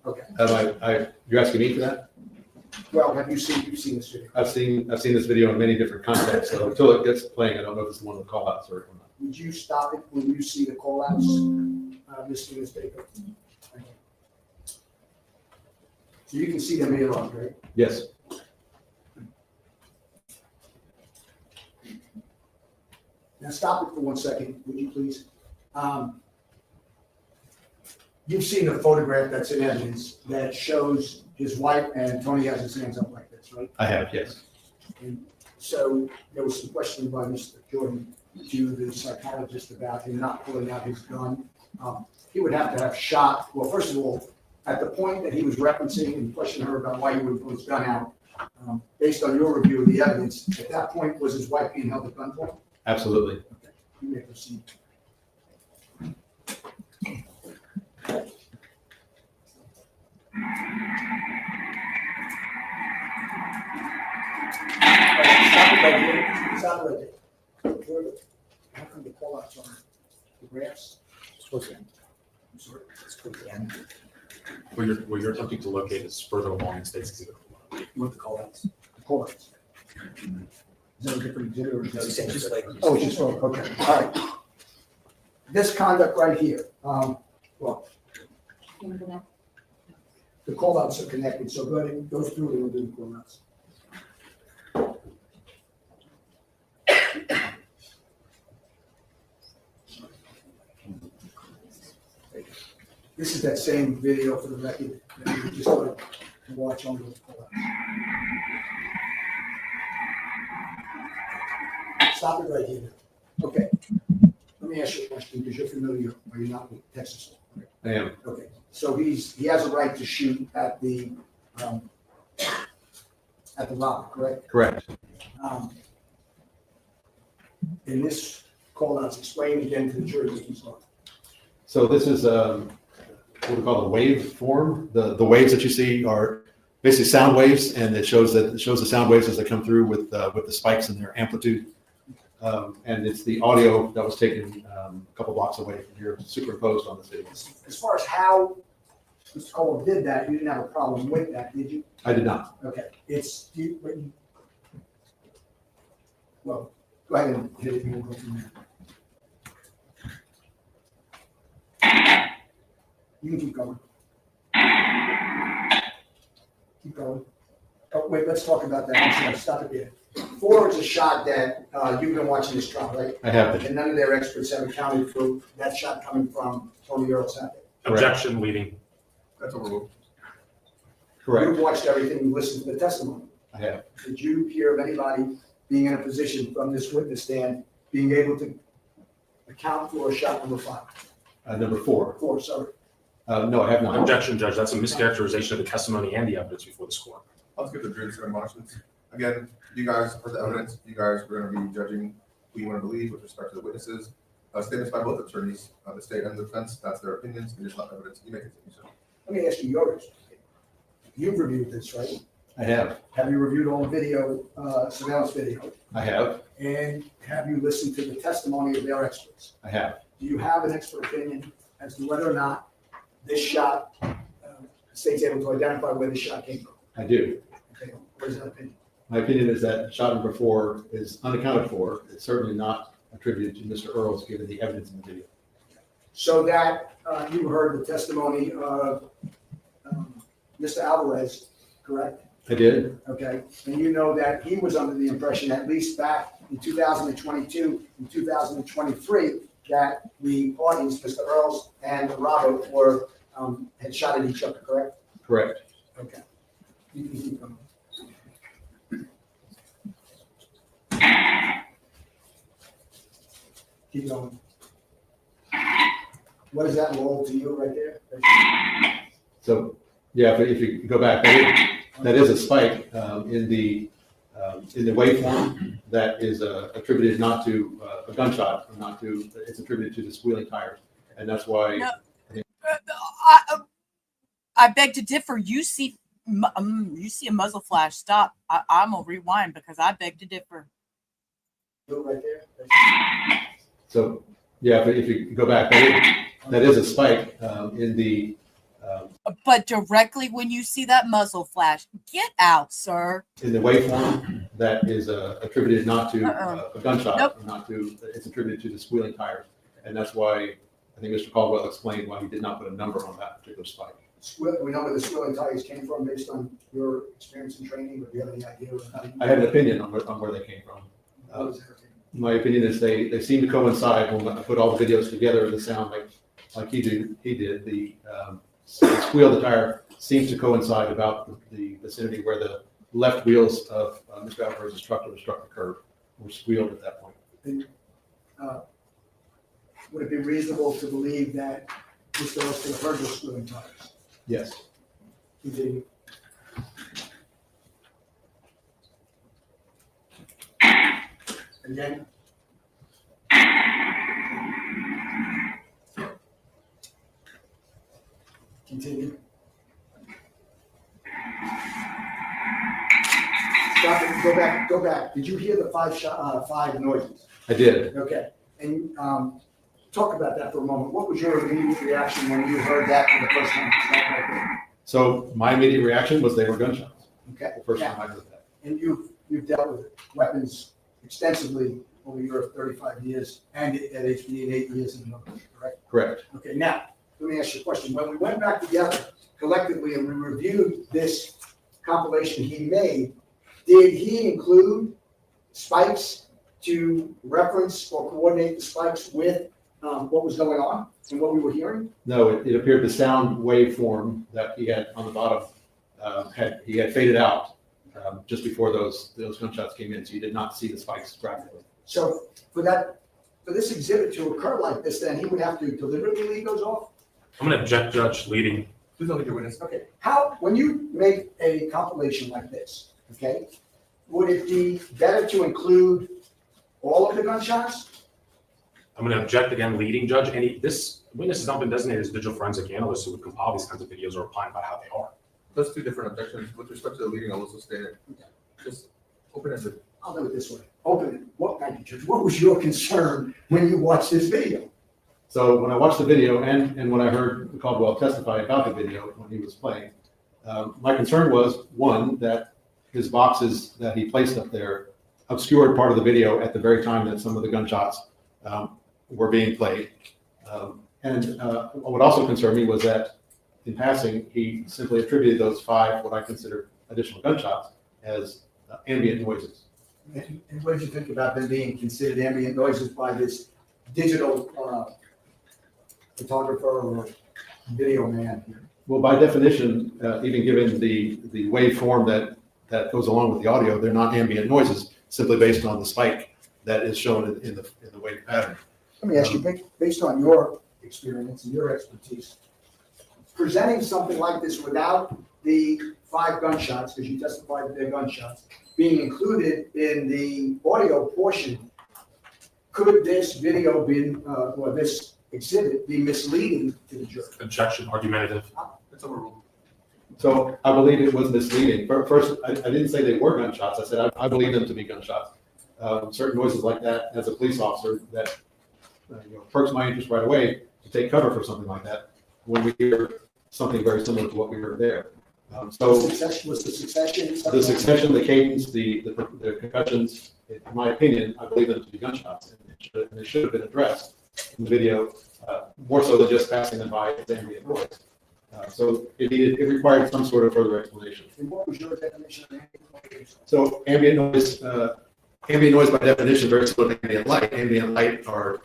Okay. You're asking me for that? Well, you've seen this video? I've seen this video in many different contexts, so until it gets playing, I don't know if it's the one with call-outs or not. Would you stop it when you see the call-outs, Ms. Baker? So you can see them here on, right? Yes. Now stop it for 1 second, would you please? you've seen a photograph that's in evidence that shows his wife and Tony has his hands up like this, right? I have, yes. And so there was some questioning by Mr. Jordan to the psychologist about him not pulling out his gun. He would have to have shot, well, first of all, at the point that he was referencing and questioning her about why he wouldn't pull his gun out, based on your review of the evidence, at that point, was his wife being held at gunpoint? Absolutely. Okay, you may proceed. Stop it right there. How come the call-outs on the graphs? I'm sorry, it's quick again. What you're attempting to locate is further along in State's Exhibit 1. What the call-outs? The call-outs. Is that a different exhibit or is that the same? Oh, it's just, okay, all right. This conduct right here, well, the call-outs are connected, so go ahead, go through and we'll do the call-outs. This is that same video for the record that we just started to watch on the call-outs. Stop it right here. Okay. Let me ask you a question because you're familiar, are you not, with Texas law? I am. Okay. So he has a right to shoot at the robber, correct? Correct. In this call-outs, explain again to the jury what he's on. So this is what we call a wave form. The waves that you see are basically sound waves, and it shows the sound waves as they come through with the spikes in their amplitude. And it's the audio that was taken a couple blocks away from here, superimposed on this video. As far as how Mr. Cole did that, you didn't have a problem with that, did you? I did not. Okay. Well, go ahead and hit it and we'll go from there. You can keep going. Keep going. Oh, wait, let's talk about that. I'm sorry, stop it there. 4 is a shot that you've been watching this trial, right? I have been. And none of their experts have accounted for that shot coming from Tony Earls, have they? Objection, leading. That's overruled. Correct. You've watched everything, you listened to the testimony. I have. Did you hear of anybody being in a position from this witness stand, being able to account for shot number 5? Number 4. 4, sorry. No, I have not. Objection, Judge. That's a mischaracterization of the testimony and the evidence before this court. Let's give the jury some motions. Again, you guys heard the evidence. You guys are going to be judging who you want to believe with respect to the witnesses. Statements by both attorneys, the state and the defense, that's their opinions. It is not evidence. You may continue, sir. Let me ask you yours. You've reviewed this, right? I have. Have you reviewed all the video, surveillance video? I have. And have you listened to the testimony of their experts? I have. Do you have an expert opinion as to whether or not this shot, the state's able to identify where the shot came from? I do. Okay, where's that opinion? My opinion is that shot number 4 is unaccounted for. It's certainly not attributed to Mr. Earls, given the evidence in the video. So that you heard the testimony of Mr. Alvarez, correct? I did. Okay, and you know that he was under the impression, at least back in 2022 and 2023, that the parties, Mr. Earls and Robert, were had shot at each other, correct? Correct. Okay. You can keep going. Keep going. What does that roll to you right there? So, yeah, if you go back, that is a spike in the waveform that is attributed not to a gunshot, not to, it's attributed to the squealing tires. And that's why. No, I beg to differ. You see a muzzle flash. Stop. I'm gonna rewind because I beg to differ. Right there. So, yeah, if you go back, that is a spike in the. But directly when you see that muzzle flash, get out, sir. In the waveform that is attributed not to a gunshot, Nope. not to, it's attributed to the squealing tires. And that's why I think Mr. Caldwell explained why he did not put a number on that particular spike. We know where the squealing tires came from based on your experience and training, but do you have any idea? I have an opinion on where they came from. What was that opinion? My opinion is they seem to coincide when I put all the videos together and the sound like like he did. The squeal of the tire seems to coincide about the vicinity where the left wheels of Mr. Alvarez's truck that struck the curb were squealed at that point. Would it be reasonable to believe that Mr. Earls could have heard those squealing tires? Yes. Continue. Again. Continue. Stop it, go back. Did you hear the five noises? I did. Okay, and talk about that for a moment. What was your immediate reaction when you heard that for the first time? So my immediate reaction was they were gunshots. Okay. The first time I heard that. And you've dealt with weapons extensively over your 35 years and at HPD and 8 years in the military, correct? Correct. Okay, now, let me ask you a question. When we went back together collectively and we reviewed this compilation he made, did he include spikes to reference or coordinate the spikes with what was going on and what we were hearing? No, it appeared the sound waveform that he had on the bottom had faded out just before those gunshots came in, so you did not see the spikes graphically. So for this exhibit to occur like this, then he would have to deliberately leave those off? I'm going to object, Judge, leading. Please don't leave your witness. Okay, when you make a compilation like this, okay, would it be better to include all of the gunshots? I'm going to object again, leading, Judge. This witness has not been designated as digital forensic analyst who would compile these kinds of videos or opine about how they are. Those two different objections. With respect to the leading, I'll also state it. Just open it. I'll do it this way. Open it. What was your concern when you watched this video? So when I watched the video and when I heard Caldwell testify about the video when he was playing, my concern was, one, that his boxes that he placed up there obscured part of the video at the very time that some of the gunshots were being played. And what also concerned me was that in passing, he simply attributed those 5, what I consider additional gunshots, as ambient noises. And what did you think about them being considered ambient noises by this digital photographer or video man here? Well, by definition, even given the waveform that goes along with the audio, they're not ambient noises, simply based on the spike that is shown in the wave pattern. Let me ask you, based on your experience and your expertise, presenting something like this without the 5 gunshots, because you testified that they're gunshots, being included in the audio portion, could this video be, or this exhibit be misleading to the jury? Objection, argumentative. It's overruled. So I believe it was misleading. First, I didn't say they were gunshots. I said I believe them to be gunshots. Certain noises like that, as a police officer, that perks my interest right away to take cover for something like that when we hear something very similar to what we heard there. So Was the succession? the succession, the cadence, the concussions, in my opinion, I believe them to be gunshots, and they should have been addressed in the video, more so than just passing them by as ambient noise. So it required some sort of further explanation. And what was your definition of ambient noise? So ambient noise by definition, very similar to ambient light. Ambient light are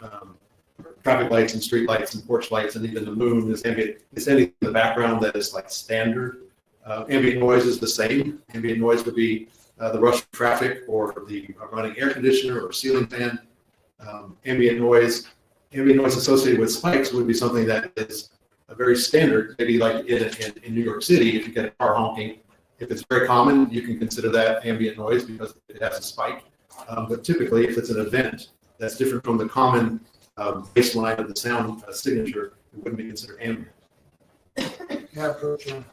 traffic lights and street lights and porch lights, and even the moon is ambient. It's anything in the background that is like standard. Ambient noise is the same. Ambient noise would be the rush of traffic or the running air conditioner or ceiling fan. Ambient noise associated with spikes would be something that is a very standard, maybe like in New York City, if you get a car honking. If it's very common, you can consider that ambient noise because it has a spike. But typically, if it's an event that's different from the common baseline of the sound signature, it wouldn't be considered ambient. Now, approach your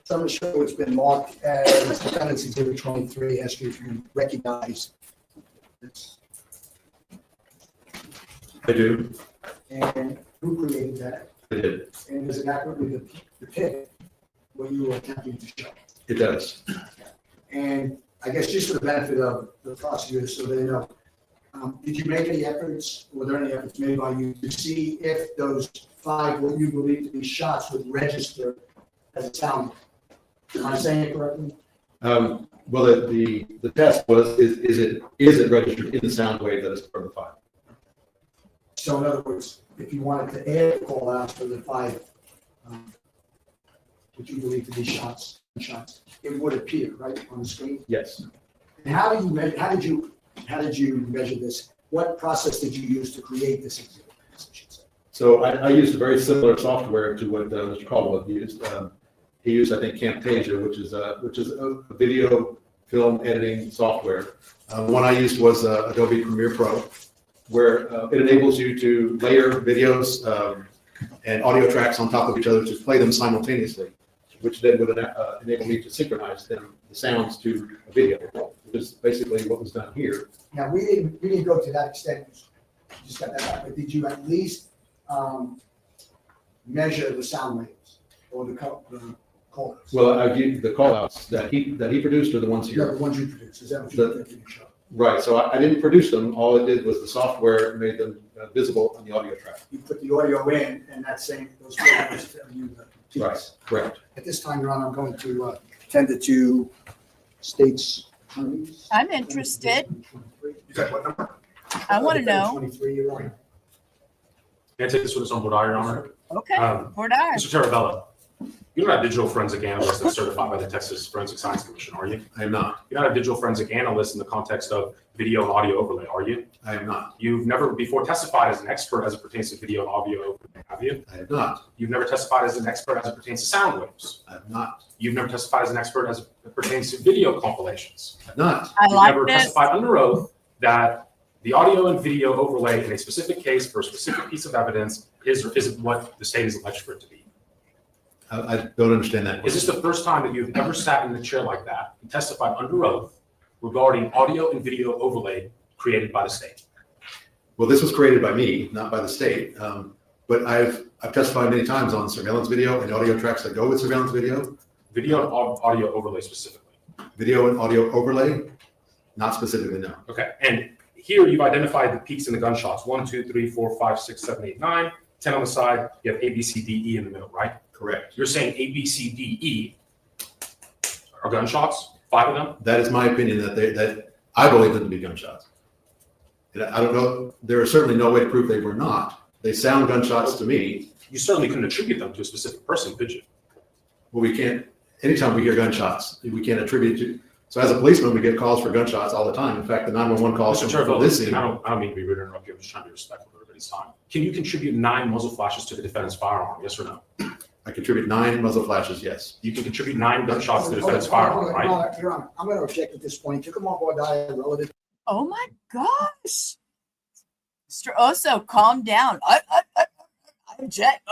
so I'm sure it's been marked as Defendant's Exhibit 23. Ask you if you recognize this. I do. And who created that? I did. And does it accurately depict what you were attempting to show? It does. And I guess just for the benefit of the prosecutors, so they know, did you make any efforts, were there any efforts made by you to see if those 5 what you believe to be shots would register as a sound? Am I saying it correctly? Well, the test was, is it registered in the sound wave that is part of the file? So in other words, if you wanted to add the call outs for the 5, what you believe to be shots, it would appear, right, on the screen? Yes. And how did you measure this? What process did you use to create this exhibit? So I used a very similar software to what Mr. Caldwell used. He used, I think, Camtasia, which is a video film editing software. The one I used was Adobe Premiere Pro, where it enables you to layer videos and audio tracks on top of each other to play them simultaneously, which then would enable me to synchronize the sounds to a video, which is basically what was done here. Now, we didn't go to that extent, you just got that out, but did you at least measure the sound waves or the call-outs? Well, I give the call-outs that he produced are the ones Yeah, here. the ones you produced, is that what you're thinking of showing? Right, so I didn't produce them. All it did was the software made them visible on the audio track. You put the audio in, and that same, those programs tell you the piece. Right, correct. At this time, Your Honor, I'm going to tend it to State's attorneys. I'm interested. You said what number? I want to know. 23, Your Honor. Can I take this witness on board, Your Honor? Okay, Fort I. Mr. Terravella, you're not a digital forensic analyst that's certified by the Texas Forensic Science Commission, are you? I am not. You're not a digital forensic analyst in the context of video and audio overlay, are you? I am not. You've never before testified as an expert as it pertains to video and audio overlay, have you? I have not. You've never testified as an expert as it pertains to sound waves. I have not. You've never testified as an expert as it pertains to video compilations. I have not. I You've like never this. testified under oath that the audio and video overlay in a specific case for a specific piece of evidence is or isn't what the state is alleged for it to be. I don't understand that. Is this the first time that you've ever sat in a chair like that and testified under oath regarding audio and video overlay created by the state? Well, this was created by me, not by the state. But I've testified many times on surveillance video and audio tracks that go with surveillance video. Video and audio overlay specifically. Video and audio overlay, not specifically, no. Okay, and here you've identified the peaks in the gunshots. 1, 2, 3, 4, 5, 6, 7, 8, 9, 10 on the side. You have A, B, C, D, E in the middle, right? Correct. You're saying A, B, C, D, E are gunshots? 5 of them? That is my opinion that I believe them to be gunshots. And I don't know, there is certainly no way to prove they were not. They sound gunshots to me. You certainly couldn't attribute them to a specific person, could you? Well, we can't, anytime we hear gunshots, we can't attribute to. So as a policeman, we get calls for gunshots all the time. In fact, the 911 calls Mr. from this scene. I don't mean to be rude or interrupt you. I'm just trying to be respectful of everybody's time. Can you contribute 9 muzzle flashes to the defendant's firearm? Yes or no? I contribute 9 muzzle flashes, yes. You can contribute 9 gunshots to the defendant's firearm, right? Your Honor, I'm going to object at this point. You come on board, relative. Oh my gosh. Mr. Oso, calm down. I object.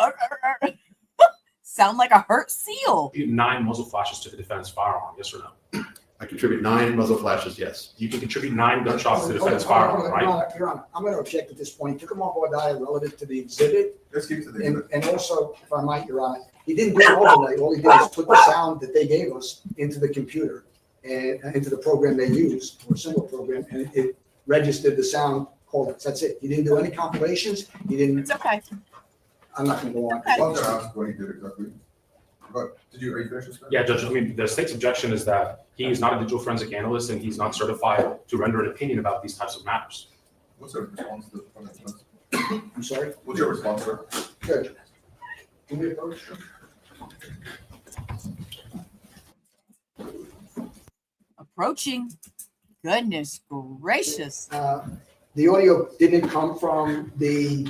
Sound like a hurt seal. 9 muzzle flashes to the defendant's firearm, yes or no? I contribute 9 muzzle flashes, yes. You can contribute 9 gunshots to the defendant's firearm, right? Your Honor, I'm going to object at this point. You come on board, relative to the exhibit. Let's keep to the exhibit. And also, if I might, Your Honor, he didn't do an overlay. All he did was put the sound that they gave us into the computer and into the program they used, or a similar program, and it registered the sound callers. That's it. He didn't do any compilations. He didn't. It's okay. I'm not going to go on. Okay. Well, I'm gonna ask what he did exactly. But are you finished this? Yeah, Judge, I mean, the state's objection is that he is not a digital forensic analyst and he's not certified to render an opinion about these types of matters. What's your response to the I'm sorry? What's your response, sir? Good. Can we approach? Approaching. Goodness gracious. The audio didn't come from the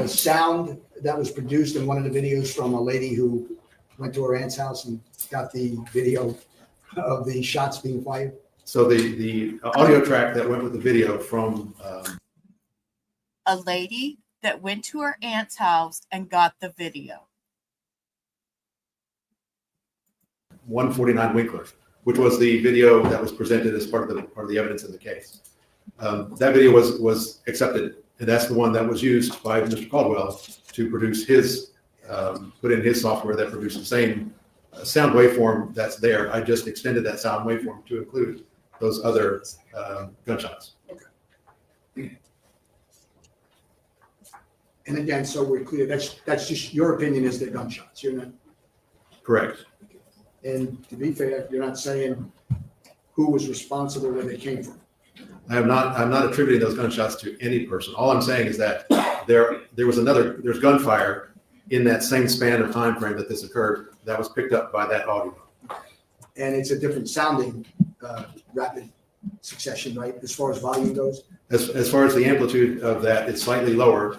sound that was produced in one of the videos from a lady who went to her aunt's house and got the video of the shots being fired. So the audio track that went with the video from A lady that went to her aunt's house and got the video. 149 Winkler, which was the video that was presented as part of the evidence in the case. That video was accepted, and that's the one that was used by Mr. Caldwell to produce his, put in his software that produced the same sound waveform that's there. I just extended that sound waveform to include those other gunshots. Okay. And again, so we're clear, that's just your opinion is that gunshots. You're not. Correct. And to be fair, you're not saying who was responsible, where they came from. I'm not attributing those gunshots to any person. All I'm saying is that there's gunfire in that same span of time frame that this occurred that was picked up by that audio. And it's a different sounding, rapid succession, right, as far as volume goes? As far as the amplitude of that, it's slightly lower,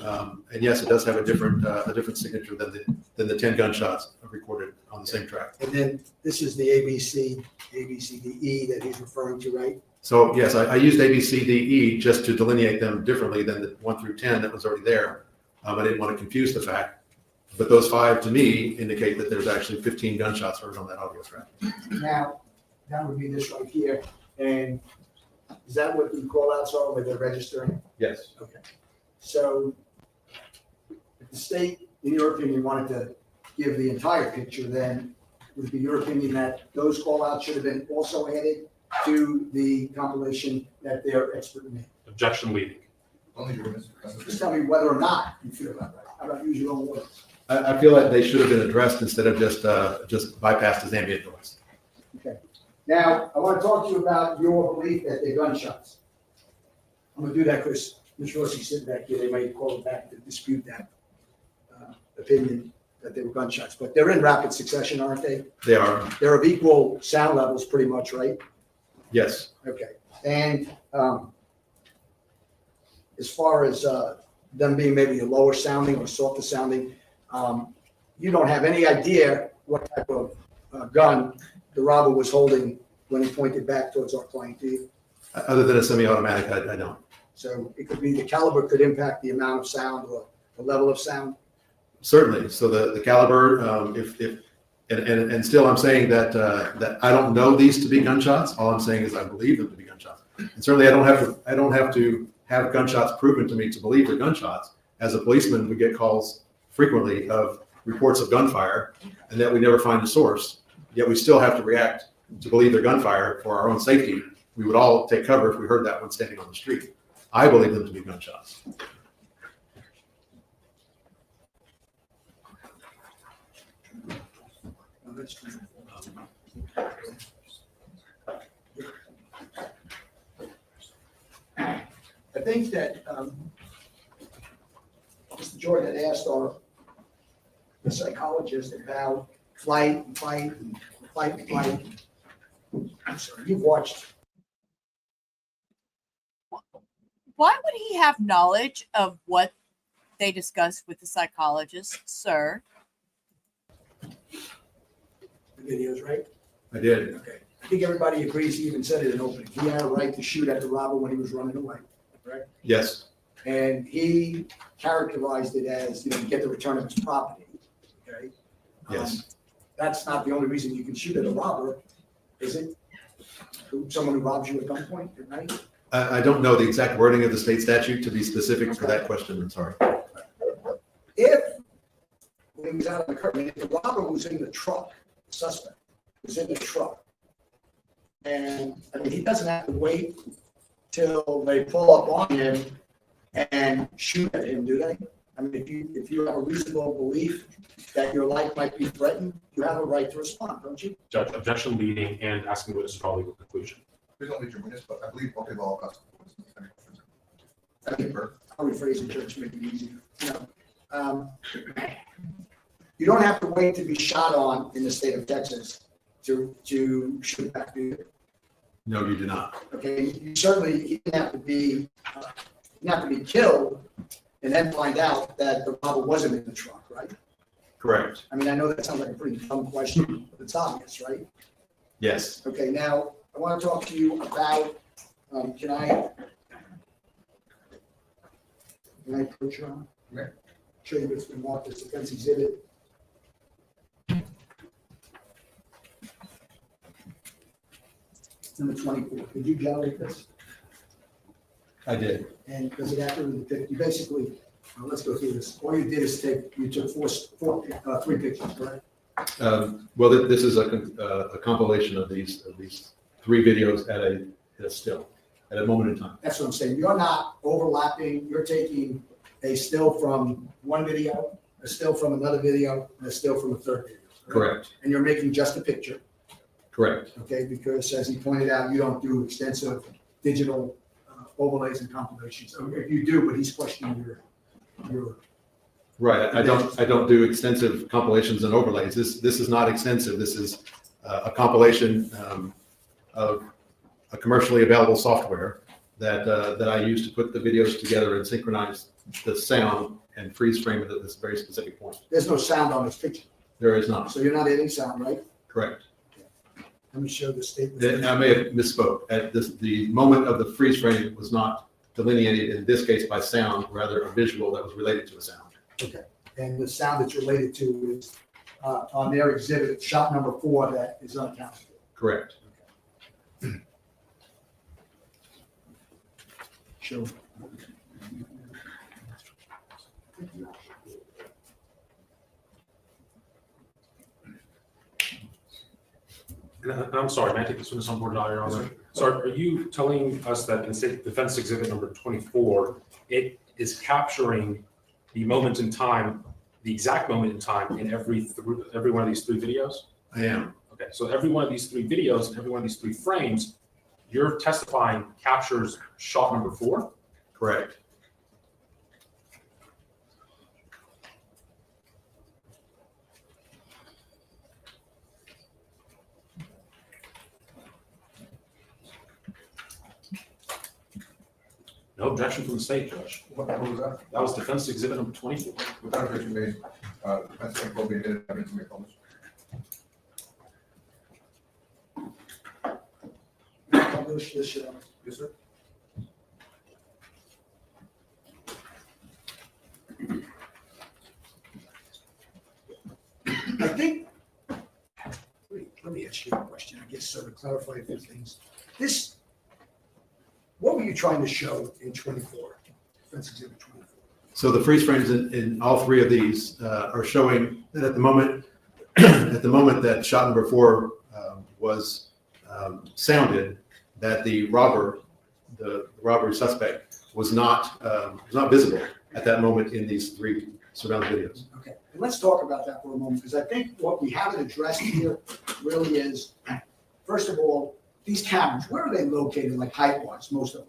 and yes, it does have a different signature than the 10 gunshots recorded on the same track. And then this is the ABCDE that he's referring to, right? So yes, I used ABCDE just to delineate them differently than the 1 through 10 that was already there. I didn't want to confuse the fact, but those 5 to me indicate that there's actually 15 gunshots heard on that audio track. Now, that would be this right here, and is that what the call outs are where they're registering? Yes. Okay. So if the state, in your opinion, wanted to give the entire picture, then would it be your opinion that those call outs should have been also added to the compilation that they're expert in? Objection leading. Just tell me whether or not you feel that right. How about use your own words? I feel like they should have been addressed instead of just bypassed as ambient noise. Okay. Now, I want to talk to you about your belief that they're gunshots. I'm going to do that because Ms. Rossi's sitting back here. They might call it back to dispute that opinion that they were gunshots. But they're in rapid succession, aren't they? They are. They're of equal sound levels pretty much, right? Yes. Okay. And as far as them being maybe a lower sounding or softer sounding, you don't have any idea what type of gun the robber was holding when he pointed back towards our client, do you? Other than a semi-automatic, I don't. So it could be the caliber could impact the amount of sound or the level of sound? Certainly. So the caliber, and still I'm saying that I don't know these to be gunshots. All I'm saying is I believe them to be gunshots. And certainly I don't have to have gunshots proven to me to believe they're gunshots. As a policeman, we get calls frequently of reports of gunfire and that we never find the source. Yet we still have to react to believe they're gunfire for our own safety. We would all take cover if we heard that one standing on the street. I believe them to be gunshots. I think that Mr. Jordan had asked the psychologist about flight and fight and fight and flight. I'm sorry, you've watched. Why would he have knowledge of what they discussed with the psychologist, sir? The videos, right? I did. Okay. I think everybody agrees, he even said it in opening. He had a right to shoot at the robber when he was running away, correct? Yes. And he characterized it as, get the return of his property, okay? Yes. That's not the only reason you can shoot at a robber, is it? Someone who robs you at gunpoint at night? I don't know the exact wording of the state statute to be specific for that question. I'm sorry. If, when he was out of the curtain, if the robber was in the truck, the suspect was in the truck, and, he doesn't have to wait till they pull up on him and shoot at him, do they? If you have a reasonable belief that your life might be threatened, you have a right to respond, don't you? Judge, objection leading and asking witness to draw legal conclusion. Please don't lead your witness, but I believe both of all customers. I'll rephrase it, Judge, to make it easier. You don't have to wait to be shot on in the state of Texas to shoot back, do you? No, you do not. Okay, you certainly didn't have to be killed and then find out that the robber wasn't in the truck, right? Correct. I know that sounds like a pretty dumb question, but it's obvious, right? Yes. Okay, now I want to talk to you about, can I approach you on? Yeah. Show you what's been marked as defense exhibit. Number 24. Did you generate this? I did. And does it accurately depict? You basically, let's go through this. All you did is you took three pictures, correct? Well, this is a compilation of these 3 videos at a still, at a moment in time. That's what I'm saying. You're not overlapping. You're taking a still from one video, a still from another video, and a still from a third video. Correct. And you're making just a picture. Correct. Okay, because as he pointed out, you don't do extensive digital overlays and compilations. If you do, but he's questioning your. Right, I don't do extensive compilations and overlays. This is not extensive. This is a compilation of a commercially available software that I use to put the videos together and synchronize the sound and freeze frame it at this very specific point. There's no sound on this picture. There is not. So you're not adding sound, right? Correct. Let me show the statement. Then I may have misspoke. At this, the moment of the freeze frame was not delineated in this case by sound, rather a visual that was related to a sound. Okay, and the sound that's related to is on their exhibit, it's shot number 4 that is unaccounted for. Correct. Sure. And I'm sorry, may I take this witness on board, Your Honor? So are you telling us that in state defense exhibit number 24, it is capturing the moment in time, the exact moment in time in every one of these 3 videos? I am. Okay, so every one of these 3 videos, and every one of these 3 frames, you're testifying captures shot number 4? Correct. No objection from the state, Judge. What was that? That was defense exhibit number 24. What kind of objection made? Defense counsel will be admitted evidence to make published. Publish this, Your Honor. Yes, sir. I think, let me ask you a question, I guess, so to clarify a few things. What were you trying to show in 24, defense exhibit 24? So the freeze frames in all 3 of these are showing that at the moment that shot number 4 was sounded, that the robbery suspect was not visible at that moment in these 3 surveillance videos. Okay, and let's talk about that for a moment, because I think what we haven't addressed here really is, first of all, these cameras, where are they located, like height-wise, most of them?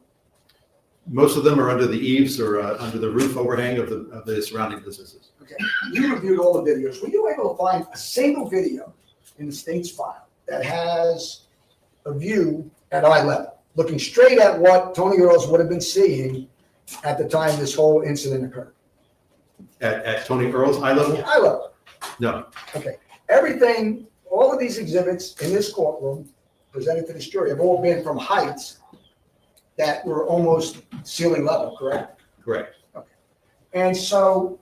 Most of them are under the eaves or under the roof overhang of the surrounding businesses. Okay, you reviewed all the videos. Were you able to find a single video in the state's file that has a view at eye level, looking straight at what Tony Earls would have been seeing at the time this whole incident occurred? At Tony Earls' eye level? Eye level. No. Okay, everything, all of these exhibits in this courtroom presented to this jury have all been from heights that were almost ceiling level, correct? Correct. Okay. And so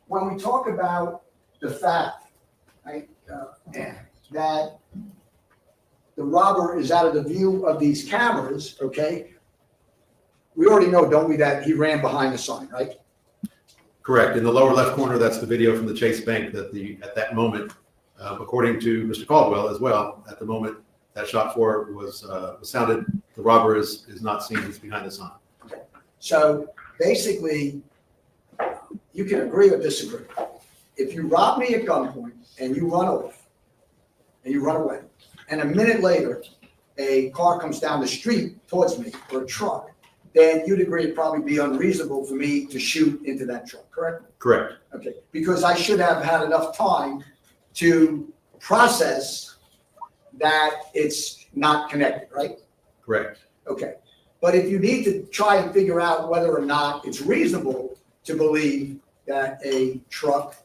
when we talk about the fact, right, that the robber is out of the view of these cameras, okay, we already know, don't we, that he ran behind the sign, right? Correct. In the lower left corner, that's the video from the Chase Bank that at that moment, according to Mr. Caldwell as well, at the moment that shot 4 was sounded, the robber is not seen, he's behind the sign. Okay. So basically, you can agree or disagree. If you rob me at gunpoint and you run off and you run away, and a minute later, a car comes down the street towards me, or a truck, then you'd agree it'd probably be unreasonable for me to shoot into that truck, correct? Correct. Okay, because I should have had enough time to process that it's not connected, right? Correct. Okay, but if you need to try and figure out whether or not it's reasonable to believe that a truck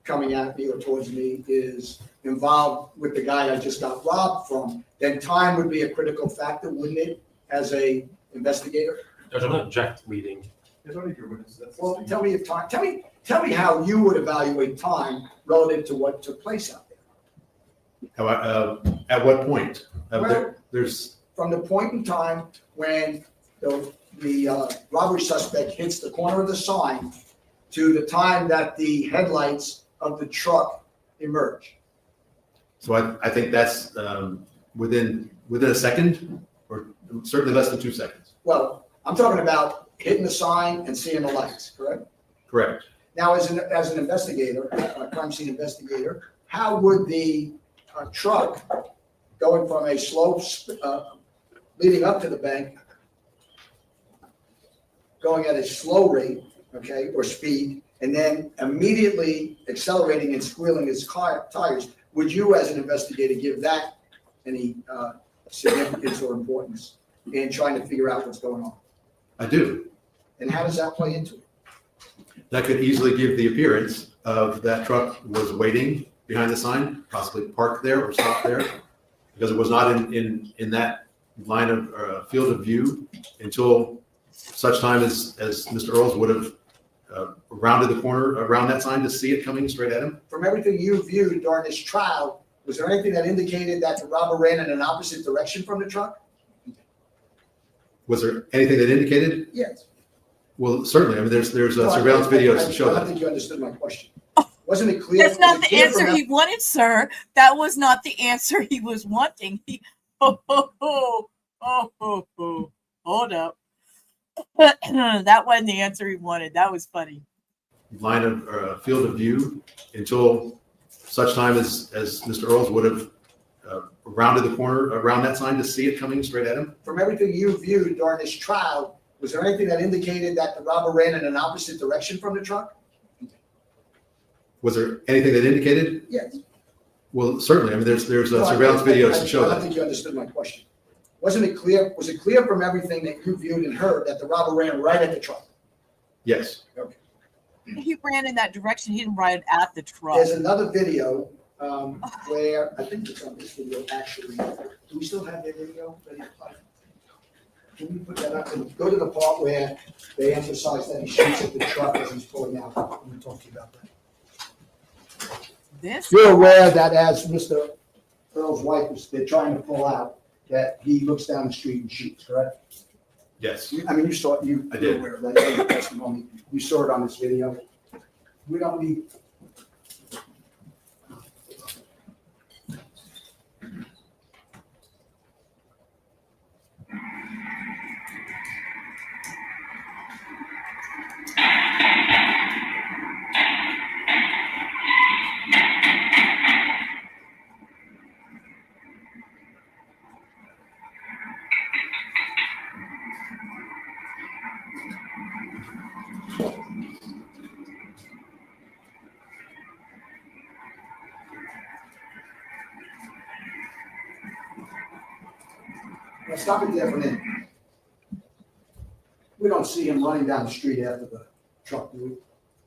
coming at me or towards me is involved with the guy I just got robbed from, then time would be a critical factor, wouldn't it, as a investigator? Judge, I'm not object leading. There's only your witnesses. That's the Well, same. tell me if time. Tell me how you would evaluate time relative to what took place out there. At what point? Well, There's from the point in time when the robbery suspect hits the corner of the sign to the time that the headlights of the truck emerge. So I think that's within a second, or certainly less than 2 seconds. Well, I'm talking about hitting the sign and seeing the lights, correct? Correct. Now, as an investigator, a crime scene investigator, how would the truck going from a slope leading up to the bank going at a slow rate, okay, or speed, and then immediately accelerating and squealing his car tires, would you, as an investigator, give that any significance or importance in trying to figure out what's going on? I do. And how does that play into it? That could easily give the appearance of that truck was waiting behind the sign, possibly parked there or stopped there, because it was not in that line of field of view until such time as Mr. Earls would have rounded the corner around that sign to see it coming straight at him. From everything you viewed during this trial, was there anything that indicated that the robber ran in an opposite direction from the truck? Was there anything that indicated? Yes. Well, certainly. I mean, there's No, surveillance videos to show I don't that. think you understood my question. Wasn't it clear? That's not was it the clear answer from he wanted, sir. That was not the answer he was wanting. Hold up. That wasn't the answer he wanted. That was funny. Line of field of view until such time as Mr. Earls would have rounded the corner around that sign to see it coming straight at him. From everything you viewed during this trial, was there anything that indicated that the robber ran in an opposite direction from the truck? Was there anything that indicated? Yes. Well, certainly. I mean, there's No, surveillance videos to show I don't that. think you understood my question. Wasn't it clear? Was it clear from everything that you viewed and heard that the robber ran right at the truck? Yes. Okay. He ran in that direction. He didn't ride at the truck. There's another video where I think it's on this video actually. Do we still have that video ready to play? Can you put that up and go to the part where they emphasize that he shoots at the truck as he's pulling out? Let me talk to you about that. This You're aware that as Mr. Earl's wife was, they're trying to pull out, that he looks down the street and shoots, correct? Yes. I mean, you saw, you. I did. You're aware of that in your testimony. You saw it on this video. We don't need. Now stop it there for a minute. We don't see him running down the street after the truck, do we?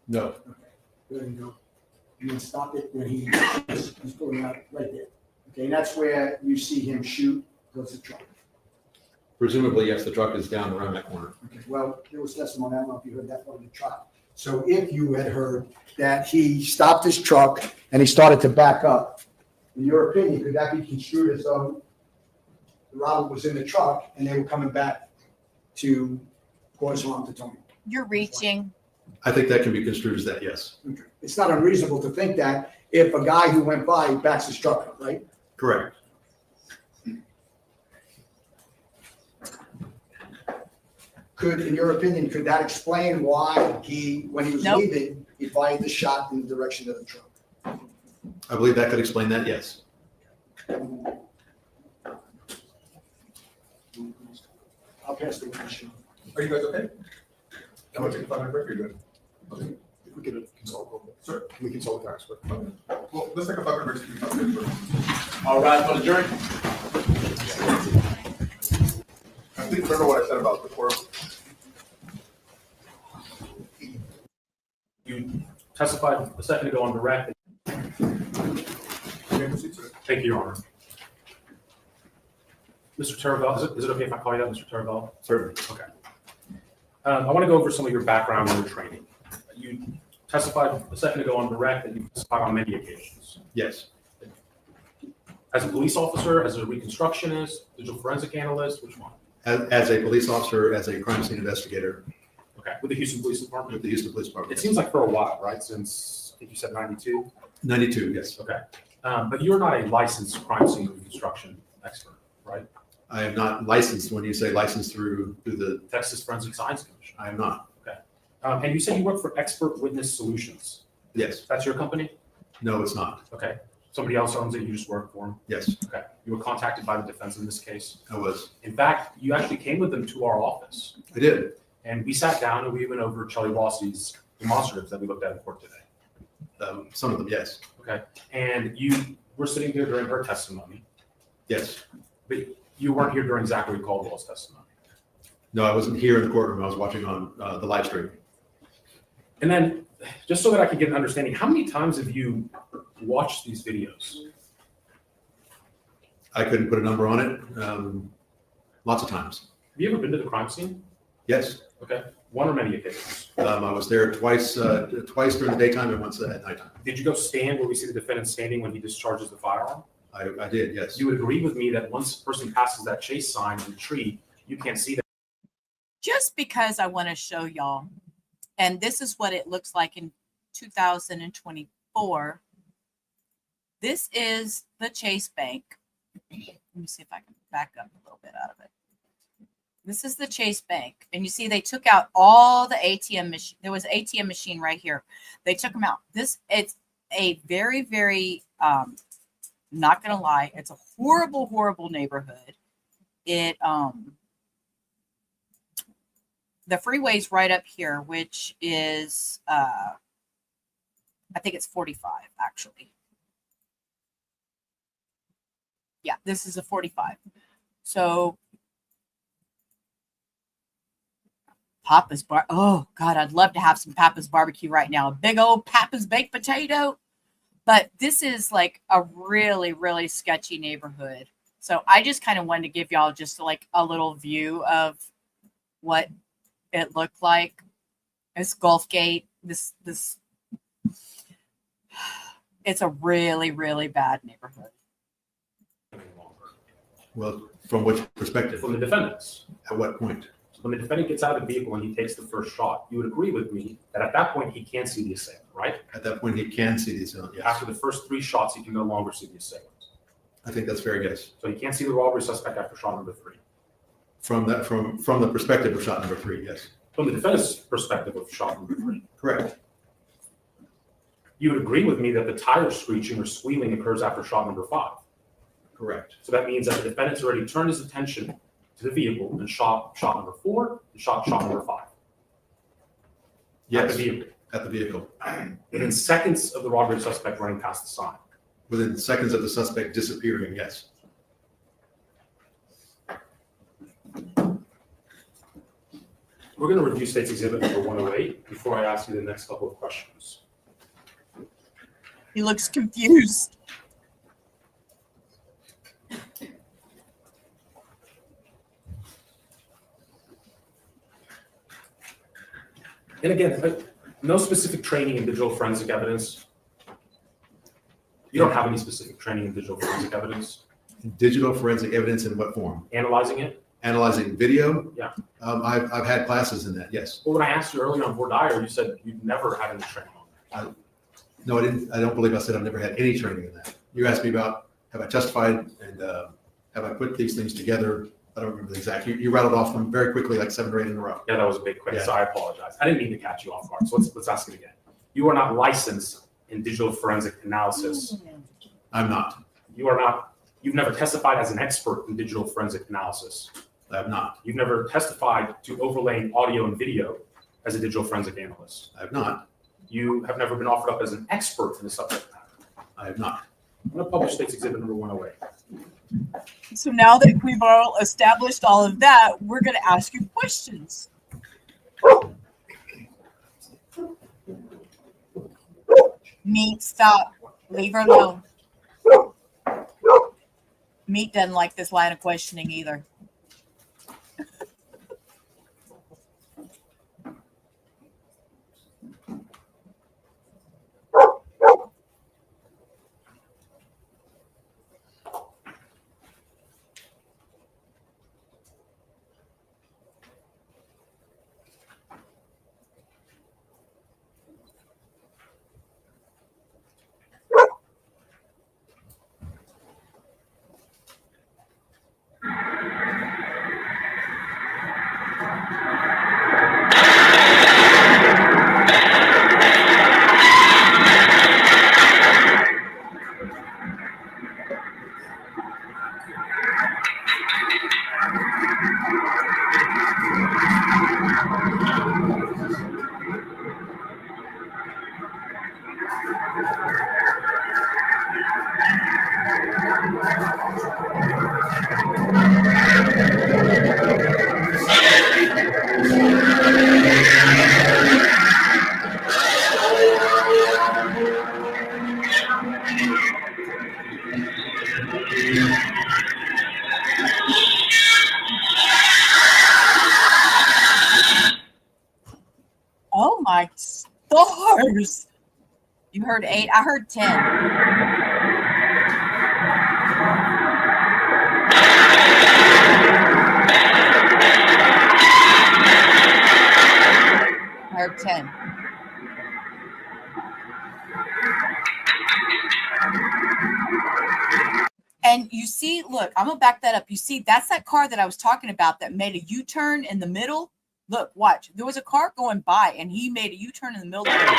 No. Okay, there you go. And then stop it when he's pulling out right there. Okay, and that's where you see him shoot, goes the truck. Presumably, yes, the truck is down around that corner. Okay, well, there was testimony, I don't know if you heard that part of the trial. So if you had heard that he stopped his truck and he started to back up, in your opinion, could that be construed as though the robber was in the truck and they were coming back to cause harm to Tony? You're reaching. I think that can be construed as that, yes. Okay. It's not unreasonable to think that if a guy who went by backs his truck up, right? Correct. Could, in your opinion, could that explain why he, when he was Nope. leaving, he fired the shot in the direction of the truck? I believe that could explain that, yes. I'll pass the question. Are you guys okay? I'm gonna take a 5-minute break, you're good. Okay. If we could consult a little bit. Sure. Can we consult the expert? Well, let's take a 5-minute break. So you can talk to me. All rise for the jury. And please remember what I said about the court. You testified a second ago on direct. Thank you, Your Honor. Mr. Taravel, is it okay if I call you that, Mr. Taravel? Certainly. Okay. I want to go over some of your background and your training. You testified a second ago on direct that you testified on many occasions. Yes. As a police officer, as a reconstructionist, digital forensic analyst, which one? As a police officer, as a crime scene investigator Okay, with the Houston Police Department? with the Houston Police Department. It seems like for a while, right? Since, I think you said 92? 92, yes. Okay. But you're not a licensed crime scene reconstruction expert, right? I am not licensed. When you say licensed through the, Texas Forensic Science Commission. I am not. Okay. And you said you work for Expert Witness Solutions. Yes. That's your company? No, it's not. Okay. Somebody else owns it, you just work for them? Yes, Okay. You were contacted by the defense in this case? I was. In fact, you actually came with them to our office. I did. And we sat down and we went over Charlie Rossi's demonstratives that we looked at in court today. Some of them, yes. Okay. And you were sitting here during her testimony, Yes. but you weren't here during Zachary Caldwell's testimony. No, I wasn't here in the courtroom. I was watching on the live stream. And then, just so that I can get an understanding, how many times have you watched these videos? I couldn't put a number on it. Lots of times. Have you ever been to the crime scene? Yes. Okay. One or many occasions? I was there twice during the daytime and once at nighttime. Did you go stand where we see the defendant standing when he discharges the firearm? I did, yes. You would agree with me that once a person passes that chase sign in the tree, you can't see that. Just because I want to show y'all, and this is what it looks like in 2024. This is the Chase Bank. Let me see if I can back up a little bit out of it. This is the Chase Bank. And you see they took out all the ATM machine. There was an ATM machine right here. They took them out. It's a very, very, not going to lie, it's a horrible, horrible neighborhood. It, the freeway's right up here, which is, I think it's 45 actually. Yeah, this is a 45. So Papa's bar. Oh God, I'd love to have some Papa's barbecue right now. A big old Papa's baked potato. But this is like a really, really sketchy neighborhood. So I just kind of wanted to give y'all just like a little view of what it looked like. This Gulf Gate, this it's a really, really bad neighborhood. Well, from which perspective? From the defendants. At what point? When the defendant gets out of the vehicle and he takes the first shot, you would agree with me that at that point he can't see the assailant, right? At that point, he can see the assailant, yes. After the first 3 shots, he can no longer see the assailant. I think that's fair, yes. So he can't see the robbery suspect after shot number 3. From the perspective of shot number 3, yes. From the defendant's perspective of shot number 3. Correct. You would agree with me that the tire screeching or squealing occurs after shot number 5. Correct. So that means that the defendant's already turned his attention to the vehicle and shot number 4 and shot number 5. Yes. At the vehicle. At the vehicle. Within seconds of the robbery suspect running past the sign. Within seconds of the suspect disappearing, yes. We're going to review State's Exhibit number 108 before I ask you the next couple of questions. He looks confused. And again, no specific training in digital forensic evidence. You don't have any specific training in digital forensic evidence. Digital forensic evidence in what form? Analyzing it? Analyzing video? Yeah. I've had classes in that, yes. Well, when I asked you earlier on voir dire, you said you'd never had any training on that. No, I didn't. I don't believe I said I've never had any training in that. You asked me about, have I testified and have I put these things together? I don't remember the exact. You rattled off them very quickly, like 7 or 8 in a row. Yeah, that was a big quiz, Yeah. so I apologize. I didn't mean to catch you off guard, so let's ask it again. You are not licensed in digital forensic analysis. I'm not. You are not, you've never testified as an expert in digital forensic analysis. I have not. You've never testified to overlaying audio and video as a digital forensic analyst. I have not. You have never been offered up as an expert in the subject matter. I have not. I'm going to publish State's Exhibit number 108. So now that we've all established all of that, we're going to ask you questions. Meat, stop. Leave her alone. Meat doesn't like this line of questioning either. Oh my stars. You heard 8. I heard 10. I heard 10. And you see, look, I'm going to back that up. You see, that's that car that I was talking about that made a U-turn in the middle. Look, watch. There was a car going by, and he made a U-turn in the middle of the road.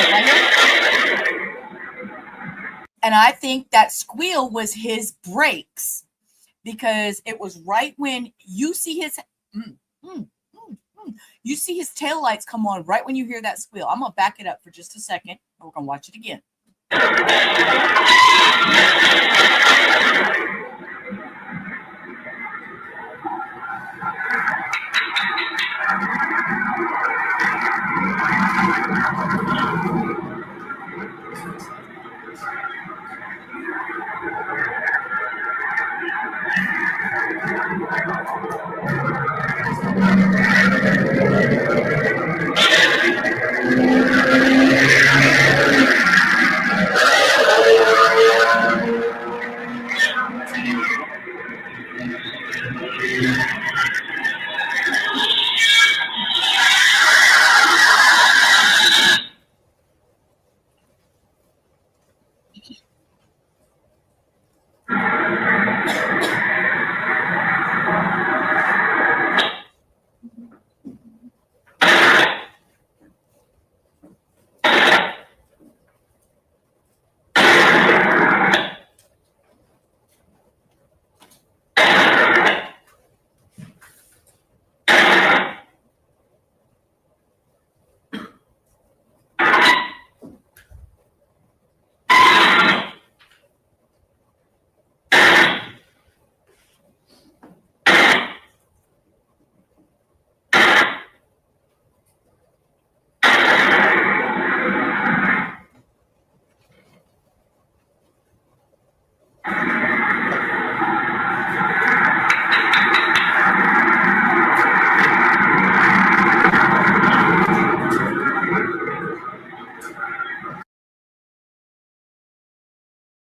Right here. And I think that squeal was his brakes, because it was right when you see his you see his taillights come on right when you hear that squeal. I'm going to back it up for just a second, and we're going to watch it again.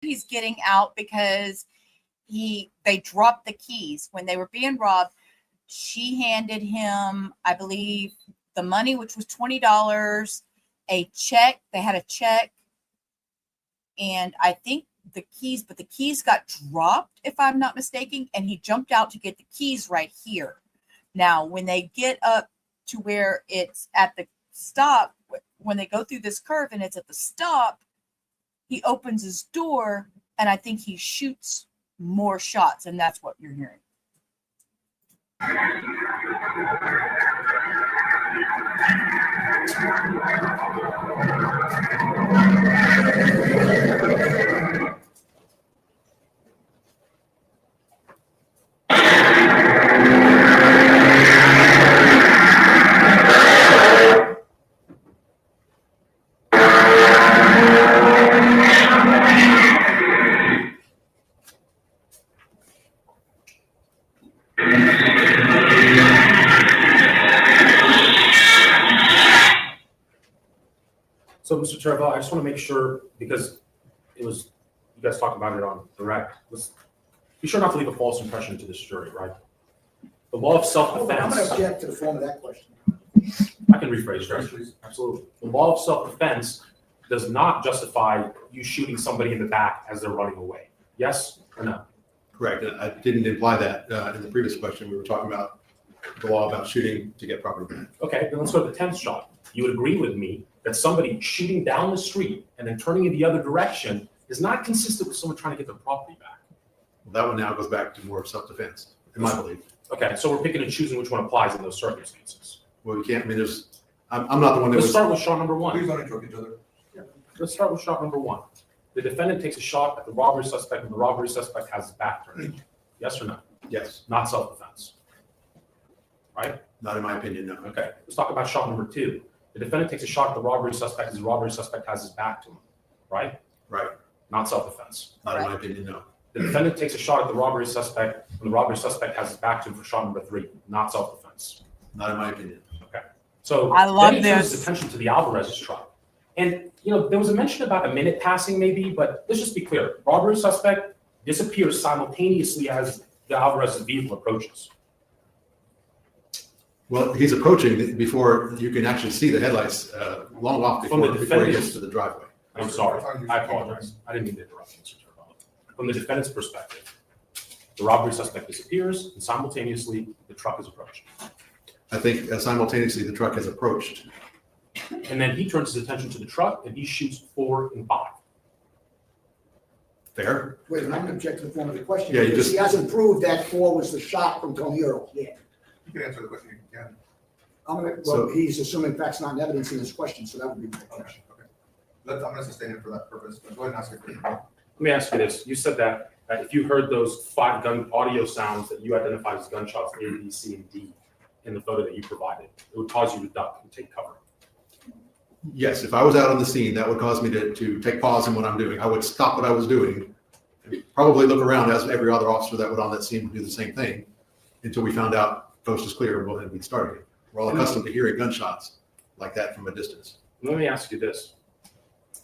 He's getting out because they dropped the keys when they were being robbed. She handed him, I believe, the money, which was $20, a check. They had a check, and I think the keys, but the keys got dropped, if I'm not mistaken, and he jumped out to get the keys right here. Now, when they get up to where it's at the stop, when they go through this curve and it's at the stop, he opens his door, and I think he shoots more shots, and that's what you're hearing. So, Mr. Trevor, I just want to make sure, because it was, you guys talked about it on direct, let's be sure not to leave a false impression to this jury, right? The law of I'm self-defense. going to object to the form of that question. I can rephrase, Judge. Absolutely. The law of self-defense does not justify you shooting somebody in the back as they're running away. Yes or no? Correct. I didn't imply that in the previous question. We were talking about the law about shooting to get property back. Okay, then let's go to the 10th shot. You would agree with me that somebody shooting down the street and then turning in the other direction is not consistent with someone trying to get their property back. Well, that one now goes back to more of self-defense, in my belief. Okay, so we're picking and choosing which one applies in those circumstances. Well, we can't, I mean, I'm not the one that Let's was. start with shot number one. Please don't interrupt each other. Let's start with shot number one. The defendant takes a shot at the robbery suspect and the robbery suspect has his back turned. Yes or no? Yes. Not self-defense. Right? Not in my opinion, no. Okay, let's talk about shot number two. The defendant takes a shot at the robbery suspect as the robbery suspect has his back to him. Right? Right. Not self-defense. Not in my opinion, no. The defendant takes a shot at the robbery suspect when the robbery suspect has his back to him for shot number three. Not self-defense. Not in my opinion. Okay. So I love then he turns his this. attention to the Alvarez's truck. And, there was a mention about a minute passing maybe, but let's just be clear. Robbery suspect disappears simultaneously as the Alvarez's vehicle approaches. Well, he's approaching before you can actually see the headlights long off From the before he defendant's- gets to the driveway. I'm sorry, I apologize. I didn't mean to interrupt you, Mr. Turbo. From the defendant's perspective, the robbery suspect disappears and simultaneously the truck is approaching. I think simultaneously the truck has approached. And then he turns his attention to the truck and he shoots 4 and 5. Fair? Wait, I'm gonna object to the form of the question. Yeah, you because just- He hasn't proved that 4 was the shot from Tony Earls yet. You can answer the question if you can. So- He's assuming facts not in evidence in his question, so that would be my question. Okay. I'm gonna sustain it for that purpose, but go ahead and ask it. Let me ask you this. You said that if you heard those 5 gun audio sounds that you identified as gunshots A, B, C, and D in the photo that you provided, it would cause you to duck and take cover. Yes, if I was out on the scene, that would cause me to take pause in what I'm doing. I would stop what I was doing, probably look around as every other officer that would on that scene would do the same thing until we found out coast is clear and we'll be starting. We're all accustomed to hearing gunshots like that from a distance. Let me ask you this.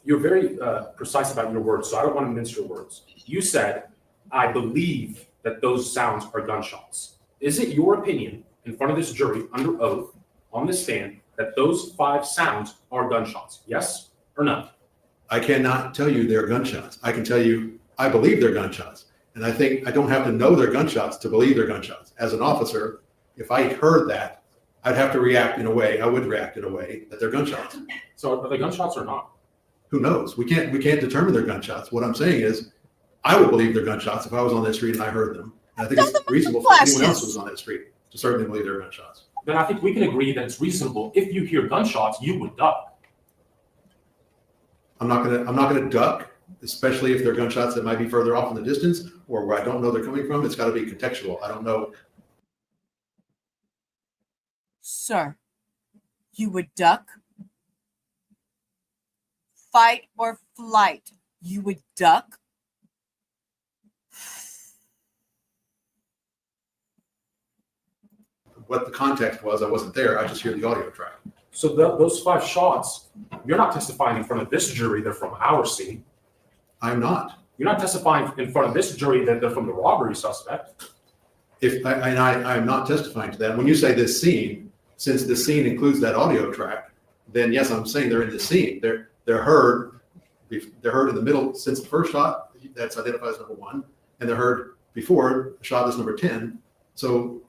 You're very precise about your words, so I don't want to mince your words. You said, I believe that those sounds are gunshots. Is it your opinion in front of this jury under oath on the stand that those 5 sounds are gunshots? Yes or no? I cannot tell you they're gunshots. I can tell you I believe they're gunshots. And I think I don't have to know they're gunshots to believe they're gunshots. As an officer, if I heard that, I'd have to react in a way, I would react in a way that they're gunshots. So are they gunshots or not? Who knows? We can't determine they're gunshots. What I'm saying is, I would believe they're gunshots if I was on that street and I heard them. And I think it's reasonable for anyone else who's on that street to certainly believe they're gunshots. Then I think we can agree that it's reasonable. If you hear gunshots, you would duck. I'm not gonna duck, especially if they're gunshots that might be further off in the distance or where I don't know they're coming from. It's got to be contextual. I don't know. Sir, you would duck? Fight or flight? You would duck? What the context was, I wasn't there. I just hear the audio track. So those 5 shots, you're not testifying in front of this jury, they're from our scene. I'm not. You're not testifying in front of this jury that they're from the robbery suspect. I'm not testifying to that. When you say this scene, since this scene includes that audio track, then yes, I'm saying they're in this scene. They're heard in the middle since the first shot, that's identified as number 1, and they're heard before the shot is number 10. So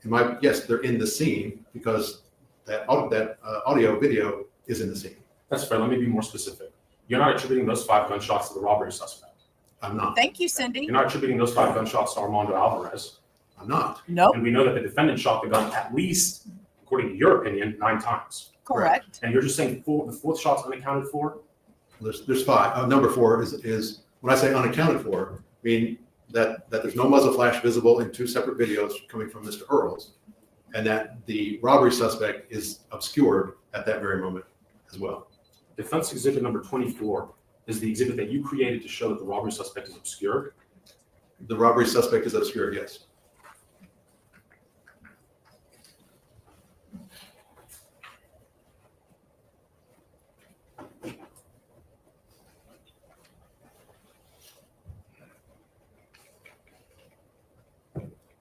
yes, they're in the scene because that audio video is in the scene. That's fair. Let me be more specific. You're not attributing those 5 gunshots to the robbery suspect. I'm not. Thank you, Cindy. You're not attributing those 5 gunshots to Armando Alvarez. I'm not. Nope. And we know that the defendant shot the gun at least, according to your opinion, 9 times. Correct. And you're just saying the 4th shot's unaccounted for? There's 5. Number 4 is when I say unaccounted for, I mean that there's no muzzle flash visible in 2 separate videos coming from Mr. Earls, and that the robbery suspect is obscured at that very moment as well. Defense exhibit number 24 is the exhibit that you created to show that the robbery suspect is obscured. The robbery suspect is obscured, yes.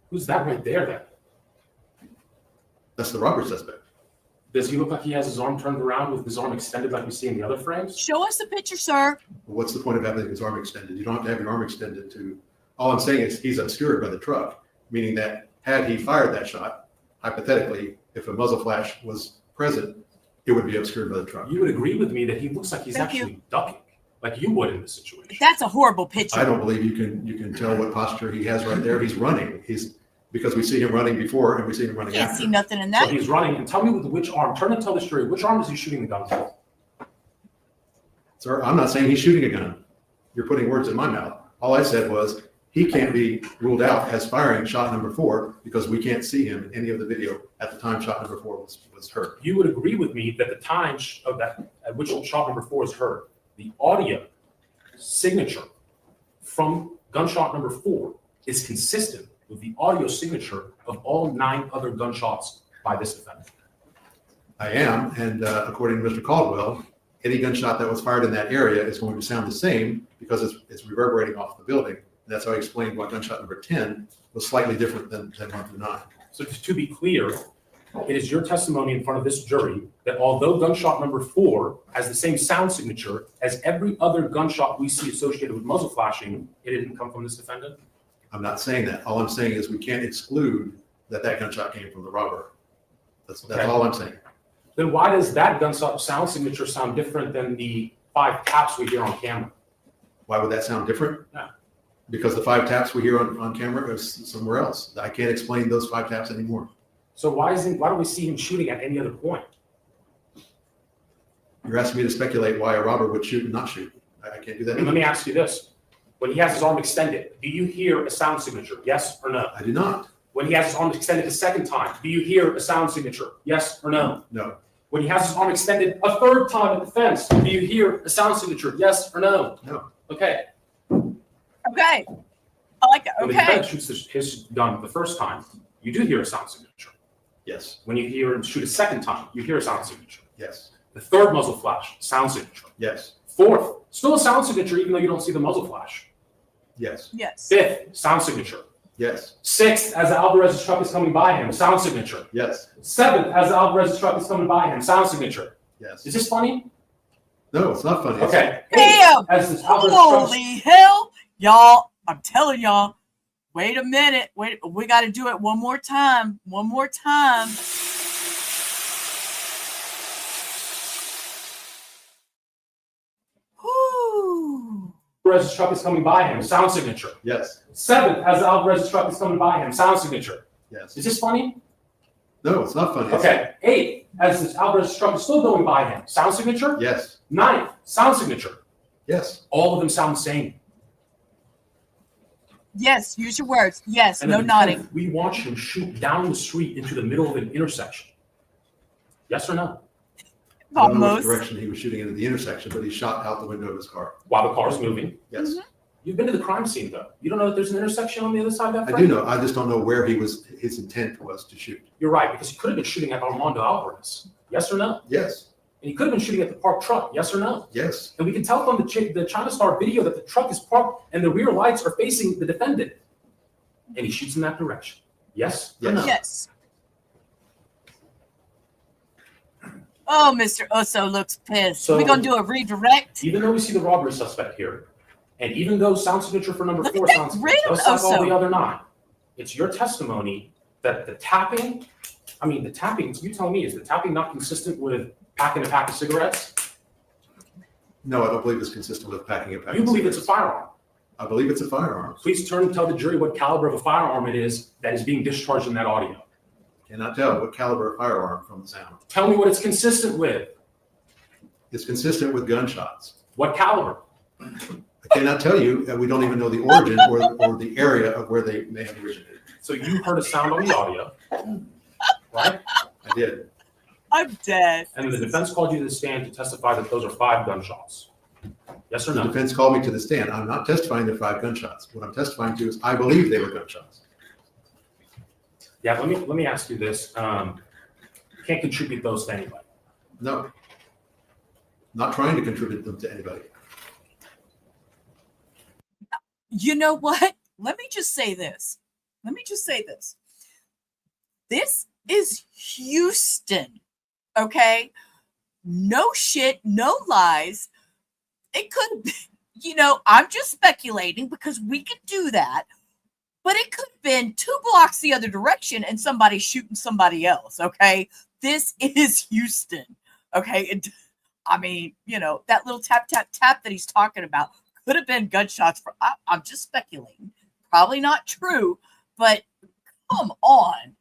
Who's that right there then? That's the robbery suspect. Does he look like he has his arm turned around with his arm extended like we see in the other frames? Show us the picture, sir. What's the point of having his arm extended? You don't have to have your arm extended to, all I'm saying is he's obscured by the truck, meaning that had he fired that shot, hypothetically, if a muzzle flash was present, it would be obscured by the truck. You would agree with me that he looks like he's Thank actually ducking, like you would in this situation. That's a horrible picture. I don't believe you can tell what posture he has right there. He's running. Because we see him running before and we see him running Can't after. see nothing in So that. he's running, and tell me with which arm, turn and tell the jury, which arm is he shooting the gun with? Sir, I'm not saying he's shooting a gun. You're putting words in my mouth. All I said was he can't be ruled out as firing shot number 4 because we can't see him in any of the video at the time shot number 4 was heard. You would agree with me that the time of that at which shot number 4 is heard, the audio signature from gunshot number 4 is consistent with the audio signature of all 9 other gunshots by this defendant. I am, and according to Mr. Caldwell, any gunshot that was fired in that area is going to sound the same because it's reverberating off the building. And that's how I explained why gunshot number 10 was slightly different than 1 through 9. So to be clear, it is your testimony in front of this jury that although gunshot number 4 has the same sound signature as every other gunshot we see associated with muzzle flashing, it didn't come from this defendant? I'm not saying that. All I'm saying is we can't exclude that gunshot came from the robber. That's all I'm saying. Then why does that gunshot sound signature sound different than the 5 taps we hear on camera? Why would that sound different? Yeah. Because the 5 taps we hear on camera is somewhere else. I can't explain those 5 taps anymore. So why don't we see him shooting at any other point? You're asking me to speculate why a robber would shoot and not shoot. I can't do that. Let me ask you this. When he has his arm extended, do you hear a sound signature? Yes or no? I do not. When he has his arm extended the second time, do you hear a sound signature? Yes or no? No. When he has his arm extended a third time at the fence, do you hear a sound signature? Yes or no? No. Okay. Okay. I like that. When the Okay. defense shoots his gun the first time, you do hear a sound signature. Yes. When you hear him shoot a second time, you hear a sound signature. Yes. The third muzzle flash, sound signature. Yes. Fourth, still a sound signature even though you don't see the muzzle flash. Yes. Yes. Fifth, sound signature. Yes. Sixth, as Alvarez's truck is coming by him, sound signature. Yes. Seventh, as Alvarez's truck is coming by him, sound signature. Yes. Is this funny? No, it's not funny. Okay. Damn! As this Alvarez's truck is- Holy hell, y'all! I'm telling y'all. Wait a minute. Wait, we got to do it one more time. One more time. Whoo. Alvarez's truck is coming by him, sound signature. Yes. Seventh, as Alvarez's truck is coming by him, sound signature. Yes. Is this funny? No, it's not funny. Okay. Eighth, as this Alvarez's truck is still going by him, sound signature. Yes. Ninth, sound signature. Yes. All of them sound the same. Yes, use your words. Yes, And no then nodding. We watch him shoot down the street into the middle of an intersection. Yes or no? I don't know which Almost. direction he was shooting into the intersection, but he shot out the window of his car. While the car's moving. Yes. You've been to the crime scene though. You don't know that there's an intersection on the other side of that I do know. I just don't know where his intent was to shoot. You're right, because he could have been shooting at Armando Alvarez. Yes or no? Yes. And he could have been shooting at the parked truck. Yes or no? Yes. And we can tell from the China Star video that the truck is parked and the rear lights are facing the defendant. And he shoots in that direction. Yes? Or no? Yes. Oh, Mr. Oso looks pissed. So- we gonna do a redirect? Even though we see the robbery suspect here, and even though sound signature for number Look 4 at that sounds grin on just like all Oso. the other 9, it's your testimony that the tapping, you tell me, is the tapping not consistent with packing a pack of cigarettes? No, I don't believe it's consistent with packing a pack. You of believe it's a cigarettes. firearm. I believe it's a firearm. Please turn and tell the jury what caliber of a firearm it is that is being discharged in that audio. Cannot tell what caliber of firearm from the sound. Tell me what it's consistent with. It's consistent with gunshots. What caliber? I cannot tell you that we don't even know the origin or the area of where they may have originated. So you heard a sound on the audio, right? I did. I'm dead. And the defense called you to the stand to testify that those are 5 gunshots. Yes or The no? defense called me to the stand. I'm not testifying to 5 gunshots. What I'm testifying to is I believe they were gunshots. Yeah, let me ask you this. You can't contribute those to anybody. No. Not trying to contribute them to anybody. You know what? Let me just say this. This is Houston. Okay? No shit, no lies. It could be, I'm just speculating because we could do that. But it could have been 2 blocks the other direction and somebody shooting somebody else. Okay? This is Houston. Okay? That little tap, tap, tap that he's talking about could have been gunshots. I'm just speculating. Probably not true, but come on.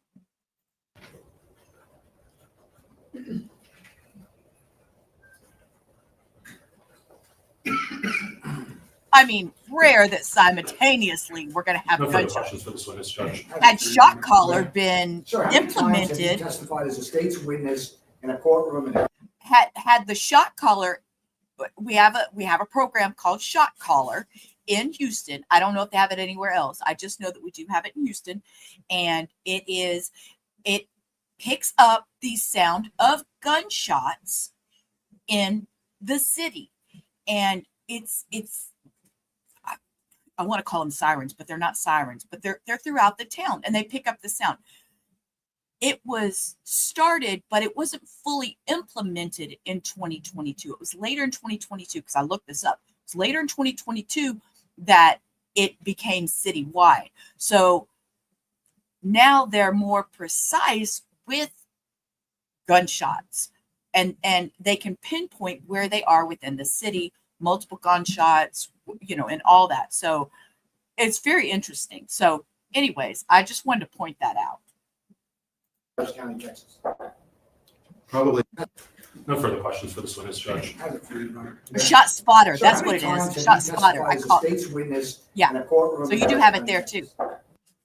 Rare that simultaneously we're going to have No further gunshots. questions for this witness, Judge. Had shot collar been Sir, how many times have you implemented, testified as a state's witness in a courtroom and had the shot collar, we have a program called Shot Collar in Houston. I don't know if they have it anywhere else. I just know that we do have it in Houston, and it picks up the sound of gunshots in the city. And it's I want to call them sirens, but they're not sirens, but they're throughout the town, and they pick up the sound. It was started, but it wasn't fully implemented in 2022. It was later in 2022, because I looked this up. It's later in 2022 that it became citywide. So now they're more precise with gunshots, and they can pinpoint where they are within the city, multiple gunshots, and all that. So it's very interesting. So anyways, I just wanted to point that out. County, Texas. Probably. No further questions for this witness, Judge. Shot spotter, So that's how what many it times is. have Shot you spotter. testified I as a call. state's witness Yeah. in a courtroom? So you do have it there too.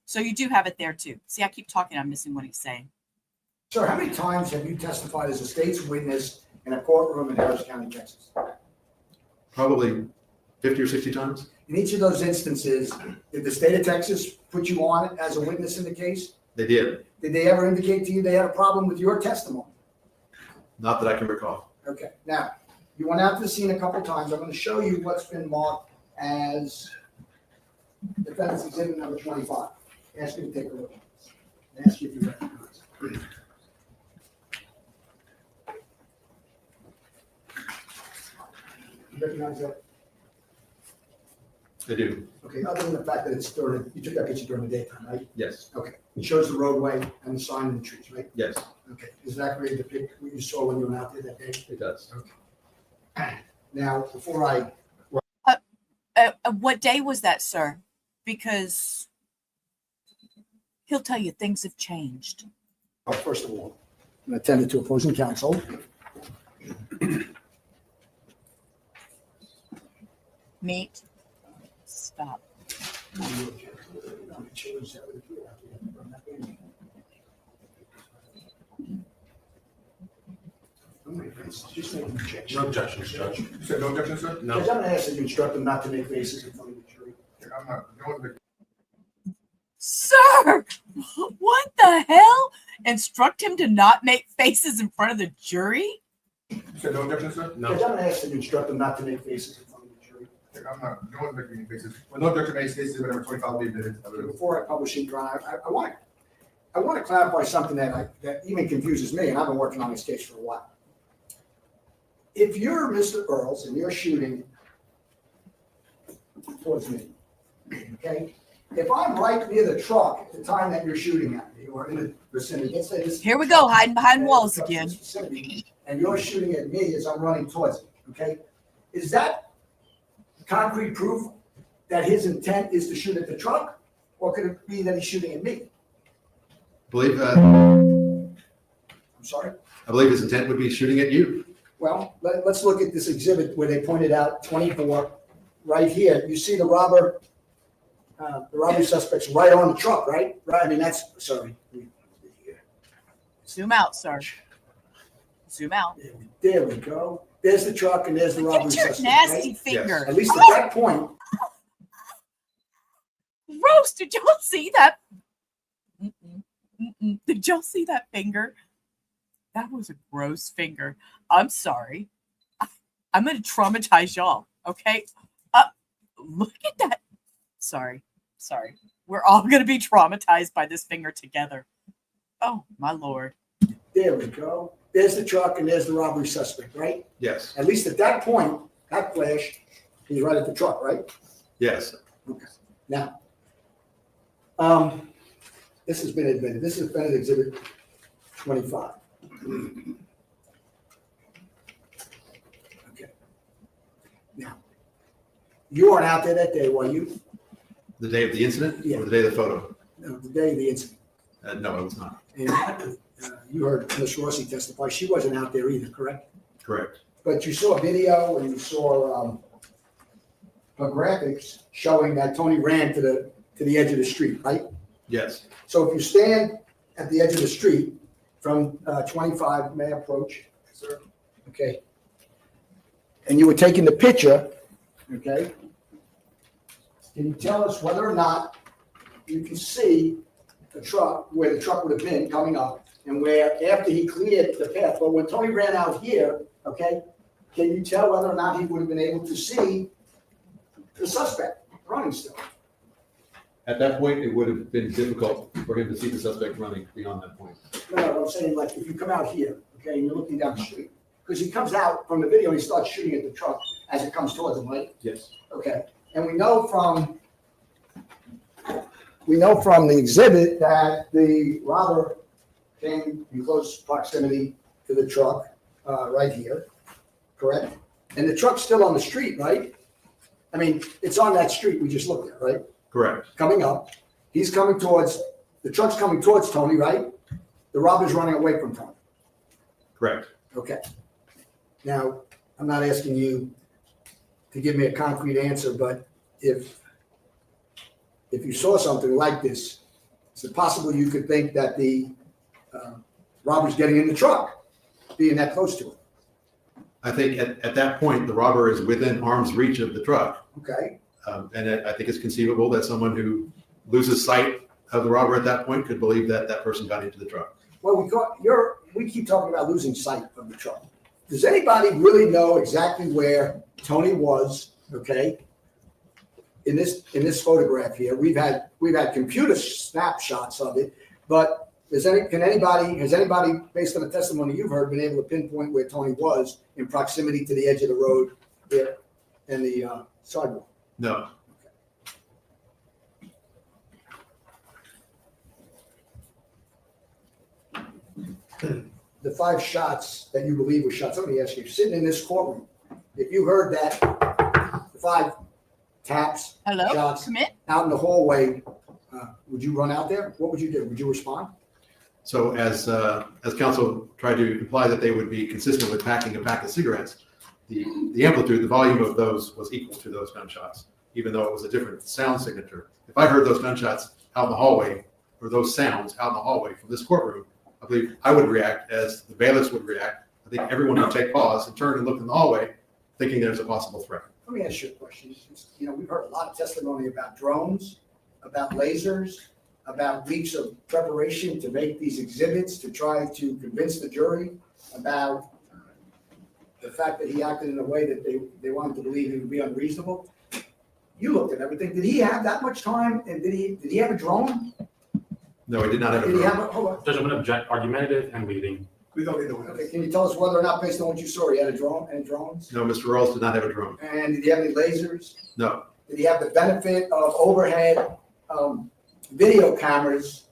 So you do have it there too. See, I keep talking. I'm missing what he's saying. Sir, how many times have you testified as a state's witness in a courtroom in Harris County, Texas? Probably 50 or 60 times. In each of those instances, did the state of Texas put you on as a witness in the case? They did. Did they ever indicate to you they had a problem with your testimony? Not that I can recall. Okay, now, you went out to the scene a couple times. I'm going to show you what's been marked as defendant's exhibit number 25. Ask you to take a look. Ask you if you recognize it. You recognize that? I do. Okay, other than the fact that it's during, you took that picture during the daytime, right? Yes. Okay, it shows the roadway and the sign in the trees, right? Yes, Okay, does that really depict what you saw when you went out there that day? it does. Okay. Now, before I, What day was that, sir? Because he'll tell you things have changed. first of all, I'm attended to opposing counsel. Meet. Stop. No objections, Judge. You said no objection, sir? No. Judge, I'm going to ask that you instruct them not to make faces in front of the jury. I'm not going to. Sir, what the hell? Instruct him to not make faces in front of the jury? You said no objection, sir? No. Judge, I'm going to ask that you instruct them not to make faces in front of the jury. I'm not going to make any faces. Well, no objection, any cases, whatever, 25 will be admitted. Before I publish it, Your Honor, I want to clarify something that even confuses me, and I've been working on this case for a while. If you're Mr. Earls and you're shooting towards me, okay? If I'm right near the truck at the time that you're shooting at me, or in the vicinity, let's say this. Here we go, hiding behind walls again. And you're shooting at me as I'm running towards it, okay? Is that concrete proof that his intent is to shoot at the truck, or could it be that he's shooting at me? I'm sorry? I believe his intent would be shooting at you. Well, let's look at this exhibit where they pointed out 24 right here. You see the robbery suspect's right on the truck, right? Right. I mean, sorry. Zoom out, sir. Zoom out. There we go. There's the truck and there's the robbery Look at your suspect. nasty right? finger. At least at that point. Gross, did y'all see that? Did y'all see that finger? That was a gross finger. I'm sorry. I'm going to traumatize y'all, okay? Look at that. Sorry. We're all going to be traumatized by this finger together. Oh, my Lord. There we go. There's the truck and there's the robbery suspect, right? Yes. At least at that point, that flash, he's right at the truck, right? Yes. Okay. Now, this has been admitted. This is defendant exhibit 25. Okay. Now, you weren't out there that day, were you? The day of the incident Yeah. or the day of the photo? No, the day of the incident. No, I was not. And you heard Ms. Rossi testify. She wasn't out there either, correct? Correct. But you saw a video and you saw the graphics showing that Tony ran to the edge of the street, right? Yes. So if you stand at the edge of the street from 25, may I approach, sir? Okay. And you were taking the picture, okay? Can you tell us whether or not you can see the truck, where the truck would have been coming up, and where after he cleared the path, but when Tony ran out here, okay, can you tell whether or not he would have been able to see the suspect running still? At that point, it would have been difficult for him to see the suspect running beyond that point. No, I'm saying, like, if you come out here, okay, and you're looking down the street, because he comes out from the video and he starts shooting at the truck as it comes towards him, right? Yes. Okay, and we know from the exhibit that the robber came in close proximity to the truck, right here, correct? And the truck's still on the street, right? I mean, it's on that street we just looked at, right? Correct. Coming up, he's coming towards, the truck's coming towards Tony, right? The robber's running away from Tony. Correct. Okay. Now, I'm not asking you to give me a concrete answer, but if you saw something like this, is it possible you could think that the robber's getting in the truck, being that close to it? I think at that point, the robber is within arm's reach of the truck. Okay. And I think it's conceivable that someone who loses sight of the robber at that point could believe that that person got into the truck. Well, we keep talking about losing sight of the truck. Does anybody really know exactly where Tony was? Okay. In this photograph here, we've had computer snapshots of it, but has anybody, based on the testimony you've heard, been able to pinpoint where Tony was in proximity to the edge of the road here and the sidewalk? No. The 5 shots that you believe were shots, let me ask you, sitting in this courtroom, if you heard that, the 5 taps, Hello? shots Come in. out in the hallway, would you run out there? What would you do? Would you respond? So as counsel tried to imply that they would be consistent with packing a pack of cigarettes, the amplitude, the volume of those was equal to those gunshots, even though it was a different sound signature. If I heard those gunshots out in the hallway, or those sounds out in the hallway from this courtroom, I believe I would react as the bailiffs would react. I think everyone would take pause and turn and look in the hallway, thinking there's a possible threat. Let me ask you a question. You know, we've heard a lot of testimony about drones, about lasers, about weeks of preparation to make these exhibits, to try to convince the jury about the fact that he acted in a way that they wanted to believe he would be unreasonable. You looked at everything. Did he have that much time? And did he have a drone? No, he did not have a Did he drone. have a, hold on. Judge, I'm going to object, argumentative and leading. We don't need to Okay, can you tell us whether or not, based on what you saw, he had a drone, any drones? No, Mr. Earls did not have a drone. And did he have any lasers? No. Did he have the benefit of overhead video cameras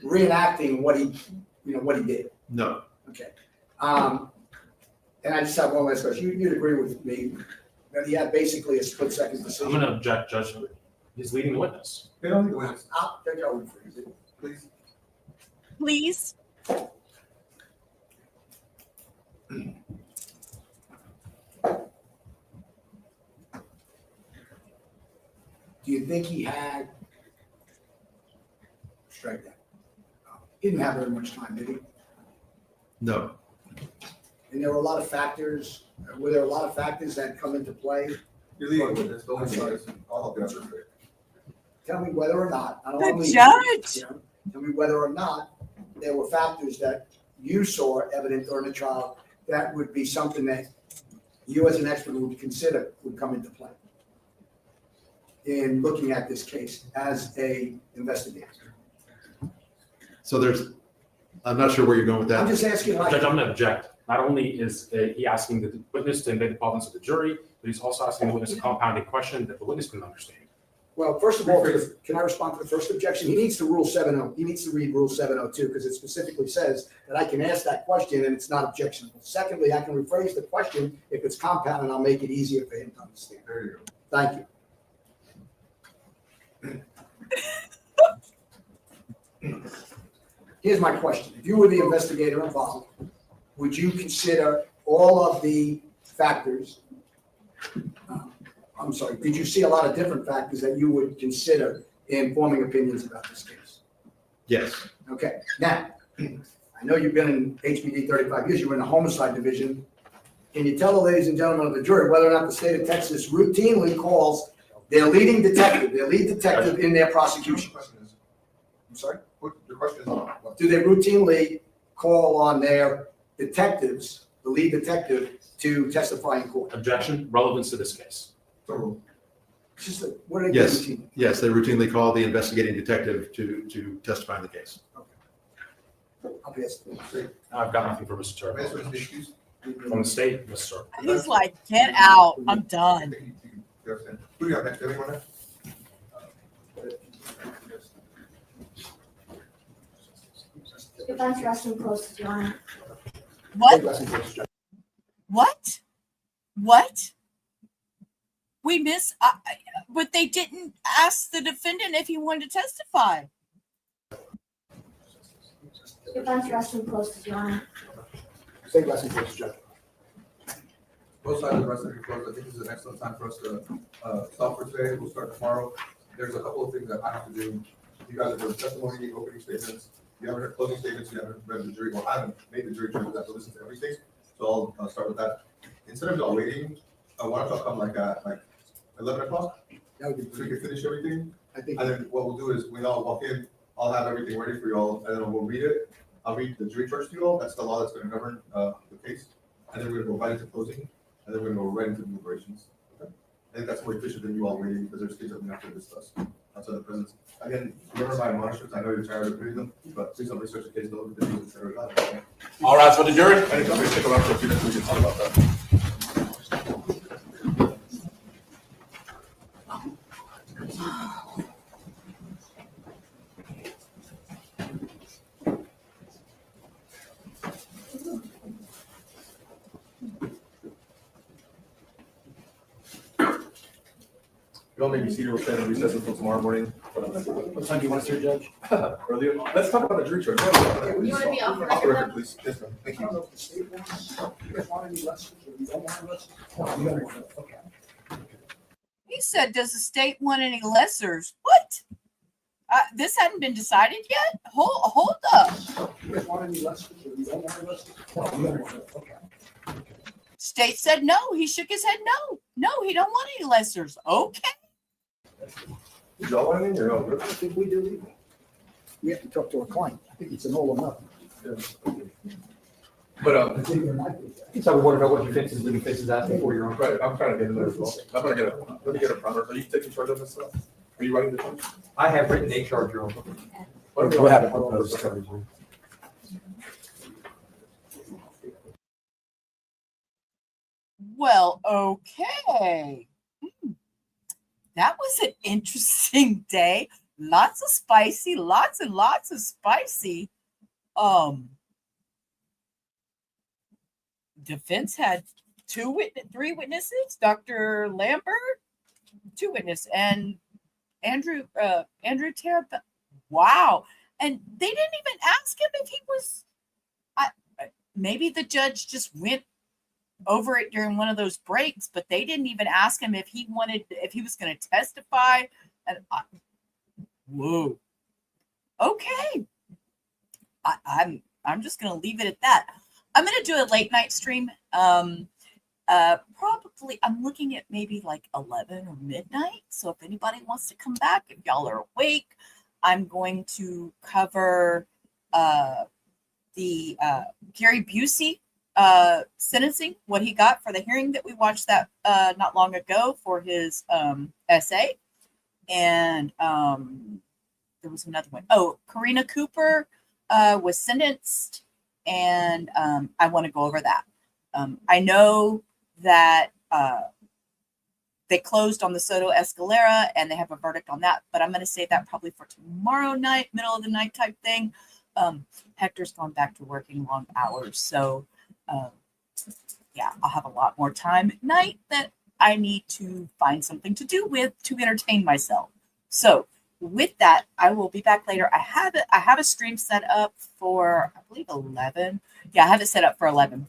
reenacting what he did? No. Okay. And I just have one last question. You'd agree with me that he had basically a split-second decision? I'm going to object, Judge. He's leading the witness. They don't need to witness. Judge, I'll rephrase it. Please. Please. Do you think he had, strike that. He didn't have very much time, did he? No. And there were a lot of factors, were there a lot of factors that come into play? You're leading witness. Don't witness. I'll help you answer it. Tell me whether or not, I don't The want to. judge. Tell me whether or not there were factors that you saw evident during the trial that would be something that you as an expert would consider would come into play in looking at this case as a investigator. So I'm not sure where you're going with that. I'm just asking, like, Judge, I'm going to object. Not only is he asking the witness to invade the province of the jury, but he's also asking the witness a compounding question that the witness can understand. well, first of all, can I respond to the first objection? He needs to rule 702. He needs to read rule 702 because it specifically says that I can ask that question and it's not objectionable. Secondly, I can rephrase the question if it's compound and I'll make it easier for him to understand. There you go. Thank you. Here's my question. If you were the investigator involved, would you consider all of the factors? I'm sorry, did you see a lot of different factors that you would consider in forming opinions about this case? Yes. Okay, now, I know you've been in HPD 35 years, you were in the homicide division. Can you tell the ladies and gentlemen of the jury whether or not the state of Texas routinely calls their lead detective in their prosecution? Question is, I'm sorry? what the question is on? Do they routinely call on their detectives, the lead detective, to testify in court. Objection, relevance to this case. It's just that, what do they do Yes, routinely? yes, they routinely call the investigating detective to testify in the case. I'll pass it. I've got nothing for Mr. Turner. From the state, Mr. He's like, get out. I'm done. Who do you have next? Anyone else? Defense resting close to Your Honor. What? What? What? We miss, but they didn't ask the defendant if he wanted to testify. Defense resting close to Your Honor. State resting close, Judge. Both sides of the rest of the close. I think this is an excellent time for us to stop for today. We'll start tomorrow. There's a couple of things that I have to do. You guys have heard testimony, opening statements. You haven't heard closing statements. You haven't read the jury. Well, I haven't made the jury charges. I have to listen to everything. So I'll start with that. Instead of y'all waiting, why don't y'all come like at 11 o'clock? That would be So we great. can finish everything. I think. And then what we'll do is when y'all walk in, I'll have everything ready for y'all, and then we'll read it. I'll read the jury charge to you all. That's the law that's going to govern the case. And then we're going to go right into closing, and then we're going to go right into deliberations. Okay? I think that's more efficient than you all waiting because there's things that we have to discuss outside the presence. Again, remember my admonishments. I know you're tired of reading them, but please don't research the case, don't look at the videos, etc. All rise for the jury. I think I'm going to stick around for a few minutes. We can talk about that. Y'all may be seated. We'll stand in recess until tomorrow morning. What time do you want to see, Judge? Earlier. Let's talk about the jury charge. You want to be off the Off the record? record, please. Yes, ma'am. Thank you. He said, does the state want any lessers? What? This hadn't been decided yet? Hold up. State said no. He shook his head no. No, he don't want any lessers. Okay. Y'all want any or no? I think we do. We have to talk to our client. I think it's an all or nothing. But You tell me what about what your fix is, legal fix is asking for your own. right, I'm trying to get in there as well. I'm gonna let me get a proper. Are you taking charge of this stuff? Are you writing the charge? I have written a charge, Your Honor. What happened? Proposed charge. Well, okay. That was an interesting day. Lots of spicy, lots and lots of spicy. Defense had three witnesses, Dr. Lambert, 2 witnesses, and Andrew Terrapin. Wow. And they didn't even ask him if he was, maybe the judge just went over it during one of those breaks, but they didn't even ask him if he was going to testify. And whoa. Okay. I'm just going to leave it at that. I'm going to do a late night stream. Probably I'm looking at maybe like 11 or midnight. So if anybody wants to come back, if y'all are awake, I'm going to cover the Gary Busey sentencing, what he got for the hearing that we watched that not long ago for his essay. And there was another one. Oh, Karina Cooper was sentenced, and I want to go over that. I know that they closed on the Soto Escalera and they have a verdict on that, but I'm going to save that probably for tomorrow night, middle of the night type thing. Hector's gone back to working long hours. So yeah, I'll have a lot more time at night that I need to find something to do with to entertain myself. So with that, I will be back later. I have a stream set up for, I believe 11. Yeah, I have it set up for 11.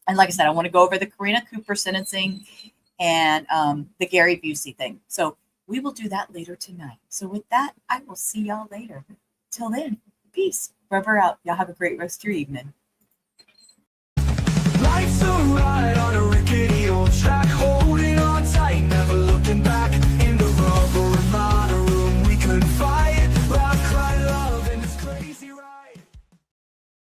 And like I said, I want to go over the Karina Cooper sentencing and the Gary Busey thing. So we will do that later tonight. So with that, I will see y'all later. Till then, peace. Rubber out. Y'all have a great rest of your evening. Life's a ride on a